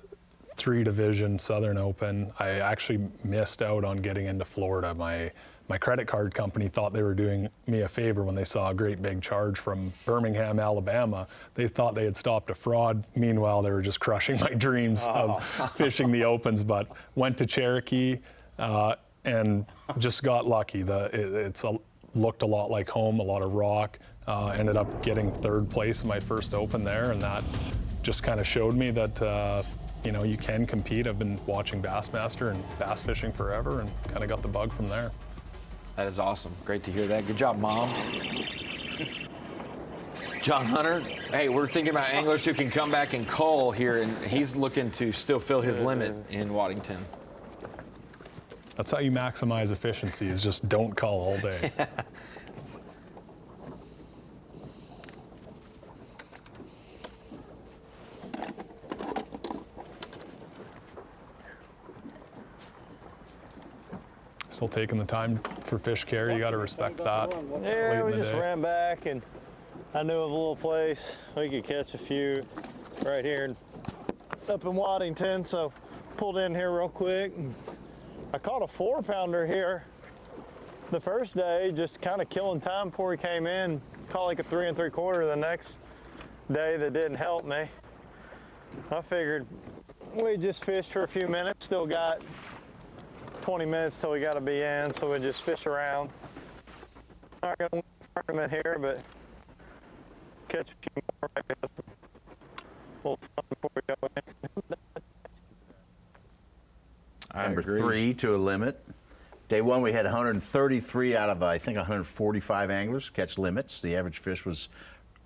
3-division Southern Open. I actually missed out on getting into Florida. My credit card company thought they were doing me a favor when they saw a great big charge from Birmingham, Alabama. They thought they had stopped a fraud. Meanwhile, they were just crushing my dreams of fishing the Opens, but went to Cherokee and just got lucky. It looked a lot like home, a lot of rock. Ended up getting 3rd place in my first Open there, and that just kind of showed me that you know, you can compete. I've been watching Bassmaster and bass fishing forever and kind of got the bug from there. That is awesome. Great to hear that. Good job, Mom. John Hunter, hey, we're thinking about anglers who can come back and cull here, and he's looking to still fill his limit in Waddington. That's how you maximize efficiency, is just don't cull all day. Still taking the time for fish carry. You got to respect that. Yeah, we just ran back, and I knew of a little place we could catch a few right here up in Waddington, so pulled in here real quick. And I caught a 4-pounder here the first day, just kind of killing time before he came in. Caught like a 3 3/4 the next day. That didn't help me. I figured we just fished for a few minutes. Still got 20 minutes till we got to be in, so we just fish around. Not gonna win the tournament here, but catch a few more. I guess. A little fun before we go in. Number 3 to a limit. Day 1, we had 133 out of, I think, 145 anglers catch limits. The average fish was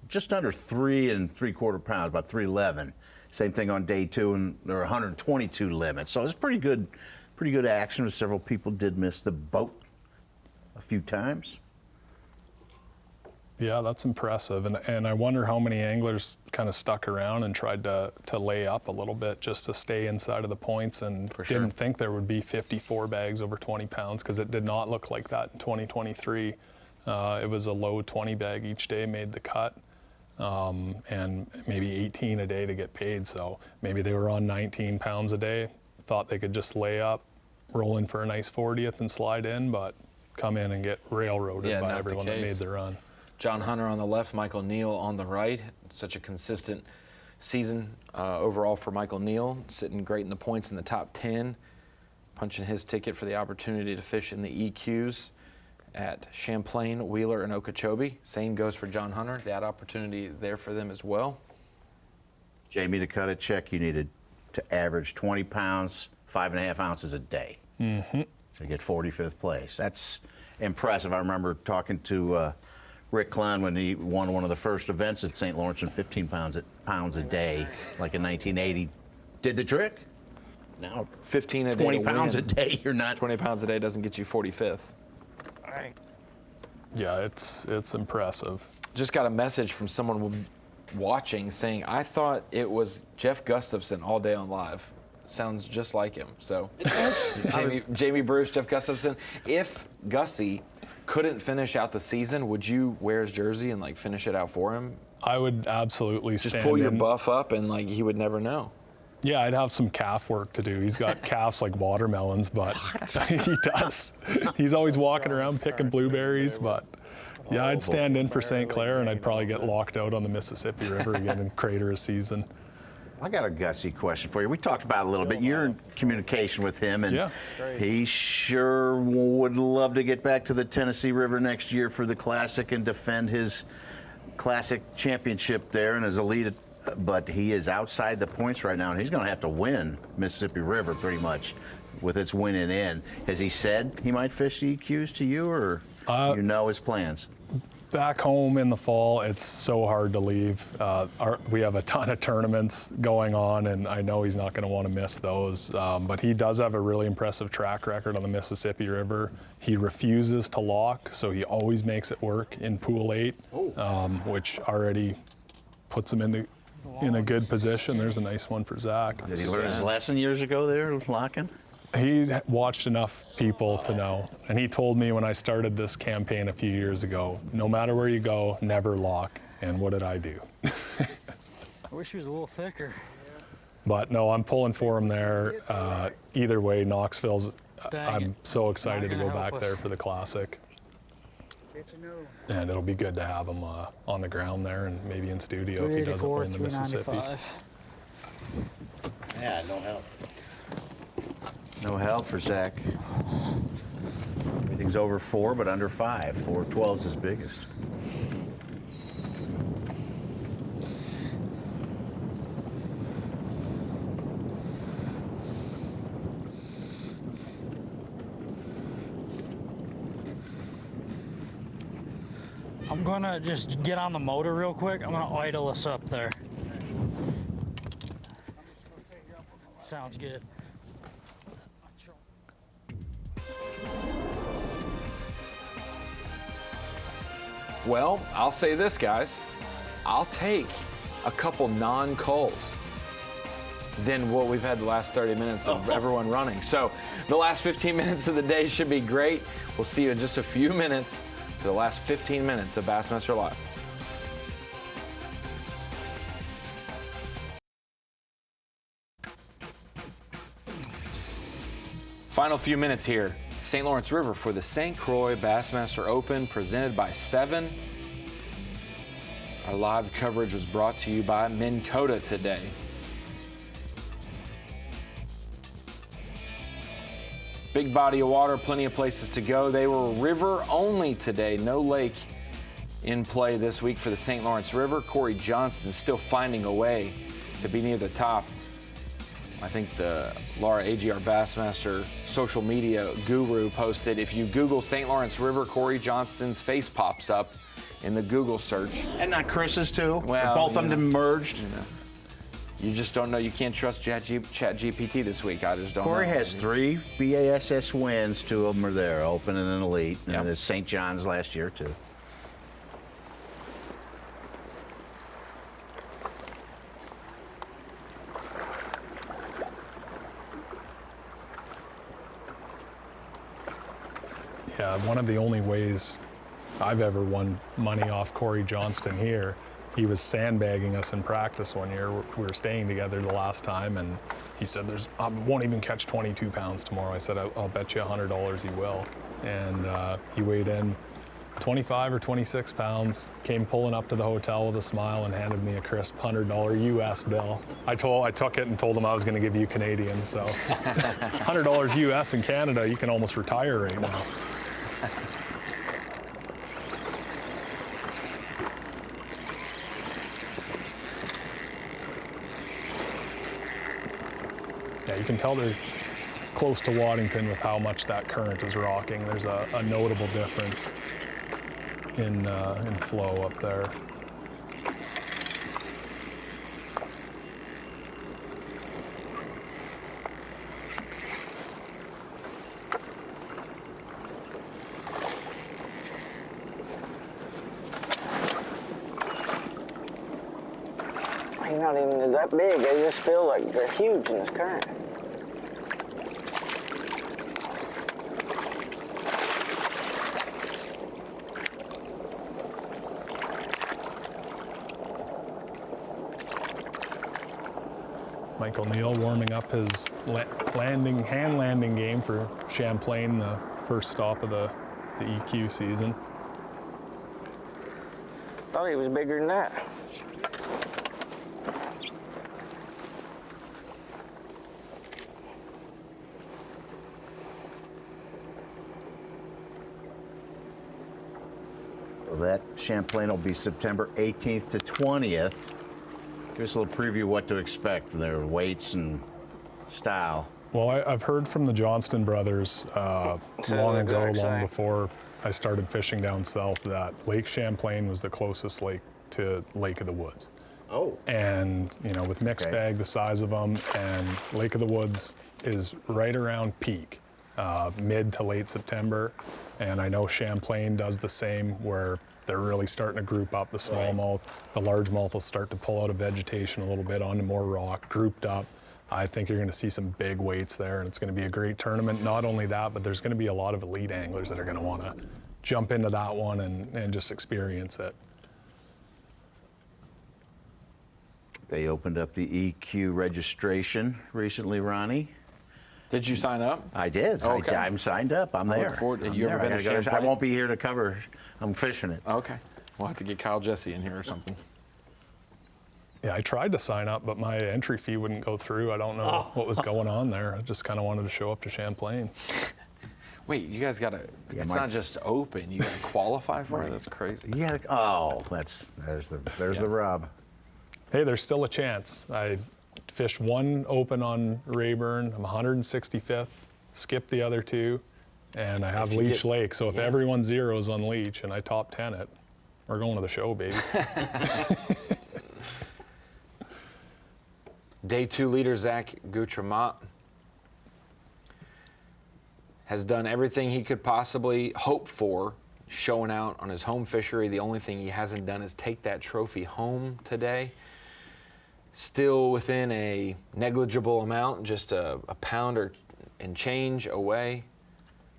just under 3 3/4 pounds, about 311. Same thing on day 2, and there were 122 limits. So it was pretty good action. Several people did miss the boat a few times. Yeah, that's impressive. And I wonder how many anglers kind of stuck around and tried to lay up a little bit just to stay inside of the points, and didn't think there would be 54 bags over 20 pounds, because it did not look like that in 2023. It was a low 20 bag each day made the cut, and maybe 18 a day to get paid. So maybe they were on 19 pounds a day, thought they could just lay up, roll in for a nice 40th and slide in, but come in and get railroaded by everyone that made the run. John Hunter on the left, Michael Neal on the right. Such a consistent season overall for Michael Neal, sitting great in the points in the top 10, punching his ticket for the opportunity to fish in the EQs at Champlain, Wheeler, and Okeechobee. Same goes for John Hunter. That opportunity there for them as well. Jamie, to cut a check, you needed to average 20 pounds, 5.5 ounces a day to get 45th place. That's impressive. I remember talking to Rick Klein when he won one of the first events at St. Lawrence, and 15 pounds a day, like in 1980, did the trick. Now 15 a day, 20 pounds a day, you're not. 20 pounds a day doesn't get you 45th. All right. Yeah, it's impressive. Just got a message from someone watching saying, I thought it was Jeff Gustafson all day on live. Sounds just like him. So Jamie Bruce, Jeff Gustafson. If Gussie couldn't finish out the season, would you wear his jersey and like finish it out for him? I would absolutely just pull your buff up, and like he would never know. Yeah, I'd have some calf work to do. He's got calves like watermelons, but he does. He's always walking around picking blueberries, but yeah, I'd stand in for St. Clair, and I'd probably get locked out on the Mississippi River again and crater a season. I got a Gussie question for you. We talked about it a little bit. You're in communication with him, and he sure would love to get back to the Tennessee River next year for the Classic and defend his Classic championship there and as a lead. But he is outside the points right now, and he's going to have to win Mississippi River pretty much with its winning in. Has he said he might fish the EQs to you, or you know his plans? Back home in the fall, it's so hard to leave. We have a ton of tournaments going on, and I know he's not going to want to miss those. But he does have a really impressive track record on the Mississippi River. He refuses to lock, so he always makes it work in Pool 8, which already puts him in a good position. There's a nice one for Zach. Did he learn his lesson years ago there, locking? He watched enough people to know, and he told me when I started this campaign a few years ago, no matter where you go, never lock. And what did I do? I wish he was a little thicker. But no, I'm pulling for him there. Either way, Knoxville's, I'm so excited to go back there for the Classic. And it'll be good to have him on the ground there, and maybe in studio if he doesn't win the Mississippi. Yeah, no help. No help for Zach. Everything's over 4, but under 5. 412 is his biggest. I'm gonna just get on the motor real quick. I'm gonna idle us up there. Sounds good. Well, I'll say this, guys. I'll take a couple non-culls than what we've had the last 30 minutes of everyone running. So the last 15 minutes of the day should be great. We'll see you in just a few minutes for the last 15 minutes of Bassmaster Live. Final few minutes here. St. Lawrence River for the St. Croix Bassmaster Open presented by 7. Our live coverage was brought to you by Minn Kota today. Big body of water, plenty of places to go. They were river only today, no lake in play this week for the St. Lawrence River. Corey Johnston still finding a way to be near the top. I think the Laura AGR Bassmaster social media guru posted, if you Google St. Lawrence River, Corey Johnston's face pops up in the Google search. And not Chris's too? Well, both of them merged? You just don't know. You can't trust ChatGPT this week. I just don't know. Corey has 3 B.A.S.S wins. 2 of them are there, Open and then Elite. And it's St. John's last year too. Yeah, one of the only ways I've ever won money off Corey Johnston here, he was sandbagging us in practice one year. We were staying together the last time, and he said, I won't even catch 22 pounds tomorrow. I said, I'll bet you $100 he will. And he weighed in 25 or 26 pounds, came pulling up to the hotel with a smile and handed me a crisp $100 US bill. I took it and told him I was going to give you Canadian, so $100 US in Canada, you can almost retire right now. Yeah, you can tell they're close to Waddington with how much that current is rocking. There's a notable difference in flow up there. They're not even that big. They just feel like they're huge in this current. Michael Neal warming up his hand landing game for Champlain, the first stop of the EQ season. Thought he was bigger than that. Well, that Champlain will be September 18th to 20th. Give us a little preview of what to expect from their weights and style. Well, I've heard from the Johnston brothers long before I started fishing down south, that Lake Champlain was the closest lake to Lake of the Woods. Oh. And, you know, with mixed bag the size of them, and Lake of the Woods is right around peak, mid to late September. And I know Champlain does the same, where they're really starting to group up. The smallmouth, the largemouth will start to pull out of vegetation a little bit onto more rock, grouped up. I think you're going to see some big weights there, and it's going to be a great tournament. Not only that, but there's going to be a lot of elite anglers that are going to want to jump into that one and just experience it. They opened up the EQ registration recently, Ronnie. Did you sign up? I did. Okay. I'm signed up. I'm there. You ever been to Champlain? I won't be here to cover. I'm fishing it. Okay. We'll have to get Kyle Jesse in here or something. Yeah, I tried to sign up, but my entry fee wouldn't go through. I don't know what was going on there. I just kind of wanted to show up to Champlain. Wait, you guys got to, it's not just open, you got to qualify for it? That's crazy. Yeah. Oh, there's the rub. Hey, there's still a chance. I fished one open on Rayburn. I'm 165th, skipped the other 2, and I have Leech Lake. So if everyone zeroes on Leech and I top 10 it, we're going to the show, baby. Day 2 leader Zach Goutremout has done everything he could possibly hope for, showing out on his home fishery. The only thing he hasn't done is take that trophy home today. still within a negligible amount, just a pound or and change away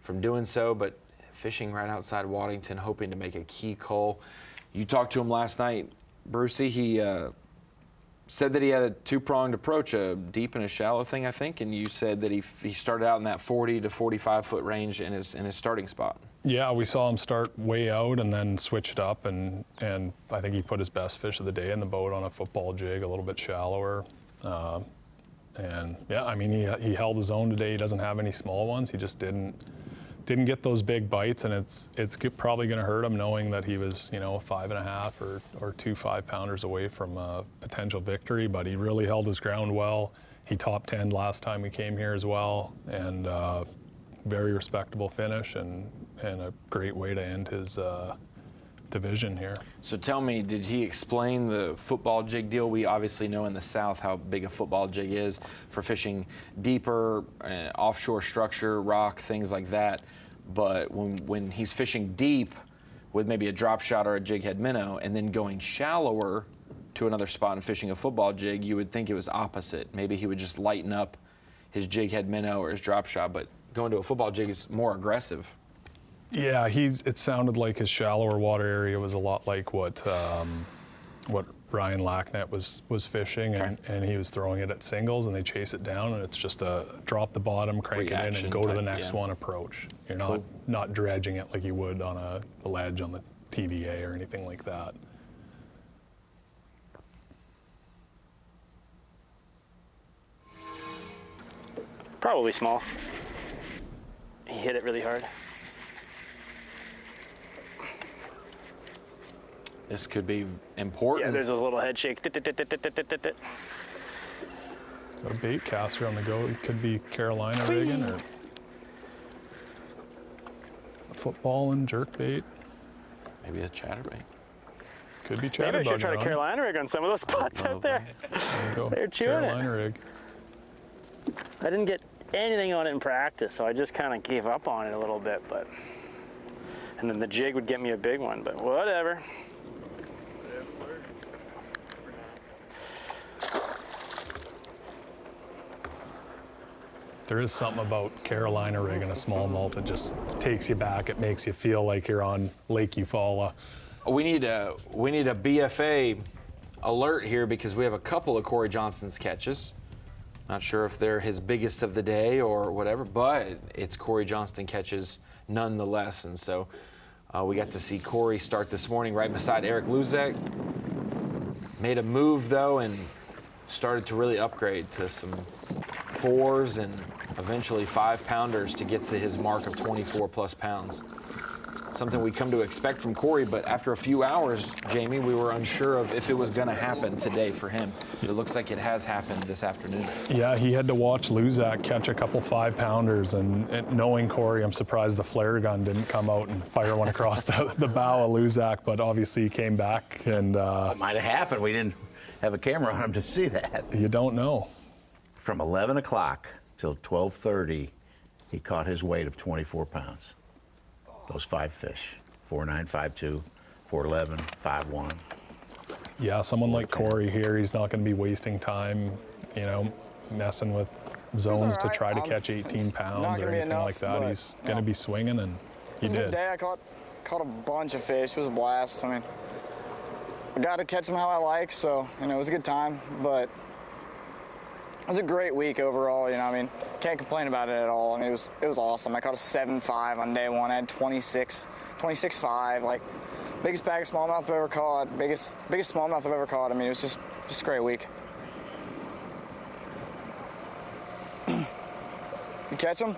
from doing so, but fishing right outside Waddington, hoping to make a key cull. You talked to him last night, Brucey. He said that he had a two-pronged approach, a deep and a shallow thing, I think, and you said that he started out in that 40 to 45 foot range in his starting spot. Yeah, we saw him start way out and then switch it up, and I think he put his best fish of the day in the boat on a football jig, a little bit shallower. And yeah, I mean, he held his own today. He doesn't have any small ones. He just didn't get those big bites, and it's probably going to hurt him knowing that he was, 5.5 or 2 5-pounders away from a potential victory. But he really held his ground well. He top 10 last time we came here as well, and very respectable finish and a great way to end his division here. So tell me, did he explain the football jig deal? We obviously know in the South how big a football jig is for fishing deeper, offshore structure, rock, things like that. But when he's fishing deep with maybe a drop shot or a jig head minnow and then going shallower to another spot and fishing a football jig, you would think it was opposite. Maybe he would just lighten up his jig head minnow or his drop shot, but going to a football jig is more aggressive. Yeah, it sounded like his shallower water area was a lot like what Ryan Lachniet was fishing, and he was throwing it at singles, and they chase it down, and it's just a drop the bottom, crank it in, and go to the next one approach. You're not dredging it like you would on a ledge on the TVA or anything like that. Probably small. He hit it really hard. This could be important. Yeah, there's those little head shake. It's got a bait caster on the go. It could be Carolina rigging or a football and jerk bait. Maybe a chatterbait. Could be chatterbait. Maybe I should try to Carolina rig on some of those spots out there. There you go. They're chewing Carolina rig. I didn't get anything on it in practice, so I just kind of gave up on it a little bit. And then the jig would get me a big one, but whatever. There is something about Carolina rig and a smallmouth that just takes you back. It makes you feel like you're on Lake Eufaula. We need a BFA alert here because we have a couple of Corey Johnston's catches. Not sure if they're his biggest of the day or whatever, but it's Corey Johnston catches nonetheless. And so we got to see Corey start this morning right beside Eric Luzak. Made a move though and started to really upgrade to some 4s and eventually 5-pounders to get to his mark of 24 plus pounds. Something we come to expect from Corey, but after a few hours, Jamie, we were unsure of if it was going to happen today for him. It looks like it has happened this afternoon. Yeah, he had to watch Luzak catch a couple 5-pounders, and knowing Corey, I'm surprised the flare gun didn't come out and fire one across the bow of Luzak, but obviously he came back and... It might have happened. We didn't have a camera on him to see that. You don't know. From 11 o'clock till 12:30, he caught his weight of 24 pounds. Those 5 fish, 4.9, 5.2, 4.11, 5.1. Yeah, someone like Corey here, he's not going to be wasting time, messing with zones to try to catch 18 pounds or anything like that. He's going to be swinging, and he did. Today I caught a bunch of fish. It was a blast. I mean, I got to catch them how I like, so it was a good time, but it was a great week overall, can't complain about it at all. I mean, it was awesome. I caught a 7.5 on day one. I had 26.5, like biggest bag of smallmouth I've ever caught, biggest smallmouth I've ever caught. I mean, it was just a great week. You catch them?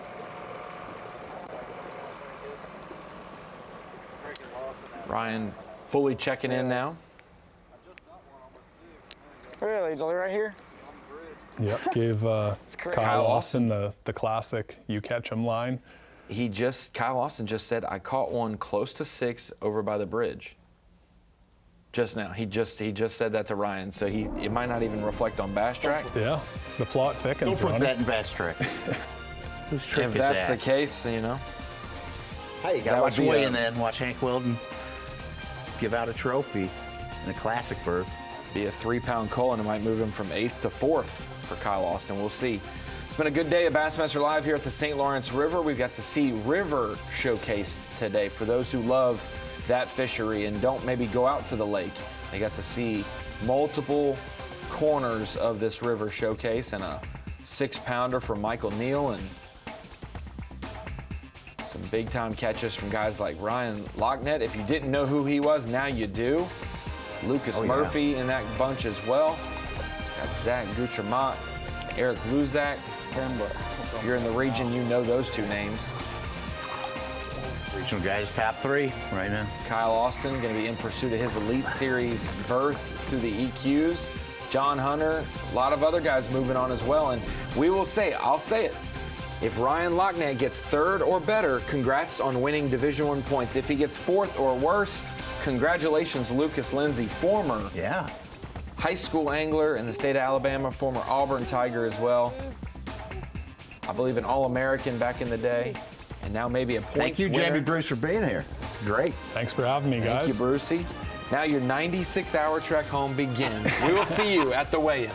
Ryan fully checking in now. Really? Right here? Yep, gave Kyle Austin the classic "you catch 'em" line. Kyle Austin just said, I caught one close to 6 over by the bridge. Just now, he just said that to Ryan, so it might not even reflect on Bass Track. Yeah, the plot thickens. Don't put that in Bass Track. Whose trick if is that's that? the case, Hey, you gotta watch Weigh and then watch Hank Weldon give out a trophy in a classic berth. Be a 3-pound Culling. It might move him from 8th to 4th for Kyle Austin. We'll see. It's been a good day of Bassmaster Live here at the St. Lawrence River. We've got to see river showcased today. For those who love that fishery and don't maybe go out to the lake, they got to see multiple corners of this river showcase, and a 6-pounder from Michael Neal, and some big-time catches from guys like Ryan Lachniet. If you didn't know who he was, now you do. Lucas Murphy in that bunch as well. Got Zach Goutremout, Eric Luzak. If you're in the region, you know those two names. Regional guys, top 3 right now. Kyle Austin going to be in pursuit of his Elite Series berth through the EQs. John Hunter, a lot of other guys moving on as well. And we will say, I'll say it, if Ryan Lachniet gets 3rd or better, congrats on winning Division I points. If he gets 4th or worse, congratulations, Lucas Lindsay, former high school angler in the state of Alabama, former Auburn Tiger as well. I believe an All-American back in the day, and now maybe a points Thank you, winner. Jamie Bruce, for being here. Great. Thanks for having me, guys. Thank you, Brucey. Now your 96-hour trek home begins. We will see you at the weigh-in.